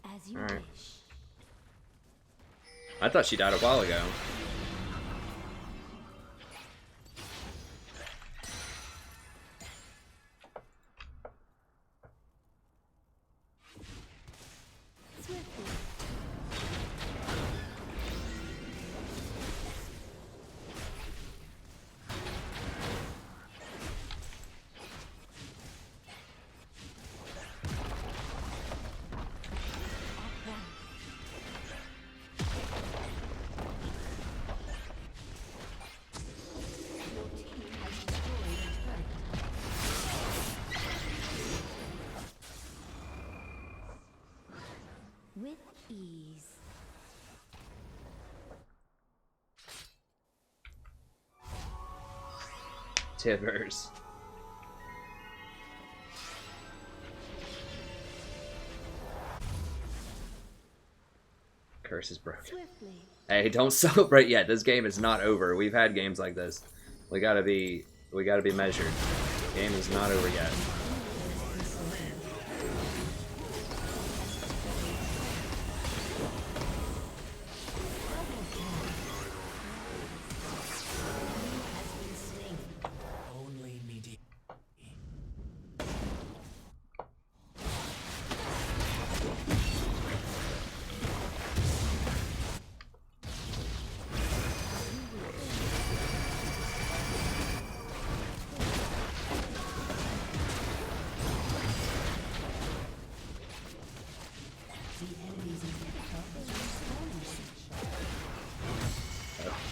As you All right. wish. I thought she died a while ago. Swiftly. With ease. Tivers. Curse is broken. Swiftly. Hey, don't celebrate yet. This game is not over. We've had games like this. We gotta be measured. Game is not over yet.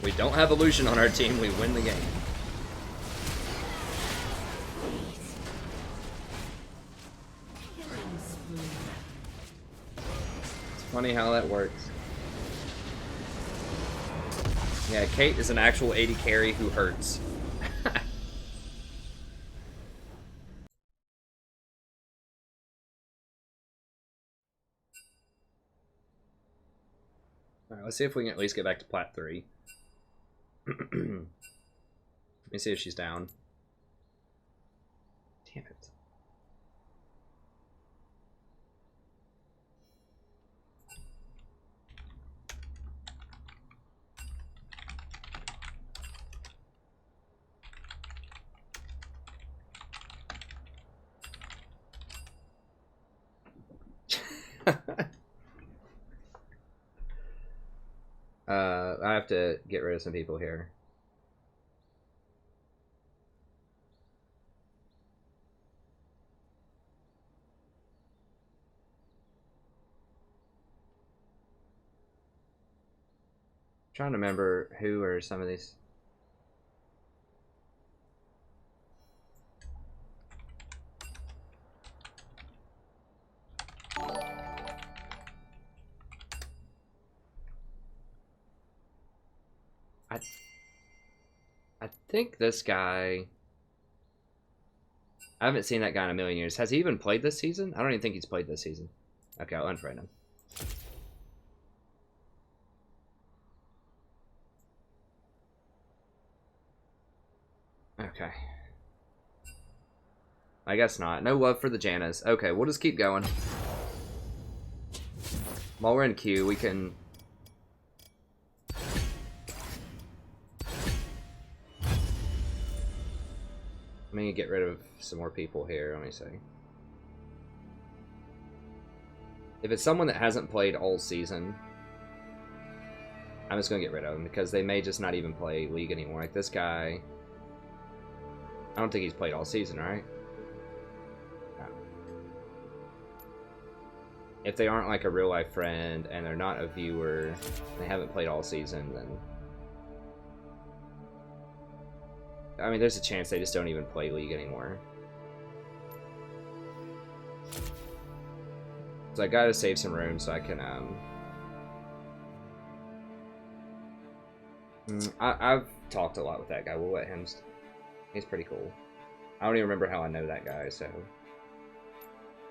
We don't have illusion on our team, we win the game. It's funny how that works. Yeah, Kate is an actual 80 carry who hurts. Alright, let's see if we can at least get back to Plat 3. Let me see if she's down. Damn it. I have to get rid of some people here. Trying to remember who are some of these. I think this guy. I haven't seen that guy in a million years. Has he even played this season? I don't even think he's played this season. Okay, I'll unfriend him. Okay. I guess not. No love for the Jannas. Okay, we'll just keep going. While we're in queue, we can... Let me get rid of some more people here. Let me see. If it's someone that hasn't played all season, I'm just gonna get rid of them because they may just not even play League anymore. Like this guy, I don't think he's played all season, right? No. If they aren't like a real life friend and they're not a viewer, they haven't played all season, then I mean, there's a chance they just don't even play League anymore. So I gotta save some room so I can, I've talked a lot with that guy. We'll let him, he's pretty cool. I don't even remember how I know that guy, so.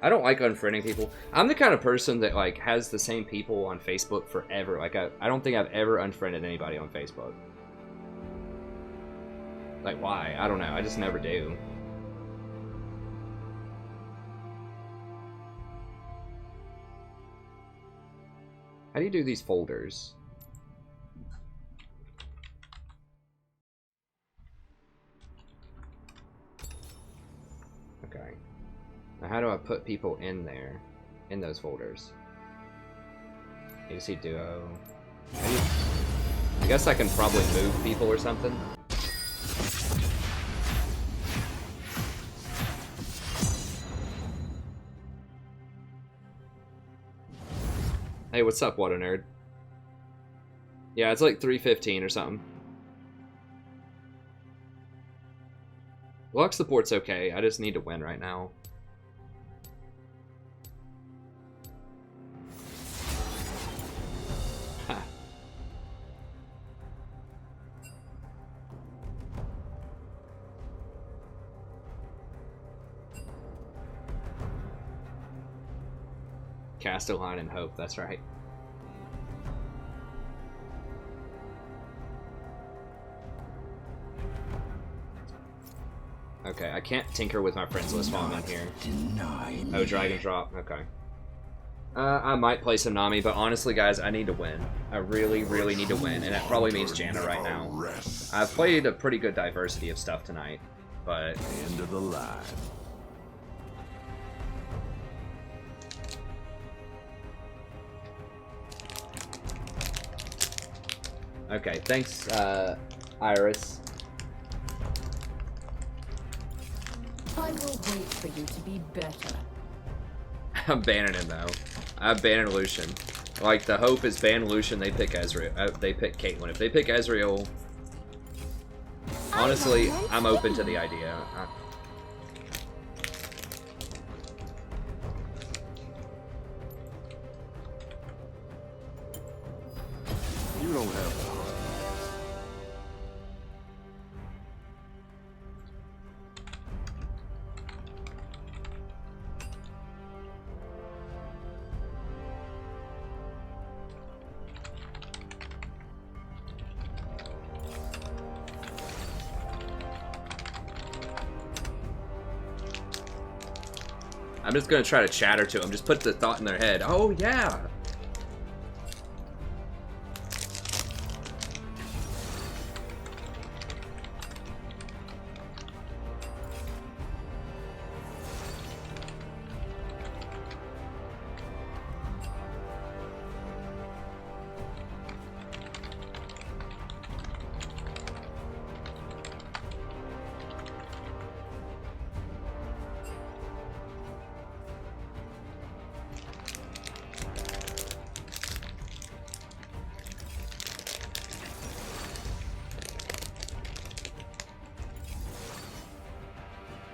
I don't like unfriending people. I'm the kind of person that, like, has the same people on Facebook forever. Like, I don't think I've ever unfriended anybody on Facebook. Like, why? I don't know. I just never do. How do you do these folders? Okay. Now how do I put people in there? In those folders? You see duo. I guess I can probably move people or something. Hey, what's up, Water Nerd? Yeah, it's like 3:15 or something. Luck support's okay, I just need to win right now. Ha. Cast a line and hope, that's right. Okay, I can't tinker with my friends list while I'm in here. Oh, Dragon Drop, okay. I might play some Nami, but honestly, guys, I need to win. I really, really need to win, and that probably means Janna right now. I've played a pretty good diversity of stuff tonight, but... End of the line. Okay, thanks, Iris. I will wait for you to be better. I'm banning him though. I'm banning Lucian. Like the hope is ban Lucian. They pick Ezreal. They pick Caitlyn. If they pick Ezreal, honestly, I'm open to the idea. You don't have the heart. I'm just gonna try to chatter to them. Just put the thought in their head. Oh yeah.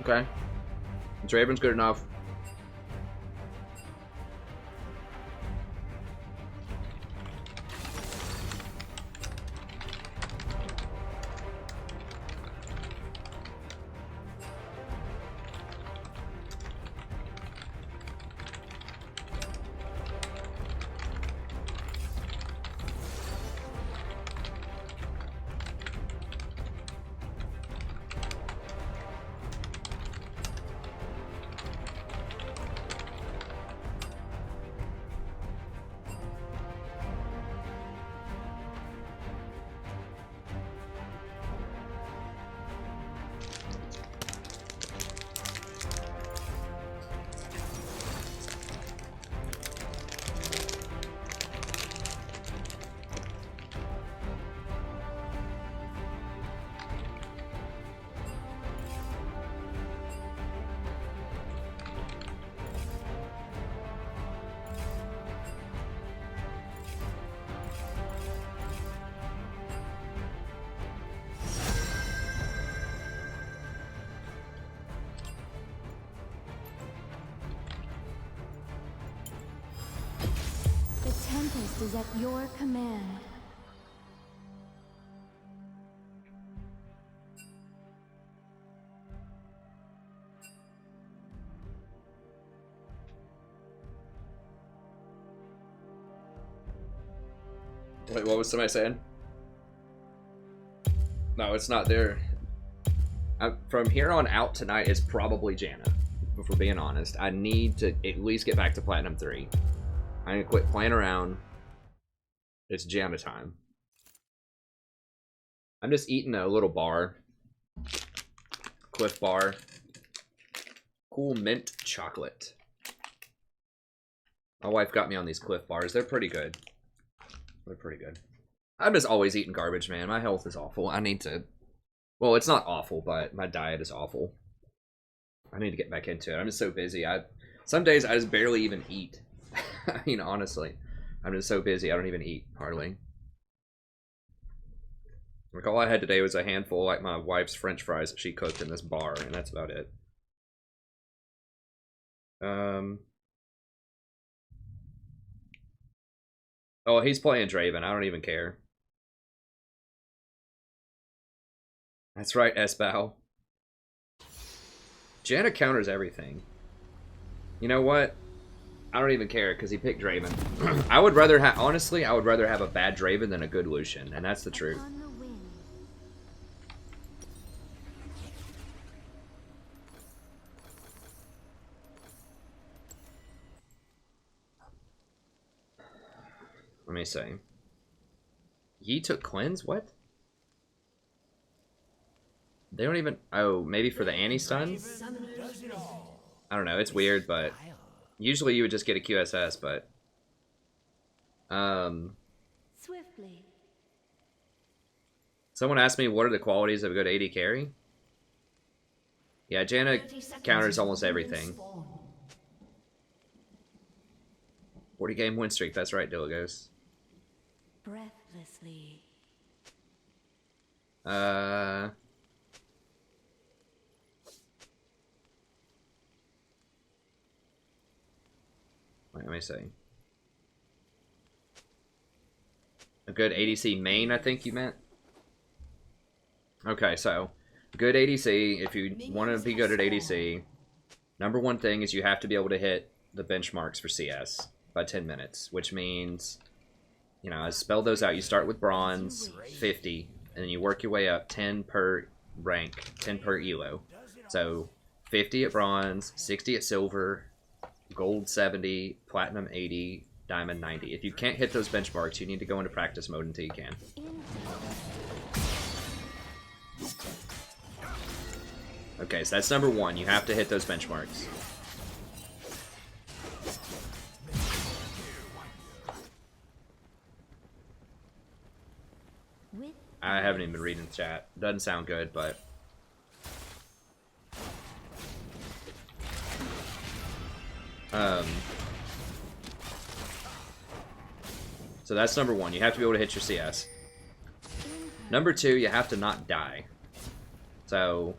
Okay. Draven's good enough. Tempest is at your command. Wait, what was somebody saying? No, it's not there. From here on out tonight is probably Janna. If we're being honest, I need to at least get back to Platinum 3. I need to quit playing around. It's Janna time. I'm just eating a little bar. Cliff Bar. Cool mint chocolate. My wife got me on these Cliff Bars. They're pretty good. They're pretty good. I'm just always eating garbage, man. My health is awful. I need to... Well, it's not awful, but my diet is awful. I need to get back into it. I'm just so busy. Some days I just barely even eat. I mean, honestly. I'm just so busy, I don't even eat, hardly. Like, all I had today was a handful, like my wife's French fries that she cooked in this bar, and that's about it. Oh, he's playing Draven. I don't even care. That's right, S-Bow. Janna counters everything. You know what? I don't even care because he picked Draven. I would rather have, honestly, I would rather have a bad Draven than a good Lucian, and that's the truth. On the wing. Let me see. Yi took cleanse? What? They don't even... Oh, maybe for the anti-stun? I don't know. It's weird, but... Usually you would just get a QSS, but... Swiftly. Someone asked me what are the qualities of a good AD carry? Yeah, Janna counters almost everything. 40 game win streak. That's right, Dilagos. Breathlessly. Wait, let me see. A good ADC main, I think you meant? Okay, so, good ADC, if you want to be good at ADC, number one thing is you have to be able to hit the benchmarks for CS by 10 minutes, which means, you know, I spell those out. You start with bronze, 50, and then you work your way up 10 per rank, 10 per elo. So, 50 at bronze, 60 at silver, gold 70, platinum 80, diamond 90. If you can't hit those benchmarks, you need to go into practice mode until you can. Okay, so that's number one. You have to hit those benchmarks. I haven't even been reading the chat. Doesn't sound good, but... So that's number one. You have to be able to hit your CS. Number two, you have to not die. So,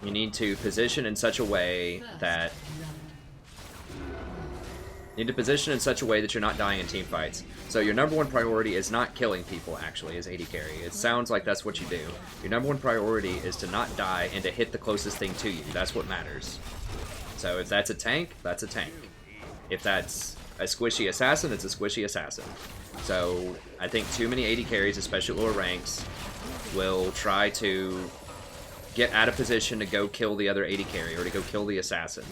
you need to position in such a way that... You need to position in such a way that you're not dying in team fights. So your number one priority is not killing people, actually, as AD carry. It sounds like that's what you do. Your number one priority is to not die and to hit the closest thing to you. That's what matters. So if that's a tank, that's a tank. If that's a squishy assassin, it's a squishy assassin. So I think too many AD carries, especially lower ranks, will try to get out of position to go kill the other AD carry or to go kill the assassin.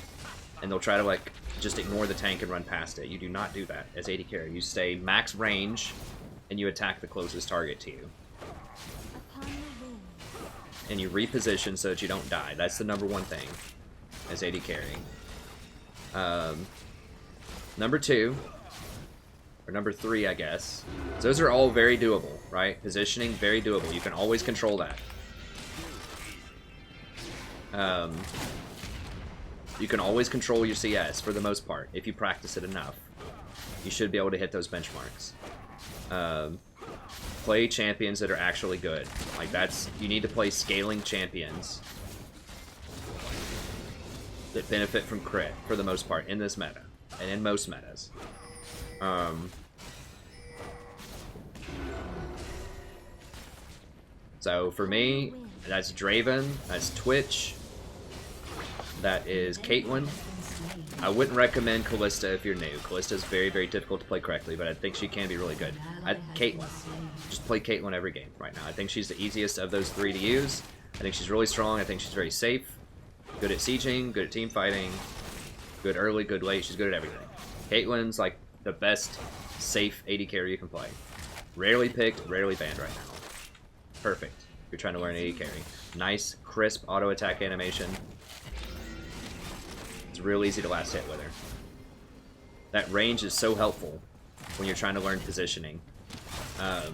And they'll try to, like, just ignore the tank and run past it. You do not do that as AD carry. You stay max range and you attack the closest target to you. And you reposition so that you don't die. That's the number one thing as AD carry. Number two, or number three, I guess. Those are all very doable, right? Positioning, very doable. You can always control that. You can always control your CS for the most part. If you practice it enough, you should be able to hit those benchmarks. Play champions that are actually good. Like, that's, you need to play scaling champions that benefit from crit for the most part in this meta and in most metas. So for me, that's Draven, that's Twitch, that is Caitlyn. I wouldn't recommend Callista if you're new. Callista's very, very difficult to play correctly, but I think she can be really good. Caitlyn. Just play Caitlyn every game right now. I think she's the easiest of those three to use. I think she's really strong. I think she's very safe. Good at sieging, good at team fighting, good early, good late. She's good at everything. Caitlyn's like the best safe AD carry you can play. Rarely picked, rarely banned right now. Perfect. If you're trying to learn AD carry. Nice, crisp auto attack animation. It's real easy to last hit with her. That range is so helpful when you're trying to learn positioning. We're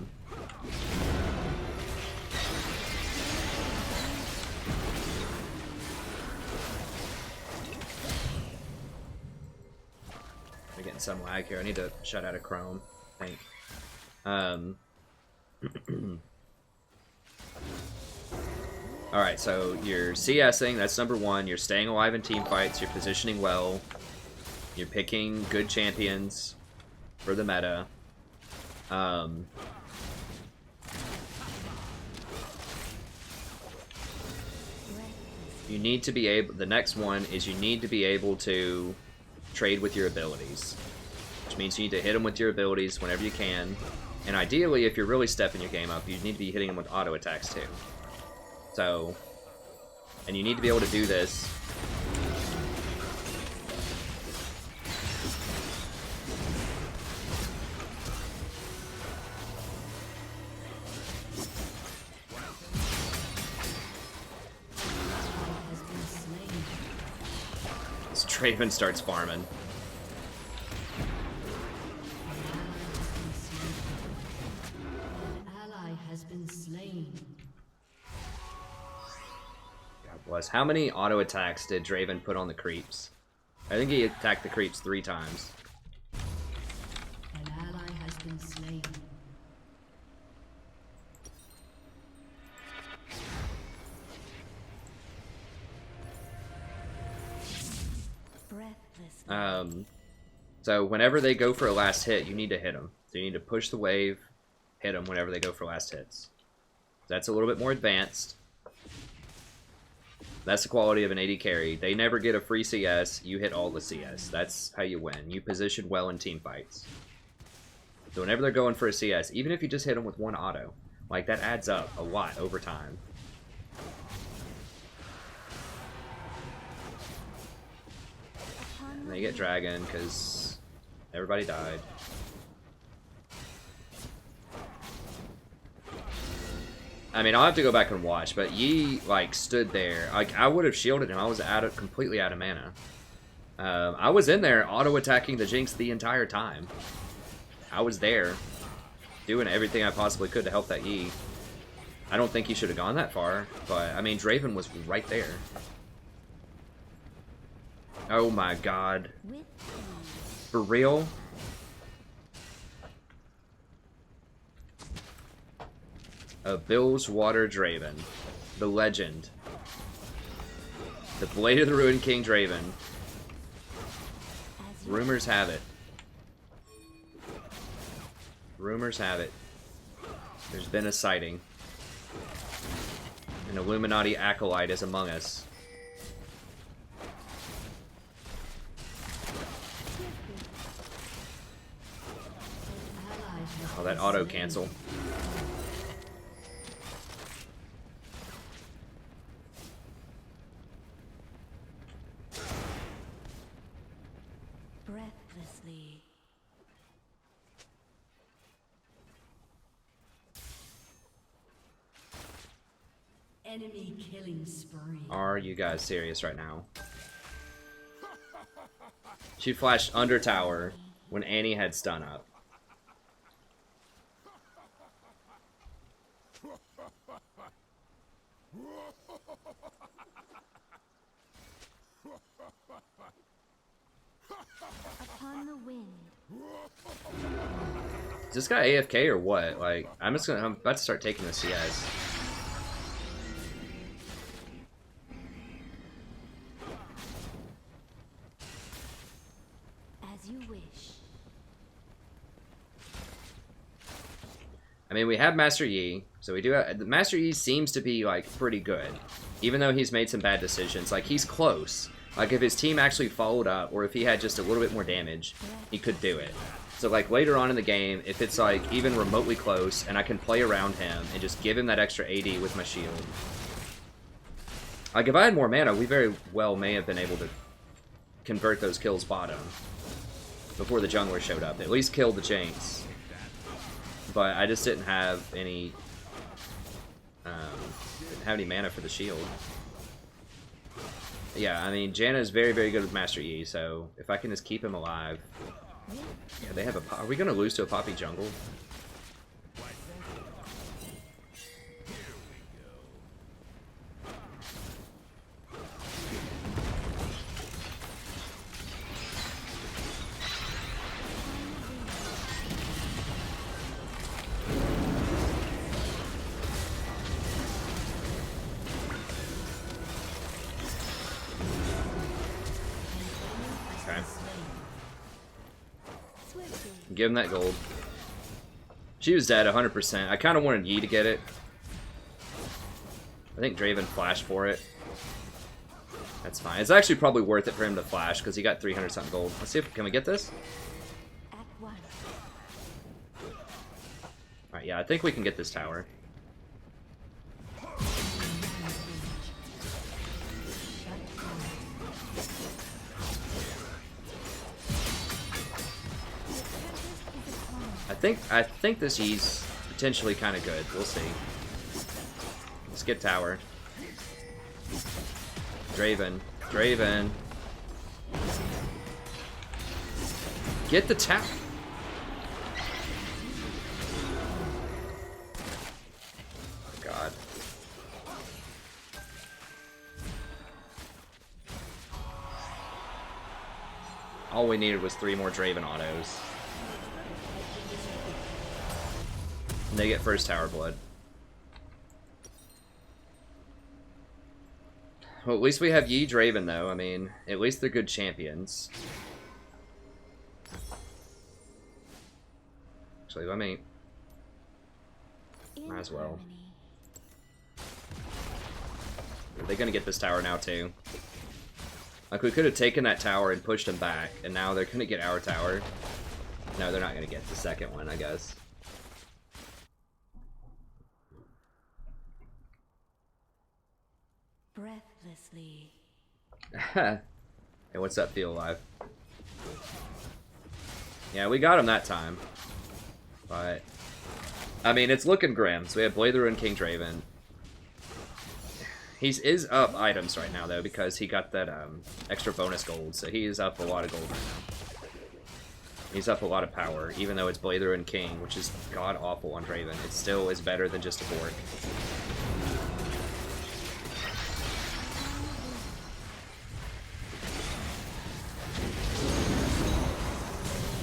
getting some lag here. I need to shut out of Chrome, I think. Alright, so you're CSing, that's number one. You're staying alive in team fights. You're positioning well. You're picking good champions for the meta. You need to be able... The next one is you need to be able to trade with your abilities. Which means you need to hit them with your abilities whenever you can. And ideally, if you're really stepping your game up, you need to be hitting them with auto attacks too. So, and you need to be able to do this. As Draven starts farming. How many auto attacks did Draven put on the creeps? I think he attacked the creeps 3 times. An ally has been slain. So whenever they go for a last hit, you need to hit them. So you need to push the wave, hit them whenever they go for last hits. That's a little bit more advanced. That's the quality of an AD carry. They never get a free CS. You hit all the CS. That's how you win. You position well in team fights. So whenever they're going for a CS, even if you just hit them with 1 auto, like that adds up a lot over time. And they get Dragon because everybody died. I mean, I'll have to go back and watch, but Yi, like, stood there. Like, I would have shielded him. I was completely out of mana. I was in there auto-attacking the Jinx the entire time. I was there, doing everything I possibly could to help that Yi. I don't think he should have gone that far, but, I mean, Draven was right there. Oh my god. For real? A Billswater Draven. The legend. The Blade of the Ruined King Draven. Rumors have it. Rumors have it. There's been a sighting. An Illuminati acolyte is among us. Oh, that auto cancel. Breathlessly. Enemy killing spree. Are you guys serious right now? She flashed under tower when Annie had stun up. Upon the wind. Is this guy AFK or what? Like, I'm about to start taking the CS. As you wish. I mean, we have Master Yi, so we do have... Master Yi seems to be, like, pretty good. Even though he's made some bad decisions. Like, he's close. Like, if his team actually followed up, or if he had just a little bit more damage, he could do it. So, like, later on in the game, if it's, like, even remotely close, and I can play around him, and just give him that extra AD with my shield. Like, if I had more mana, we very well may have been able to convert those kills bottom. Before the jungler showed up. At least killed the Jinx. But I just didn't have any mana for the shield. Yeah, I mean, Janna is very, very good with Master Yi, so if I can just keep him alive. Yeah, they have a... Are we going to lose to a Poppy jungle? Give him that gold. She was dead 100%. I kind of wanted Yi to get it. I think Draven flashed for it. That's fine. It's actually probably worth it for him to flash because he got 300 something gold. Let's see if can we get this. Alright, yeah, I think we can get this tower. I think this Yi's potentially kind of good. We'll see. Let's get tower. Draven. Draven. Get the tower. Oh, God. All we needed was 3 more Draven autos. And they get first tower blood. Well, at least we have Yi Draven, though. I mean, at least they're good champions. Actually, let me... Might as well. Are they gonna get this tower now, too? Like, we could have taken that tower and pushed them back, and now they're gonna get our tower. No, they're not gonna get the second one, I guess. Breathlessly. Hey, what's up, Feel Alive? Yeah, we got him that time. But, I mean, it's looking grim. So we have Blade and King Draven. He is up items right now, though, because he got that extra bonus gold. So he is up a lot of gold right now. He's up a lot of power, even though it's Blade and King, which is god-awful on Draven. It still is better than just a Bork.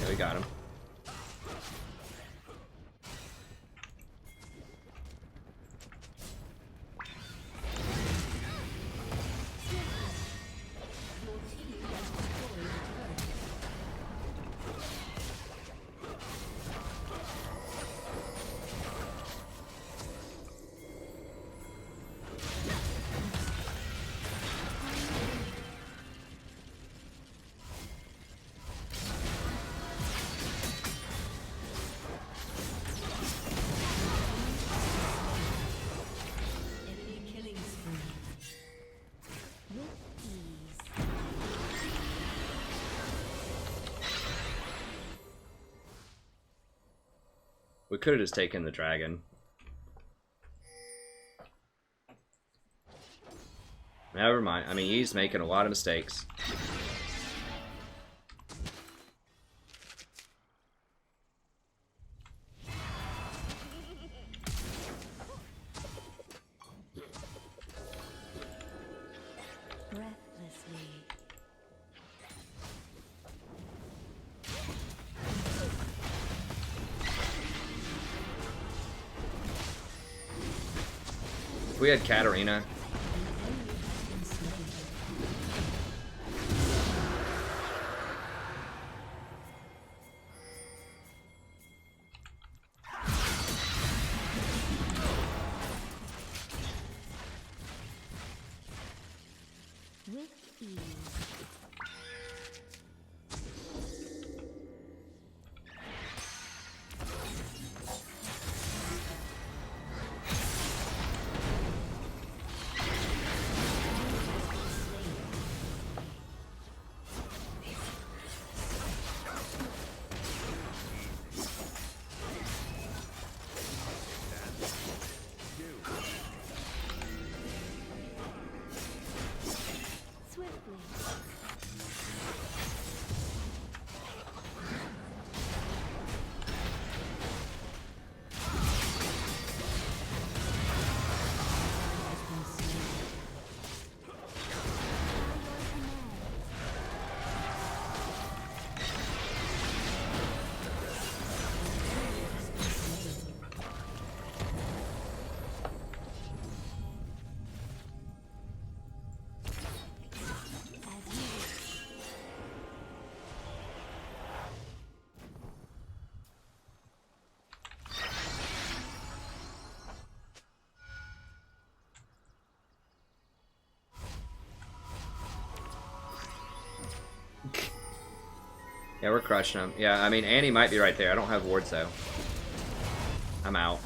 Yeah, we got him. We could have just taken the dragon. Never mind. I mean, he's making a lot of mistakes. If we had Katarina. With ease. Yeah, we're crushing them. Yeah, I mean, Annie might be right there. I don't have wards, though. I'm out.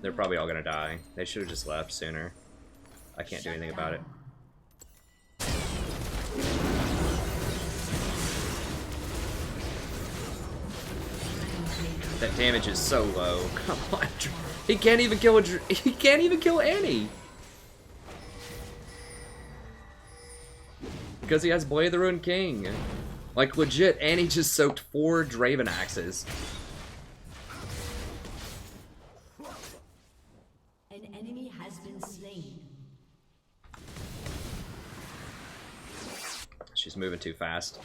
They're probably all gonna die. They should have just left sooner. I can't do anything about it. That damage is so low. Come on. He can't even kill he can't even kill Annie. Because he has Blade of the Ruined King. Like, legit, Annie just soaked 4 Draven axes. An enemy has been slain. She's moving too fast.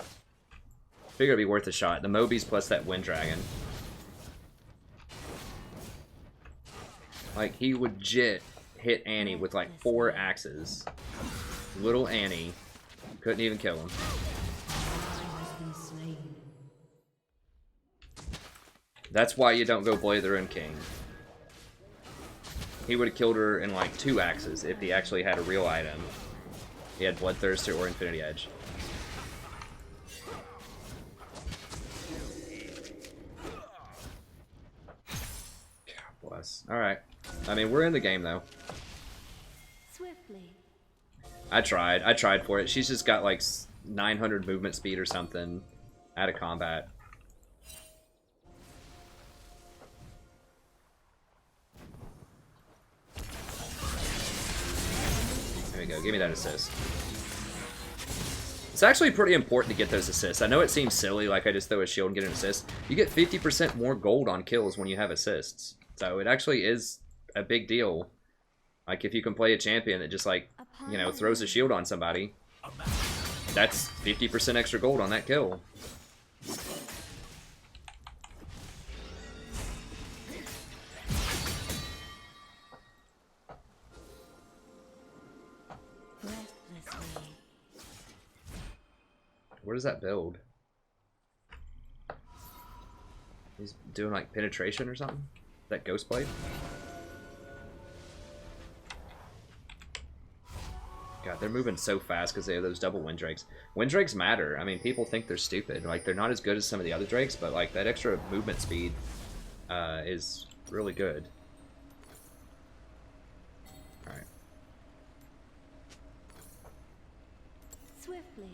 Figure it'd be worth a shot. The Mobies plus that Wind Dragon. Like, he legit hit Annie with like 4 axes. Little Annie. Couldn't even kill him. That's why you don't go Blade of the Ruined King. He would have killed her in like 2 axes if he actually had a real item. He had Bloodthirster or Infinity Edge. God bless. Alright. I mean, we're in the game though. Swiftly. I tried for it. She's just got like 900 movement speed or something out of combat. There we go. Give me that assist. It's actually pretty important to get those assists. I know it seems silly, like I just throw a shield and get an assist. You get 50% more gold on kills when you have assists. So it actually is a big deal. Like, if you can play a champion that just, like, you know, throws a shield on somebody, that's 50% extra gold on that kill. Where does that build? He's doing, like, penetration or something? That Ghost Blade? God, they're moving so fast because they have those double Wind Drakes. Wind Drakes matter. I mean, people think they're stupid. Like, they're not as good as some of the other Drakes, but, like, that extra movement speed is really good. Alright. Swiftly.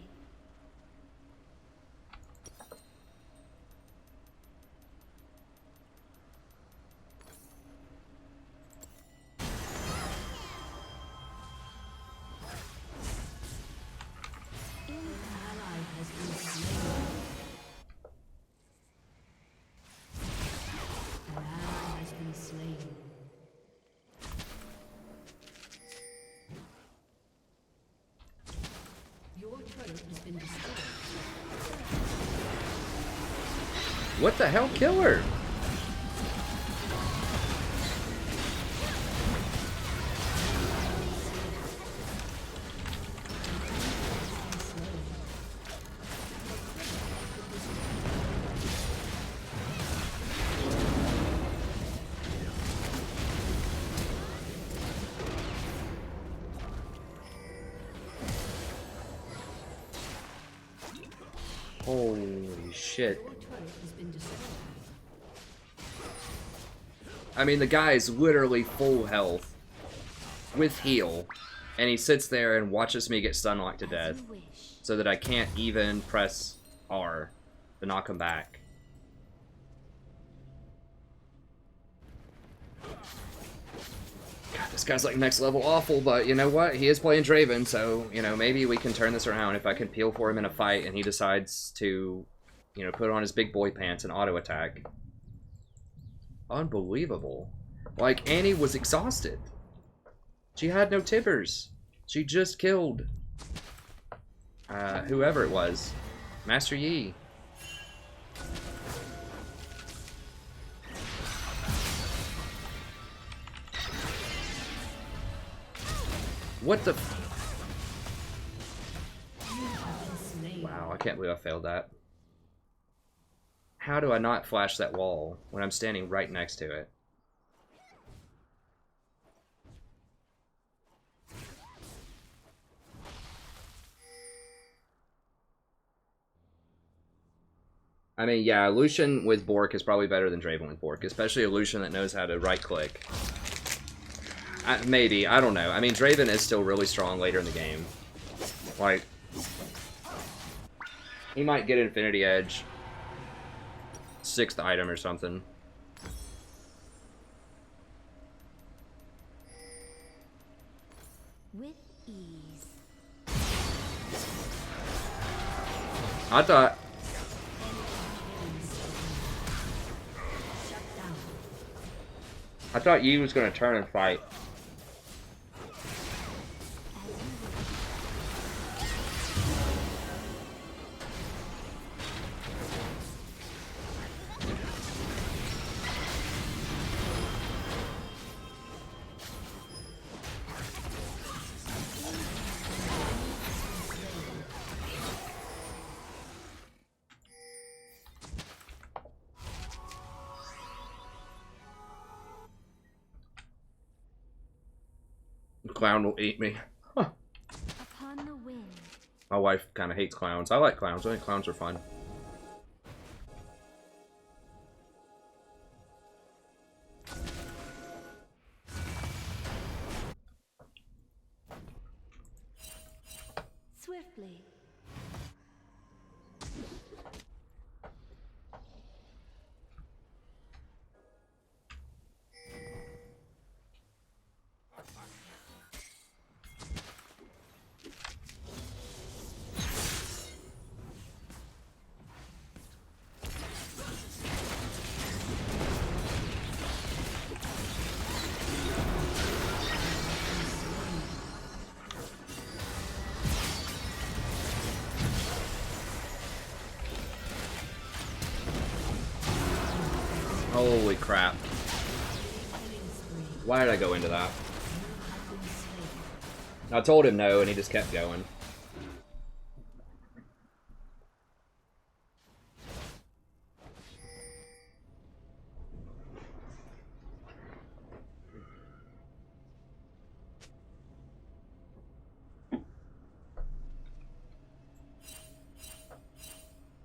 What the hell? Kill her! Holy shit. Your turret has been destroyed. I mean, the guy is literally full health with heal, and he sits there and watches me get stunlocked to death You wish. so that I can't even press R to knock him back. God, this guy's like next level awful, but you know what? He is playing Draven, so, you know, maybe we can turn this around if I can peel for him in a fight and he decides to, you know, put on his big boy pants and auto attack. Unbelievable. Like, Annie was exhausted. She had no tippers. She just killed whoever it was. Master Yi. What the Wow, I can't believe I failed that. How do I not flash that wall when I'm standing right next to it? I mean, yeah, Lucian with Bork is probably better than Draven with Bork, especially a Lucian that knows how to right-click. Maybe, I don't know. I mean, Draven is still really strong later in the game. Like, he might get Infinity Edge, 6th item or something. With ease. I thought... I thought Yi was going to turn and fight. Clown will eat me. Huh. Upon the wind. My wife kind of hates clowns. I like clowns. I think clowns are fun. Swiftly. Holy crap. Why did I go into that? I told him no, and he just kept going.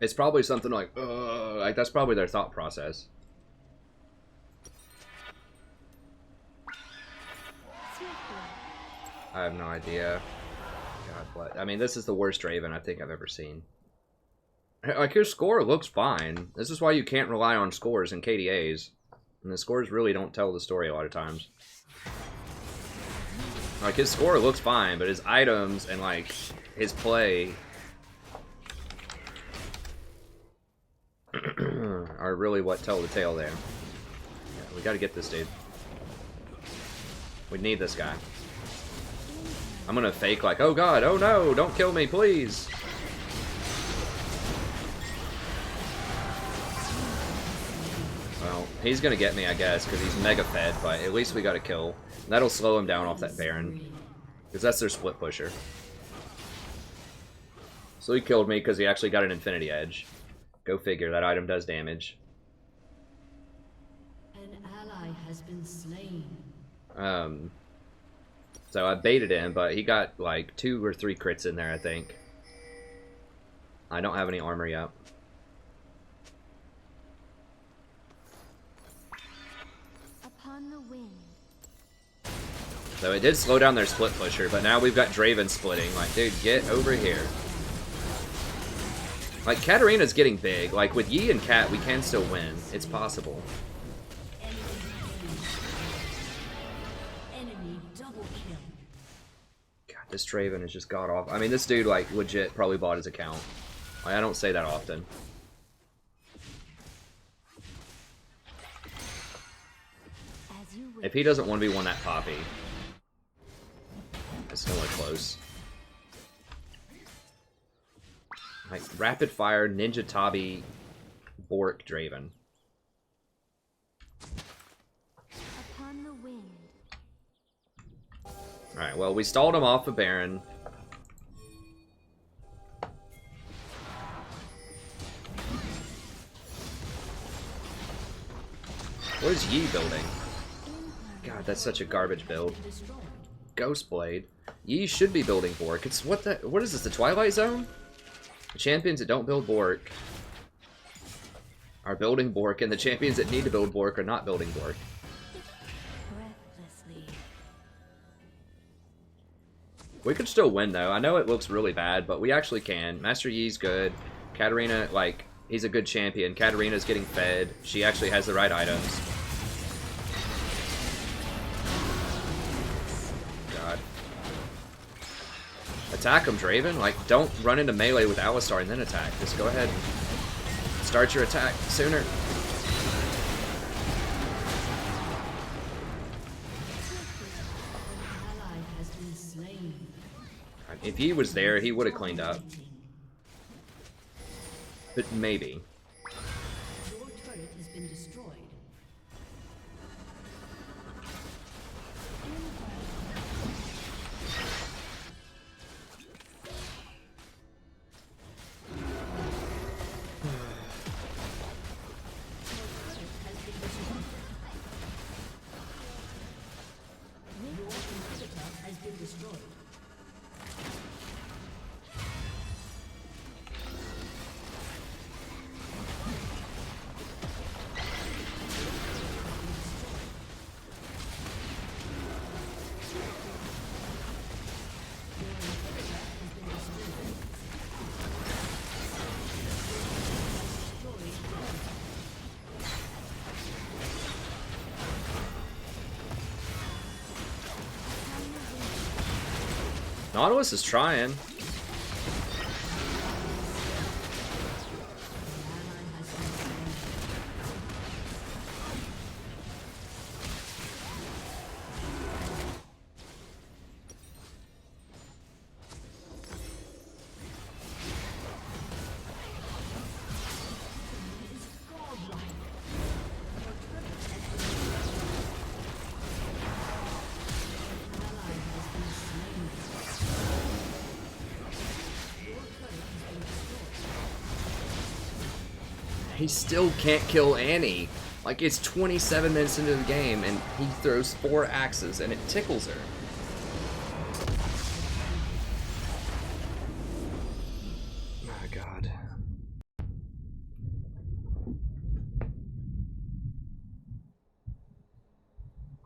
It's probably something like that's probably their thought process. I have no idea. God, what? I mean, this is the worst Draven I think I've ever seen. Like, your score looks fine. This is why you can't rely on scores in KDAs. And the scores really don't tell the story a lot of times. Like, his score looks fine, but his items and, like, his play are really what tell the tale there. Yeah, we gotta get this dude. We need this guy. I'm gonna fake like, oh god, oh no, don't kill me, please. Well, he's gonna get me, I guess, because he's mega fed, but at least we got a kill. And that'll slow him down off that Baron. Because that's their split pusher. So he killed me because he actually got an Infinity Edge. Go figure, that item does damage. An ally has been slain. So I baited him, but he got like 2 or 3 crits in there, I think. I don't have any armor yet. Upon the wind. So it did slow down their split pusher, but now we've got Draven splitting. Like, dude, get over here. Like, Katarina's getting big. Like, with Yi and Kat, we can still win. It's possible. Enemy double kill. God, this Draven is just god awful. I mean, this dude, like, legit probably bought his account. Like, I don't say that often. As you wish. If he doesn't 1v1 that Poppy, it's nowhere close. Like, rapid fire, Ninja Tabi, Bork, Draven. Upon the wind. Alright, well, we stalled him off of Baron. What is Yi building? God, that's such a garbage build. Ghostblade. Yi should be building Bork. It's what is this, the Twilight Zone? The champions that don't build Bork are building Bork, and the champions that need to build Bork are not building Bork. Breathlessly. We could still win, though. I know it looks really bad, but we actually can. Master Yi's good. Katarina, like, he's a good champion. Katarina's getting fed. She actually has the right items. God. Attack him, Draven. Like, don't run into melee with Alistar and then attack. Just go ahead and start your attack sooner. Ally has been slain. If he was there, he would have cleaned up. But maybe. Your turret has been destroyed. Your inhibitor has been destroyed. Nautilus is trying. He still can't kill Annie. Like, it's 27 minutes into the game, and he throws 4 axes, and it tickles her. My God.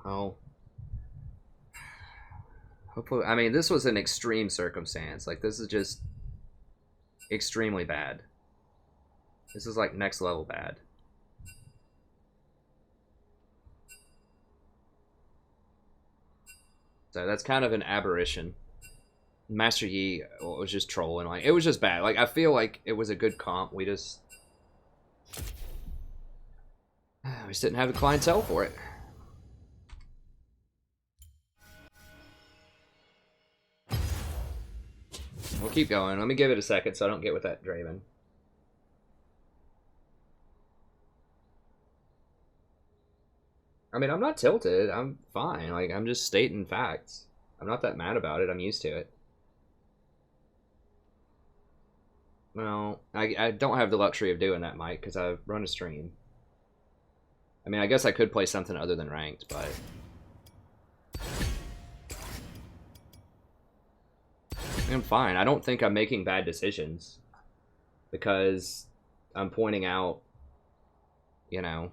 Oh. Hopefully, I mean, this was an extreme circumstance. Like, this is just extremely bad. This is like next level bad. So that's kind of an aberration. Master Yi was just trolling. Like, it was just bad. Like, I feel like it was a good comp. We just didn't have the clientele for it. We'll keep going. Let me give it a second so I don't get with that Draven. I mean, I'm not tilted. I'm fine. Like, I'm just stating facts. I'm not that mad about it. I'm used to it. Well, I don't have the luxury of doing that, Mike, because I run a stream. I mean, I guess I could play something other than ranked, but... I'm fine. I don't think I'm making bad decisions. because I'm pointing out, you know,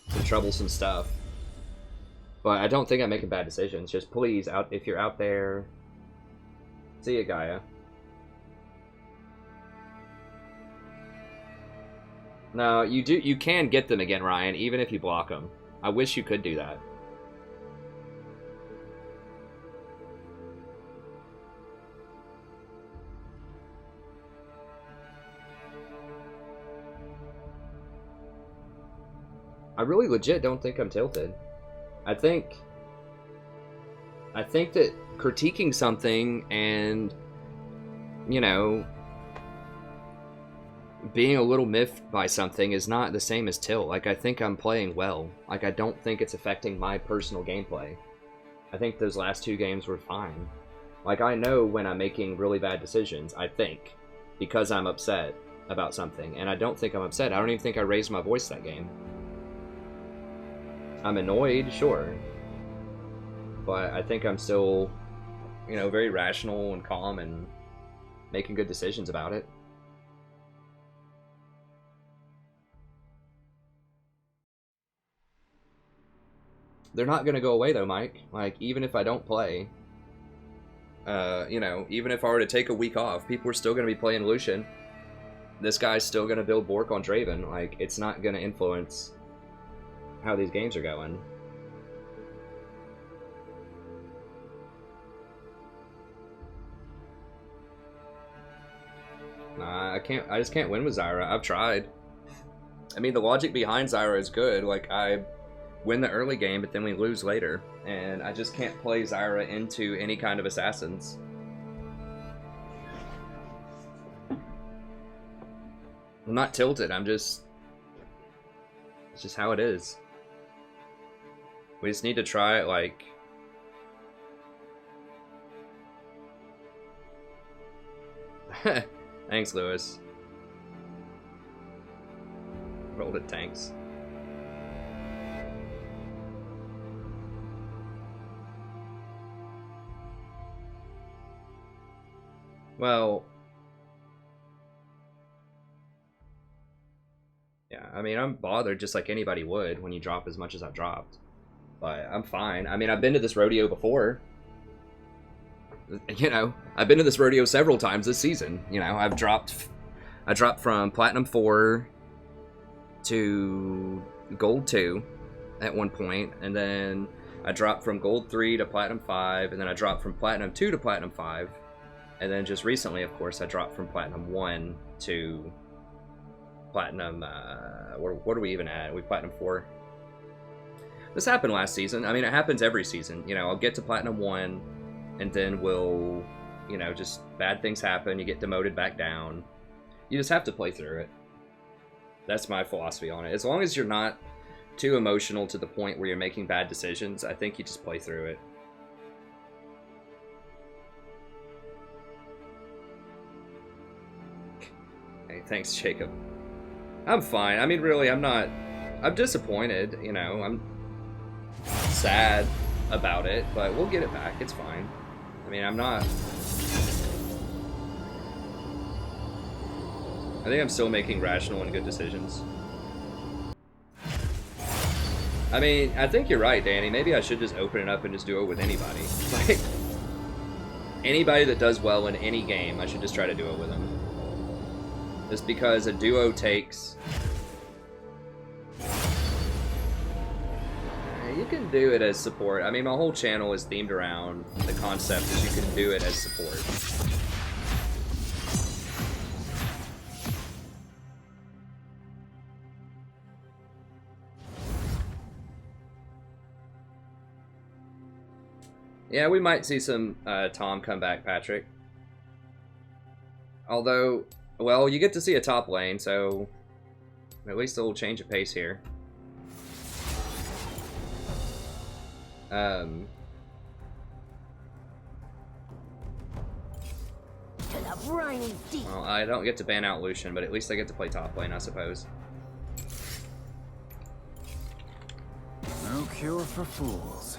some troublesome stuff. But I don't think I'm making bad decisions. Just please, if you're out there, see ya, Gaia. No, you can get them again, Ryan, even if you block them. I wish you could do that. I really legit don't think I'm tilted. I think that critiquing something and, you know, being a little miffed by something is not the same as tilt. Like, I think I'm playing well. Like, I don't think it's affecting my personal gameplay. I think those last 2 games were fine. Like, I know when I'm making really bad decisions, I think, because I'm upset about something. And I don't think I'm upset. I don't even think I raised my voice that game. I'm annoyed, sure. But I think I'm still, you know, very rational and calm and making good decisions about it. They're not going to go away though, Mike. Like, even if I don't play, you know, even if I were to take a week off, people are still going to be playing Lucian. This guy's still going to build Bork on Draven. Like, it's not going to influence how these games are going. Nah, I just can't win with Zyra. I've tried. I mean, the logic behind Zyra is good. Like, I win the early game, but then we lose later. And I just can't play Zyra into any kind of assassins. I'm not tilted, it's just how it is. We just need to try it, like... Thanks, Lewis. Rolled it, tanks. Well... yeah, I mean, I'm bothered just like anybody would when you drop as much as I've dropped. But I'm fine. I mean, I've been to this rodeo before. You know, I've been to this rodeo several times this season. You know, I dropped from Platinum 4 to Gold 2 at one point, and then I dropped from Gold 3 to Platinum 5, and then I dropped from Platinum 2 to Platinum 5, and then just recently, of course, I dropped from Platinum 1 to Platinum, what are we even at? We Platinum 4. This happened last season. I mean, it happens every season. You know, I'll get to Platinum 1, and then we'll, you know, just bad things happen. You get demoted back down. You just have to play through it. That's my philosophy on it. As long as you're not too emotional to the point where you're making bad decisions, I think you just play through it. Hey, thanks, Jacob. I'm fine. I mean, really, I'm disappointed, you know. I'm sad about it, but we'll get it back. It's fine. I mean, I think I'm still making rational and good decisions. I mean, I think you're right, Danny. Maybe I should just open it up and just do it with anybody. Like, anybody that does well in any game, I should just try to do it with them. Just because a duo takes... You can do it as support. I mean, my whole channel is themed around the concept that you can do it as support. Yeah, we might see some Tom come back, Patrick. Although, well, you get to see a top lane, so at least a little change of pace here. Well, I don't get to ban out Lucian, but at least I get to play top lane, I suppose. No cure for fools.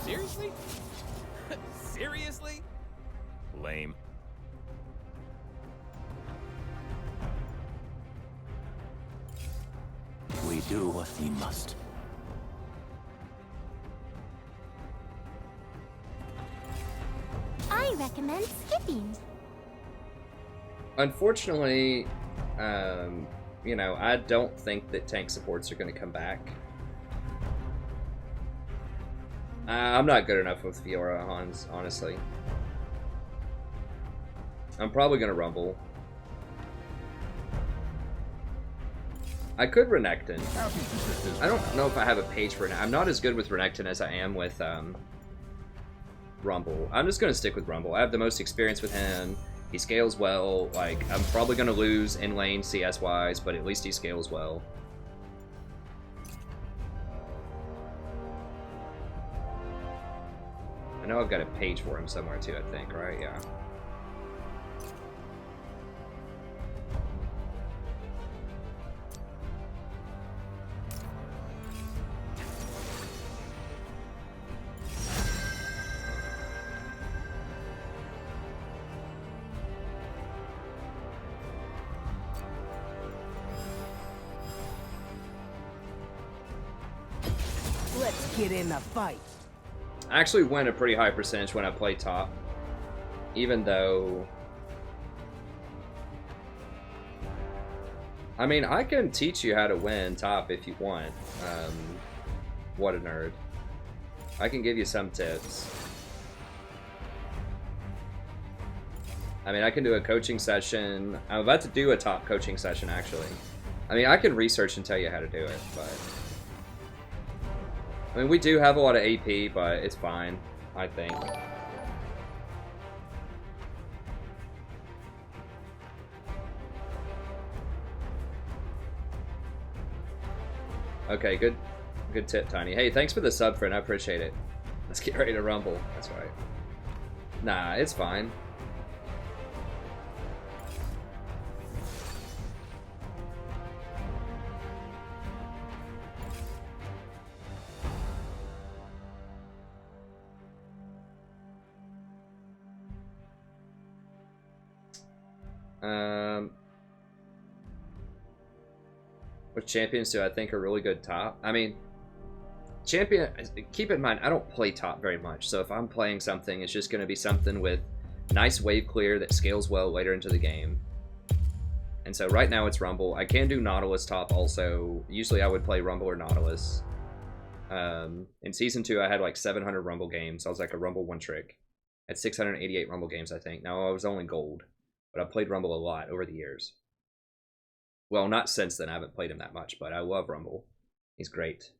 Seriously? Seriously? Lame. We do what we must. I recommend skipping. Unfortunately, you know, I don't think that tank supports are going to come back. I'm not good enough with Fiora, Hans, honestly. I'm probably going to Rumble. I could Renekton. I don't know if I have a page for Renekton. I'm not as good with Renekton as I am with Rumble. I'm just going to stick with Rumble. I have the most experience with him. He scales well. Like, I'm probably going to lose in lane CS-wise, but at least he scales well. I know I've got a page for him somewhere too, I think, right? Yeah. Let's get in the fight. I actually win a pretty high percentage when I play top. Even though... I mean, I can teach you how to win top if you want. What a nerd. I can give you some tips. I mean, I can do a coaching session. I'm about to do a top coaching session, actually. I mean, I can research and tell you how to do it, but... I mean, we do have a lot of AP, but it's fine, I think. Okay, good tip, Tiny. Hey, thanks for the sub, friend. I appreciate it. Let's get ready to rumble. That's right. Nah, it's fine. Which champions do I think are really good top? I mean, champion, keep in mind, I don't play top very much. So if I'm playing something, it's just going to be something with nice wave clear that scales well later into the game. And so right now it's Rumble. I can do Nautilus top also. Usually I would play Rumble or Nautilus. In Season 2, I had like 700 Rumble games. I was like a Rumble one trick. At 688 Rumble games, I think. Now, I was only gold. But I played Rumble a lot over the years. Well, not since then. I haven't played him that much, but I love Rumble. He's great.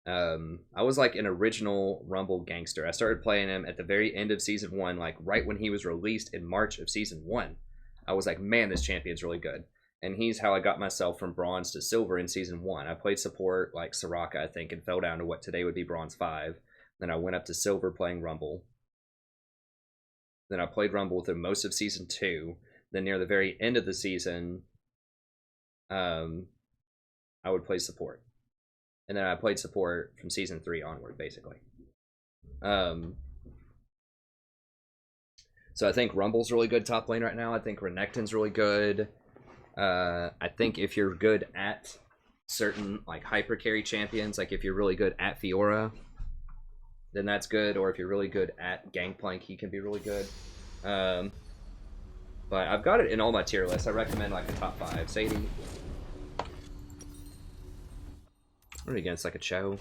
I was like an original Rumble gangster. I started playing him at the very end of Season 1, like right when he was released in March of Season 1. I was like, man, this champion's really good. And he's how I got myself from Bronze to Silver in Season 1. I played support like Soraka, I think, and fell down to what today would be Bronze 5. Then I went up to Silver playing Rumble. Then I played Rumble through most of Season 2. Then near the very end of the season, I would play support. And then I played support from Season 3 onward, basically. So I think Rumble's really good top lane right now. I think Renekton's really good. I think if you're good at certain like hyper carry champions, like if you're really good at Fiora, then that's good. Or if you're really good at Gangplank, he can be really good. But I've got it in all my tier lists. I recommend like a top 5. Sadie. What are we against? Like a Cho?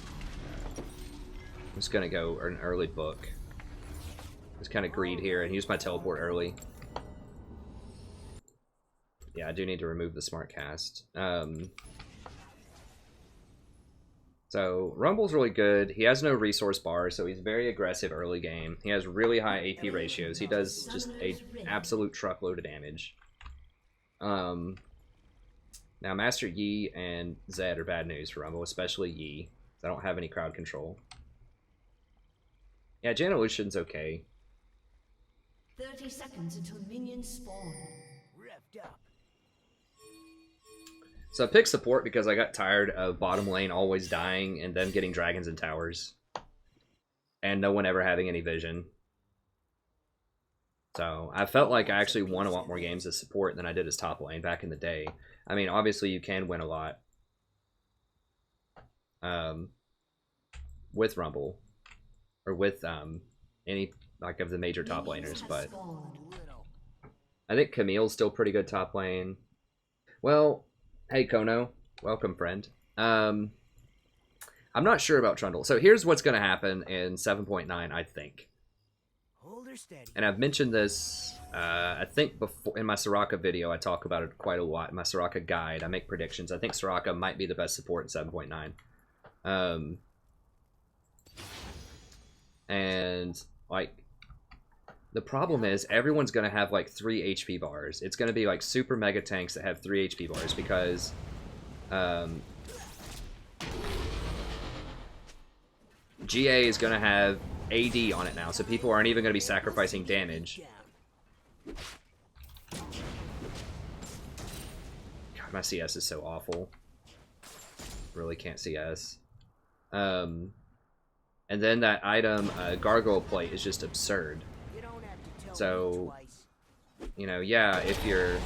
I'm just gonna go an early book. Just kind of greed here and use my teleport early. Yeah, I do need to remove the smart cast. So Rumble's really good. He has no resource bar, so he's very aggressive early game. He has really high AP ratios. He does just an absolute truckload of damage. Now Master Yi and Zed are bad news for Rumble, especially Yi. I don't have any crowd control. Yeah, Janna Lucian's okay. 30 seconds until minions spawn. Revved up. So I picked support because I got tired of bottom lane always dying and them getting dragons and towers. And no one ever having any vision. So I felt like I actually won a lot more games as support than I did as top lane back in the day. I mean, obviously you can win a lot with Rumble or with any like of the major top laners, but I think Camille's still pretty good top lane. Well, hey Kono, welcome friend. I'm not sure about Trundle. So here's what's going to happen in 7.9, I think. And I've mentioned this, I think before in my Soraka video, I talk about it quite a lot. In my Soraka guide, I make predictions. I think Soraka might be the best support in 7.9. And like, the problem is everyone's going to have like 3 HP bars. It's going to be like super mega tanks that have 3 HP bars because GA is going to have AD on it now, so people aren't even going to be sacrificing damage. God, my CS is so awful. Really can't CS. And then that item, Gargoyle Plate, is just absurd. So, you know, yeah, if you're...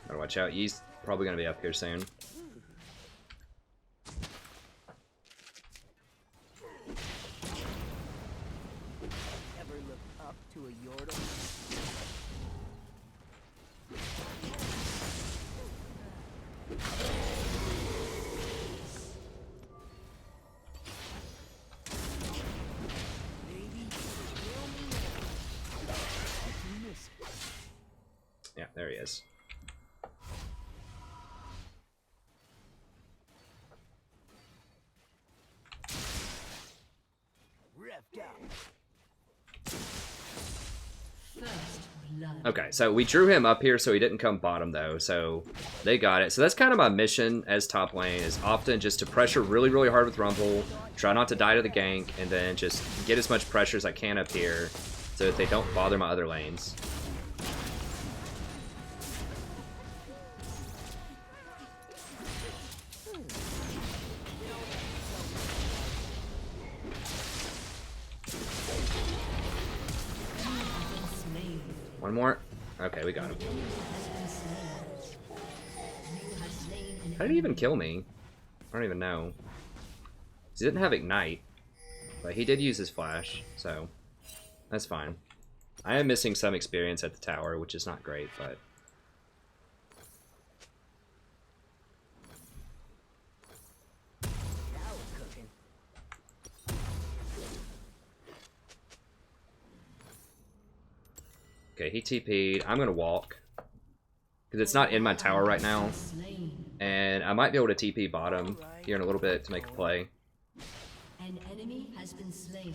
Gotta watch out. He's probably gonna be up here soon. Ever look up to a yordle? Yeah, there he is. Okay, so we drew him up here so he didn't come bottom though, so they got it. So that's kind of my mission as top lane, is often just to pressure really, really hard with Rumble, try not to die to the gank, and then just get as much pressure as I can up here so that they don't bother my other lanes. One more? Okay, we got him. How did he even kill me? I don't even know. He didn't have Ignite, but he did use his flash, so that's fine. I am missing some experience at the tower, which is not great, but... Okay, he TP'd. I'm gonna walk. Because it's not in my tower right now. And I might be able to TP bottom here in a little bit to make a play. An enemy has been slain.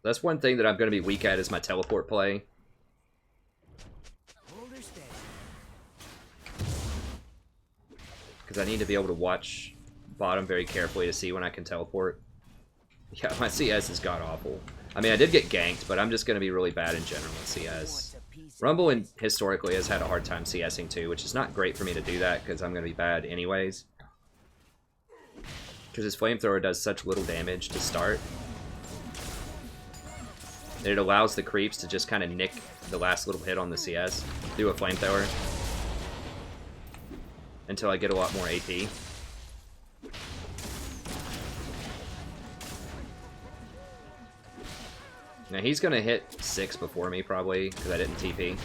That's one thing that I'm gonna be weak at, is my teleport play. Because I need to be able to watch bottom very carefully to see when I can teleport. Yeah, my CS is god-awful. I mean, I did get ganked, but I'm just going to be really bad in general with CS. Rumble historically has had a hard time CSing too, which is not great for me to do that, because I'm going to be bad anyways. Because his flamethrower does such little damage to start. And it allows the creeps to just kind of nick the last little hit on the CS through a flamethrower. Until I get a lot more AP. Now he's gonna hit 6 before me probably, because I didn't TP.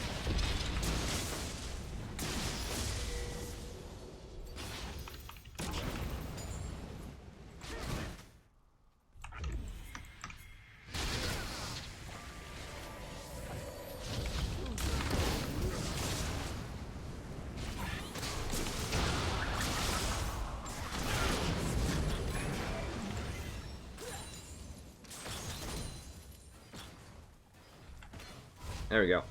There we go.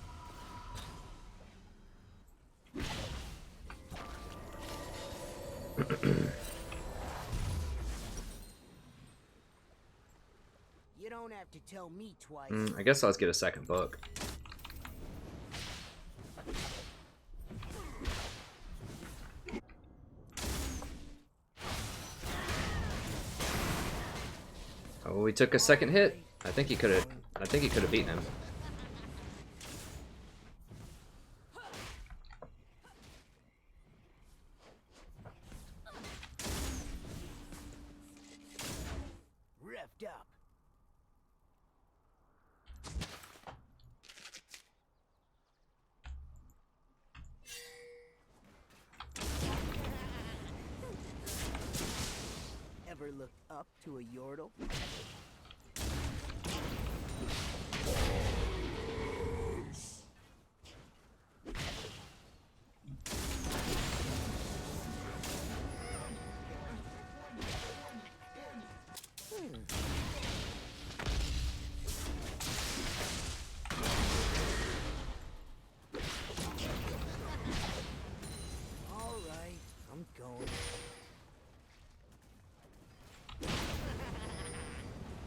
You don't have to tell me twice. I guess let's get a second book. Oh, we took a second hit. I think he could have beaten him. Revved up. Ever looked up to a yordle? All right, I'm going.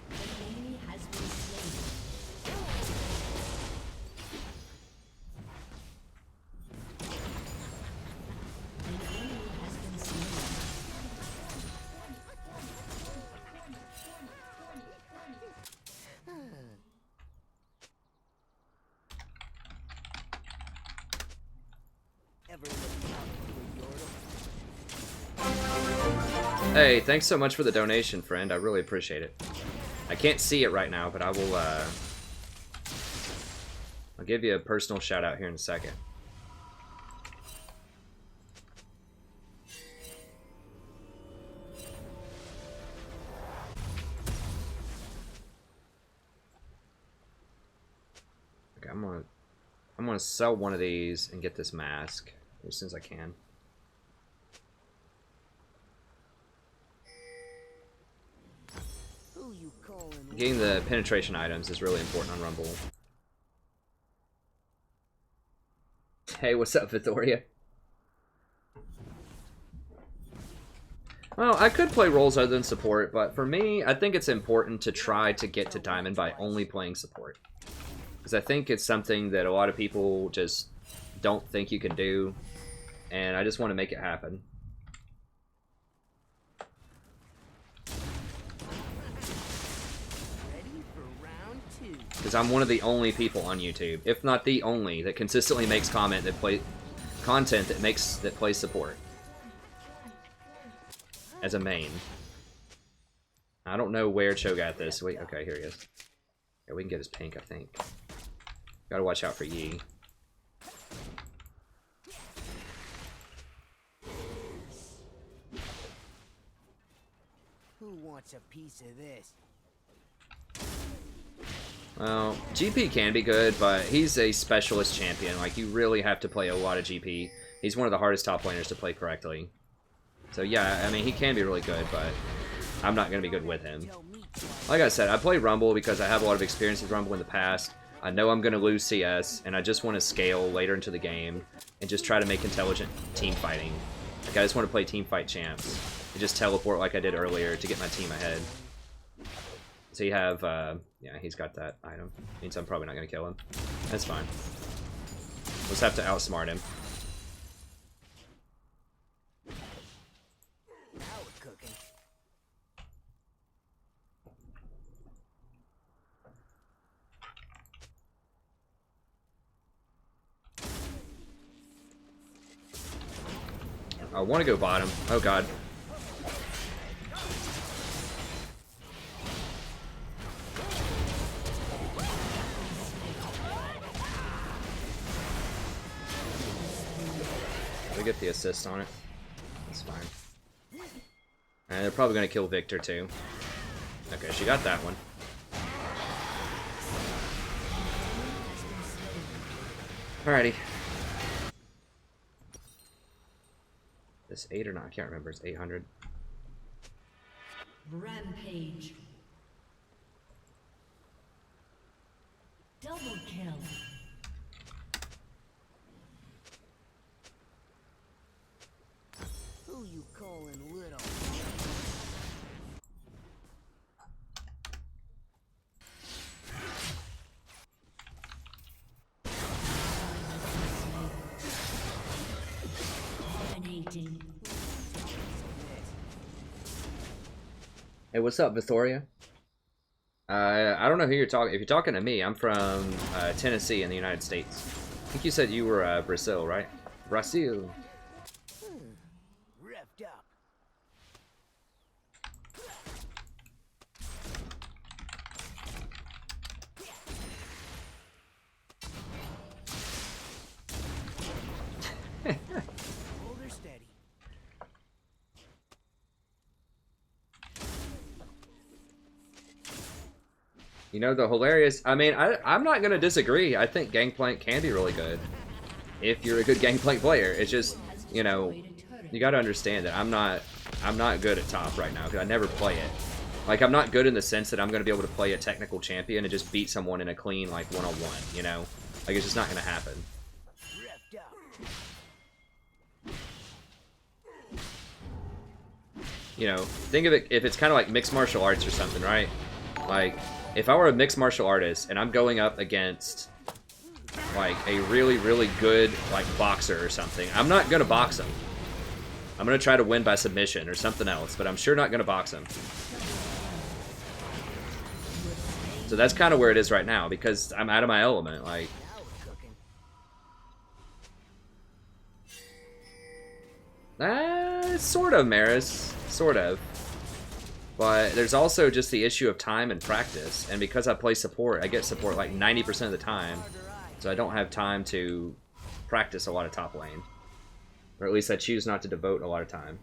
An enemy has been slain. An enemy has been slain. Ever looked up to a yordle? Hey, thanks so much for the donation, friend. I really appreciate it. I can't see it right now, but I will, I'll give you a personal shout out here in a second. Okay, I'm gonna sell one of these and get this mask as soon as I can. Who you calling? Getting the penetration items is really important on Rumble. Hey, what's up, Vittoria? Well, I could play roles other than support, but for me, I think it's important to try to get to Diamond by only playing support. Because I think it's something that a lot of people just don't think you can do, and I just want to make it happen. Ready for round two. Because I'm one of the only people on YouTube, if not the only, that consistently makes content that plays support as a main. I don't know where Cho got this. Wait, okay, here he is. Yeah, we can get his pink, I think. Gotta watch out for Yi. Who wants a piece of this? Well, GP can be good, but he's a specialist champion. Like, you really have to play a lot of GP. He's one of the hardest top laners to play correctly. So yeah, I mean, he can be really good, but I'm not going to be good with him. Tell me twice. Like I said, I play Rumble because I have a lot of experience with Rumble in the past. I know I'm going to lose CS, and I just want to scale later into the game and just try to make intelligent team fighting. Like, I just want to play team fight champs and just teleport like I did earlier to get my team ahead. So you have, yeah, he's got that item. Means I'm probably not going to kill him. That's fine. We'll just have to outsmart him. Now we're cooking. I want to go bottom. Oh god. We get the assist on it. That's fine. And they're probably going to kill Victor too. Okay, she got that one. Alrighty. This 8 or not? I can't remember. It's 800. Rampage. Double kill. Dominating. Hey, what's up, Vithoria? I don't know who you're talking. If you're talking to me, I'm from Tennessee in the United States. I think you said you were Brazil, right? Brazil. Revved up. Hold her steady. You know, the hilarious... I mean, I'm not going to disagree. I think Gangplank can be really good if you're a good Gangplank player. It's just, you know, you got to understand that I'm not good at top right now because I never play it. Like, I'm not good in the sense that I'm going to be able to play a technical champion and just beat someone in a clean, like, one-on-one, you know? Like, it's just not going to happen. Revved up. You know, think of it if it's kind of like mixed martial arts or something, right? Like, if I were a mixed martial artist and I'm going up against, like, a really, really good, like, boxer or something, I'm not going to box him. I'm going to try to win by submission or something else, but I'm sure not going to box him. So that's kind of where it is right now, because I'm out of my element, like... Sort of, Maris. Sort of. But there's also just the issue of time and practice. And because I play support, I get support like 90% of the time. So I don't have time to practice a lot of top lane. Or at least I choose not to devote a lot of time.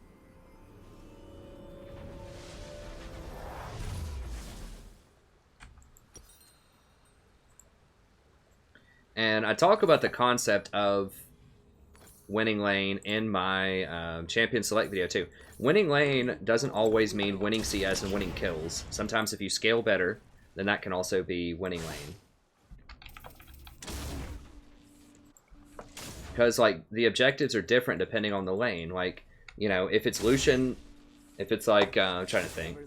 And I talk about the concept of winning lane in my champion select video too. Winning lane doesn't always mean winning CS and winning kills. Sometimes if you scale better, then that can also be winning lane. Because like the objectives are different depending on the lane. Like, you know, if it's Lucian, if it's like, I'm trying to think.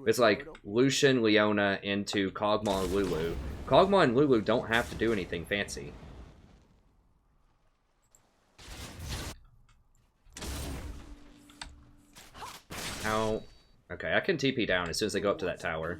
It's like Lucian, Leona into Kog'Maw and Lulu. Kog'Maw and Lulu don't have to do anything fancy. How? Okay, I can TP down as soon as they go up to that tower.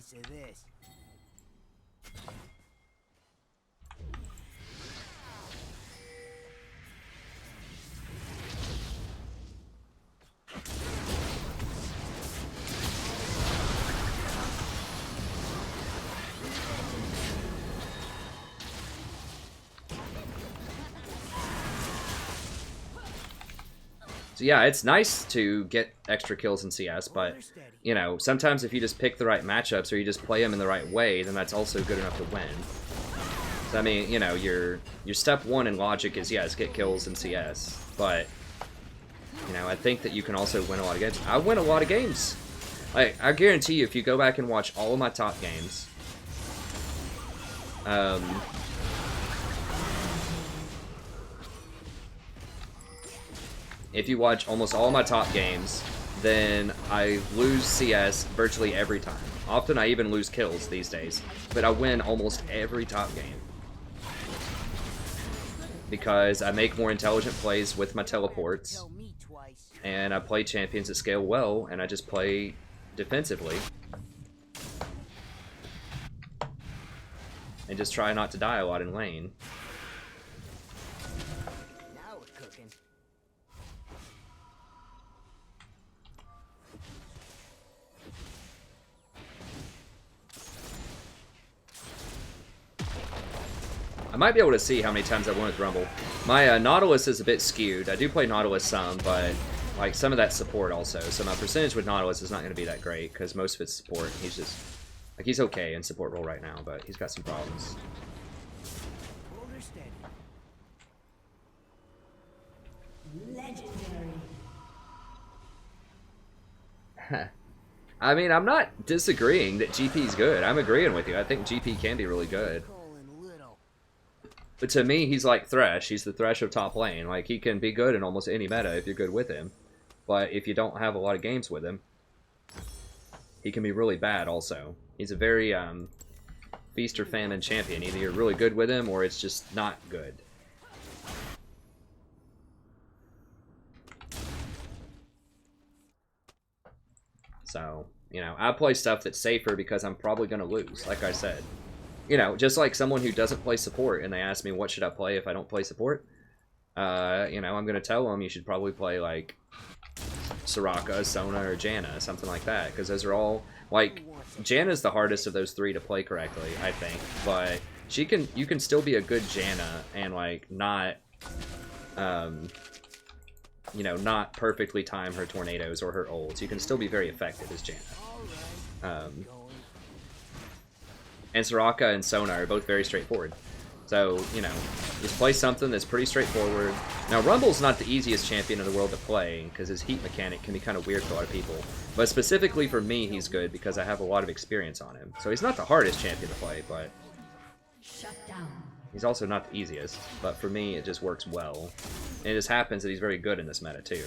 So yeah, it's nice to get extra kills in CS, but, you know, sometimes if you just pick the right matchups or you just play them in the right way, then that's also good enough to win. So, I mean, you know, your step one in logic is, yes, get kills in CS, but, you know, I think that you can also win a lot of games. I win a lot of games. I guarantee you, if you go back and watch all of my top games, if you watch almost all my top games, then I lose CS virtually every time. Often I even lose kills these days, but I win almost every top game. Because I make more intelligent plays with my teleports, and I play champions that scale well, and I just play defensively. And just try not to die a lot in lane. I might be able to see how many times I won with Rumble. My Nautilus is a bit skewed. I do play Nautilus some, but like some of that support also. So my percentage with Nautilus is not going to be that great because most of it's support. He's just like he's okay in support role right now, but he's got some problems. Legendary. I mean, I'm not disagreeing that GP's good. I'm agreeing with you. I think GP can be really good. But to me, he's like Thresh. He's the Thresh of top lane. Like, he can be good in almost any meta if you're good with him. But if you don't have a lot of games with him, he can be really bad also. He's a very feast or famine champion. Either you're really good with him or it's just not good. So, you know, I play stuff that's safer because I'm probably going to lose, like I said. You know, just like someone who doesn't play support and they ask me what should I play if I don't play support, you know, I'm going to tell them you should probably play, like, Soraka, Sona, or Janna, something like that, because those are all, like, Janna's the hardest of those three to play correctly, I think, but you can still be a good Janna and, like, not, you know, not perfectly time her tornadoes or her ults. You can still be very effective as Janna. And Soraka and Sona are both very straightforward. So, you know, just play something that's pretty straightforward. Now, Rumble's not the easiest champion in the world to play, because his heat mechanic can be kind of weird for a lot of people. But specifically for me, he's good because I have a lot of experience on him. So he's not the hardest champion to play, but Shut down. he's also not the easiest. But for me, it just works well. And it just happens that he's very good in this meta, too.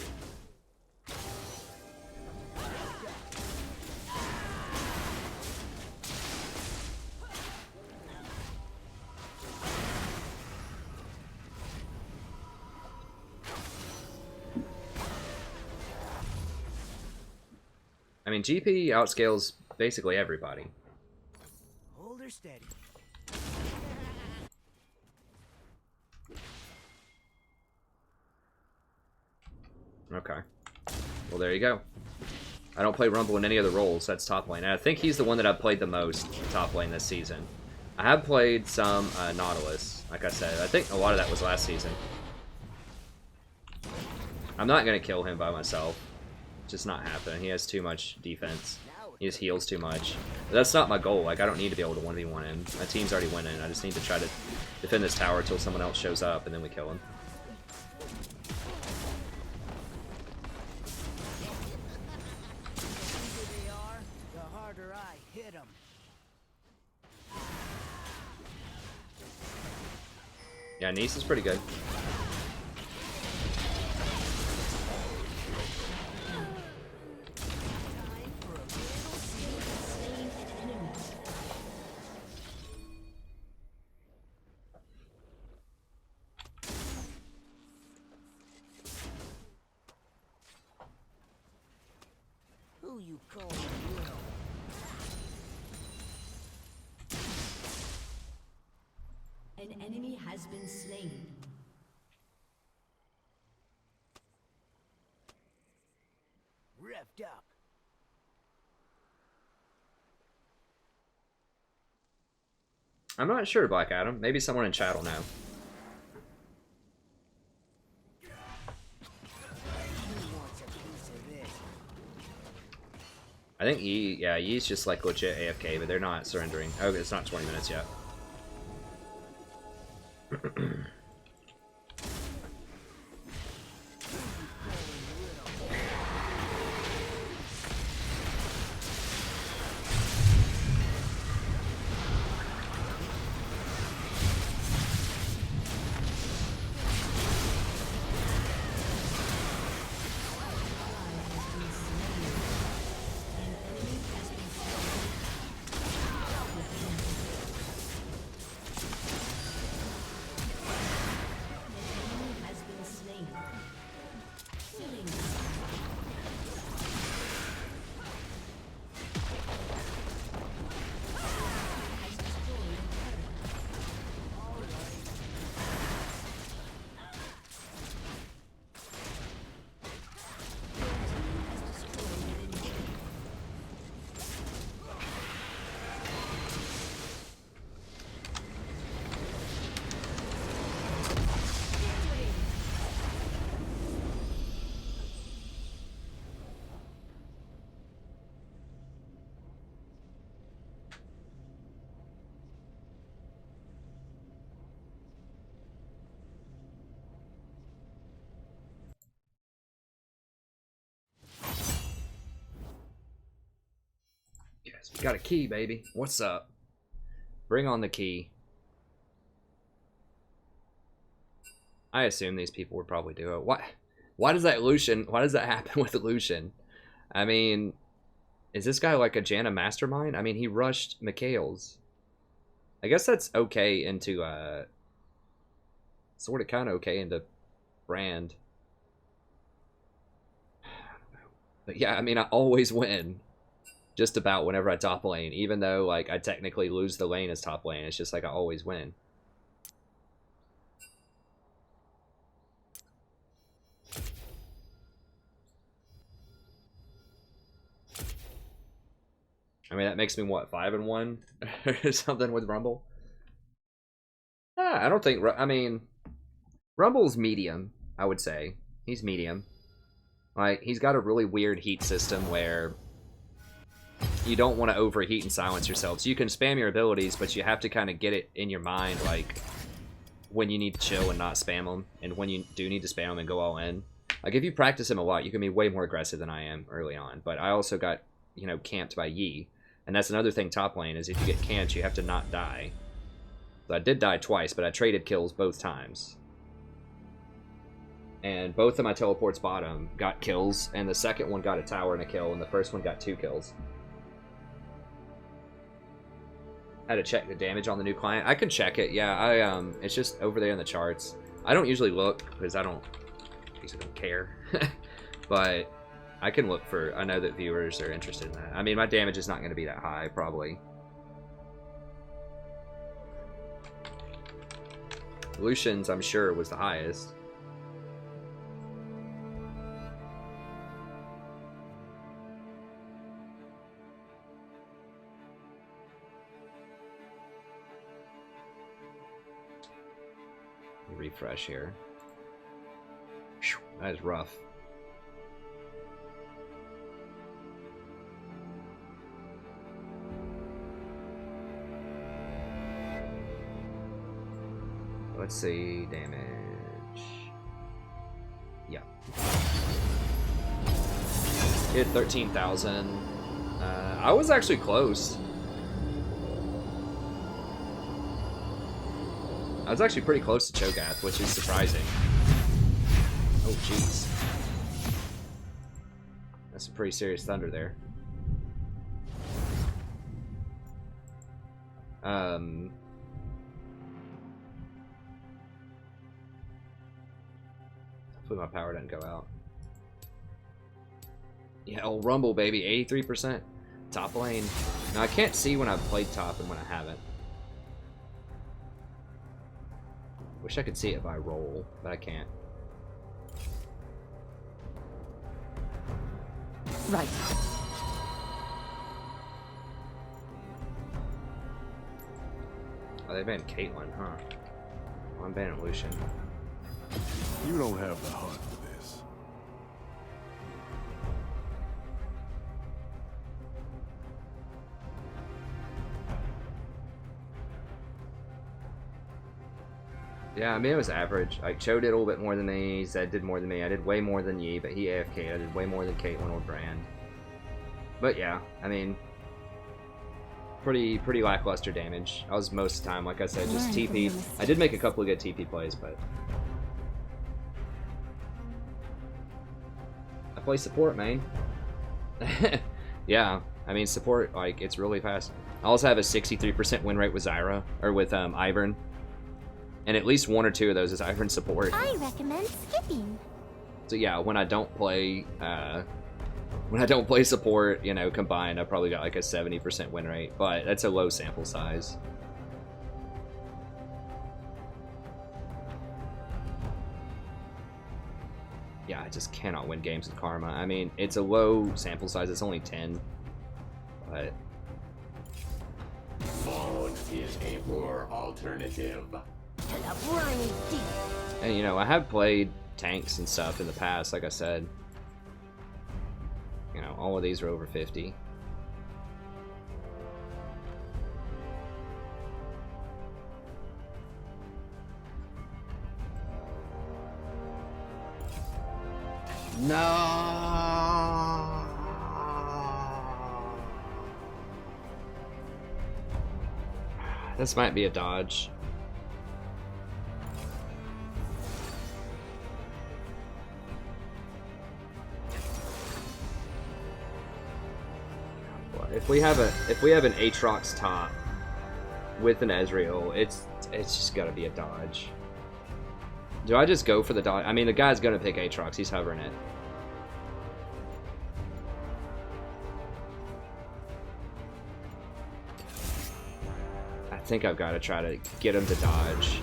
I mean, GP outscales basically everybody. Hold her steady. Okay. Well, there you go. I don't play Rumble in any other roles. That's top lane. And I think he's the one that I've played the most top lane this season. I have played some Nautilus, like I said. I think a lot of that was last season. I'm not going to kill him by myself. Just not happening. He has too much defense. He just heals too much. But that's not my goal. Like, I don't need to be able to 1v1 him. My team's already winning. I just need to try to defend this tower until someone else shows up, and then we kill him. The easier they are, the harder I hit them. Yeah, Nice is pretty good. Who you call little? An enemy has been slain. Revved up. I'm not sure, Black Adam. Maybe someone in chat will know. Who wants a piece of this? I think Ye's just like legit AFK, but they're not surrendering. Oh, it's not 20 minutes yet. Yes, we got a key, baby. What's up? Bring on the key. I assume these people would probably do it. Why does that Lucian, why does that happen with Lucian? I mean, is this guy like a Janna mastermind? I mean, he rushed Mikhail's. I guess that's okay into, sort of kind of okay into Brand. I don't know. But yeah, I mean, I always win. just about whenever I top lane, even though like I technically lose the lane as top lane. It's just like I always win. I mean, that makes me, what, 5-1 or something with Rumble? I don't think, I mean, Rumble's medium, I would say. He's medium. Like, he's got a really weird heat system where you don't want to overheat and silence yourself. So you can spam your abilities, but you have to kind of get it in your mind, like, when you need to chill and not spam them, and when you do need to spam them and go all in. Like, if you practice him a lot, you can be way more aggressive than I am early on. But I also got, you know, camped by Yi. And that's another thing top lane, is if you get camped, you have to not die. So I did die twice, but I traded kills both times. And both of my teleports bottom got kills, and the second one got a tower and a kill, and the first one got 2 kills. Had to check the damage on the new client. I can check it, yeah. It's just over there in the charts. I don't usually look, because I don't care. But I can look for, I know that viewers are interested in that. I mean, my damage is not going to be that high, probably. Lucian's, I'm sure, was the highest. Refresh here. That is rough. Let's see, damage. Yeah. Hit 13,000. I was actually close. I was actually pretty close to Cho'Gath, which is surprising. Oh, jeez. That's some pretty serious thunder there. Hopefully my power doesn't go out. Yeah, old Rumble, baby. 83%. Top lane. Now, I can't see when I've played top and when I haven't. Wish I could see it if I roll, but I can't. Right. Oh, they banned Caitlyn, huh? Well, I'm banning Lucian. You don't have the heart for this. Yeah, I mean, it was average. Like, Cho did a little bit more than me, Zed did more than me, I did way more than Yi, but he AFK, I did way more than Caitlyn or Brand. But yeah, I mean, pretty lackluster damage. I was most of the time, like I said, just TP. I did make a couple of good TP plays, but I play support, man. Yeah, I mean, support, like, it's really fast. I also have a 63% win rate with Zyra, or with Ivern. And at least 1 or 2 of those is Ivern support. I recommend skipping. So yeah, when I don't play support, you know, combined, I probably got like a 70% win rate, but that's a low sample size. Yeah, I just cannot win games with Karma. I mean, it's a low sample size, it's only 10, but Phone is a poor alternative. and you know, I have played tanks and stuff in the past, like I said. You know, all of these are over 50. No. This might be a dodge. If we have an Aatrox top with an Ezreal, it's just gotta be a dodge. Do I just go for the dodge? I mean, the guy's gonna pick Aatrox. He's hovering it. think I've got to try to get him to dodge.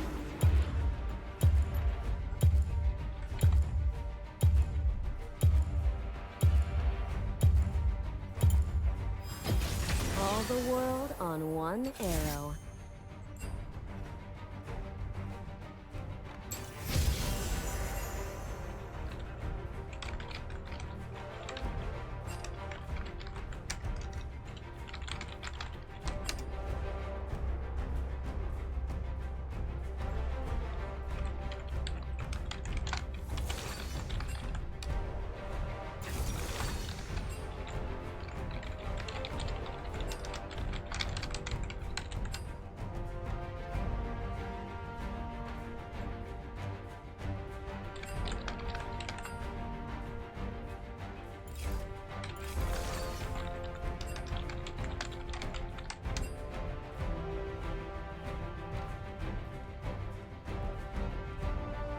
All the world on one arrow.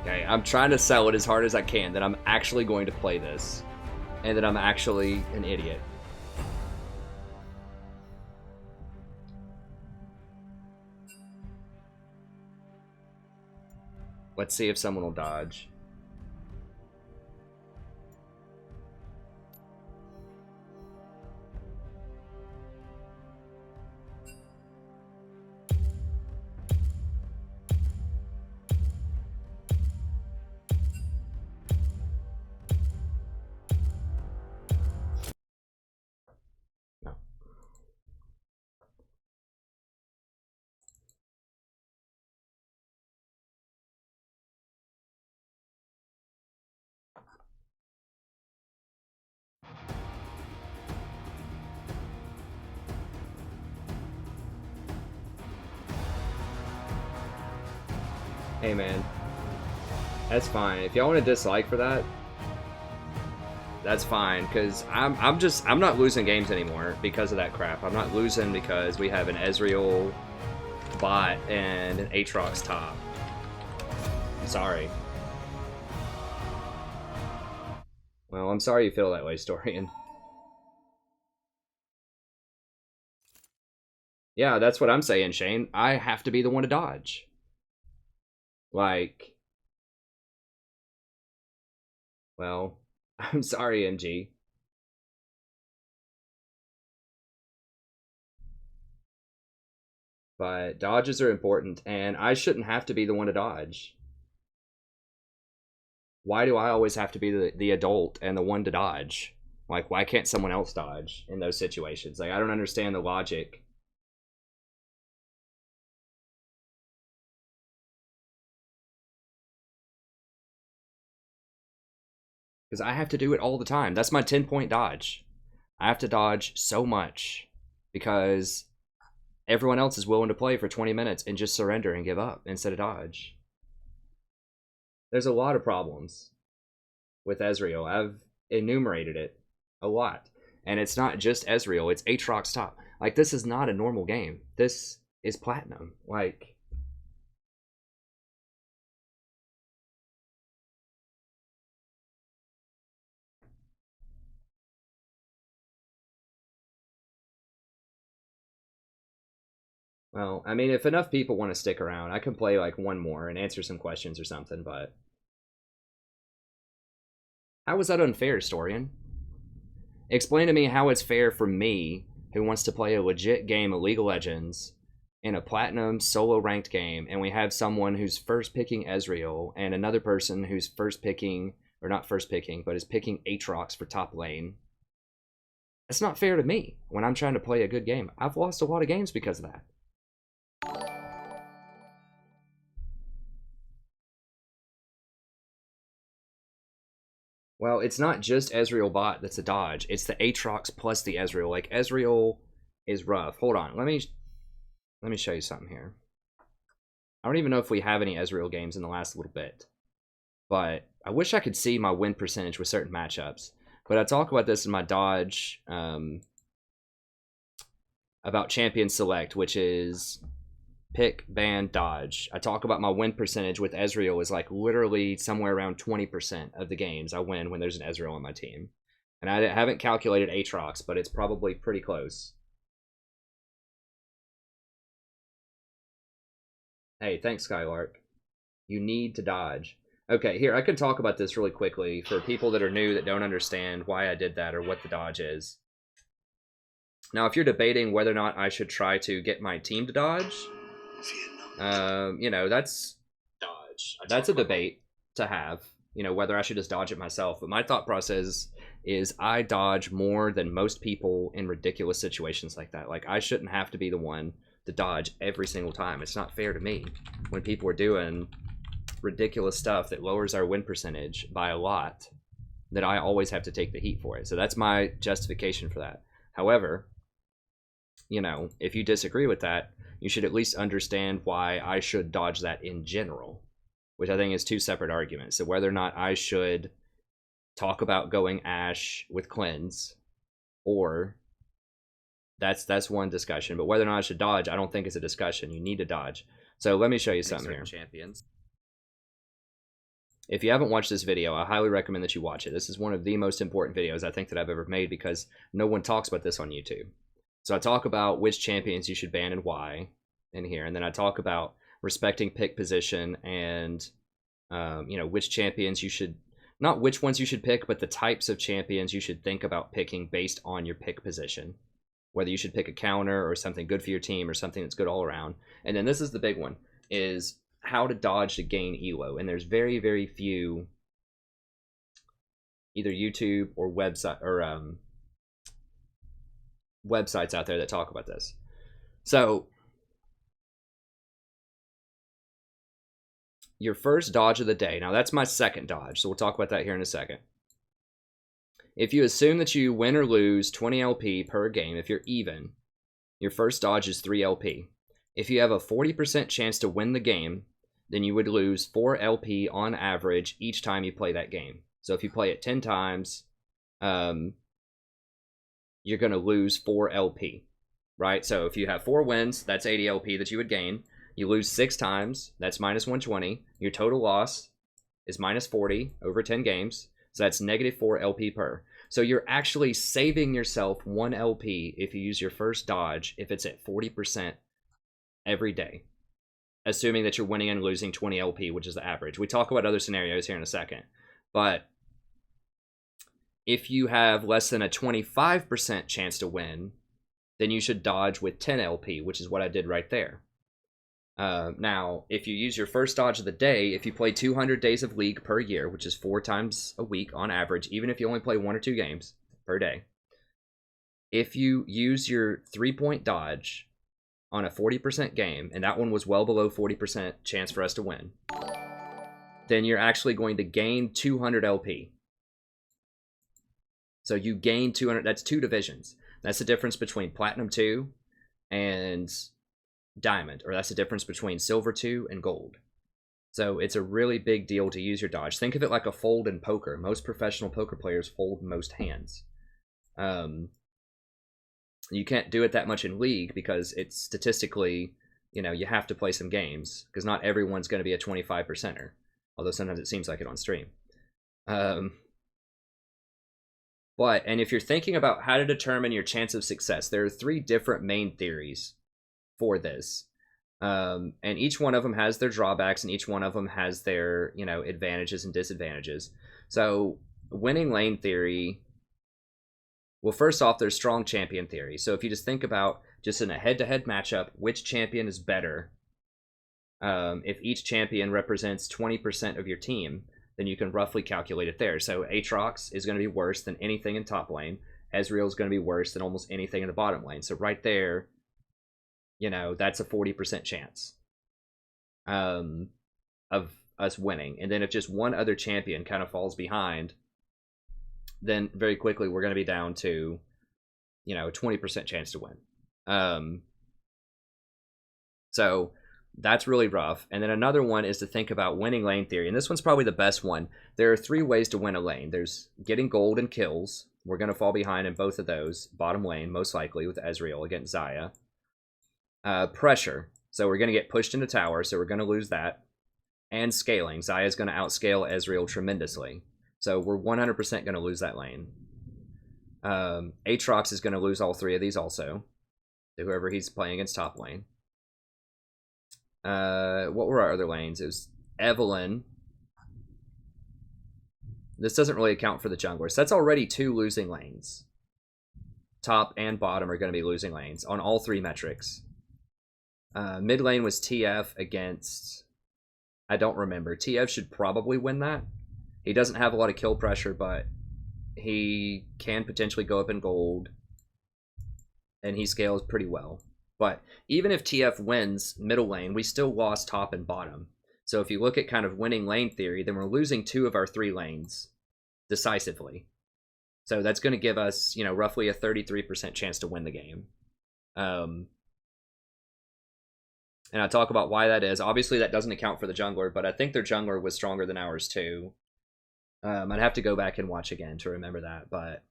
Okay, I'm trying to sell it as hard as I can that I'm actually going to play this, and that I'm actually an idiot. Let's see if someone will dodge. No. Hey man, that's fine. If y'all want to dislike for that, that's fine. Cause I'm not losing games anymore because of that crap. I'm not losing because we have an Ezreal bot and an Aatrox top. Sorry. Well, I'm sorry you feel that way, Storian. Yeah, that's what I'm saying, Shane. I have to be the one to dodge. Like, well, I'm sorry, MG. But dodges are important, and I shouldn't have to be the one to dodge. Why do I always have to be the adult and the one to dodge? Like, why can't someone else dodge in those situations? Like, I don't understand the logic. Because I have to do it all the time. That's my 10-point dodge. I have to dodge so much because everyone else is willing to play for 20 minutes and just surrender and give up instead of dodge. There's a lot of problems with Ezreal. I've enumerated it a lot. And it's not just Ezreal, it's Aatrox top. Like, this is not a normal game. This is Platinum. Like, well, I mean, if enough people want to stick around, I can play like one more and answer some questions or something, but how was that unfair, Storian? Explain to me how it's fair for me, who wants to play a legit game of League of Legends in a Platinum solo ranked game, and we have someone who's first picking Ezreal and another person who's first picking, or not first picking, but is picking Aatrox for top lane. That's not fair to me when I'm trying to play a good game. I've lost a lot of games because of that. Well, it's not just Ezreal bot that's a dodge. It's the Aatrox plus the Ezreal. Like, Ezreal is rough. Hold on. Let me show you something here. I don't even know if we have any Ezreal games in the last little bit. But I wish I could see my win percentage with certain matchups. But I talk about this in my dodge about champion select, which is pick, ban, dodge. I talk about my win percentage with Ezreal is like literally somewhere around 20% of the games I win when there's an Ezreal on my team. And I haven't calculated Aatrox, but it's probably pretty close. Hey, thanks, Skylark. You need to dodge. Okay, here, I can talk about this really quickly for people that are new that don't understand why I did that or what the dodge is. Now, if you're debating whether or not I should try to get my team to dodge, you know, that's a debate to have, you know, whether I should just dodge it myself. But my thought process is I dodge more than most people in ridiculous situations like that. Like, I shouldn't have to be the one to dodge every single time. It's not fair to me when people are doing ridiculous stuff that lowers our win percentage by a lot, that I always have to take the heat for it. So that's my justification for that. However, you know, if you disagree with that, you should at least understand why I should dodge that in general, which I think is two separate arguments. So whether or not I should talk about going Ashe with cleanse, or that's one discussion. But whether or not I should dodge, I don't think it's a discussion. You need to dodge. So let me show you something here. Champions. If you haven't watched this video, I highly recommend that you watch it. This is one of the most important videos I think that I've ever made, because no one talks about this on YouTube. So I talk about which champions you should ban and why in here, and then I talk about respecting pick position and you know, which champions you should, not which ones you should pick, but the types of champions you should think about picking based on your pick position. Whether you should pick a counter or something good for your team or something that's good all around. And then this is the big one, is how to dodge to gain elo. And there's very, very few either YouTube or website or websites out there that talk about this. So your first dodge of the day. Now that's my second dodge, so we'll talk about that here in a second. If you assume that you win or lose 20 LP per game, if you're even, your first dodge is 3 LP. If you have a 40% chance to win the game, then you would lose 4 LP on average each time you play that game. So if you play it 10 times, you're going to lose 4 LP, right? So if you have 4 wins, that's 80 LP that you would gain. You lose 6 times, that's minus 120. Your total loss is minus 40 over 10 games. So that's negative 4 LP per. So you're actually saving yourself 1 LP if you use your first dodge, if it's at 40% every day, assuming that you're winning and losing 20 LP, which is the average. We talk about other scenarios here in a second. But if you have less than a 25% chance to win, then you should dodge with 10 LP, which is what I did right there. Now, if you use your first dodge of the day, if you play 200 days of League per year, which is 4 times a week on average, even if you only play 1 or 2 games per day, if you use your 3-point dodge on a 40% game, and that one was well below 40% chance for us to win, then you're actually going to gain 200 LP. So you gain 200, that's 2 divisions. That's the difference between Platinum 2 and Diamond, or that's the difference between Silver 2 and Gold. So it's a really big deal to use your dodge. Think of it like a fold in poker. Most professional poker players fold most hands. You can't do it that much in League because it's statistically, you know, you have to play some games because not everyone's going to be a 25%er, although sometimes it seems like it on stream. And if you're thinking about how to determine your chance of success, there are 3 different main theories for this, and each one of them has their drawbacks, and each one of them has their, you know, advantages and disadvantages. So winning lane theory, well, first off, there's strong champion theory. So if you just think about just in a head-to-head matchup, which champion is better, if each champion represents 20% of your team, then you can roughly calculate it there. So Aatrox is going to be worse than anything in top lane. Ezreal is going to be worse than almost anything in the bottom lane. So right there, you know, that's a 40% chance of us winning. And then if just one other champion kind of falls behind, then very quickly we're going to be down to, you know, a 20% chance to win. So that's really rough. And then another one is to think about winning lane theory. And this one's probably the best one. There are 3 ways to win a lane. There's getting gold and kills. We're going to fall behind in both of those. Bottom lane, most likely, with Ezreal against Zyra. Pressure. So we're going to get pushed into tower, so we're going to lose that. And scaling. Zyra's going to outscale Ezreal tremendously. So we're 100% going to lose that lane. Aatrox is going to lose all 3 of these also. To whoever he's playing against top lane. What were our other lanes? It was Evelyn. This doesn't really account for the junglers. That's already 2 losing lanes. Top and bottom are going to be losing lanes on all 3 metrics. Mid lane was TF against... I don't remember. TF should probably win that. He doesn't have a lot of kill pressure, but he can potentially go up in gold. And he scales pretty well. But even if TF wins middle lane, we still lost top and bottom. So if you look at kind of winning lane theory, then we're losing 2 of our 3 lanes decisively. So that's going to give us, you know, roughly a 33% chance to win the game. And I'll talk about why that is. Obviously, that doesn't account for the jungler, but I think their jungler was stronger than ours too. I'd have to go back and watch again to remember that, but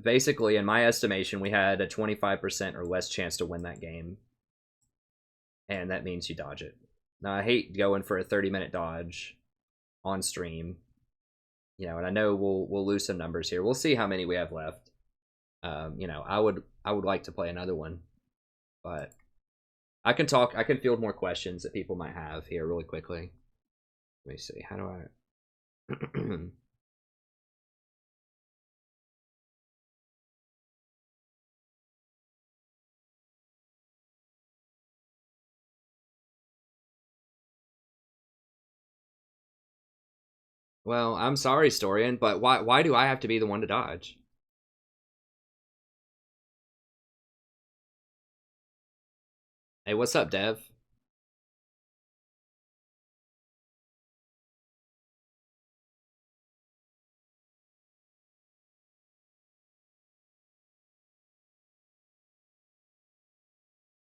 basically, in my estimation, we had a 25% or less chance to win that game. And that means you dodge it. Now, I hate going for a 30-minute dodge on stream. You know, and I know we'll lose some numbers here. We'll see how many we have left. You know, I would like to play another one. But I can field more questions that people might have here really quickly. Let me see. How do I... Well, I'm sorry, Storian, but why do I have to be the one to dodge? Hey, what's up, Dev?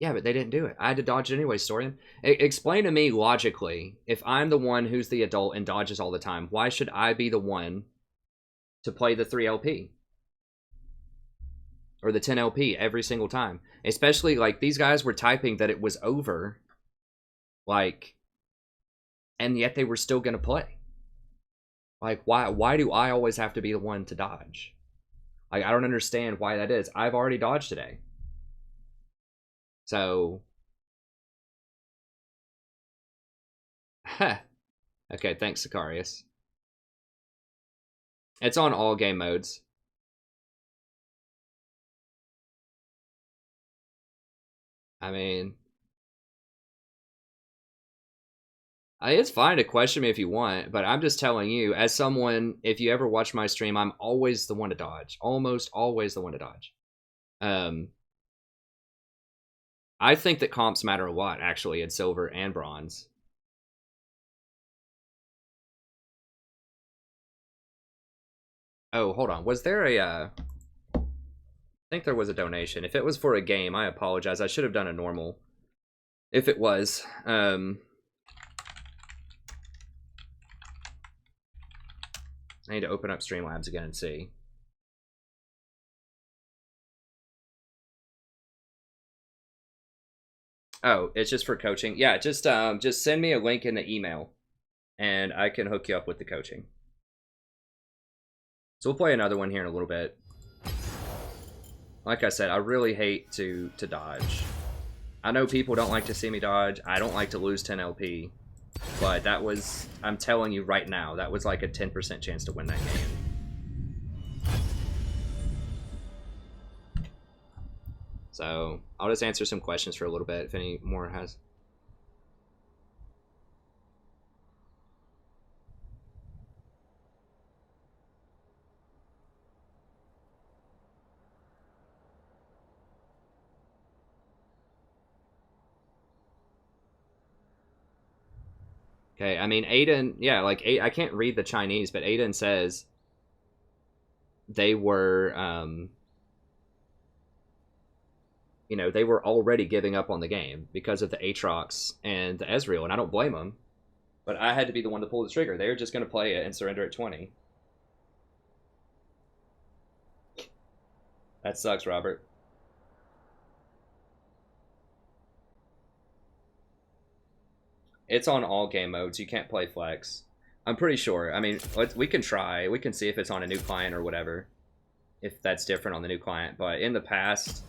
Yeah, but they didn't do it. I had to dodge it anyway, Storian. Explain to me logically, if I'm the one who's the adult and dodges all the time, why should I be the one to play the 3 LP? Or the 10 LP every single time? Especially, like, these guys were typing that it was over. Like, and yet they were still going to play. Like, why do I always have to be the one to dodge? Like, I don't understand why that is. I've already dodged today. So, okay, thanks, Sicarius. It's on all game modes. I mean, it's fine to question me if you want, but I'm just telling you, as someone, if you ever watch my stream, I'm always the one to dodge. Almost always the one to dodge. I think that comps matter a lot, actually, in silver and bronze. Oh, hold on. Was there a... I think there was a donation. If it was for a game, I apologize. I should have done a normal. If it was. I need to open up Streamlabs again and see. Oh, it's just for coaching. Yeah, just send me a link in the email, and I can hook you up with the coaching. So we'll play another one here in a little bit. Like I said, I really hate to dodge. I know people don't like to see me dodge. I don't like to lose 10 LP, but that was, I'm telling you right now, that was like a 10% chance to win that game. So, I'll just answer some questions for a little bit if any more has. Okay, I mean, Aiden, yeah, like, I can't read the Chinese, but Aiden says they were, you know, they were already giving up on the game because of the Aatrox and the Ezreal, and I don't blame them. But I had to be the one to pull the trigger. They were just going to play it and surrender at 20. That sucks, Robert. It's on all game modes. You can't play flex. I'm pretty sure. I mean, we can try. We can see if it's on a new client or whatever. If that's different on the new client. But in the past...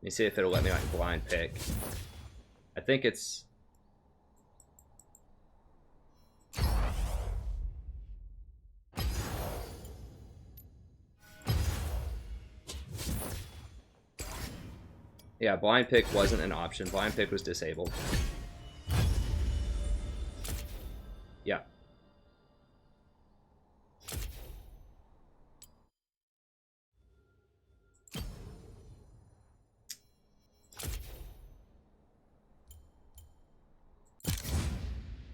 Let me see if it'll let me like blind pick. I think it's... Yeah, blind pick wasn't an option. Blind pick was disabled. Yeah.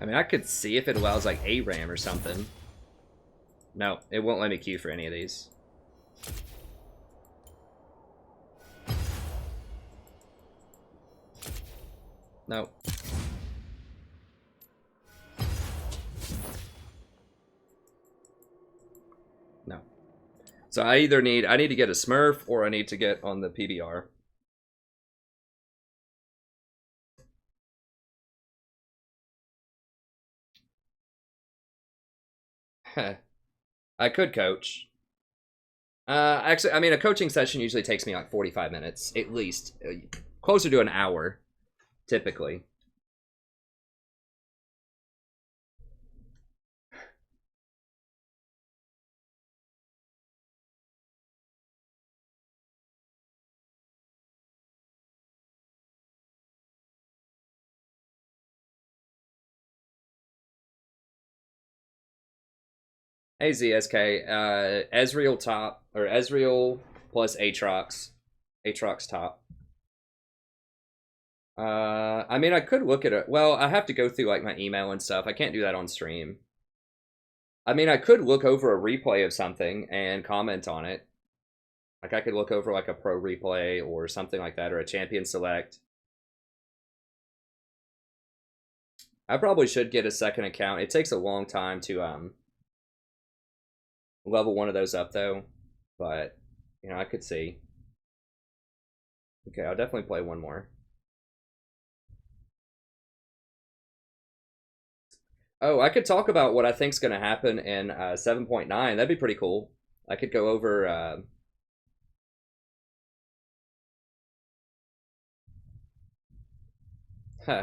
I mean, I could see if it allows like ARAM or something. No, it won't let me queue for any of these. No. No. So I either need to get a Smurf or I need to get on the PBR. I could coach. Actually, I mean, a coaching session usually takes me like 45 minutes, at least. Closer to an hour, typically. Hey ZSK, Ezreal top, or Ezreal plus Aatrox. Aatrox top. I mean, I could look at it. Well, I have to go through like my email and stuff. I can't do that on stream. I mean, I could look over a replay of something and comment on it. Like I could look over like a pro replay or something like that, or a champion select. I probably should get a second account. It takes a long time to level one of those up though, but you know, I could see. Okay, I'll definitely play one more. Oh, I could talk about what I think's going to happen in 7.9. That'd be pretty cool. I could go over huh.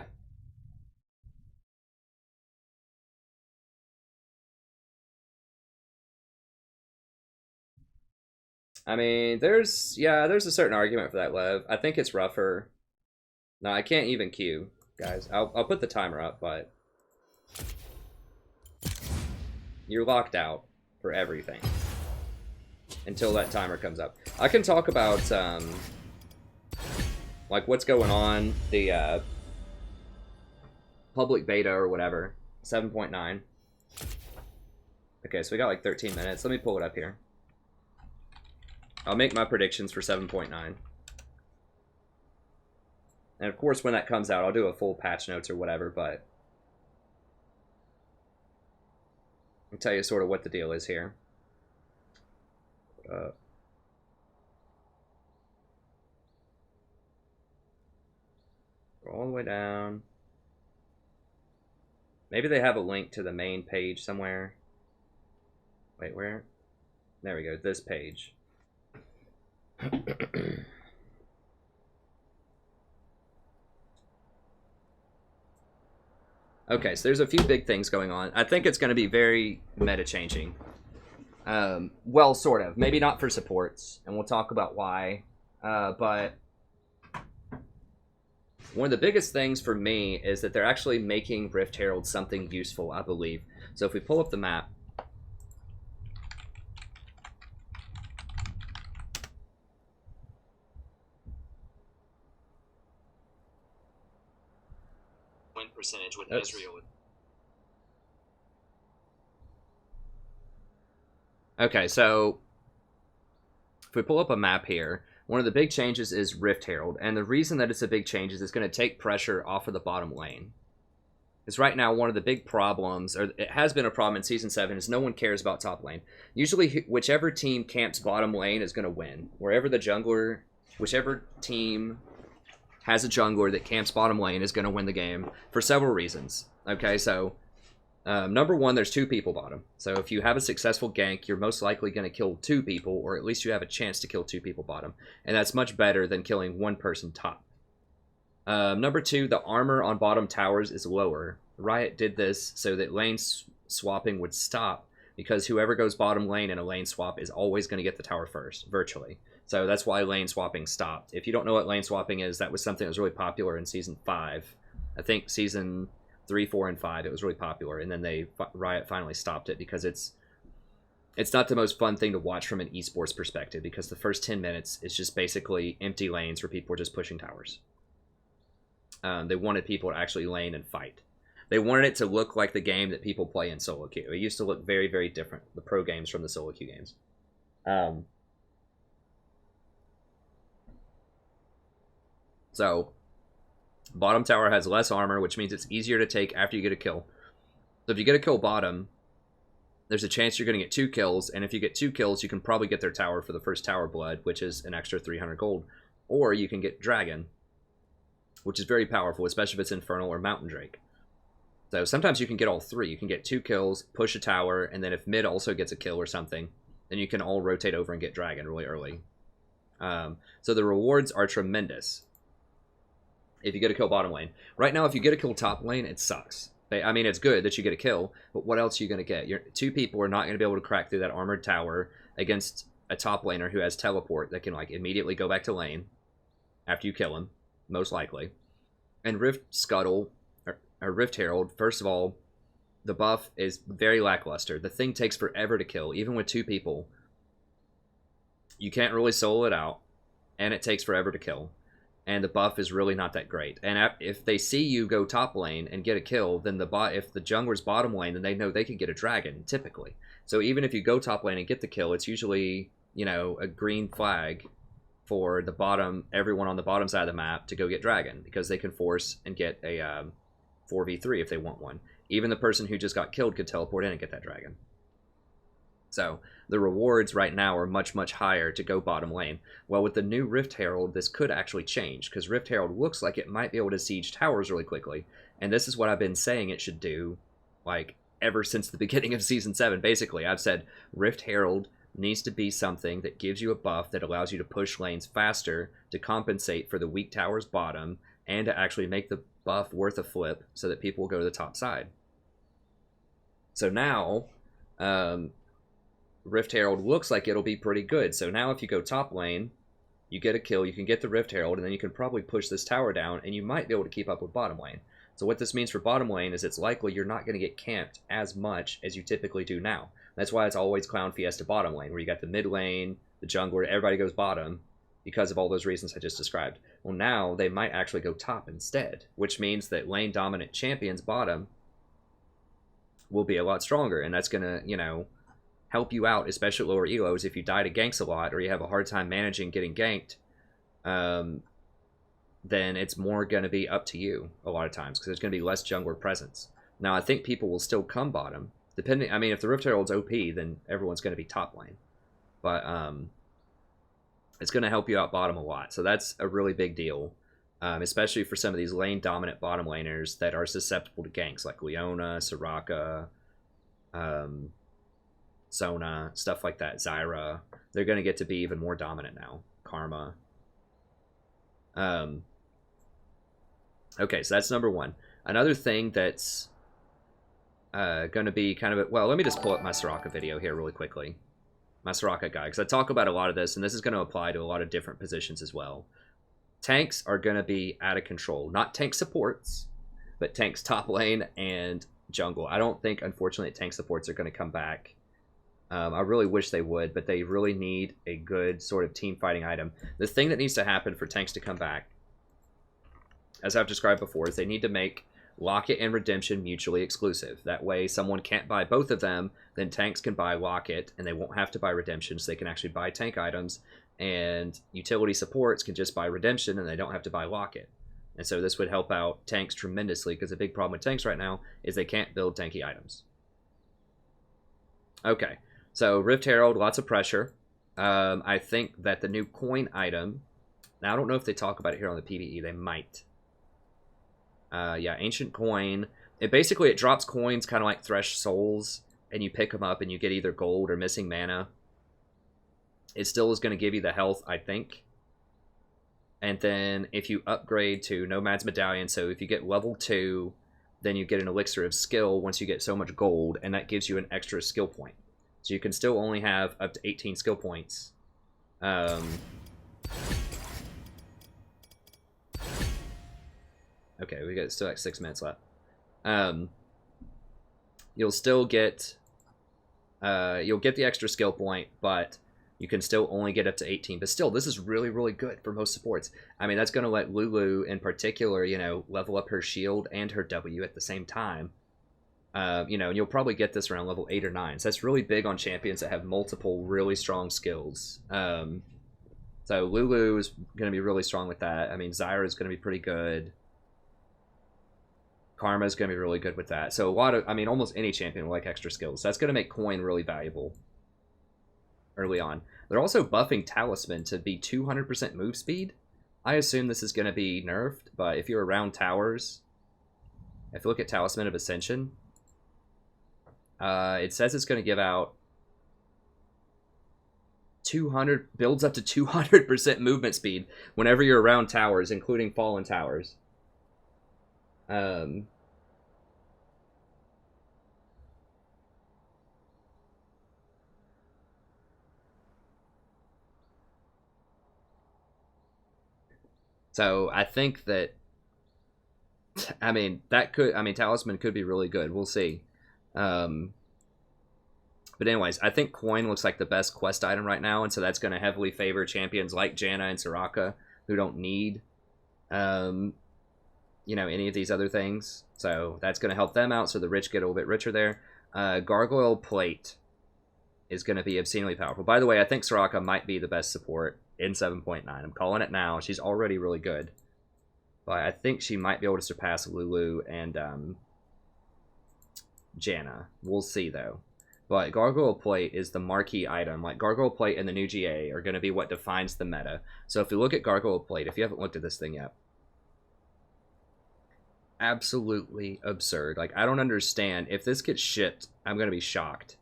I mean, there's a certain argument for that, Lev. I think it's rougher. No, I can't even queue, guys. I'll put the timer up, but you're locked out for everything until that timer comes up. I can talk about like what's going on, the public beta or whatever, 7.9. Okay, so we got like 13 minutes. Let me pull it up here. I'll make my predictions for 7.9. And of course, when that comes out, I'll do a full patch notes or whatever, but I'll tell you sort of what the deal is here. Go all the way down. Maybe they have a link to the main page somewhere. Wait, where? There we go, this page. Okay, so there's a few big things going on. I think it's going to be very meta-changing. Well, sort of. Maybe not for supports, and we'll talk about why. But one of the biggest things for me is that they're actually making Rift Herald something useful, I believe. So if we pull up the map, percentage with Ezreal. Okay, so if we pull up a map here, one of the big changes is Rift Herald, and the reason that it's a big change is it's going to take pressure off of the bottom lane. Because right now, one of the big problems, or it has been a problem in Season 7, is no one cares about top lane. Usually, whichever team camps bottom lane is going to win. Wherever the jungler, whichever team has a jungler that camps bottom lane is going to win the game for several reasons. Okay, so Number one, there's 2 people bottom. So if you have a successful gank, you're most likely going to kill 2 people, or at least you have a chance to kill 2 people bottom. And that's much better than killing 1 person top. Number 2, the armor on bottom towers is lower. Riot did this so that lane swapping would stop, because whoever goes bottom lane in a lane swap is always going to get the tower first, virtually. So that's why lane swapping stopped. If you don't know what lane swapping is, that was something that was really popular in Season 5. I think Season 3, 4, and 5, it was really popular, and then Riot finally stopped it because it's not the most fun thing to watch from an esports perspective, because the first 10 minutes is just basically empty lanes where people are just pushing towers. They wanted people to actually lane and fight. They wanted it to look like the game that people play in solo queue. It used to look very, very different, the pro games from the solo queue games. So, bottom tower has less armor, which means it's easier to take after you get a kill. So if you get a kill bottom, there's a chance you're going to get 2 kills, and if you get 2 kills, you can probably get their tower for the first tower blood, which is an extra 300 gold. Or you can get dragon, which is very powerful, especially if it's infernal or mountain drake. So sometimes you can get all 3. You can get 2 kills, push a tower, and then if mid also gets a kill or something, then you can all rotate over and get dragon really early. So the rewards are tremendous if you get a kill bottom lane. Right now, if you get a kill top lane, it sucks. I mean, it's good that you get a kill, but what else are you going to get? 2 people are not going to be able to crack through that armored tower against a top laner who has teleport that can like immediately go back to lane after you kill him, most likely. And Rift Scuttle, or Rift Herald, first of all, the buff is very lackluster. The thing takes forever to kill, even with 2 people. You can't really solo it out, and it takes forever to kill. And the buff is really not that great. And if they see you go top lane and get a kill, then if the jungler's bottom lane, then they know they can get a dragon, typically. So even if you go top lane and get the kill, it's usually, you know, a green flag for the bottom, everyone on the bottom side of the map to go get dragon, because they can force and get a 4v3 if they want one. Even the person who just got killed could teleport in and get that dragon. So the rewards right now are much, much higher to go bottom lane. Well, with the new Rift Herald, this could actually change, because Rift Herald looks like it might be able to siege towers really quickly. And this is what I've been saying it should do, like, ever since the beginning of Season 7, basically. I've said Rift Herald needs to be something that gives you a buff that allows you to push lanes faster to compensate for the weak towers bottom, and to actually make the buff worth a flip so that people will go to the top side. So now, Rift Herald looks like it'll be pretty good. So now if you go top lane, you get a kill, you can get the Rift Herald, and then you can probably push this tower down, and you might be able to keep up with bottom lane. So what this means for bottom lane is it's likely you're not going to get camped as much as you typically do now. That's why it's always Clown Fiesta bottom lane, where you got the mid lane, the jungler, everybody goes bottom, because of all those reasons I just described. Well, now they might actually go top instead, which means that lane dominant champions bottom will be a lot stronger, and that's going to, you know, help you out, especially lower elos. If you die to ganks a lot, or you have a hard time managing getting ganked, then it's more going to be up to you a lot of times, because there's going to be less jungler presence. Now, I think people will still come bottom, depending. I mean, if the Rift Herald's OP, then everyone's going to be top lane, but it's going to help you out bottom a lot. So that's a really big deal, especially for some of these lane dominant bottom laners that are susceptible to ganks, like Leona, Soraka, Sona, stuff like that, Zyra. They're going to get to be even more dominant now. Karma. Okay, so that's number one. Another thing that's going to be kind of... Well, let me just pull up my Soraka video here really quickly. My Soraka guy, because I talk about a lot of this, and this is going to apply to a lot of different positions as well. Tanks are going to be out of control. Not tank supports, but tanks top lane and jungle. I don't think, unfortunately, tank supports are going to come back. I really wish they would, but they really need a good sort of team fighting item. The thing that needs to happen for tanks to come back, as I've described before, is they need to make Locket and Redemption mutually exclusive. That way someone can't buy both of them, then tanks can buy Locket, and they won't have to buy Redemption, so they can actually buy tank items, and utility supports can just buy Redemption, and they don't have to buy Locket. And so this would help out tanks tremendously, because the big problem with tanks right now is they can't build tanky items. Okay, so Rift Herald, lots of pressure. I think that the new coin item, now I don't know if they talk about it here on the PvE, they might. Yeah, Ancient Coin, it drops coins kind of like Thresh Souls, and you pick them up and you get either gold or missing mana. It still is going to give you the health, I think. And then if you upgrade to Nomad's Medallion, so if you get level 2, then you get an Elixir of Skill once you get so much gold, and that gives you an extra skill point. So you can still only have up to 18 skill points. Okay, we got still like 6 minutes left. You'll still get the extra skill point, but you can still only get up to 18. But still, this is really, really good for most supports. I mean, that's going to let Lulu, in particular, you know, level up her shield and her W at the same time. You know, and you'll probably get this around level 8 or 9. So that's really big on champions that have multiple really strong skills. So Lulu is going to be really strong with that. I mean, Zyra is going to be pretty good. Karma is going to be really good with that. So almost any champion will like extra skills. That's going to make coin really valuable early on. They're also buffing Talisman to be 200% move speed. I assume this is going to be nerfed, but if you're around towers, if you look at Talisman of Ascension, it says it's going to give out 200, builds up to 200% movement speed whenever you're around towers, including fallen towers. So I think that, I mean, Talisman could be really good. We'll see. But anyways, I think coin looks like the best quest item right now, and so that's going to heavily favor champions like Janna and Soraka, who don't need, you know, any of these other things. So that's going to help them out, so the rich get a little bit richer there. Gargoyle Plate is going to be obscenely powerful. By the way, I think Soraka might be the best support in 7.9. I'm calling it now. She's already really good. But I think she might be able to surpass Lulu and Janna. We'll see, though. But Gargoyle Plate is the marquee item. Like, Gargoyle Plate and the new GA are going to be what defines the meta. So if you look at Gargoyle Plate, if you haven't looked at this thing yet, absolutely absurd. Like, I don't understand. If this gets shipped, I'm going to be shocked.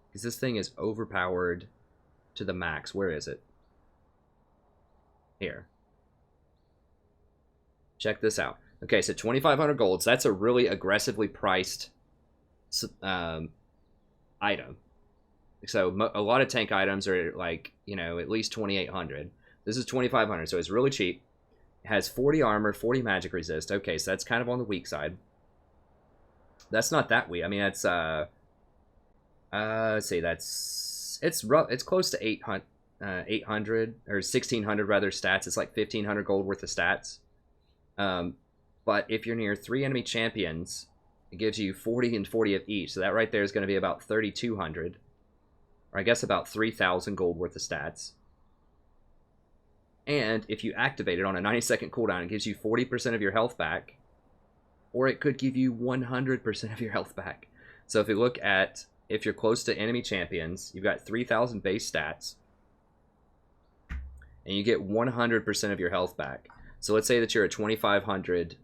Because this thing is overpowered to the max. Where is it? Here. Check this out. Okay, so 2,500 gold. So that's a really aggressively priced item. So a lot of tank items are like, you know, at least 2,800. This is 2,500, so it's really cheap. It has 40 armor, 40 magic resist. Okay, so that's kind of on the weak side. That's not that weak. I mean, that's let's see, it's close to 800 or 1,600 rather stats. It's like 1,500 gold worth of stats. But if you're near 3 enemy champions, it gives you 40 and 40 of each. So that right there is going to be about 3,200. Or I guess about 3,000 gold worth of stats. And if you activate it on a 90-second cooldown, it gives you 40% of your health back. Or it could give you 100% of your health back. So if you look at, if you're close to enemy champions, you've got 3,000 base stats. And you get 100% of your health back. So let's say that you're a 2,500...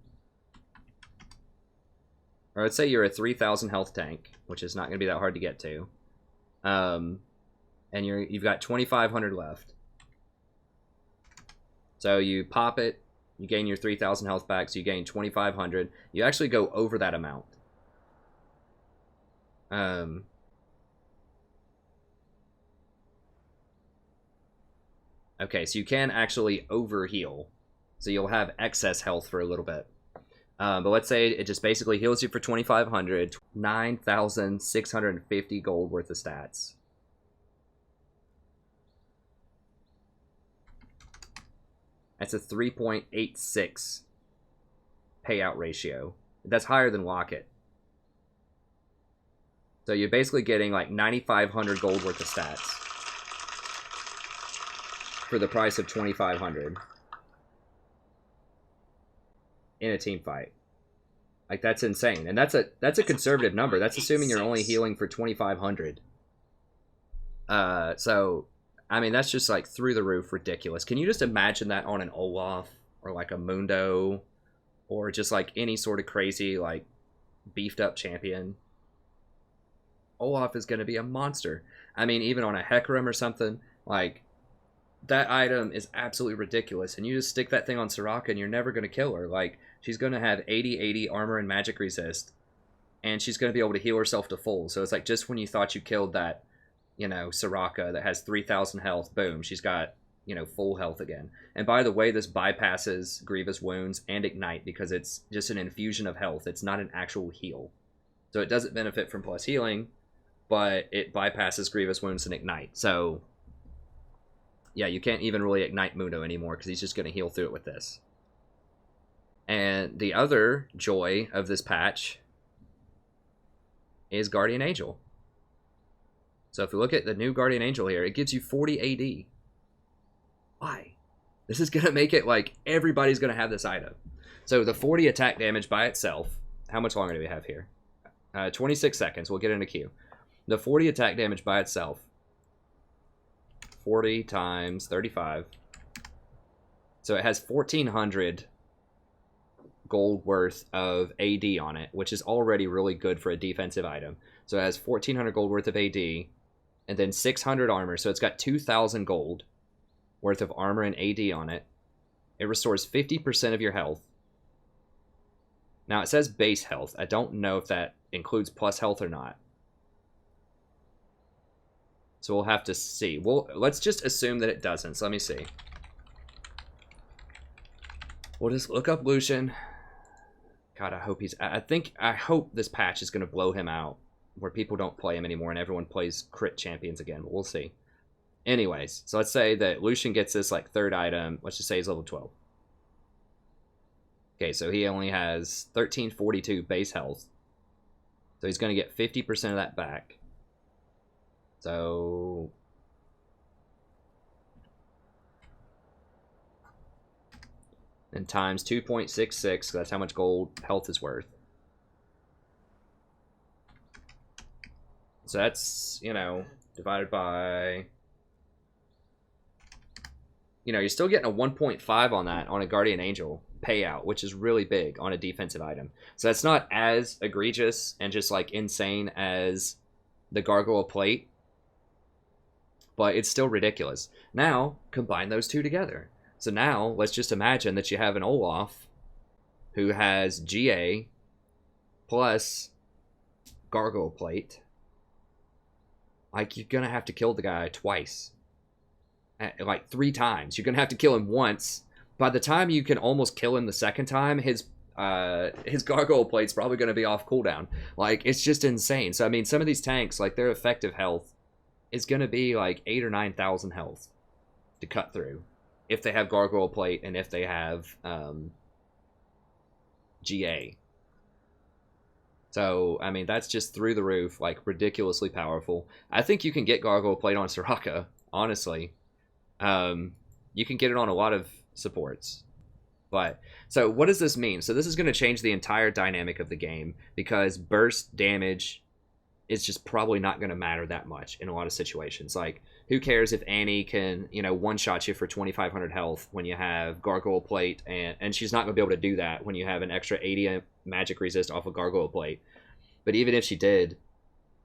Or let's say you're a 3,000 health tank, which is not going to be that hard to get to. And you've got 2,500 left. So you pop it, you gain your 3,000 health back, so you gain 2,500. You actually go over that amount. Okay, so you can actually overheal. So you'll have excess health for a little bit. But let's say it just basically heals you for 2,500, 9,650 gold worth of stats. That's a 3.86 payout ratio. That's higher than Locket. So you're basically getting like 9,500 gold worth of stats for the price of 2,500 in a team fight. Like, that's insane. And that's a conservative number. That's assuming you're only healing for 2,500. So I mean, that's just like through the roof ridiculous. Can you just imagine that on an Olaf or like a Mundo or just like any sort of crazy like beefed up champion, Olaf is going to be a monster. I mean, even on a Hecarim or something, like, that item is absolutely ridiculous. And you just stick that thing on Soraka and you're never going to kill her. Like, she's going to have 80/80 armor and magic resist. And she's going to be able to heal herself to full. So it's like, just when you thought you killed that, you know, Soraka that has 3,000 health, boom, she's got, you know, full health again. And by the way, this bypasses Grievous Wounds and Ignite because it's just an infusion of health. It's not an actual heal. So it doesn't benefit from plus healing, but it bypasses Grievous Wounds and Ignite. So, yeah, you can't even really Ignite Mundo anymore because he's just going to heal through it with this. And the other joy of this patch is Guardian Angel. So if you look at the new Guardian Angel here, it gives you 40 AD. Why? This is going to make it like everybody's going to have this item. So the 40 attack damage by itself, how much longer do we have here? 26 seconds, we'll get in a queue. The 40 attack damage by itself, 40 times 35. So it has 1,400 gold worth of AD on it, which is already really good for a defensive item. So it has 1,400 gold worth of AD, and then 600 armor. So it's got 2,000 gold worth of armor and AD on it. It restores 50% of your health. Now it says base health. I don't know if that includes plus health or not. So we'll have to see. Well, let's just assume that it doesn't. So let me see. We'll just look up Lucian. God, I hope I hope this patch is going to blow him out, where people don't play him anymore and everyone plays crit champions again, but we'll see. Anyways, so let's say that Lucian gets this like third item. Let's just say he's level 12. Okay, so he only has 1342 base health. So he's going to get 50% of that back. So and times 2.66, that's how much gold health is worth. So that's, you know, divided by, you know, you're still getting a 1.5 on that on a Guardian Angel payout, which is really big on a defensive item. So that's not as egregious and just like insane as the Gargoyle Plate, but it's still ridiculous. Now, combine those two together. So now, let's just imagine that you have an Olaf who has GA plus Gargoyle Plate. Like, you're going to have to kill the guy twice. Like, 3 times. You're going to have to kill him once. By the time you can almost kill him the second time, his Gargoyle Plate's probably going to be off cooldown. Like, it's just insane. So, I mean, some of these tanks, like, their effective health is going to be, like, 8,000 or 9,000 health to cut through. If they have Gargoyle Plate and if they have GA. So, I mean, that's just through the roof, like, ridiculously powerful. I think you can get Gargoyle Plate on Soraka, honestly. You can get it on a lot of supports. But, so what does this mean? So this is going to change the entire dynamic of the game, because burst damage is just probably not going to matter that much in a lot of situations. Like, who cares if Annie can, you know, one-shot you for 2,500 health when you have Gargoyle Plate, and she's not going to be able to do that when you have an extra 80 magic resist off of Gargoyle Plate. But even if she did,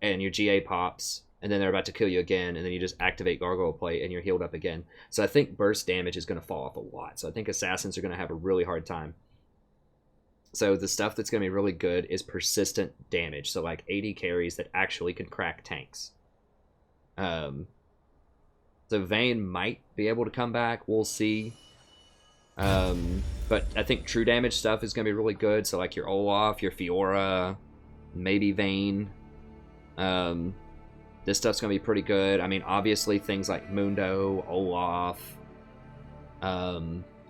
and your GA pops, and then they're about to kill you again, and then you just activate Gargoyle Plate, and you're healed up again. So I think burst damage is going to fall off a lot. So I think assassins are going to have a really hard time. So the stuff that's going to be really good is persistent damage. So like 80 carries that actually can crack tanks. So Vayne might be able to come back. We'll see. But I think true damage stuff is going to be really good. So like your Olaf, your Fiora, maybe Vayne. This stuff's going to be pretty good. I mean, obviously things like Mundo, Olaf.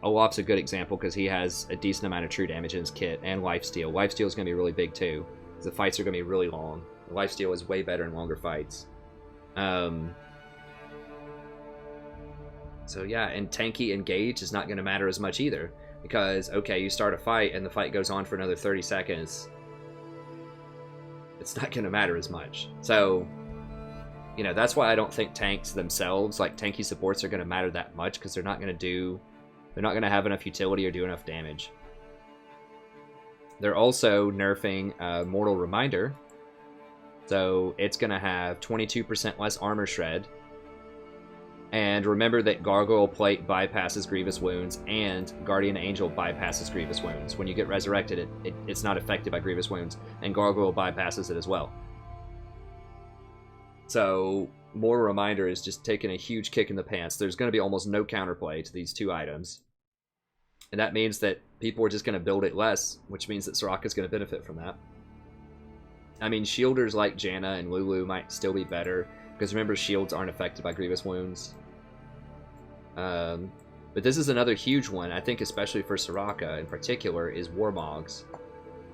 Olaf's a good example because he has a decent amount of true damage in his kit, and Lifesteal. Lifesteal is going to be really big too, because the fights are going to be really long. Lifesteal is way better in longer fights. So yeah, and tanky engage is not going to matter as much either, because, okay, you start a fight and the fight goes on for another 30 seconds. It's not going to matter as much. So, you know, that's why I don't think tanks themselves, like tanky supports, are going to matter that much, because they're not going to have enough utility or do enough damage. They're also nerfing Mortal Reminder. So it's going to have 22% less armor shred. And remember that Gargoyle Plate bypasses Grievous Wounds, and Guardian Angel bypasses Grievous Wounds. When you get resurrected, it's not affected by Grievous Wounds, and Gargoyle bypasses it as well. So, Mortal Reminder is just taking a huge kick in the pants. There's going to be almost no counterplay to these two items. And that means that people are just going to build it less, which means that Soraka's going to benefit from that. I mean, shielders like Janna and Lulu might still be better, because remember, shields aren't affected by Grievous Wounds. But this is another huge one, I think especially for Soraka in particular, is Warmogs,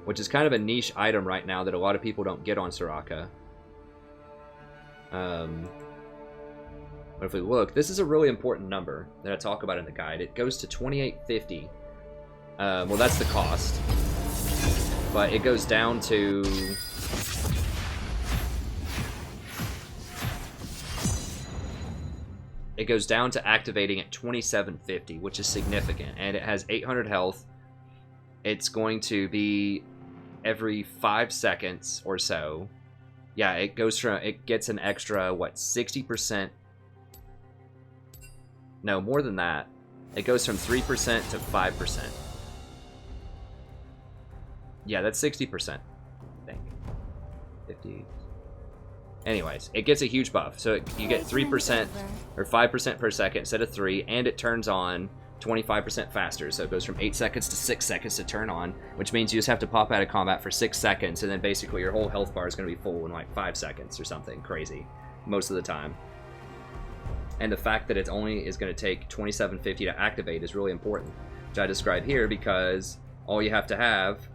which is kind of a niche item right now that a lot of people don't get on Soraka. But if we look, this is a really important number that I talk about in the guide. It goes to 2850. Well, that's the cost. But it goes down to... It goes down to activating at 2750, which is significant. And it has 800 health. It's going to be every 5 seconds or so. Yeah, it goes from, it gets an extra, what, 60%? No, more than that. It goes from 3% to 5%. Yeah, that's 60%, I think. 50. Anyways, it gets a huge buff. So you get 3% or 5% per second instead of 3, and it turns on 25% faster. So it goes from 8 seconds to 6 seconds to turn on, which means you just have to pop out of combat for 6 seconds, and then basically your whole health bar is going to be full in like 5 seconds or something crazy most of the time. And the fact that it only is going to take 2750 to activate is really important, which I describe here because all you have to have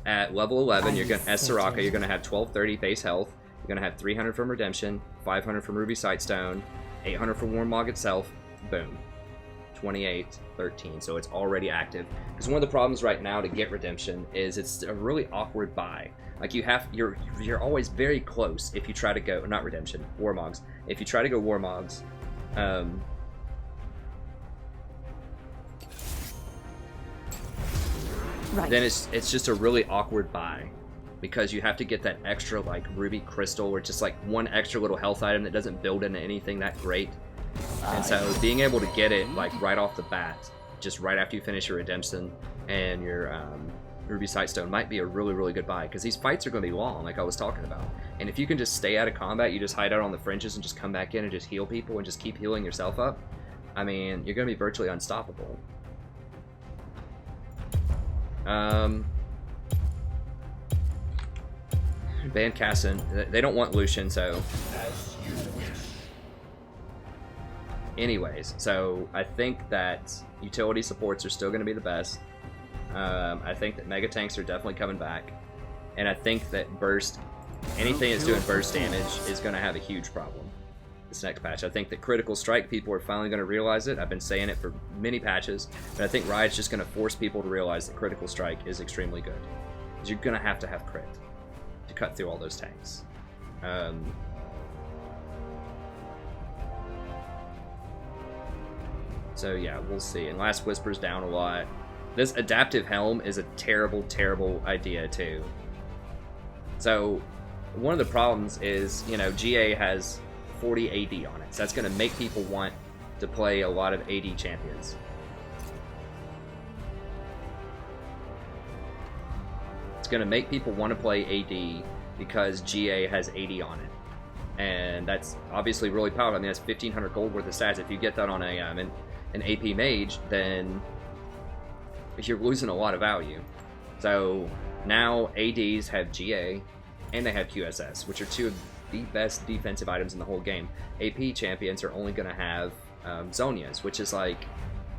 at level 11, you're going as Soraka, you're going to have 1230 base health. You're going to have 300 from Redemption, 500 from Ruby Sightstone, 800 from Warmog itself. Boom. 2813. So it's already active. Because one of the problems right now to get Redemption is it's a really awkward buy. Like you're always very close if you try to go, not Redemption, Warmogs. If you try to go Warmogs, then it's just a really awkward buy. Because you have to get that extra like Ruby Crystal or just like one extra little health item that doesn't build into anything that great. And so being able to get it like right off the bat, just right after you finish your Redemption and your Ruby Sightstone might be a really, really good buy. Because these fights are going to be long, like I was talking about. And if you can just stay out of combat, you just hide out on the fringes and just come back in and just heal people and just keep healing yourself up. I mean, you're going to be virtually unstoppable. Ban Cassin. They don't want Lucian, so... Anyways, so I think that utility supports are still going to be the best. I think that Mega Tanks are definitely coming back. And I think that Burst, anything that's doing burst damage is going to have a huge problem this next patch. I think that Critical Strike, people are finally going to realize it. I've been saying it for many patches, but I think Riot's just going to force people to realize that Critical Strike is extremely good. Because you're going to have crit to cut through all those tanks. So yeah, we'll see. And Last Whisper's down a lot. This Adaptive Helm is a terrible, terrible idea too. So one of the problems is, you know, GA has 40 AD on it. So that's going to make people want to play a lot of AD champions. It's going to make people want to play AD because GA has 80 on it. And that's obviously really powerful. I mean, that's 1,500 gold worth of stats. If you get that on an AP mage, then you're losing a lot of value. So now ADs have GA and they have QSS, which are two of the best defensive items in the whole game. AP champions are only going to have Zonias, which is like,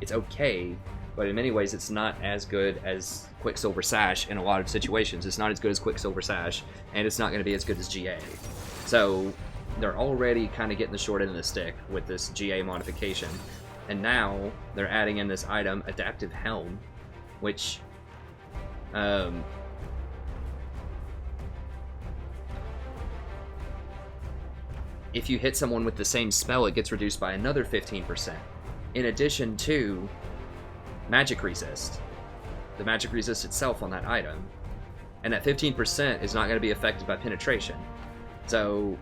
it's okay, but in many ways it's not as good as Quicksilver Sash in a lot of situations. It's not as good as Quicksilver Sash, and it's not going to be as good as GA. So they're already kind of getting the short end of the stick with this GA modification. And now they're adding in this item, Adaptive Helm, which if you hit someone with the same spell, it gets reduced by another 15%. In addition to magic resist. The magic resist itself on that item. and that 15% is not going to be affected by penetration. So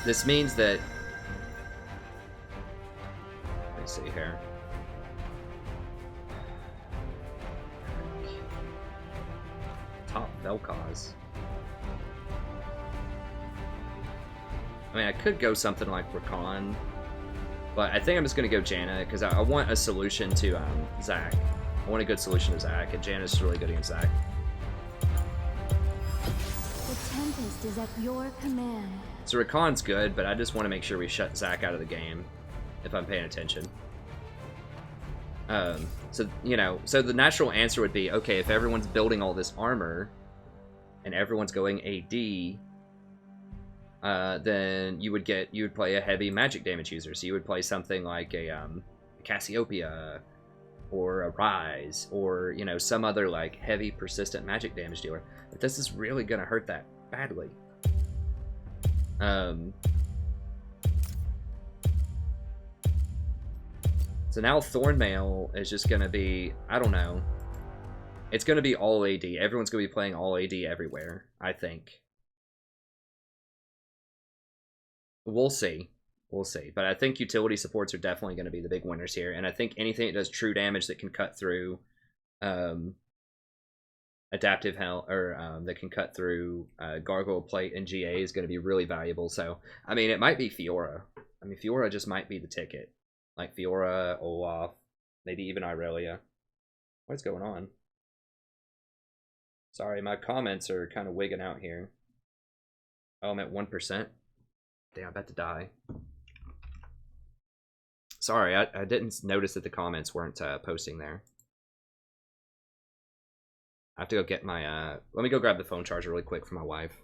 this means that, let me see here. Top Vel'Koz. I mean, I could go something like Rakan, but I think I'm just going to go Janna, because I want a solution to Zac. I want a good solution to Zac, and Janna's really good against Zac. The Tempest is at your command. So Rakan's good, but I just want to make sure we shut Zac out of the game, if I'm paying attention. So, you know, so the natural answer would be, okay, if everyone's building all this armor, and everyone's going AD, then you would play a heavy magic damage user. So you would play something like a Cassiopeia, or a Rise, or, you know, some other like heavy persistent magic damage dealer. But this is really gonna hurt that badly. So now Thornmail is just gonna be, I don't know. It's gonna be all AD. Everyone's gonna be playing all AD everywhere, I think. We'll see. We'll see. But I think utility supports are definitely going to be the big winners here. And I think anything that does true damage that can cut through adaptive health, or that can cut through Gargoyle Plate and GA is going to be really valuable. So, I mean, it might be Fiora. I mean, Fiora just might be the ticket. Like Fiora, Olaf, maybe even Irelia. What's going on? Sorry, my comments are kind of wigging out here. Oh, I'm at 1%. Damn, I'm about to die. Sorry, I didn't notice that the comments weren't posting there. I have to go get my, let me go grab the phone charger really quick for my wife.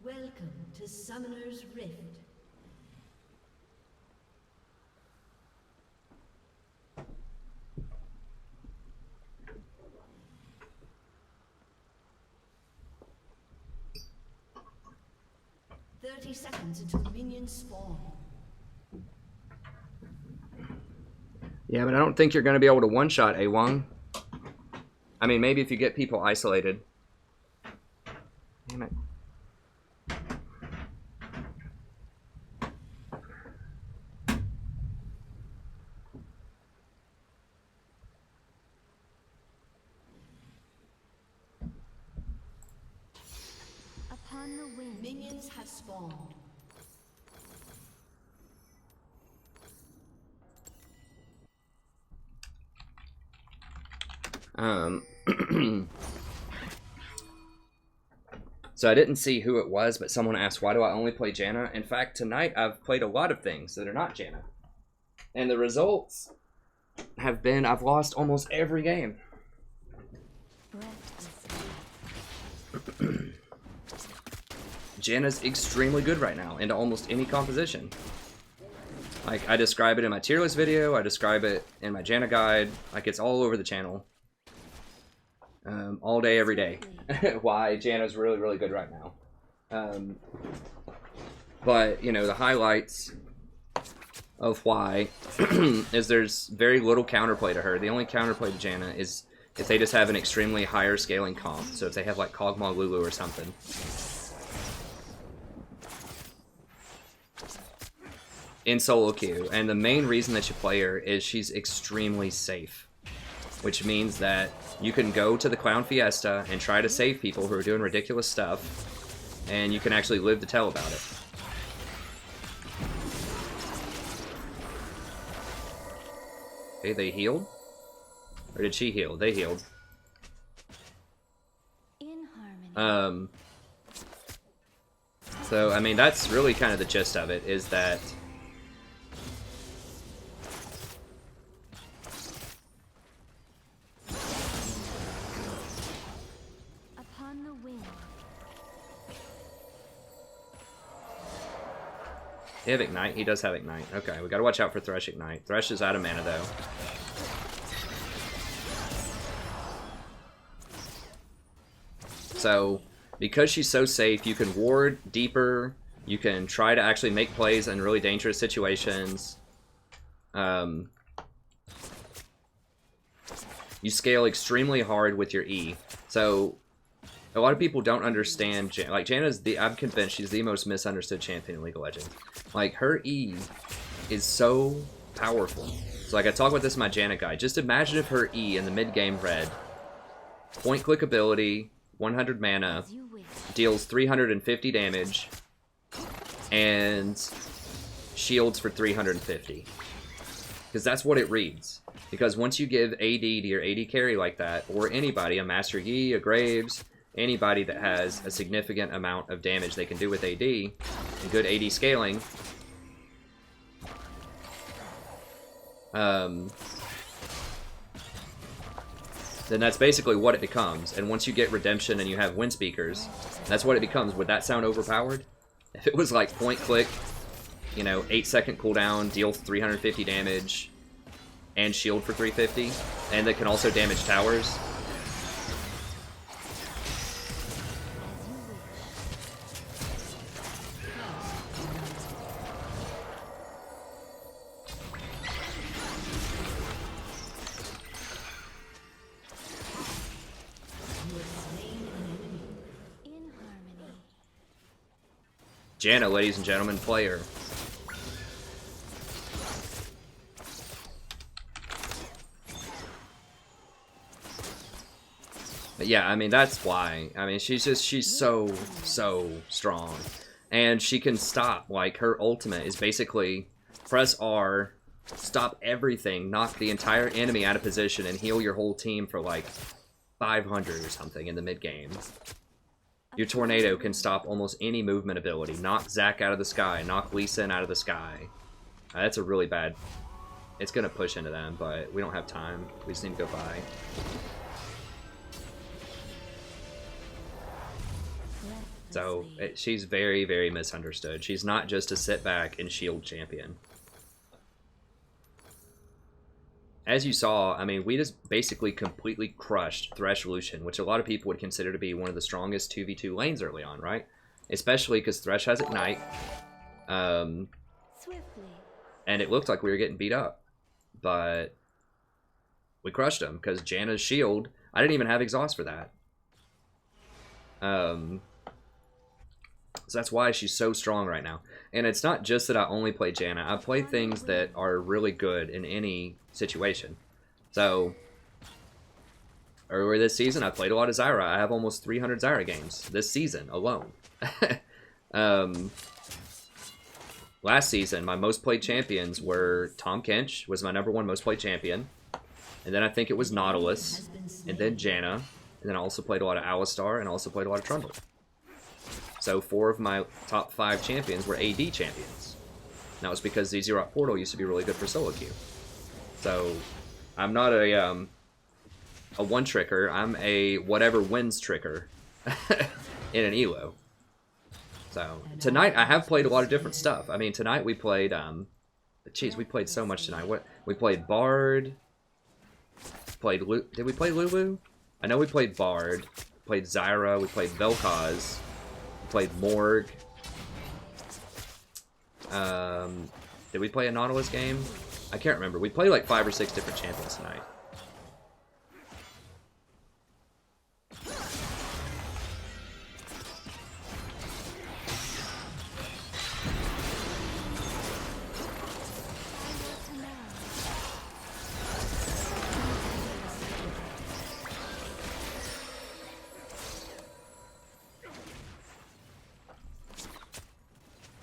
Welcome to Summoner's Rift. "30 seconds until minions spawn." Yeah, but I don't think you're going to be able to one-shot A1. I mean, maybe if you get people isolated. Damn it. Upon the wind. Minions have spawned. So I didn't see who it was, but someone asked, why do I only play Janna? In fact, tonight I've played a lot of things that are not Janna. And the results have been, I've lost almost every game. Janna's extremely good right now into almost any composition. Like, I describe it in my tier list video, I describe it in my Janna guide, like it's all over the channel. All day, every day. Why Janna's really, really good right now. But, you know, the highlights of why is there's very little counterplay to her. The only counterplay to Janna is if they just have an extremely higher scaling comp. So if they have like Kog'Maw Lulu or something. In solo queue. And the main reason that you play her is she's extremely safe. Which means that you can go to the Clown Fiesta and try to save people who are doing ridiculous stuff, and you can actually live to tell about it. Okay, they healed? Or did she heal? They healed. In harmony. So, I mean, that's really kind of the gist of it, is that He have Ignite? He does have Ignite. Okay, we gotta watch out for Thresh Ignite. Thresh is out of mana, though. So, because she's so safe, you can ward deeper. You can try to actually make plays in really dangerous situations. You scale extremely hard with your E. So, a lot of people don't understand Janna. Like, Janna's I'm convinced she's the most misunderstood champion in League of Legends. Like, her E is so powerful. So, like, I talk about this in my Janna guide. Just imagine if her E in the mid-game red, point-click ability, 100 mana, deals 350 damage, and shields for 350. Because that's what it reads. Because once you give AD to your AD carry like that, or anybody, a Master Yi, a Graves, anybody that has a significant amount of damage they can do with AD, and good AD scaling, then that's basically what it becomes. And once you get Redemption and you have Wind Speakers, that's what it becomes. Would that sound overpowered? If it was like point click, you know, 8-second cooldown, deal 350 damage, and shield for 350, and that can also damage towers. Janna, ladies and gentlemen, player. But yeah, I mean, that's why. I mean, she's so strong. And she can stop. Like, her ultimate is basically press R, stop everything, knock the entire enemy out of position, and heal your whole team for like 500 or something in the mid-game. Your Tornado can stop almost any movement ability. Knock Zac out of the sky, knock Lee Sin out of the sky. That's a really bad... It's going to push into them, but we don't have time. We just need to go by. So, she's very, very misunderstood. She's not just a sit back and shield champion. As you saw, I mean, we just basically completely crushed Thresh Lucian, which a lot of people would consider to be one of the strongest 2v2 lanes early on, right? Especially because Thresh has Ignite. And it looked like we were getting beat up. But we crushed him because Janna's shield, I didn't even have exhaust for that. So that's why she's so strong right now. And it's not just that I only play Janna. I play things that are really good in any situation. So, earlier this season, I played a lot of Zyra. I have almost 300 Zyra games this season alone. Last season, my most played champions were Tom Kench, was my #1 most played champion. And then I think it was Nautilus, and then Janna. And then I also played a lot of Alistar, and I also played a lot of Trundle. So 4 of my top 5 champions were AD champions. And that was because the Zyra Portal used to be really good for solo queue. So I'm not a one-tricker. I'm a whatever wins tricker in an elo. So tonight I have played a lot of different stuff. I mean, tonight we played, jeez, we played so much tonight. We played Bard. Did we play Lulu? I know we played Bard. Played Zyra. We played Vel'Koz. Played Morg. Did we play a Nautilus game? I can't remember. We played like 5 or 6 different champions tonight.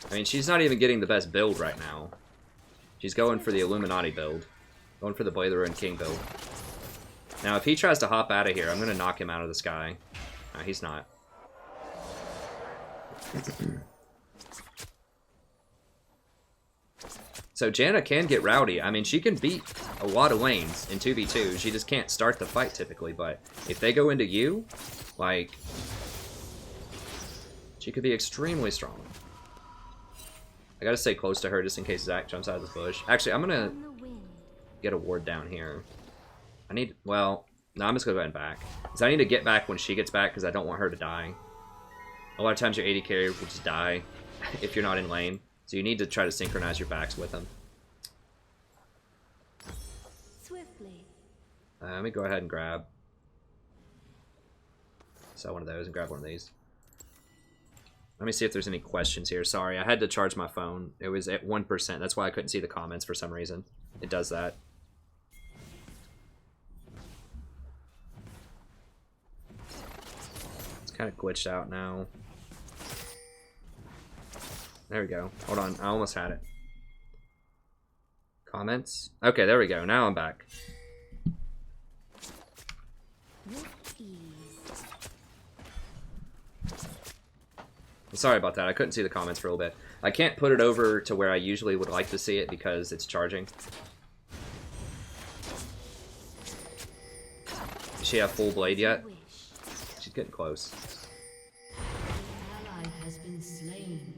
I mean, she's not even getting the best build right now. She's going for the Illuminati build. Going for the Blade of the Ruined King build. Now, if he tries to hop out of here, I'm going to knock him out of the sky. No, he's not. So Janna can get rowdy. I mean, she can beat a lot of lanes in 2v2. She just can't start the fight typically. But if they go into you, like, she could be extremely strong. I gotta stay close to her just in case Zach jumps out of this bush. Actually, I'm gonna On the wind. get a ward down here. I need, well, no, I'm just gonna go ahead and back. So I need to get back when she gets back because I don't want her to die. A lot of times your AD carry will just die if you're not in lane. So you need to try to synchronize your backs with them. Swiftly. Let me go ahead and grab. Sell one of those and grab one of these. Let me see if there's any questions here. Sorry, I had to charge my phone. It was at 1%. That's why I couldn't see the comments for some reason. It does that. It's kind of glitched out now. There we go. Hold on. I almost had it. Comments? Okay, there we go. Now I'm back. With ease. Sorry about that. I couldn't see the comments for a little bit. I can't put it over to where I usually would like to see it because it's charging. Does she have full blade yet? She's getting close. An ally has been slain.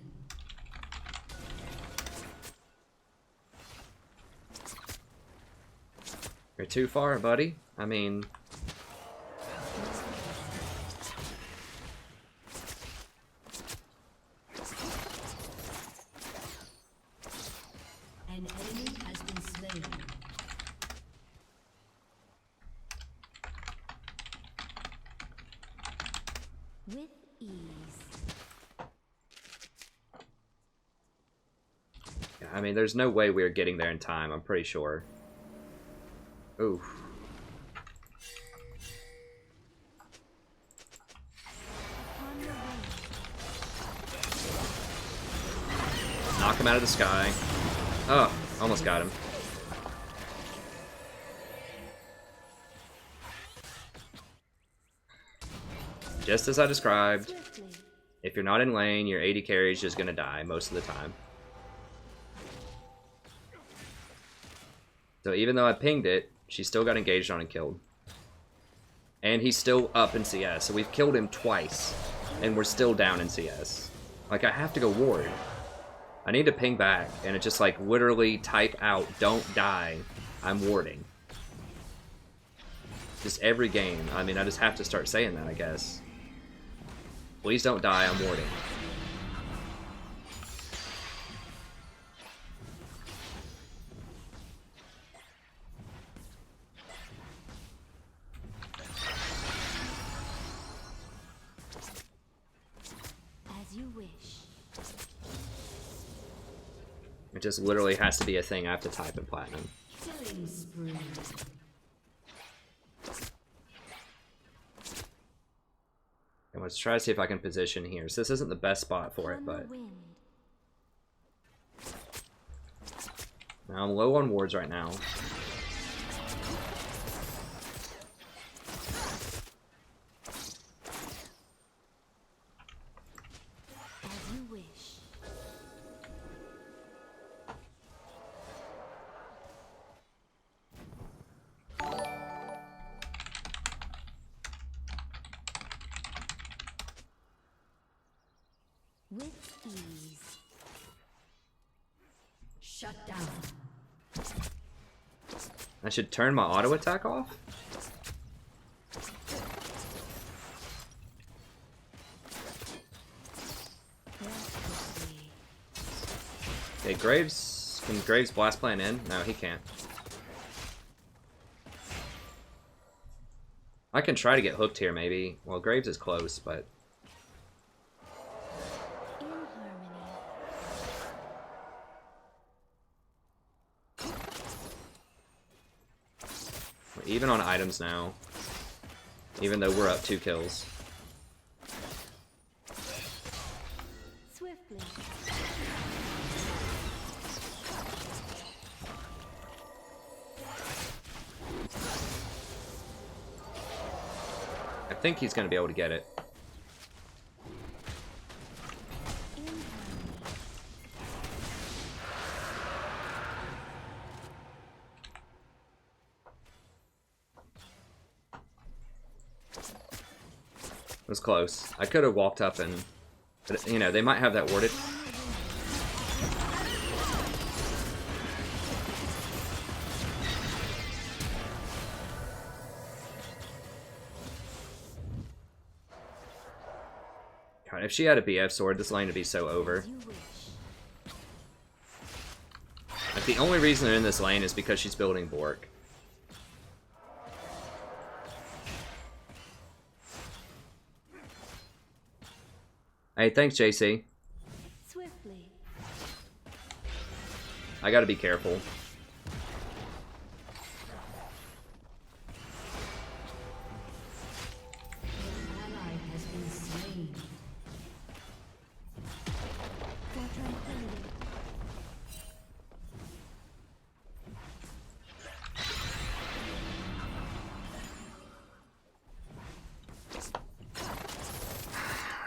You're too far, buddy. I mean... An enemy has been slain. With ease. Yeah, I mean, there's no way we're getting there in time, I'm pretty sure. Oof. On the wind. Knock him out of the sky. Oh, almost got him. Just as I described, Swiftly. if you're not in lane, your AD carry is just gonna die most of the time. So even though I pinged it, she still got engaged on and killed. And he's still up in CS, so we've killed him twice, and we're still down in CS. Like, I have to go ward. I need to ping back, and it just like literally type out, don't die, I'm warding. Just every game. I mean, I just have to start saying that, I guess. Please don't die, I'm warding. As you wish. It just literally has to be a thing I have to type in platinum. Killing spree. And let's try to see if I can position here. So this isn't the best spot for it, On but the wind. now I'm low on wards right now. As you wish. With ease. Shut down. I should turn my auto attack off? Rapidly. Okay, Graves. Can Graves blast plan in? No, he can't. I can try to get hooked here, maybe. Well, Graves is close, but... In harmony. we're even on items now. Even though we're up 2 kills. Swiftly. I think he's going to be able to get it. In harmony. It was close. I could have walked up and... But, you know, they might have that warded. God, if she had a BF sword, this lane would be so over. Like, the only reason they're in this lane is because she's building Bork. Hey, thanks, JC. Swiftly. I gotta be careful.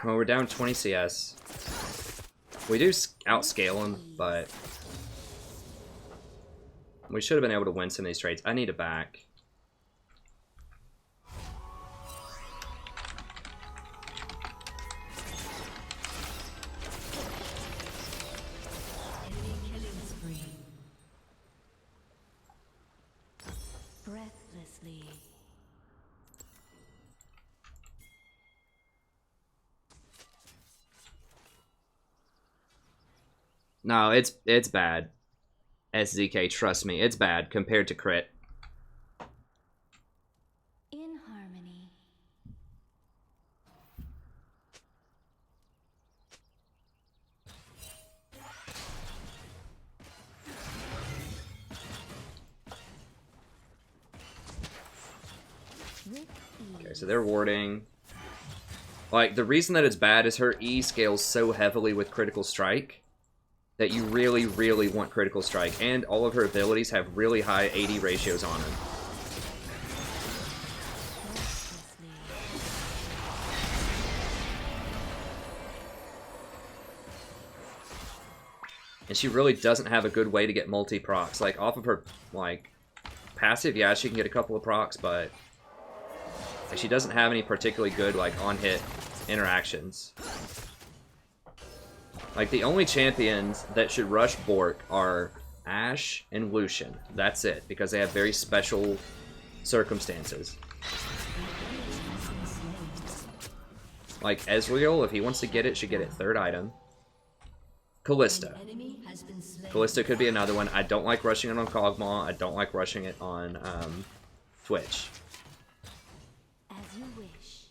Well, we're down 20 CS. We do outscale him, but we should have been able to win some of these trades. I need a back. Breathlessly. No, it's bad. SZK, trust me, it's bad compared to crit. In harmony. Okay, so they're warding. Like, the reason that it's bad is her E scales so heavily with critical strike that you really, really want critical strike. And all of her abilities have really high AD ratios on them. And she really doesn't have a good way to get multi-procs. Like, off of her, like, passive, yeah, she can get a couple of procs, but she doesn't have any particularly good, like, on-hit interactions. Like, the only champions that should rush Bork are Ashe and Lucian. That's it, because they have very special circumstances. Like, Ezreal, if he wants to get it, should get it third item. Kalista. Kalista could be another one. I don't like rushing it on Kog'Maw. I don't like rushing it on Twitch. As you wish.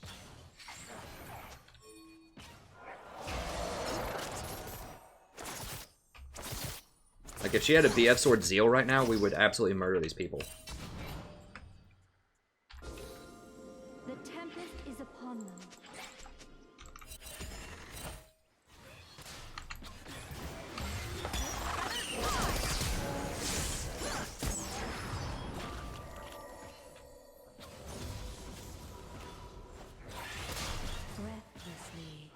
Like, if she had a BF Sword Zeal right now, we would absolutely murder these people. The tempest is upon them. Breathlessly.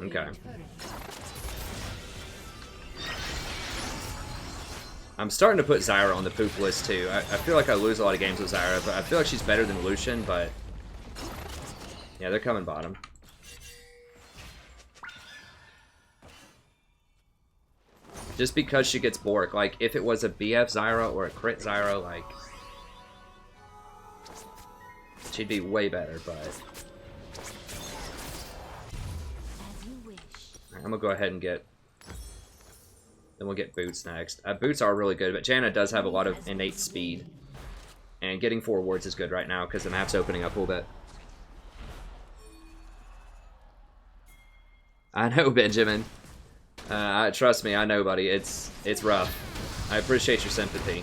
Okay. I'm starting to put Zyra on the poop list too. I feel like I lose a lot of games with Zyra, but I feel like she's better than Lucian, but yeah, they're coming bottom. Just because she gets Bork, like if it was a BF Zyra or a crit Zyra, like she'd be way better, but I'm gonna go ahead and get. Then we'll get Boots next. Boots are really good, but Janna does have a lot of innate speed. And getting 4 wards is good right now because the map's opening up a little bit. I know, Benjamin. Trust me, I know, buddy. It's rough. I appreciate your sympathy.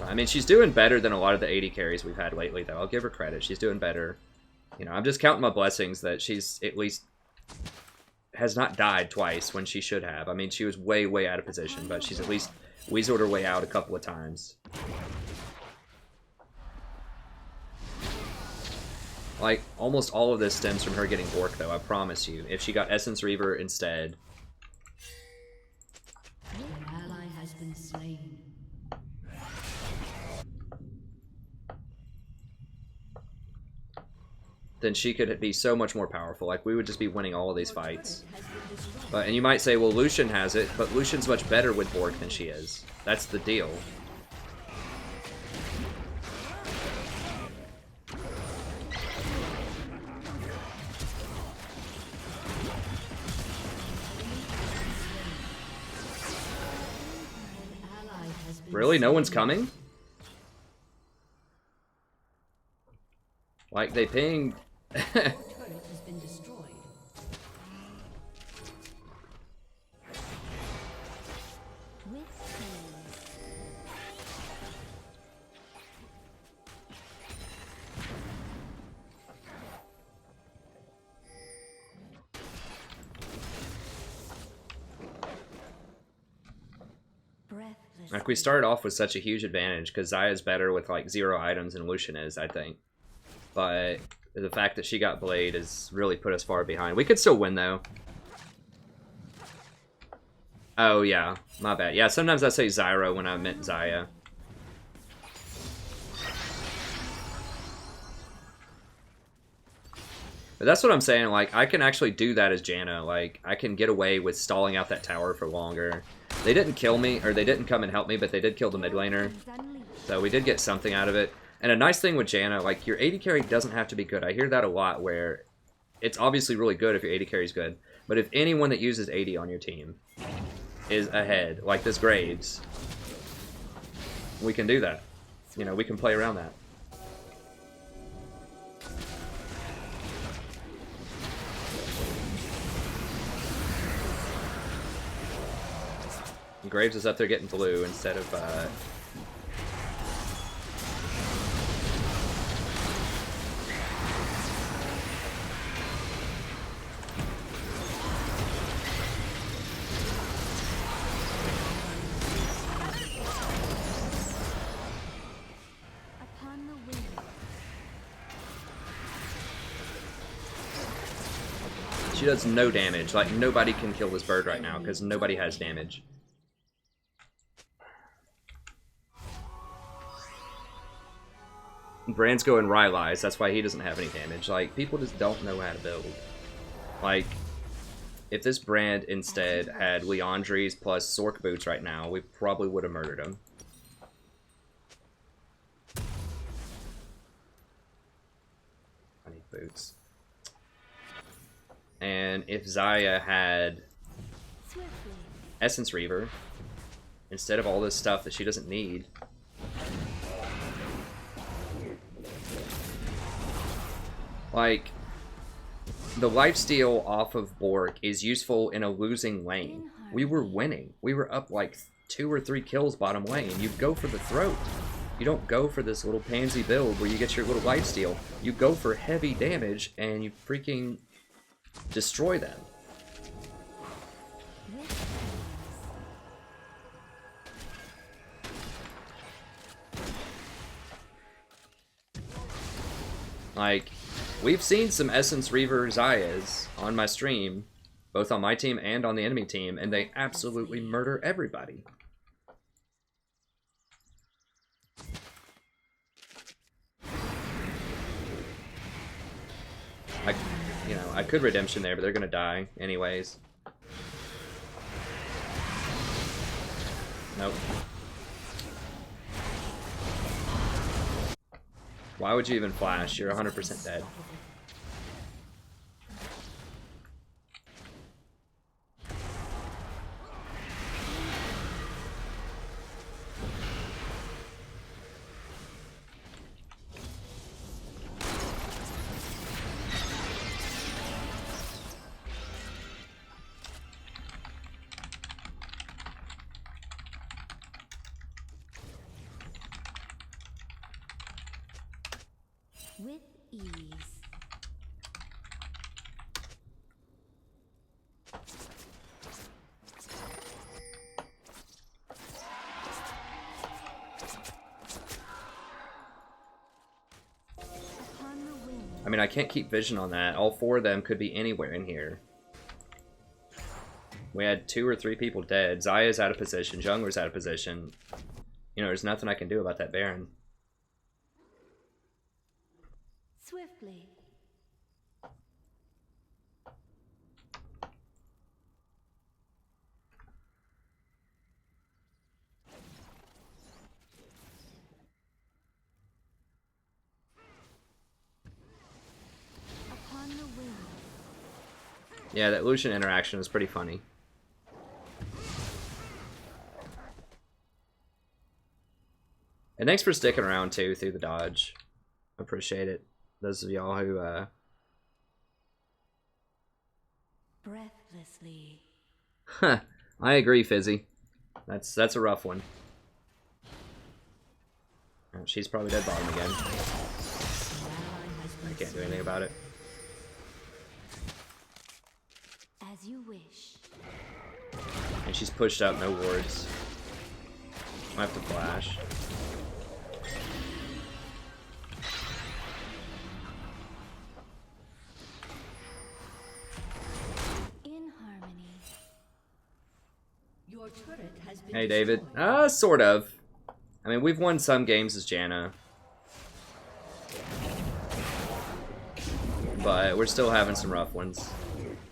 I mean, she's doing better than a lot of the 80 carries we've had lately, though. I'll give her credit. She's doing better. You know, I'm just counting my blessings that she's at least has not died twice when she should have. I mean, she was way, way out of position, but she's at least weaseled her way out a couple of times. Like, almost all of this stems from her getting Bork, though, I promise you. If she got Essence Reaver instead. An ally has been slain. Then she could be so much more powerful. Like, we would just be winning all of these fights. But, and you might say, well, Lucian has it, but Lucian's much better with Bork than she is. That's the deal. Really? No one's coming? Like, they pinged... Turret has been destroyed. With ease. Breathless. Like, we started off with such a huge advantage, because Xayah's better with, like, 0 items than Lucian is, I think. But the fact that she got Blade has really put us far behind. We could still win, though. Oh, yeah. My bad. Yeah, sometimes I say Zyra when I meant Xayah. But that's what I'm saying. Like, I can actually do that as Janna. Like, I can get away with stalling out that tower for longer. They didn't kill me, or they didn't come and help me, but they did kill the mid laner. So we did get something out of it. And a nice thing with Janna, like, your AD carry doesn't have to be good. I hear that a lot, where it's obviously really good if your AD carry is good. But if anyone that uses AD on your team is ahead, like this Graves, we can do that. You know, we can play around that. Graves is up there getting blue instead of Upon the wing. she does no damage. Like, nobody can kill this bird right now because nobody has damage. Brand's going Rylai's, that's why he doesn't have any damage. Like, people just don't know how to build. Like, if this Brand instead had Leandri's plus Sork boots right now, we probably would have murdered him. I need boots. And if Xayah had Essence Reaver, instead of all this stuff that she doesn't need, like, the lifesteal off of Bork is useful in a losing lane. We were winning. We were up like 2 or 3 kills bottom lane. You go for the throat. You don't go for this little pansy build where you get your little lifesteal. You go for heavy damage and you freaking destroy them. Like, we've seen some Essence Reaver Xayahs on my stream, both on my team and on the enemy team, and they absolutely murder everybody. I could redemption there, but they're gonna die anyways. Nope. Why would you even flash? You're 100% dead. With ease. Upon the wing. I mean, I can't keep vision on that. All 4 of them could be anywhere in here. We had 2 or 3 people dead. Xayah's out of position. Jungler's out of position. You know, there's nothing I can do about that Baron. Swiftly. Upon the wing. Yeah, that Lucian interaction was pretty funny. And thanks for sticking around too through the dodge. Appreciate it. Those of y'all who Breathlessly. Huh. I agree, Fizzy. That's a rough one. Oh, she's probably dead bottom again. I can't do anything about it. As you wish. And she's pushed up, no wards. I have to flash. In harmony. Your turret has been Hey, David. destroyed. Sort of. I mean, we've won some games as Janna. But we're still having some rough ones.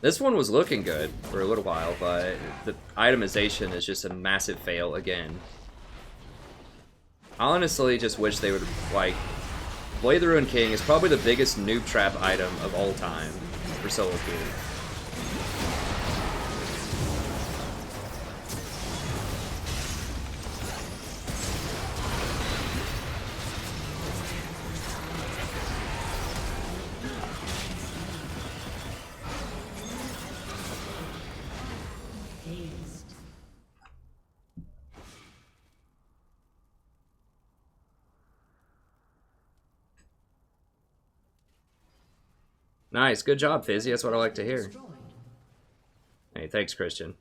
This one was looking good for a little while, but the itemization is just a massive fail again. I honestly just wish they would, like... Blade the Ruined King is probably the biggest noob trap item of all time for solo queue. Nice, good job, Fizzy. That's what I like to hear. Hey, thanks, Christian.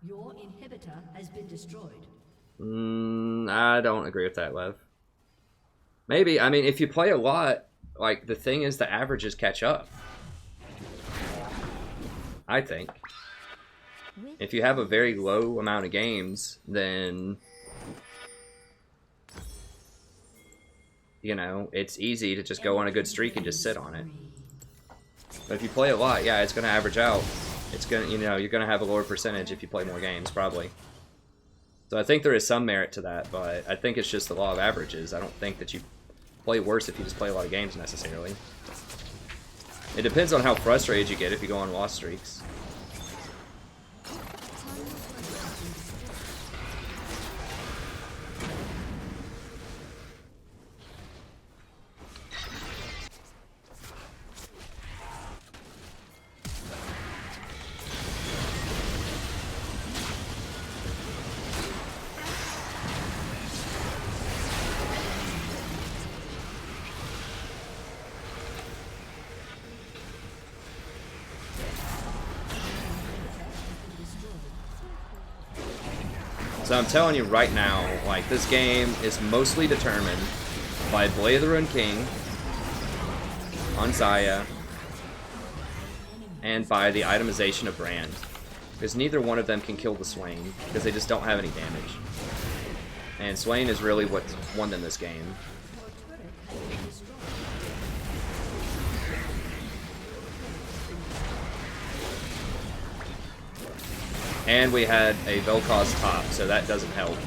Your inhibitor has been destroyed. I don't agree with that, Lev. Maybe, I mean, if you play a lot, like, the thing is the averages catch up. I think. If you have a very low amount of games, then... You know, it's easy to just go on a good streak and just sit on it. But if you play a lot, yeah, it's going to average out. It's going to, you know, you're going to have a lower percentage if you play more games, probably. So I think there is some merit to that, but I think it's just the law of averages. I don't think that you play worse if you just play a lot of games, necessarily. It depends on how frustrated you get if you go on loss streaks. So I'm telling you right now, like, this game is mostly determined by Blade of the Ruined King on Zyra and by the itemization of Brand. Because neither one of them can kill the Swain, because they just don't have any damage. And Swain is really what won them this game. And we had a Vel'Koz top, so that doesn't help.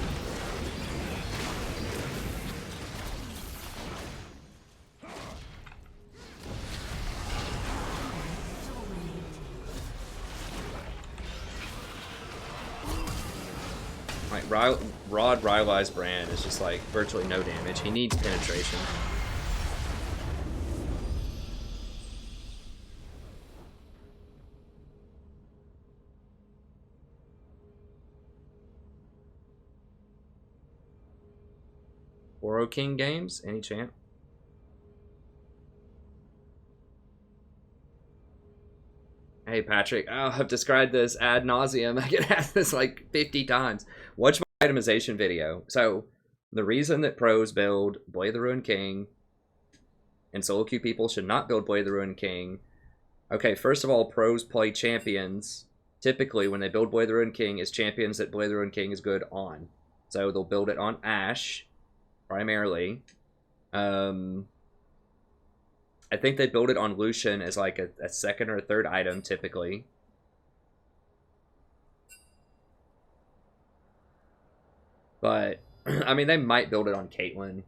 Like, Rod Rylai's Brand is just like virtually no damage. He needs penetration. Oro King games? Any chance? Hey Patrick, oh, I've described this ad nauseum. I get asked this like 50 times. Watch my itemization video. So, the reason that pros build Blade of the Ruined King and solo queue people should not build Blade of the Ruined King. Okay, first of all, pros play champions. Typically, when they build Blade of the Ruined King, is champions that Blade of the Ruined King is good on. So, they'll build it on Ashe, primarily. I think they build it on Lucian as like a second or a third item, typically. But, I mean, they might build it on Caitlyn.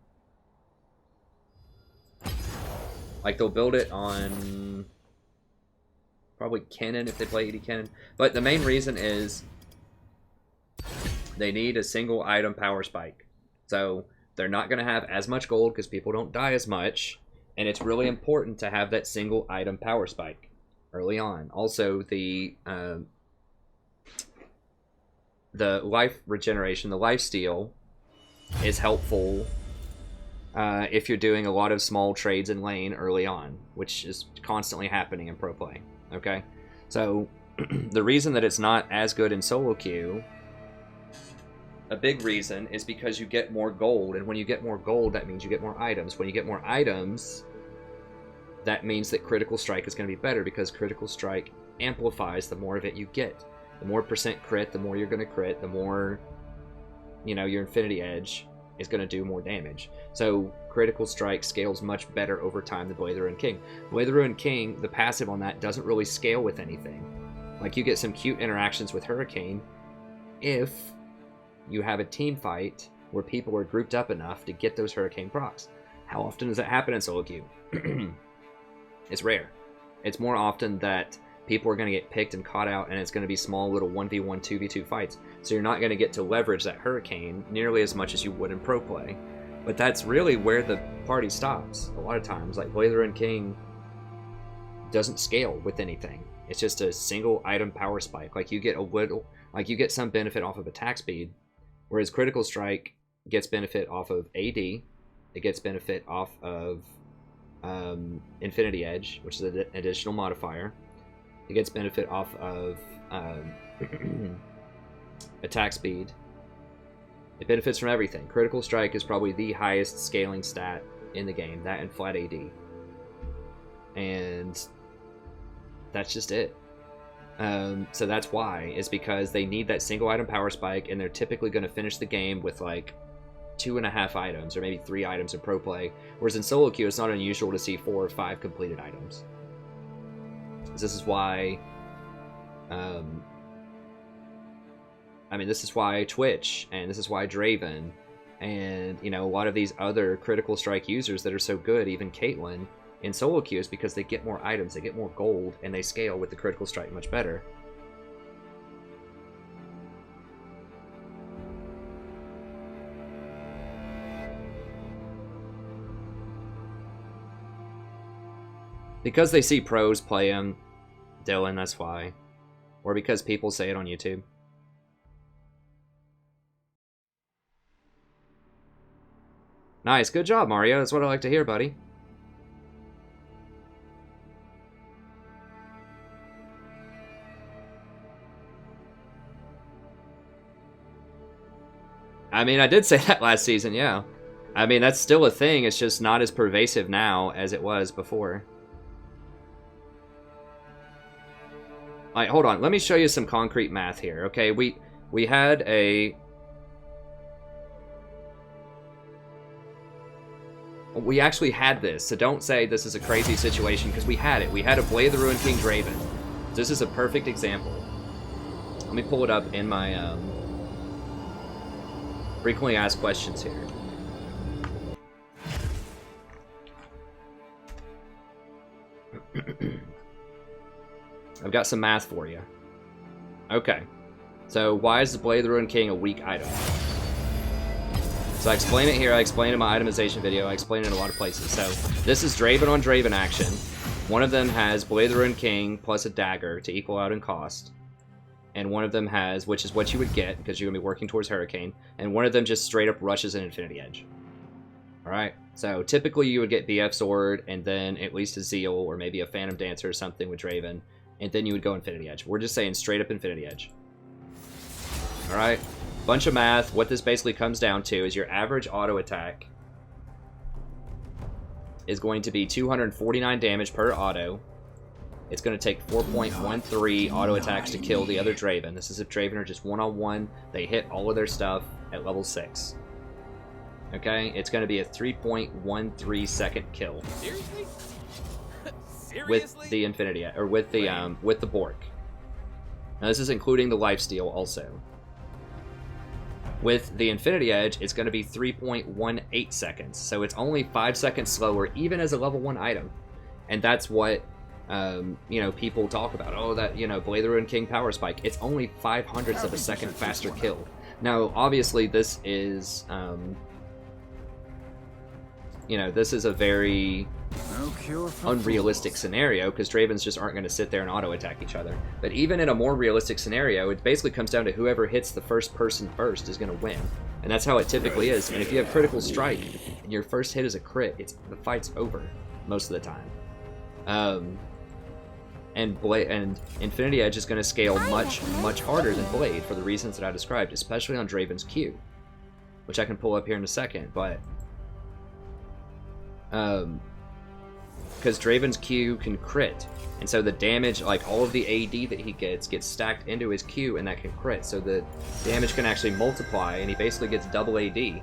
Like, they'll build it on... probably Kennen if they play AD Kennen. But the main reason is... They need a single item power spike. So they're not going to have as much gold because people don't die as much. And it's really important to have that single item power spike early on. Also, the life regeneration, the life steal, is helpful if you're doing a lot of small trades in lane early on, which is constantly happening in pro play. Okay, so the reason that it's not as good in solo queue, a big reason, is because you get more gold, and when you get more gold, that means you get more items. When you get more items, that means that critical strike is going to be better, because critical strike amplifies the more of it you get. The more percent crit, the more you're going to crit, the more, you know, your Infinity Edge is going to do more damage. So critical strike scales much better over time than Blade of the Ruined King. Blade of the Ruined King, the passive on that doesn't really scale with anything. Like, you get some cute interactions with Hurricane if you have a team fight where people are grouped up enough to get those Hurricane procs. How often does that happen in solo queue? It's rare. It's more often that people are going to get picked and caught out, and it's going to be small little 1v1, 2v2 fights. So you're not going to get to leverage that Hurricane nearly as much as you would in pro play. But that's really where the party stops. A lot of times, like, Blade of the Ruined King doesn't scale with anything. It's just a single item power spike. Like, you get a little, like, you get some benefit off of attack speed, whereas critical strike gets benefit off of AD. It gets benefit off of Infinity Edge, which is an additional modifier. It gets benefit off of attack speed. It benefits from everything. Critical strike is probably the highest scaling stat in the game, that and flat AD. And that's just it. So that's why, is because they need that single item power spike, and they're typically going to finish the game with like 2.5 items, or maybe 3 items in pro play. Whereas in solo queue, it's not unusual to see 4 or 5 completed items. This is why, this is why Twitch, and this is why Draven, and, you know, a lot of these other critical strike users that are so good, even Caitlyn, in solo queue, is because they get more items, they get more gold, and they scale with the critical strike much better. Because they see pros play him, Dylan, that's why. Or because people say it on YouTube. Nice, good job, Mario. That's what I like to hear, buddy. I mean, I did say that last season, yeah. I mean, that's still a thing. It's just not as pervasive now as it was before. Alright, hold on. Let me show you some concrete math here, okay? We had a... We actually had this, so don't say this is a crazy situation, because we had it. We had a Blade of the Ruined King Draven. This is a perfect example. Let me pull it up in my frequently asked questions here. I've got some math for you. Okay. So, why is the Blade of the Ruined King a weak item? So I explain it here, I explain it in my itemization video, I explain it in a lot of places. So, this is Draven on Draven action. One of them has Blade of the Ruined King plus a dagger to equal out in cost. And one of them has, which is what you would get, because you're going to be working towards Hurricane. And one of them just straight up rushes an Infinity Edge. Alright, so typically you would get BF Sword, and then at least a Zeal, or maybe a Phantom Dancer or something with Draven. And then you would go Infinity Edge. We're just saying straight up Infinity Edge. Alright, bunch of math. What this basically comes down to is your average auto attack is going to be 249 damage per auto. It's going to take 4.13 auto attacks to kill the other Draven. This is if Draven are just one-on-one. They hit all of their stuff at level 6. Okay, it's going to be a 3.13 second kill. Seriously? With the Infinity, or with the Bork. Now this is including the lifesteal also. With the Infinity Edge, it's going to be 3.18 seconds, so it's only 5 seconds slower, even as a level 1 item. And that's what, people talk about. Oh, that, Blade of the Ruined King power spike. It's only 0.05 of a second faster kill. Now, obviously, this is, you know, this is a very unrealistic scenario because Dravens just aren't going to sit there and auto-attack each other. But even in a more realistic scenario, it basically comes down to whoever hits the first person first is going to win. And that's how it typically is. And if you have critical strike and your first hit is a crit, the fight's over most of the time. And Infinity Edge is going to scale much, much harder than Blade for the reasons that I described, especially on Draven's Q, which I can pull up here in a second. But because Draven's Q can crit, and so the damage, like all of the AD that he gets stacked into his Q, and that can crit, so the damage can actually multiply, and he basically gets double AD. The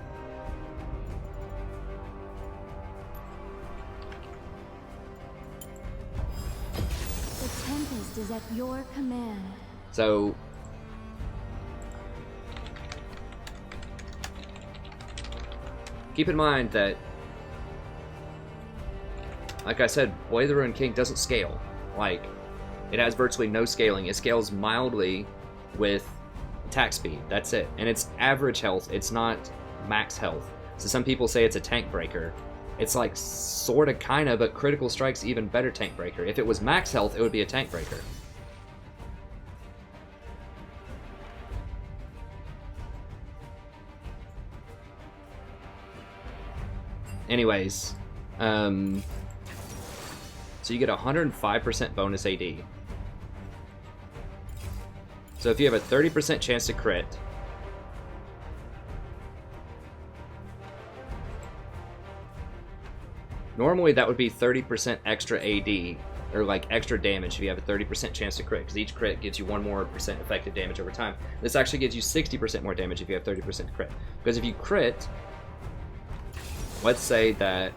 Tempest is at your command. So keep in mind that, like I said, Blade of the Ruined King doesn't scale. Like, it has virtually no scaling. It scales mildly with attack speed. That's it. And it's average health. It's not max health. So some people say it's a tank breaker. It's like sorta, kinda, but critical strike's even better tank breaker. If it was max health, it would be a tank breaker. Anyways, so you get 105% bonus AD. So if you have a 30% chance to crit, normally that would be 30% extra AD, or like extra damage if you have a 30% chance to crit, because each crit gives you 1% more effective damage over time. This actually gives you 60% more damage if you have 30% crit. Because if you crit, let's say that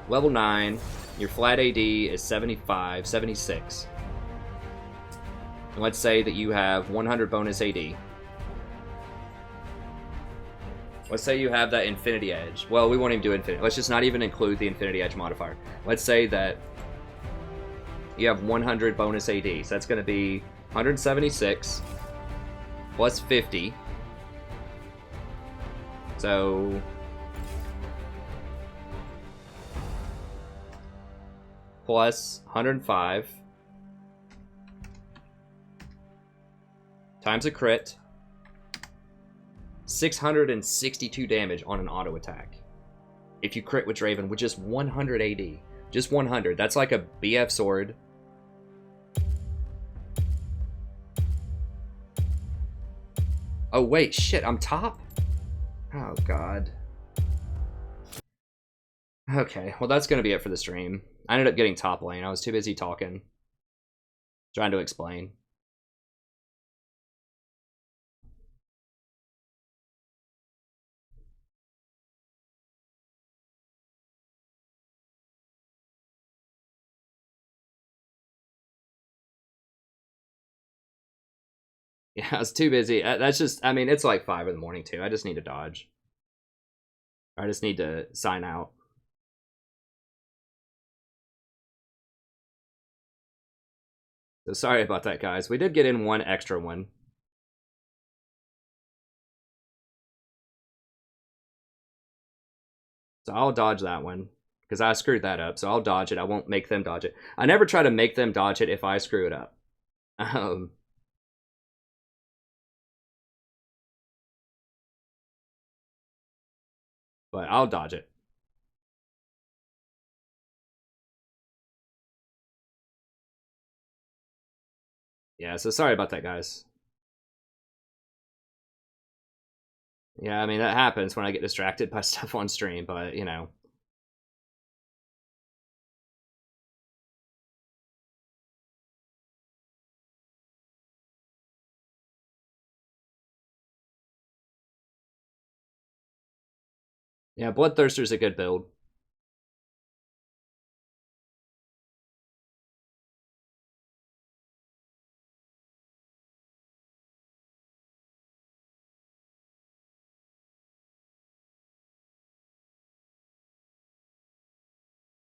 level 9, your flat AD is 75, 76. And let's say that you have 100 bonus AD. Let's say you have that Infinity Edge. Well, we won't even do Infinity. Let's just not even include the Infinity Edge modifier. Let's say that you have 100 bonus AD. So that's going to be 176 plus 50. So plus 105 times a crit, 662 damage on an auto attack. If you crit with Draven with just 100 AD, just 100, that's like a BF sword. Oh wait, shit, I'm top? Oh god. Okay, well that's gonna be it for the stream. I ended up getting top lane. I was too busy talking. Trying to explain. Yeah, I was too busy. That's just, I mean, it's like 5 in the morning too. I just need to dodge. I just need to sign out. So sorry about that, guys. We did get in one extra one. So I'll dodge that one, because I screwed that up. So I'll dodge it. I won't make them dodge it. I never try to make them dodge it if I screw it up. But I'll dodge it. Yeah, so sorry about that, guys. Yeah, I mean, that happens when I get distracted by stuff on stream, but, you know. Yeah, Bloodthirster's a good build.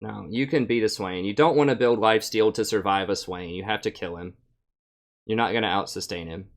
No, you can beat a Swain. You don't want to build Lifesteal to survive a Swain. You have to kill him. You're not going to out-sustain him.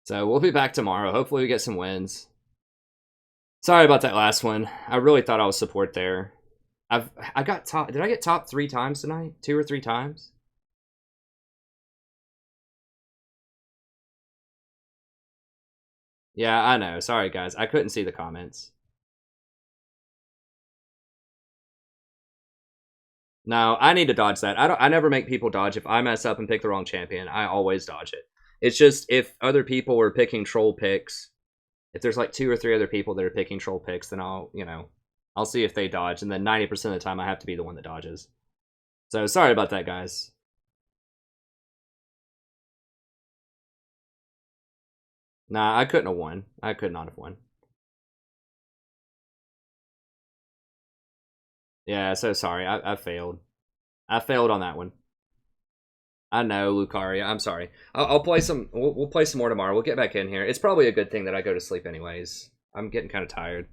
So we'll be back tomorrow. Hopefully we get some wins. Sorry about that last one. I really thought I was support there. I got top. Did I get top 3 times tonight? 2 or 3 times? Yeah, I know. Sorry, guys. I couldn't see the comments. No, I need to dodge that. I never make people dodge. If I mess up and pick the wrong champion, I always dodge it. It's just if other people are picking troll picks, if there's like 2 or 3 other people that are picking troll picks, then I'll see if they dodge, and then 90% of the time I have to be the one that dodges. So sorry about that, guys. Nah, I couldn't have won. I could not have won. Yeah, so sorry. I failed. I failed on that one. I know, Lucaria. I'm sorry. I'll play some. We'll play some more tomorrow. We'll get back in here. It's probably a good thing that I go to sleep anyways. I'm getting kind of tired.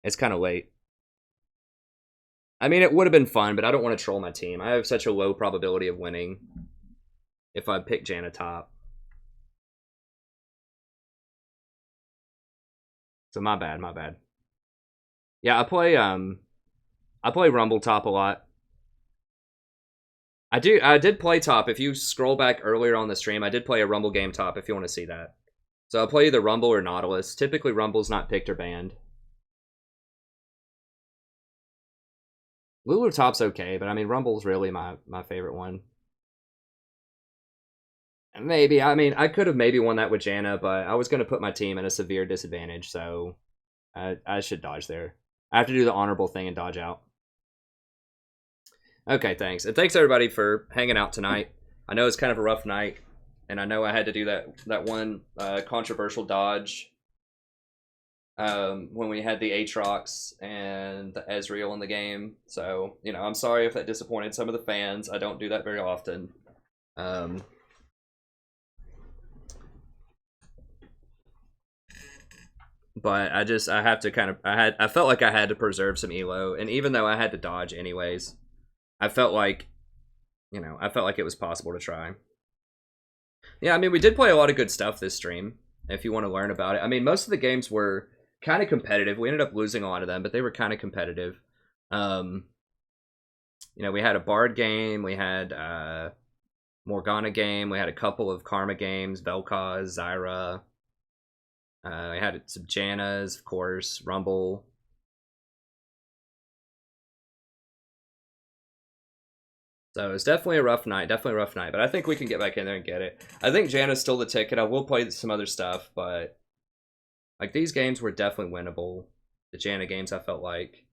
It's kind of late. I mean, it would have been fun, but I don't want to troll my team. I have such a low probability of winning if I pick Janna top. So my bad, my bad. Yeah, I play Rumble top a lot. I did play top. If you scroll back earlier on the stream, I did play a Rumble game top if you want to see that. So I'll play either Rumble or Nautilus. Typically Rumble's not picked or banned. Lulu top's okay, but I mean Rumble's really my favorite one. Maybe, I mean, I could have maybe won that with Janna, but I was going to put my team at a severe disadvantage, so I should dodge there. I have to do the honorable thing and dodge out. Okay, thanks. And thanks everybody for hanging out tonight. I know it's kind of a rough night, and I know I had to do that one controversial dodge when we had the Aatrox and the Ezreal in the game. So, you know, I'm sorry if that disappointed some of the fans. I don't do that very often. But I have to kind of, I felt like I had to preserve some elo, and even though I had to dodge anyways, I felt like, you know, I felt like it was possible to try. Yeah, I mean, we did play a lot of good stuff this stream, if you want to learn about it. I mean, most of the games were kind of competitive. We ended up losing a lot of them, but they were kind of competitive. You know, we had a Bard game, we had Morgana game, we had a couple of Karma games, Vel'Koz, Zyra. I had some Jannas, of course, Rumble. So it's definitely a rough night, but I think we can get back in there and get it. I think Janna's still the ticket. I will play some other stuff, but like these games were definitely winnable. The Janna games, I felt like,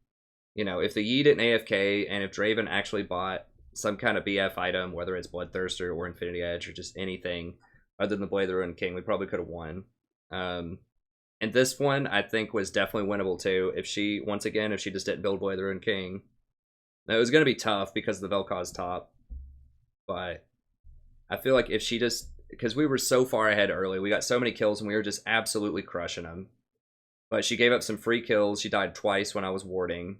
you know, if the Yi didn't AFK and if Draven actually bought some kind of BF item, whether it's Bloodthirster or Infinity Edge or just anything other than the Blade of the Ruined King, we probably could have won. And this one, I think, was definitely winnable too. If she, once again, if she just didn't build Blade of the Ruined King. Now, it was going to be tough because of the Vel'Koz top. But I feel like if she just, because we were so far ahead early, we got so many kills and we were just absolutely crushing them. But she gave up some free kills. She died twice when I was warding.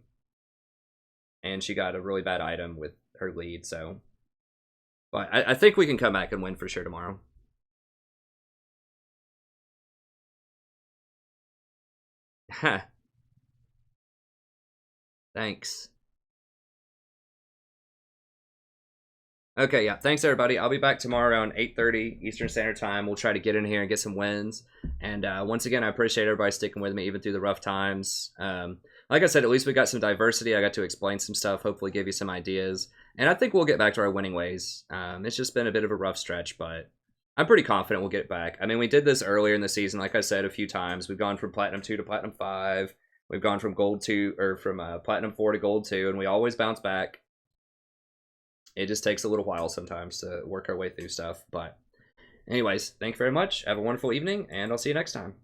And she got a really bad item with her lead, so. But I think we can come back and win for sure tomorrow. Thanks. Okay, yeah, thanks everybody. I'll be back tomorrow around 8:30 Eastern Standard Time. We'll try to get in here and get some wins. And once again, I appreciate everybody sticking with me even through the rough times. Like I said, at least we got some diversity. I got to explain some stuff, hopefully give you some ideas. And I think we'll get back to our winning ways. It's just been a bit of a rough stretch, but I'm pretty confident we'll get it back. I mean, we did this earlier in the season, like I said, a few times. We've gone from Platinum 2 to Platinum 5. We've gone from Gold 2, or from Platinum 4 to Gold 2, and we always bounce back. It just takes a little while sometimes to work our way through stuff. But anyways, thank you very much. Have a wonderful evening, and I'll see you next time.